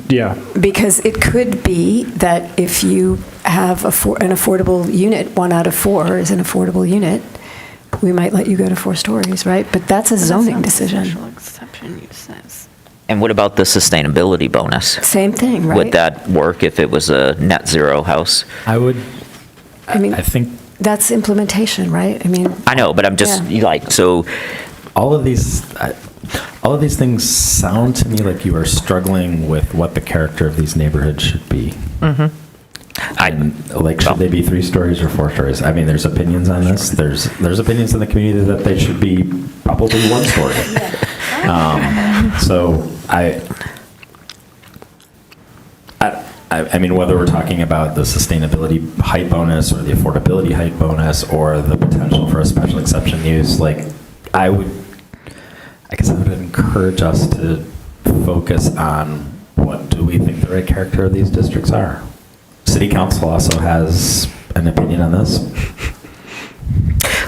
Yeah. Because it could be that if you have an affordable unit, 1 out of 4 is an affordable unit, we might let you go to 4 stories, right? But that's a zoning decision. Special exception use says. And what about the sustainability bonus? Same thing, right? Would that work if it was a net zero house? I would. I mean, I think that's implementation, right? I mean. I know, but I'm just like, so. All of these things sound to me like you are struggling with what the character of these neighborhoods should be. Should they be 3 stories or 4 stories? I mean, there's opinions on this. There's opinions in the community that they should be probably 1 story. I mean, whether we're talking about the sustainability height bonus or the affordability height bonus or the potential for a special exception use, like, I guess I would encourage us to focus on what do we think the right character of these districts are. City Council also has an opinion on this.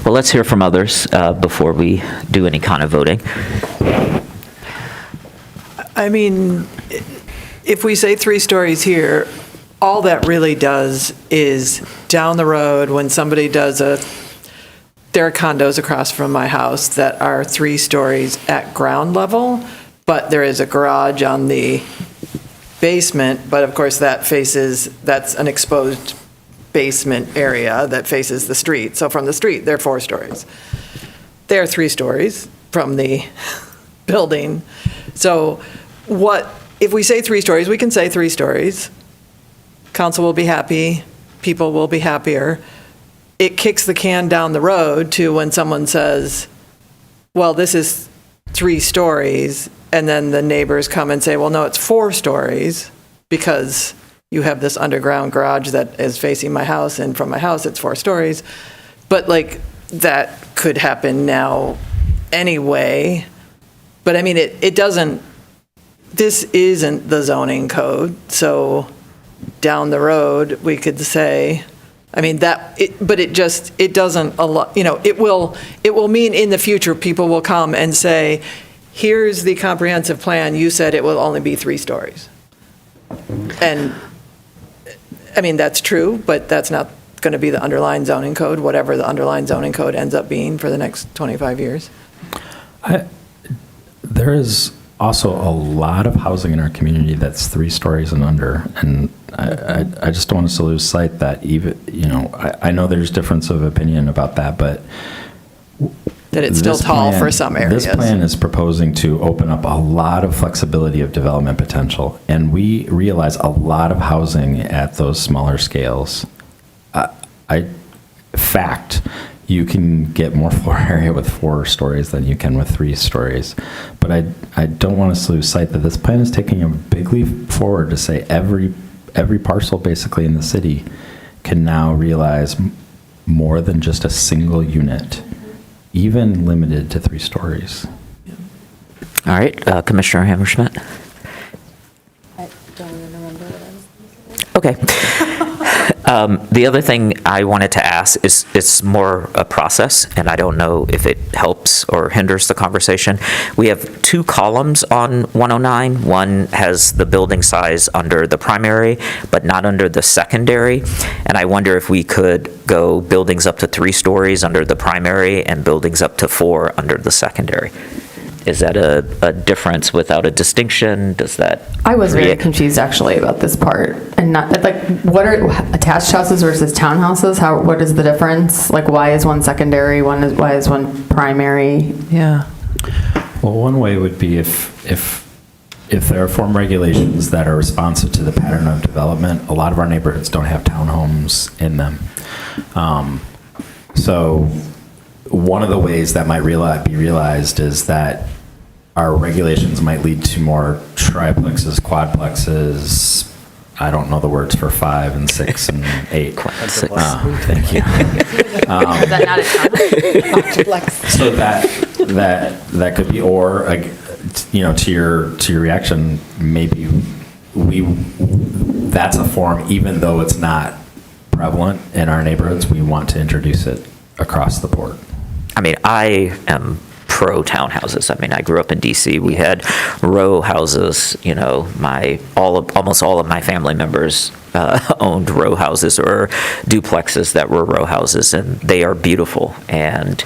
Well, let's hear from others before we do any kind of voting. I mean, if we say 3 stories here, all that really does is down the road when somebody does there are condos across from my house that are 3 stories at ground level, but there is a garage on the basement, but of course that's an exposed basement area that faces the street. So from the street, they're 4 stories. They're 3 stories from the building. So if we say 3 stories, we can say 3 stories. Council will be happy, people will be happier. It kicks the can down the road to when someone says, well, this is 3 stories, and then the neighbors come and say, well, no, it's 4 stories because you have this underground garage that is facing my house, and from my house, it's 4 stories. But like, that could happen now anyway. But I mean, this isn't the zoning code, so down the road, we could say, I mean, it doesn't, it will mean in the future, people will come and say, here's the comprehensive plan, you said it will only be 3 stories. And, I mean, that's true, but that's not going to be the underlying zoning code, whatever the underlying zoning code ends up being for the next 25 years. There is also a lot of housing in our community that's 3 stories and under, and I just don't want us to lose sight that even, I know there's difference of opinion about that, but that it's still tall for some areas. This plan is proposing to open up a lot of flexibility of development potential, and we realize a lot of housing at those smaller scales. You can get more floor area with 4 stories than you can with 3 stories. But I don't want us to lose sight that this plan is taking a big leap forward to say every parcel basically in the city can now realize more than just a single unit, even limited to 3 stories. All right, Commissioner Hammerschmidt. I don't remember what I was going to say. Okay. The other thing I wanted to ask is, it's more a process, and I don't know if it helps or hinders the conversation. We have 2 columns on 109. One has the building size under the primary, but not under the secondary. And I wonder if we could go buildings up to 3 stories under the primary and buildings up to 4 under the secondary. Is that a difference without a distinction? Does that? I was very confused actually about this part, and not like, what are attached houses versus townhouses? What is the difference? Like, why is one secondary? Why is one primary? Yeah. Well, one way would be if there are form regulations that are responsive to the pattern of development. A lot of our neighborhoods don't have townhomes in them, so. One of the ways that might be realized is that our regulations might lead to more triplexes, quadplexes. I don't know the words for 5 and 6 and 8. Thank you. Is that not a quadplex? So that could be, or to your reaction, maybe that's a form, even though it's not prevalent in our neighborhoods, we want to introduce it across the board. I mean, I am pro townhouses. I mean, I grew up in DC. We had row houses. Almost all of my family members owned row houses or duplexes that were row houses, and they are beautiful. And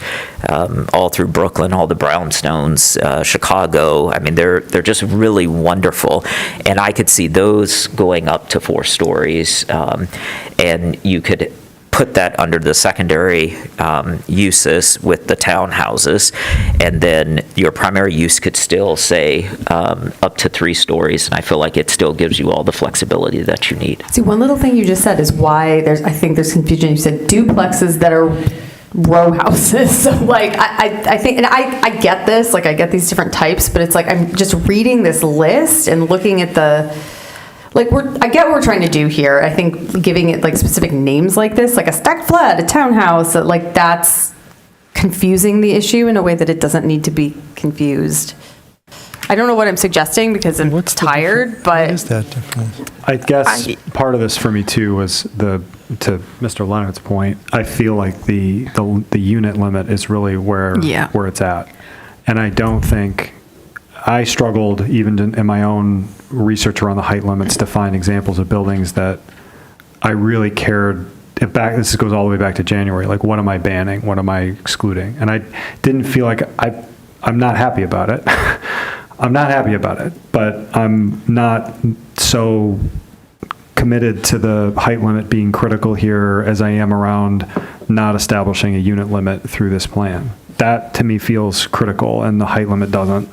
all through Brooklyn, all the brownstones, Chicago. I mean, they're just really wonderful. And I could see those going up to 4 stories, and you could put that under the secondary uses with the townhouses, and then your primary use could still say up to 3 stories, and I feel like it still gives you all the flexibility that you need. See, one little thing you just said is why I think there's confusion. You said duplexes that are row houses. So like, I think, and I get this, like I get these different types, but it's like, I'm just reading this list and looking at like I get what we're trying to do here. I think giving it like specific names like this, like a stacked flat, a townhouse, like that's confusing the issue in a way that it doesn't need to be confused. I don't know what I'm suggesting because I'm tired, but. What is that difference? I guess part of this for me too was to Mr. Leonard's point, I feel like the unit limit is really where it's at. And I don't think, I struggled even in my own research around the height limits to find examples of buildings that I really cared. This goes all the way back to January. Like, what am I banning? What am I excluding? And I didn't feel like I'm not happy about it. I'm not happy about it, but I'm not so committed to the height limit being critical here as I am around not establishing a unit limit through this plan. That to me feels critical, and the height limit doesn't.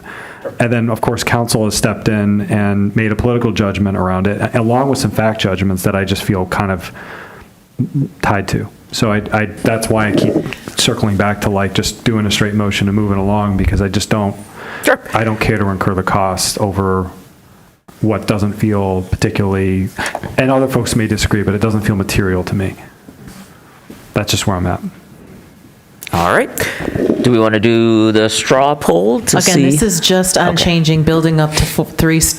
And then, of course, council has stepped in and made a political judgment around it, along with some fact judgments that I just feel kind of tied to. So that's why I keep circling back to like just doing a straight motion and moving along, because I just don't, I don't care to incur the cost over what doesn't feel particularly, and other folks may disagree, but it doesn't feel material to me. That's just where I'm at. All right. Do we want to do the straw poll to see? Again, this is just on changing building up to 4 stories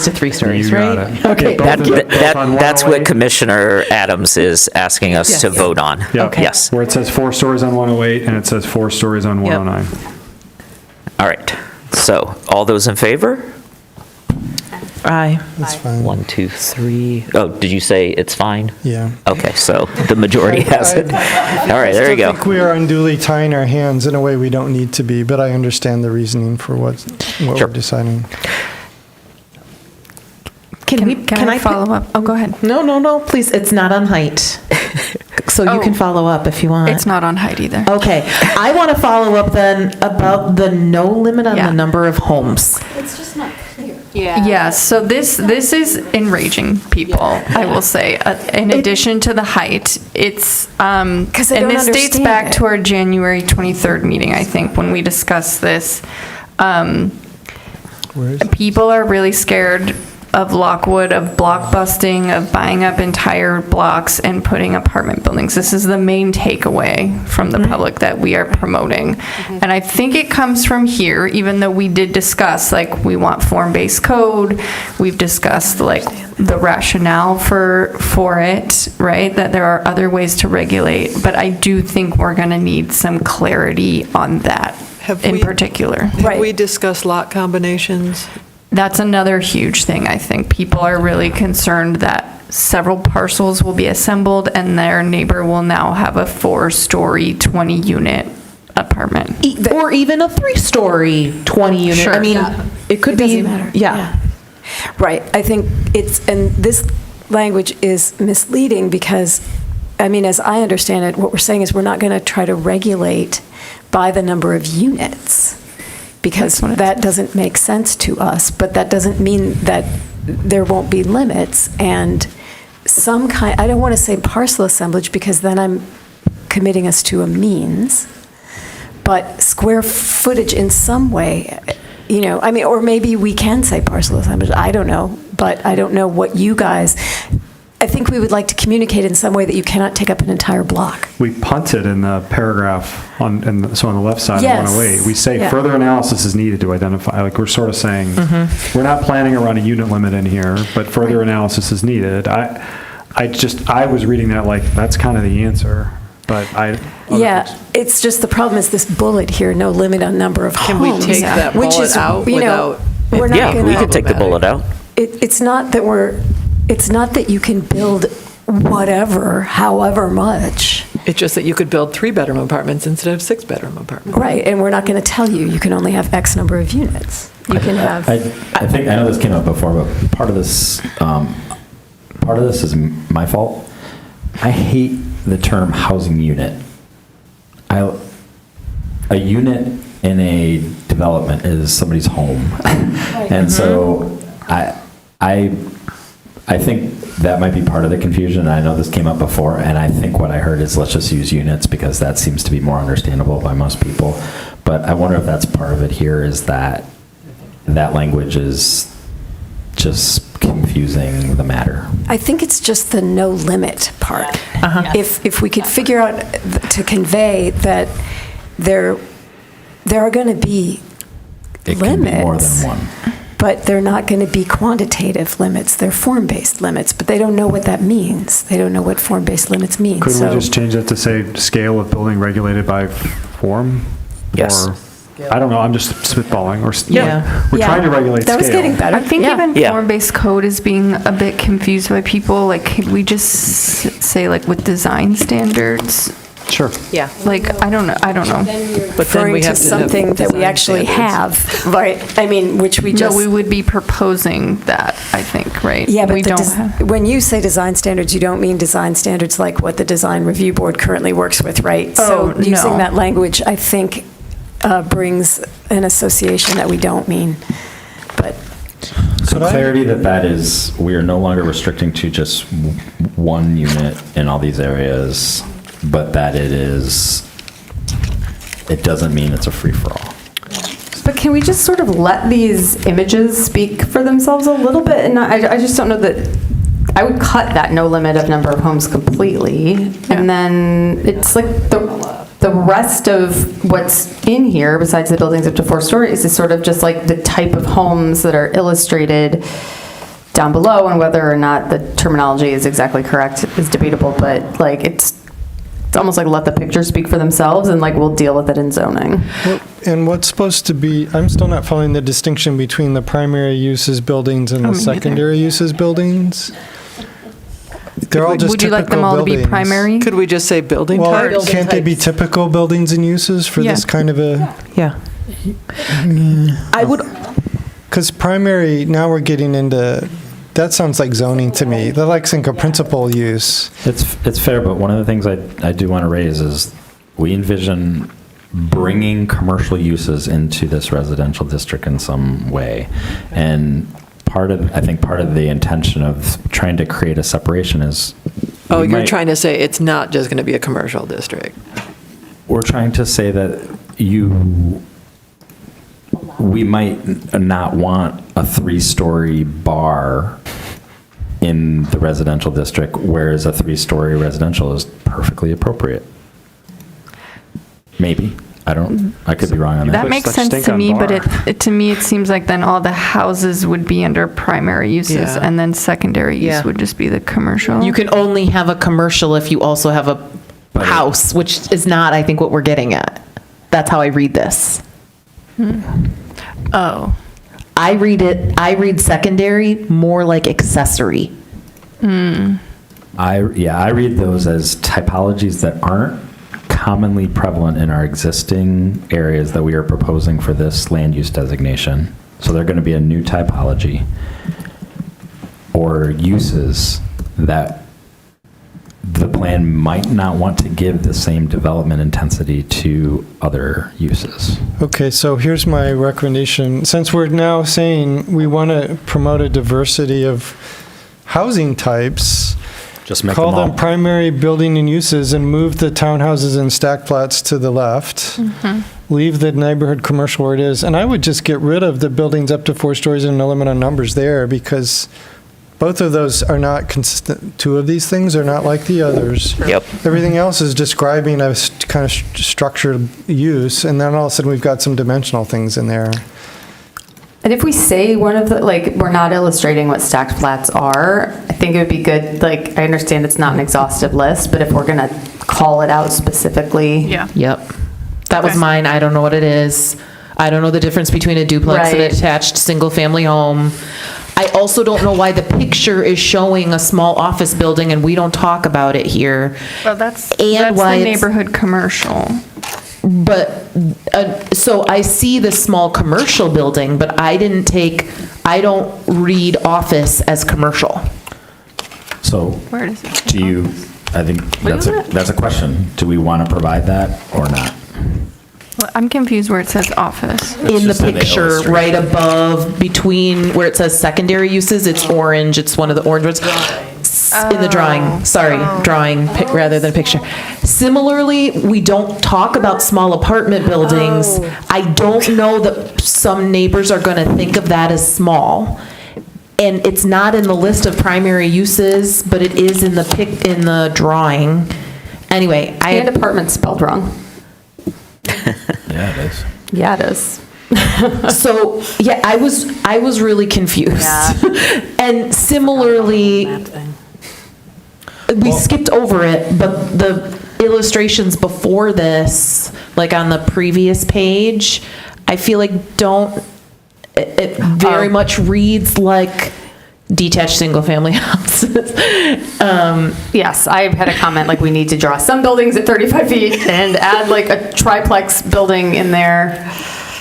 to 3 stories, right? Okay. That's what Commissioner Adams is asking us to vote on. Yep. Yes. Where it says 4 stories on 108 and it says 4 stories on 109. All right. So all those in favor? Aye. That's fine. 1, 2, 3. Oh, did you say it's fine? Yeah. Okay, so the majority has it. All right, there you go. I think we are unduly tying our hands in a way we don't need to be, but I understand the reasoning for what we're deciding. Can I follow up? Oh, go ahead. No, please. It's not on height. So you can follow up if you want. It's not on height either. Okay. I want to follow up then about the no limit on the number of homes. It's just not clear. Yeah, so this is enraging people, I will say. In addition to the height, it's, and this dates back to our January 23rd meeting, I think, when we discussed this. People are really scared of Lockwood, of block busting, of buying up entire blocks and putting apartment buildings. This is the main takeaway from the public that we are promoting. And I think it comes from here, even though we did discuss, like, we want form-based code. We've discussed, like, the rationale for it, right? That there are other ways to regulate. But I do think we're going to need some clarity on that in particular. Have we discussed lot combinations? That's another huge thing, I think. People are really concerned that several parcels will be assembled and their neighbor will now have a 4-story, 20-unit apartment. Or even a 3-story, 20-unit. Sure. I mean, it could be. Matter. Yeah. Right. I think and this language is misleading because, I mean, as I understand it, what we're saying is we're not going to try to regulate by the number of units, because that doesn't make sense to us, but that doesn't mean that there won't be limits and some kind, I don't want to say parcel assemblage because then I'm committing us to a means, but square footage in some way, I mean, or maybe we can say parcel assemblage, I don't know, but I don't know what you guys, I think we would like to communicate in some way that you cannot take up an entire block. We punted in the paragraph on the left side of 108. We say further analysis is needed to identify, like we're sort of saying, we're not planning around a unit limit in here, but further analysis is needed. I was reading that like, that's kind of the answer, but it's just the problem is this bullet here, no limit on number of Can homes. we take that bullet out without? We're not gonna, we could take the bullet out. It's not that you can build whatever, however much. It's just that you could build 3-bedroom apartments instead of 6-bedroom apartments. Right, and we're not going to tell you can only have X number of units. You can have. I think, I know this came up before, but part of this is my fault. I hate the term housing unit. A unit in a development is somebody's home. And so I think that might be part of the confusion. I know this came up before, and I think what I heard is let's just use units because that seems to be more understandable by most people. But I wonder if that's part of it here, is that language is just confusing the matter. I think it's just the no limit part. If we could figure out to convey that there are going to be It limits. can be more than one. But they're not going to be quantitative limits. They're form-based limits, but they don't know what that means. They don't know what form-based limits mean. Could we So- just change that to say scale of building regulated by form? Yes. Or, I don't know, I'm just spitballing, or, Yeah. we're trying to regulate scale. That was getting better. I think Yeah. even Yeah. form-based code is being a bit confused by people. Like, could we just say like with design standards? Sure. Yeah. Like, I don't know. But then we Referring to have to have something that we design actually standards. have, right? I mean, which we just. No, we would be proposing that, I think, right? Yeah, but we don't have. when you say design standards, you don't mean design standards like what the Design Review Board currently works with, right? Oh, So using no. that language, I think, brings an association that we don't mean. But So clarity that is, we are no longer restricting to just one unit in all these areas, but that it doesn't mean it's a free-for-all. But can we just sort of let these images speak for themselves a little bit? And I just don't know that, I would cut that no limit of number of homes completely. And then it's like the rest of what's in here, besides the buildings up to 4 stories, is sort of just like the type of homes that are illustrated down below, and whether or not the terminology is exactly correct is debatable, but like it's almost like let the pictures speak for themselves, and like we'll deal with it in zoning. And what's supposed to be, I'm still not following the distinction between the primary uses buildings and the secondary uses buildings. They're all just Would you like them typical all to be buildings. primary? Could we just say building Well, types? can't they be typical buildings and uses for this kind of a? Yeah. I would. Because primary, now we're getting into, that sounds like zoning to me. That looks like a principal use. It's fair, but one of the things I do want to raise is we envision bringing commercial uses into this residential district in some way. And I think part of the intention of trying to create a separation is. Oh, you're trying to say it's not just going to be a commercial district. We're trying to say that we might not want a 3-story bar in the residential district, whereas a 3-story residential is perfectly appropriate. Maybe. I could be wrong on that. That makes sense to me, but to me, it seems like then all the houses would be under primary uses, Yeah. and then secondary use would just be the commercial. You can only have a commercial if you also have a house, which is not, I think, what we're getting at. That's how I read this. Oh. I read secondary more like accessory. I read those as typologies that aren't commonly prevalent in our existing areas that we are proposing for this land use designation. So they're going to be a new typology or uses that the plan might not want to give the same development intensity to other uses. Okay, so here's my recommendation. Since we're now saying we want to promote a diversity of housing types, just make call them all. them primary building and uses and move the townhouses and stack flats to the left. Leave the neighborhood commercial where it is. And I would just get rid of the buildings up to 4 stories and no limit on numbers there, because both of those are not consistent. 2 of these things are not like the others. Yep. Everything else is describing a kind of structured use, and then all of a sudden we've got some dimensional things in there. And if we say one of the, like, we're not illustrating what stacked flats are, I think it would be good, like, I understand it's not an exhaustive list, but if we're going to call it out specifically. Yeah. Yep. That was mine. I don't know what it is. I don't know the difference between a duplex and an Right. attached single-family home. I also don't know why the picture is showing a small office building and we don't talk about it here. Well, that's why the it's- neighborhood commercial. But, so I see the small commercial building, but I don't read office as commercial. So Where does it? do you, I think that's a question. Do we want to provide that or not? Well, I'm confused where it says office. In the just in the picture, illustration. right above, between where it says secondary uses, it's orange, it's one of the orange ones. In the drawing, sorry, drawing rather than picture. Similarly, we don't talk about small apartment buildings. I don't know that some neighbors are going to think of that as small. And it's not in the list of primary uses, but it is in the drawing. Anyway, And apartment spelled wrong. Yeah, it is. Yeah, it is. So, yeah, I was really confused. And similarly, we skipped over it, but the illustrations before this, like on the previous page, I feel like it very much reads like detached single-family houses. Yes, I had a comment, like, we need to draw some buildings at 35 feet and add like a triplex building in there.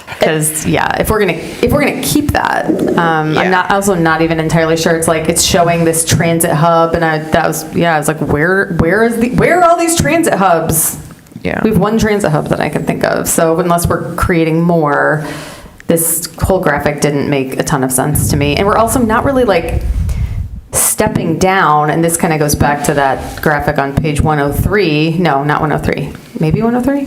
Because, yeah, if we're gonna keep that, I'm also not even entirely sure. It's like, it's showing this transit hub, and I was like, where are all these transit hubs? Yeah. We have one transit hub that I can think of, so unless we're creating more, this whole graphic didn't make a ton of sense to me. And we're also not really like stepping down, and this kind of goes back to that graphic on page 103. No, not 103. Maybe 103?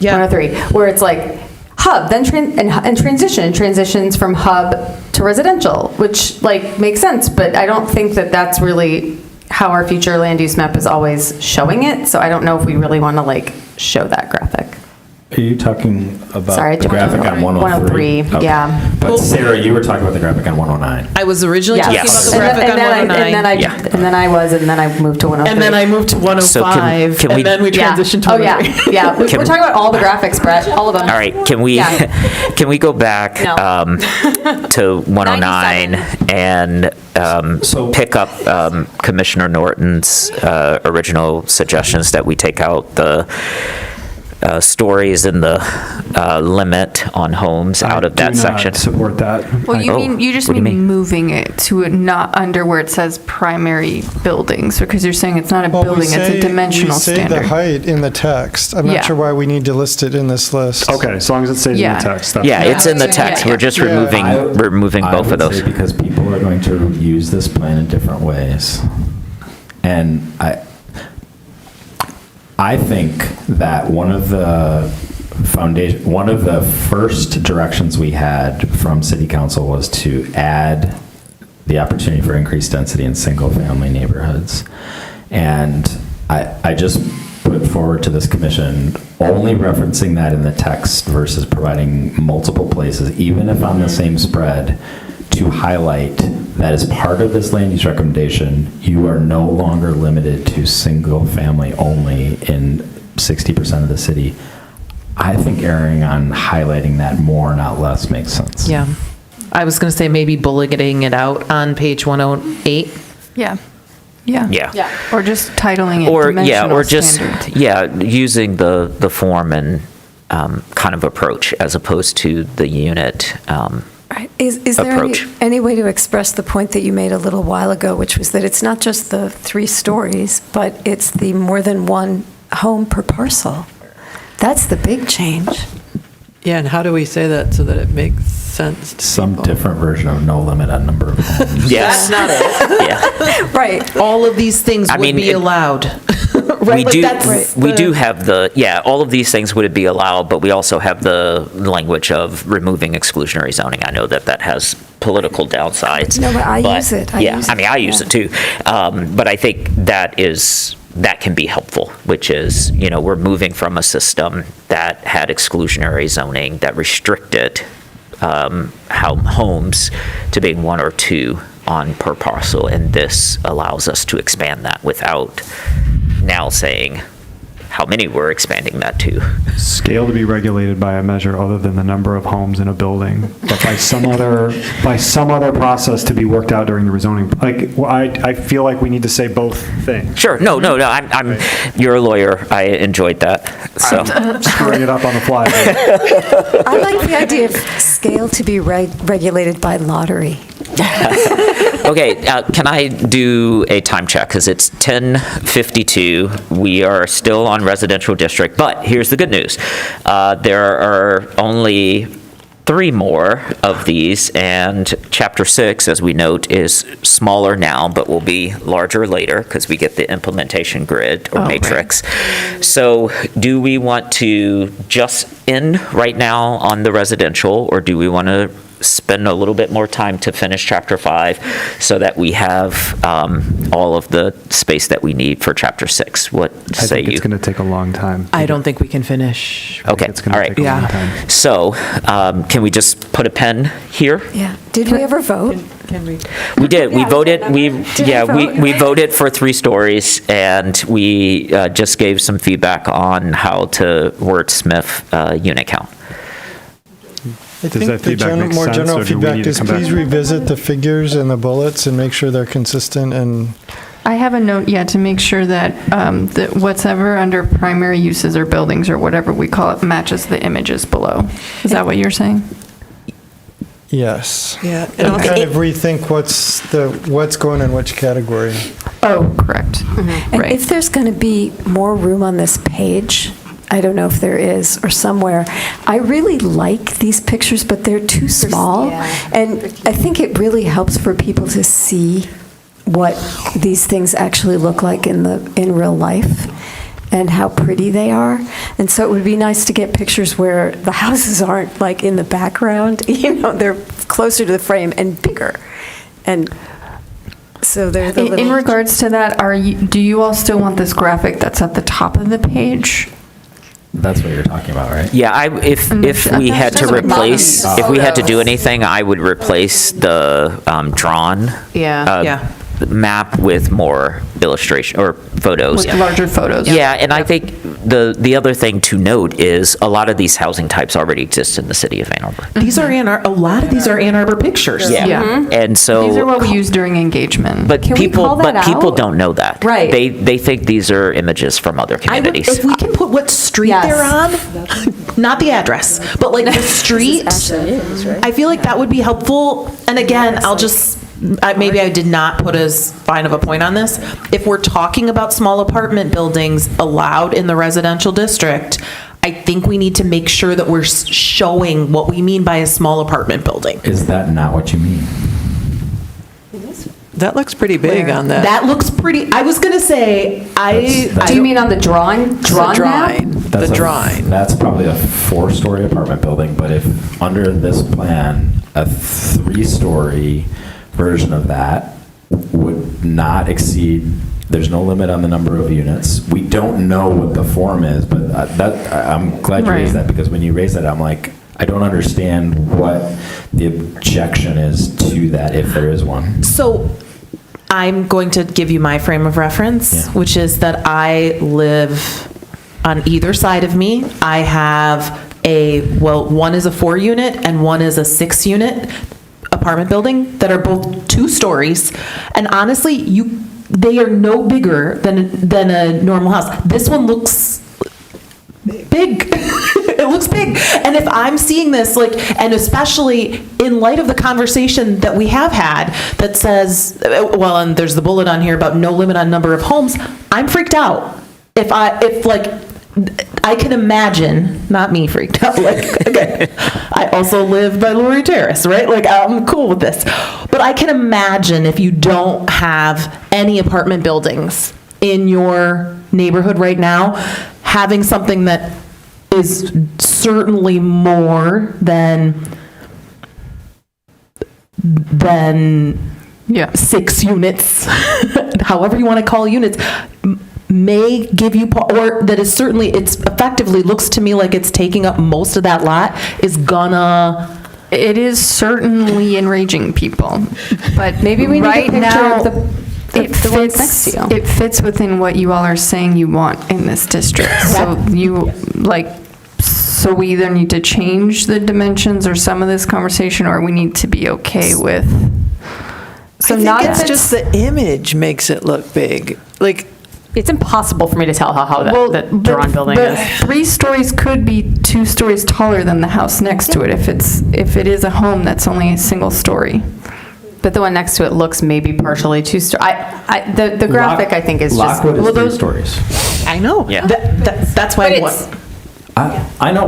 Yeah. 103, where it's like hub, then transitions from hub to residential, which like makes sense, but I don't think that that's really how our future land use map is always showing it. So I don't know if we really want to like show that graphic. Are you talking about Sorry, the graphic on 103? 103, yeah. But Sarah, you were talking about the graphic on 109. I was originally talking about the graphic on 109. And then I moved to 103. And then I moved to 105, can we- and then we transitioned to 103. Yeah. We're talking about all the graphics, Brett, all of them. All right, can we go back to 109 and pick up Commissioner Norton's original suggestions that we take out the stories and the limit on homes out of that section? I do not support that. Well, you just what do you mean mean? moving it to not under where it says primary buildings, because you're saying it's not a building, it's a dimensional We say standard. the height in the text. I'm Yeah. not sure why we need to list it in this list. Okay, as long as it stays in the text. that's fine. It's in the text. We're just removing both of those. Because people are going to use this plan in different ways. And I think that one of the first directions we had from City Council was to add the opportunity for increased density in single-family neighborhoods. And I just put forward to this commission only referencing that in the text versus providing multiple places, even if on the same spread, to highlight that as part of this land use recommendation, you are no longer limited to single family only in 60% of the city. I think erring on highlighting that more, not less, makes sense. Yeah. I was going to say maybe bulleting it out on page 108. Yeah. Or just titling it dimensional standard. Using the form and kind of approach as opposed to the unit Right. Is there any way to express the point that you made a little while ago, which was that it's not just the 3 stories, but it's the more than one home per parcel? That's the big change. Yeah, and how do we say that so that it makes sense to Some people? different version of no limit on number of homes. Yes. That's not it. Right. All of these things would be allowed. Right? We do have all of these things would be allowed, but we also have the language of removing exclusionary zoning. I know that has political downsides. No, but I use it. I use it too. But I think that can be helpful, which is, we're moving from a system that had exclusionary zoning that restricted homes to being 1 or 2 on per parcel, and this allows us to expand that without now saying how many we're expanding that to. Scale to be regulated by a measure other than the number of homes in a building, but by some other process to be worked out during the rezoning. I feel like we need to say both things. Sure. No. You're a lawyer. I enjoyed that. So screwing it up on the fly. I like the idea of scale to be regulated by lottery. Okay, can I do a time check? Because it's 10:52. We are still on residential district, but here's the good news. There are only 3 more of these, and Chapter 6, as we note, is smaller now, but will be larger later because we get the implementation grid or matrix. So do we want to just end right now on the residential, or do we want to spend a little bit more time to finish Chapter 5 so that we have all of the space that we need for Chapter 6? What say you? It's going to take a long time. I don't think we can finish. Okay, It's going all to right. take a long time. So can we just put a pen here? Yeah. Did we ever vote? Can we? We did. We voted. We vote? voted for 3 stories, and we just gave some feedback on how to wordsmith unit count. I Does that think the feedback make more sense, general or do we feedback need to is come back? please revisit the figures and the bullets and make sure they're consistent and I have a note, to make sure that whatever under primary uses or buildings or whatever we call it matches the images below. Is that what you're saying? yes. Yeah. And kind of rethink what's going in which category. Oh, correct. And Right. if there's going to be more room on this page, I don't know if there is or somewhere, I really like these pictures, but they're too small. And I think it really helps for people to see what these things actually look like in real life and how pretty they are. And so it would be nice to get pictures where the houses aren't like in the background, they're closer to the frame and bigger. And so they're the In regards to that, do you all still want this graphic that's at the top of the page? That's what you're talking about, right? Yeah, if we had to replace, if we had to do anything, I would replace the drawn map with more illustration or photos. With larger photos. Yeah, and I think the other thing to note is a lot of these housing types already exist in the city of Ann Arbor. These are a lot of these are Ann Arbor pictures. Yeah. And so These are what we use during engagement. But people don't know that. Right. They think these are images from other communities. If we can put what street they're on, not the address, but like the street, I feel like that would be helpful. And again, maybe I did not put as fine of a point on this. If we're talking about small apartment buildings allowed in the residential district, I think we need to make sure that we're showing what we mean by a small apartment building. Is that not what you mean? That looks pretty big on that. That looks pretty, I was going to say, Do you mean on the drawing? Drawn map? The drawing. That's probably a 4-story apartment building, but if under this plan, a 3-story version of that would not exceed, there's no limit on the number of units. We don't know what the form is, but I'm glad you raised that, because when you raised that, I'm like, I don't understand what the objection is to that, if there is one. So I'm going to give you my frame of reference, which is that I live on either side of me. I have one is a 4-unit and one is a 6-unit apartment building that are both 2 stories. And honestly, they are no bigger than a normal house. This one looks big. It looks big. And if I'm seeing this, and especially in light of the conversation that we have had that says, and there's the bullet on here about no limit on number of homes, I'm freaked out. If I can imagine, not me freaked out, okay, I also live by Laurie Terrace, right? I'm cool with this. But I can imagine if you don't have any apartment buildings in your neighborhood right now, having something that is certainly more than 6 units, however you want to call units, may give you, or that is certainly, it's effectively looks to me like it's taking up most of that lot, is gonna. It is certainly enraging people, but maybe we need right a picture now, of the ones next to you. It fits within what you all are saying you want in this district. So so we either need to change the dimensions or some of this conversation, or we need to be okay with. So not it's just the image makes it look big. It's impossible for me to tell how that drawn building is. 3 stories could be 2 stories taller than the house next to it if it is a home that's only a single story. But the one next to it looks maybe partially the graphic I think is just. Lockwood is well, 3 those- stories. I know. Yeah. That's why I want. I know,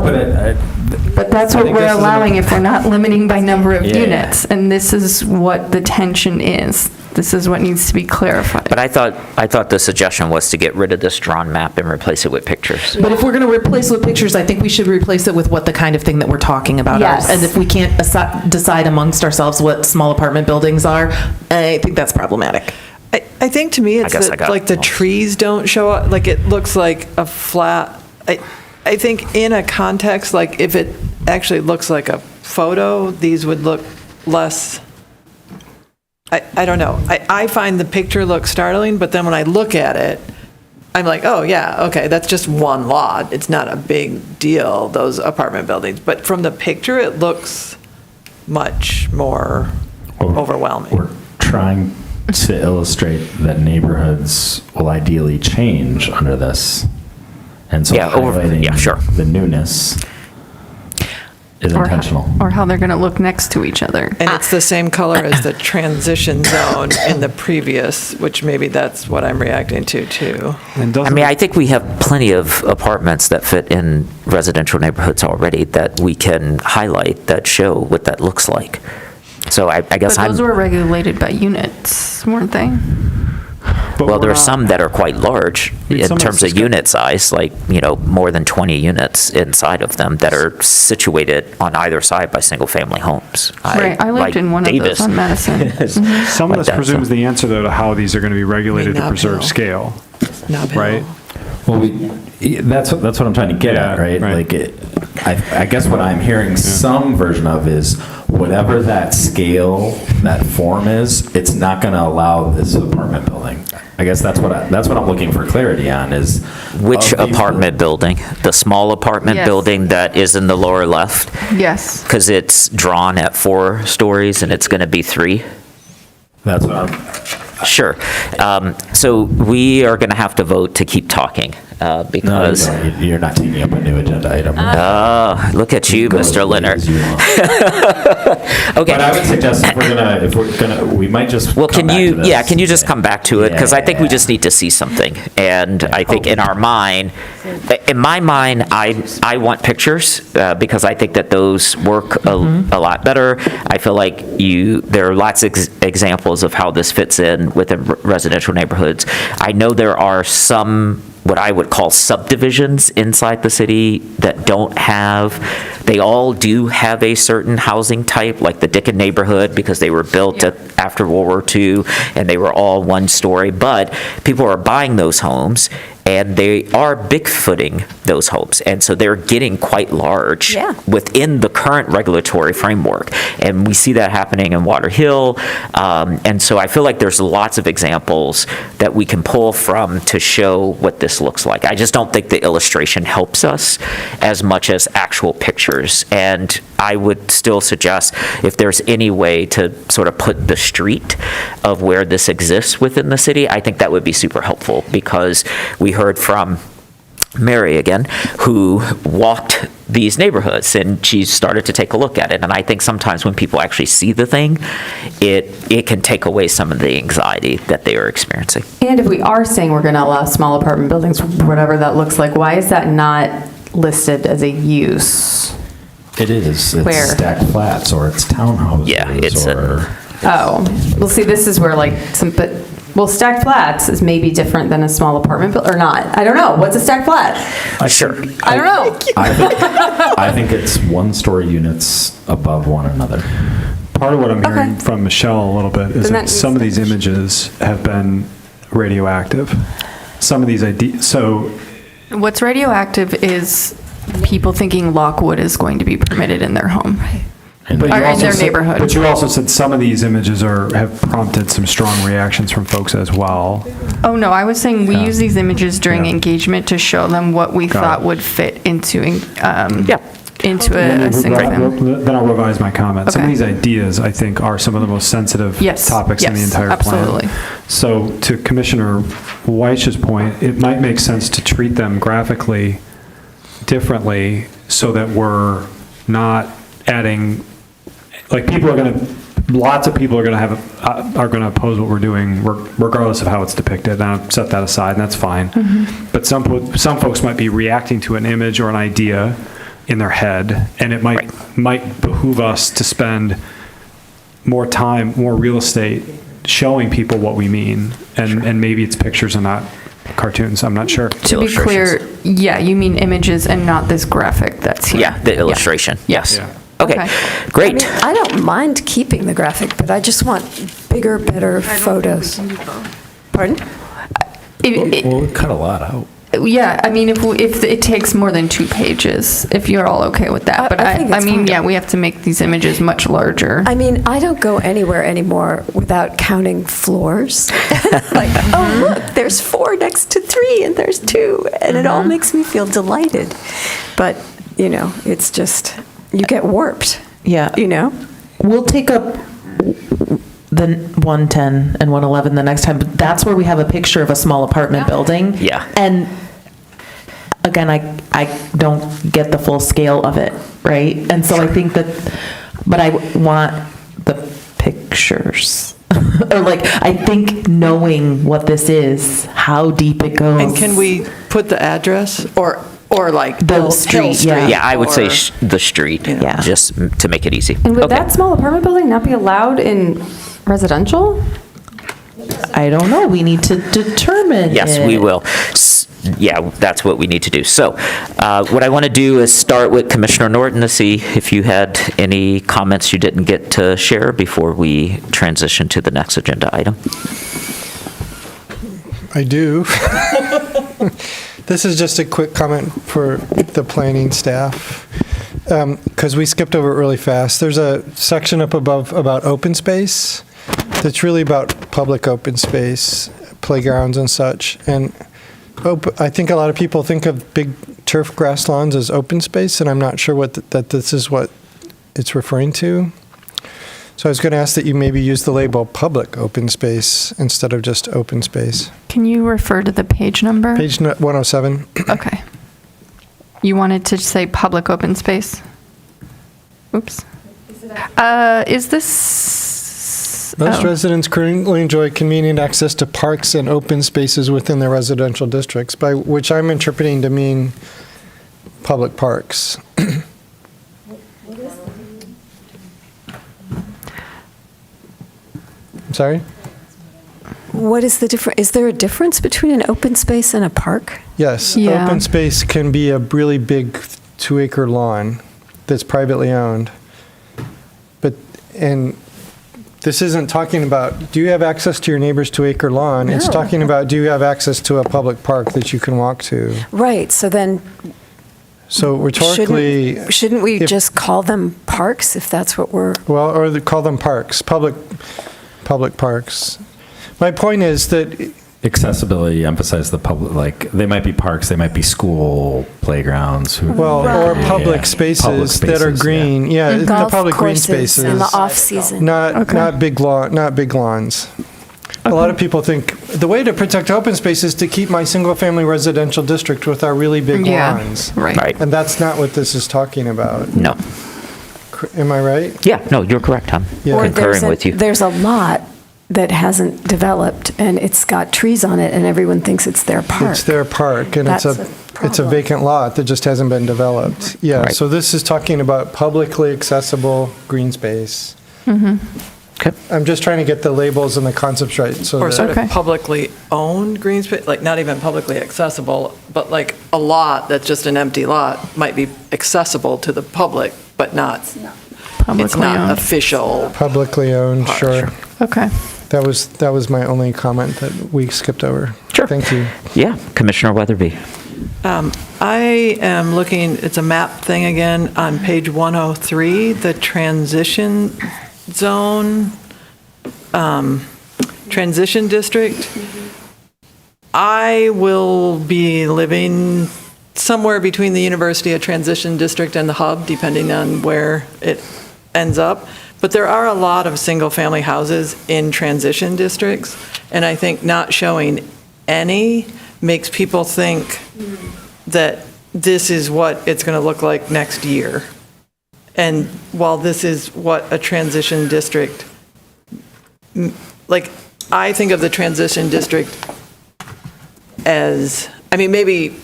But that's I what think we're this is allowing if we're not limiting by number of Yeah. units. And this is what the tension is. This is what needs to be clarified. But I thought the suggestion was to get rid of this drawn map and replace it with pictures. But if we're going to replace it with pictures, I think we should replace it with what the kind of thing that we're talking about. Yes. And if we can't decide amongst ourselves what small apartment buildings are, I think that's problematic. I think to me, it's guess I that, got like, the trees don't show up, like, it looks like a flat, I think in a context, like, if it actually looks like a photo, these would look less, I don't know. I find the picture look startling, but then when I look at it, I'm like, oh, yeah, okay, that's just one lot. It's not a big deal, those apartment buildings. But from the picture, it looks much more overwhelming. We're trying to illustrate that neighborhoods will ideally change under this. And so highlighting the newness is intentional. Or how they're going to look next to each other. And it's the same color as the transition zone in the previous, which maybe that's what I'm reacting to, too. I mean, I think we have plenty of apartments that fit in residential neighborhoods already that we can highlight that show what that looks like. So I guess But those were regulated by units, weren't they? Well, there are some that are quite large in terms of unit size, like, more than 20 units inside of them that are situated on either side by single-family homes. Right, I lived in one of those on Madison. Some of this presumes the answer, though, to how these are going to be regulated to preserve scale, right? Well, that's what I'm trying to get at, right? Like, I guess what I'm hearing some version of is whatever that scale, that form is, it's not going to allow this apartment building. I guess that's what I'm looking for clarity on is which apartment building? The small apartment Yes. building that is in the lower left? Yes. Because it's drawn at 4 stories and it's going to be 3? That's what I'm... Sure. So we are going to have to vote to keep talking because... No, you're not taking up a new agenda item. Oh, look at you, Mr. Leonard. Okay. But I would suggest if we're gonna, we might just. Well, come back to this. can you just come back to it? Because I think we just need to see something. And I think in my mind, I want pictures because I think that those work a lot better. I feel like there are lots of examples of how this fits in within residential neighborhoods. I know there are some what I would call subdivisions inside the city that they all do have a certain housing type, like the Dickens neighborhood, because they were built after World War II, and they were all 1 story, but people are buying those homes, and they are bigfooting those homes, and so they're getting quite large within the current regulatory framework, and we see that happening in Water Hill, and so I feel like there's lots of examples that we can pull from to show what this looks like. I just don't think the illustration helps us as much as actual pictures, and I would still suggest if there's any way to sort of put the street of where this exists within the city, I think that would be super helpful, because we heard from Mary again, who walked these neighborhoods, and she started to take a look at it. And I think sometimes when people actually see the thing, it can take away some of the anxiety that they are experiencing. And if we are saying we're going to allow small apartment buildings, whatever that looks like, why is that not listed as a use? It is. It's Where? stacked flats or it's townhouses. Yeah, it's well, see, this is where stacked flats is maybe different than a small apartment or not. I don't know. What's a stacked flat? Sure. I don't know. I think it's 1-story units above one another. Part of what I'm hearing from Michelle a little bit is that some of these images have been radioactive. Some of these What's radioactive is people thinking Lockwood is going to be permitted in their home. Or in their neighborhood. But you also said some of these images have prompted some strong reactions from folks as well. Oh, no, I was saying we use these images during engagement to show them what we thought would fit into a single family. Then I'll revise my comment. Some of these ideas, I think, are some of the most sensitive topics in the entire absolutely. plan. So to Commissioner Weich's point, it might make sense to treat them graphically differently so that we're not adding, like, people are going to lots of people are going to oppose what we're doing, regardless of how it's depicted. And I'll set that aside, and that's fine. But some folks might be reacting to an image or an idea in their head, and it might behoove us to spend more time, more real estate, showing people what we mean, and maybe it's pictures and not cartoons. I'm not sure. To be clear, yeah, you mean images and not this graphic that's here. Yeah, the illustration. Yes. Yeah. Okay, great. I don't mind keeping the graphic, but I just want bigger, better photos. Pardon? Well, we cut a lot out. Yeah, I mean, if it takes more than 2 pages, if you're all okay with that. But I think it's fine. yeah, we have to make these images much larger. I mean, I don't go anywhere anymore without counting floors. Like, oh, look, there's 4 next to 3, and there's 2, and it all makes me feel delighted. But, it's just, you get warped. Yeah. We'll take up the 110 and 111 the next time, but that's where we have a picture of a small apartment building. Yeah. And again, I don't get the full scale of it, right? And so I think but I want the pictures. Or I think knowing what this is, how deep it goes. And can we put the address or the street? Yeah, I would say the street, just to make it easy. And would that small apartment building not be allowed in residential? I don't know. We need to determine. Yes, we will. Yeah, that's what we need to do. So what I want to do is start with Commissioner Norton to see if you had any comments you didn't get to share before we transition to the next agenda item. I do. This is just a quick comment for the planning staff, because we skipped over it really fast. There's a section up above about open space that's really about public open space, playgrounds and such. And I think a lot of people think of big turf grass lawns as open space, and I'm not sure that this is what it's referring to. So I was going to ask that you maybe use the label public open space instead of just open space. Can you refer to the page number? Page 107. Okay. You wanted to say public open space? Oops. Is this... Most residents currently enjoy convenient access to parks and open spaces within their residential districts, by which I'm interpreting to mean public parks. I'm sorry? What is the difference? Is there a difference between an open space and a park? Yes. Yeah. Open space can be a really big 2-acre lawn that's privately owned. And this isn't talking about, do you have access to your neighbor's 2-acre lawn? It's No. talking about, do you have access to a public park that you can walk to? Right, so then So rhetorically... shouldn't we just call them parks if that's what we're... Well, or call them parks, public parks. My point is that... Accessibility, emphasize the public, they might be parks, they might be school playgrounds. Or public spaces that are green. Yeah, And the golf public green courses spaces. in the off-season. Not big lawns. A lot of people think, the way to protect open space is to keep my single-family residential district with our really big lawns. Right. And that's not what this is talking about. No. Am I right? Yeah, no, you're correct, Tom. Yeah. Or Concurring with you. There's a lot that hasn't developed, and it's got trees on it, and everyone thinks it's their park. It's their park, and That's it's a vacant lot that just hasn't been developed. Yeah, Right. so this is talking about publicly accessible green space. Okay. I'm just trying to get the labels and the concepts right. So Or that- sort of publicly owned green space, not even publicly accessible, but a lot that's just an empty lot might be accessible to the public, but not, it's Publicly not owned. official. Publicly owned, sure. Okay. That was my only comment that we skipped over. Sure. Thank you. Yeah, Commissioner Weatherby. I am looking, it's a map thing again, on page 103, the transition zone, transition district. I will be living somewhere between the University of Transition District and the hub, depending on where it ends up. But there are a lot of single-family houses in transition districts, and I think not showing any makes people think that this is what it's going to look like next year. And while this is what a transition district like, I think of the transition district as, I mean, maybe,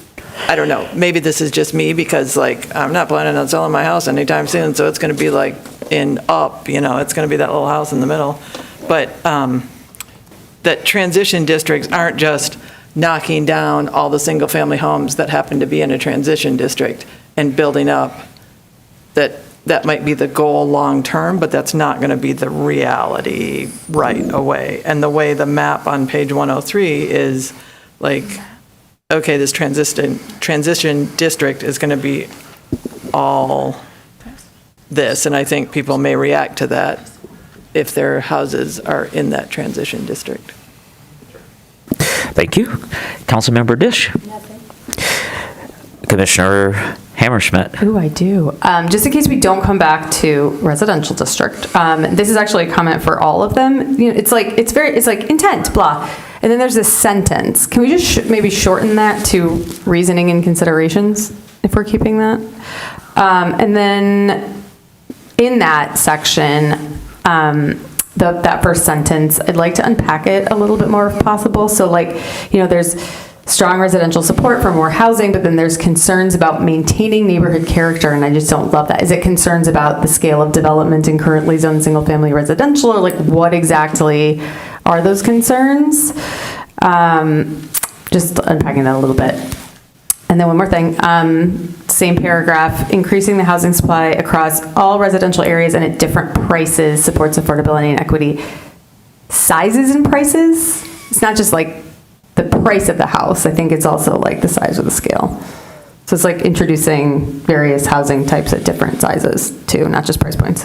I don't know, maybe this is just me because like, I'm not planning on selling my house anytime soon, so it's going to be like it's going to be that little house in the middle. But that transition districts aren't just knocking down all the single-family homes that happen to be in a transition district and building up. That might be the goal long-term, but that's not going to be the reality right away. And the way the map on page 103 is like, okay, this transition district is going to be all this, and I think people may react to that if their houses are in that transition district. Thank you. Councilmember Dish. Commissioner Hammerschmidt. Ooh, I do. Just in case we don't come back to residential district, this is actually a comment for all of them. You know, it's like intent, blah. And then there's this sentence. Can we just maybe shorten that to reasoning and considerations, if we're keeping that? And then in that section, that first sentence, I'd like to unpack it a little bit more if possible. So there's strong residential support for more housing, but then there's concerns about maintaining neighborhood character, and I just don't love that. Is it concerns about the scale of development in currently zoned single-family residential, or what exactly are those concerns? Just unpacking that a little bit. And then one more thing, same paragraph, increasing the housing supply across all residential areas and at different prices supports affordability and equity. Sizes and prices? It's not just the price of the house. I think it's also the size or the scale. So it's introducing various housing types at different sizes too, not just price points.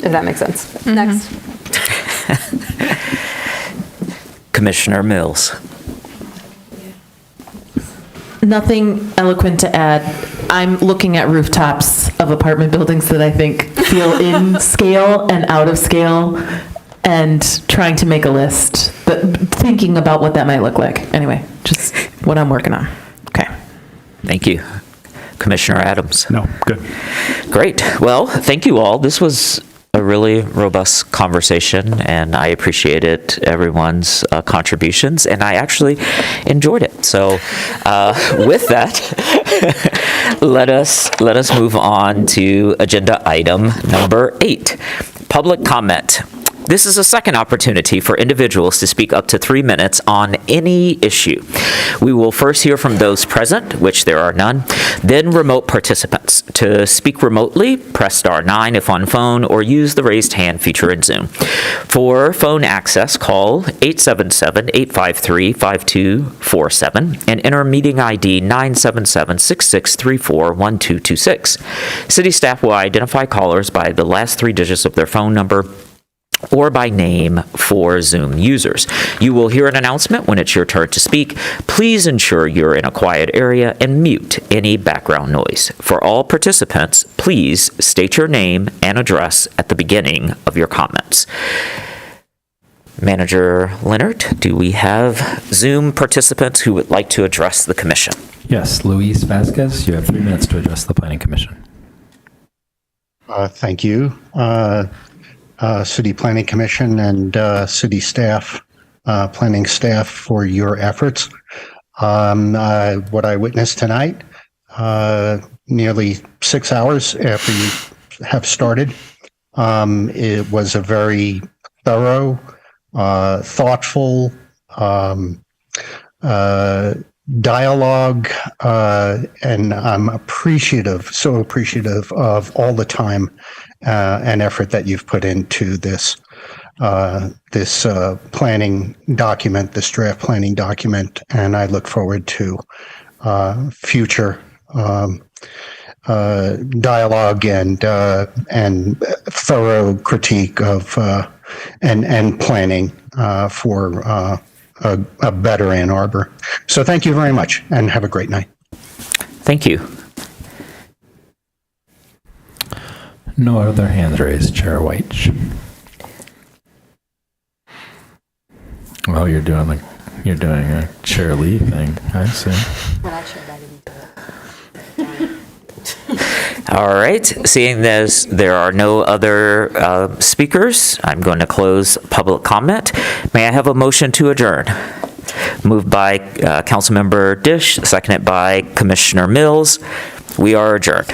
If that makes sense. Mm-hmm. Next. Commissioner Mills. Nothing eloquent to add. I'm looking at rooftops of apartment buildings that I think feel in scale and out of scale, and trying to make a list, but thinking about what that might look like. Anyway, just what I'm working on. Okay. Thank you. Commissioner Adams. No, good. Great. Well, thank you all. This was a really robust conversation, and I appreciated everyone's contributions, and I actually enjoyed it. So with that, let us move on to agenda item number 8, public comment. This is a second opportunity for individuals to speak up to 3 minutes on any issue. We will first hear from those present, which there are none, then remote participants. To speak remotely, press star 9 if on phone, or use the raised hand feature in Zoom. For phone access, call 877-853-5247 and enter meeting ID 977-6634-1226. City staff will identify callers by the last 3 digits of their phone number or by name for Zoom users. You will hear an announcement when it's your turn to speak. Please ensure you're in a quiet area and mute any background noise. For all participants, please state your name and address at the beginning of your comments. Manager Leonard, do we have Zoom participants who would like to address the commission? Yes, Luis Vasquez, you have 3 minutes to address the Planning Commission. Thank you. City Planning Commission and city staff, planning staff, for your efforts. What I witnessed tonight, nearly 6 hours after you have started, it was a very thorough, thoughtful dialogue, and I'm so appreciative of all the time and effort that you've put into this planning document, this draft planning document, and I look forward to future dialogue and thorough critique of and planning for a better Ann Arbor. So thank you very much, and have a great night. Thank you. No other hands raised, Chair White. Well, you're doing a Chair Lee thing, I see. When I shared, I didn't do it. All right, seeing as there are no other speakers, I'm going to close public comment. May I have a motion to adjourn? Moved by Councilmember Dish, seconded by Commissioner Mills. We are adjourned.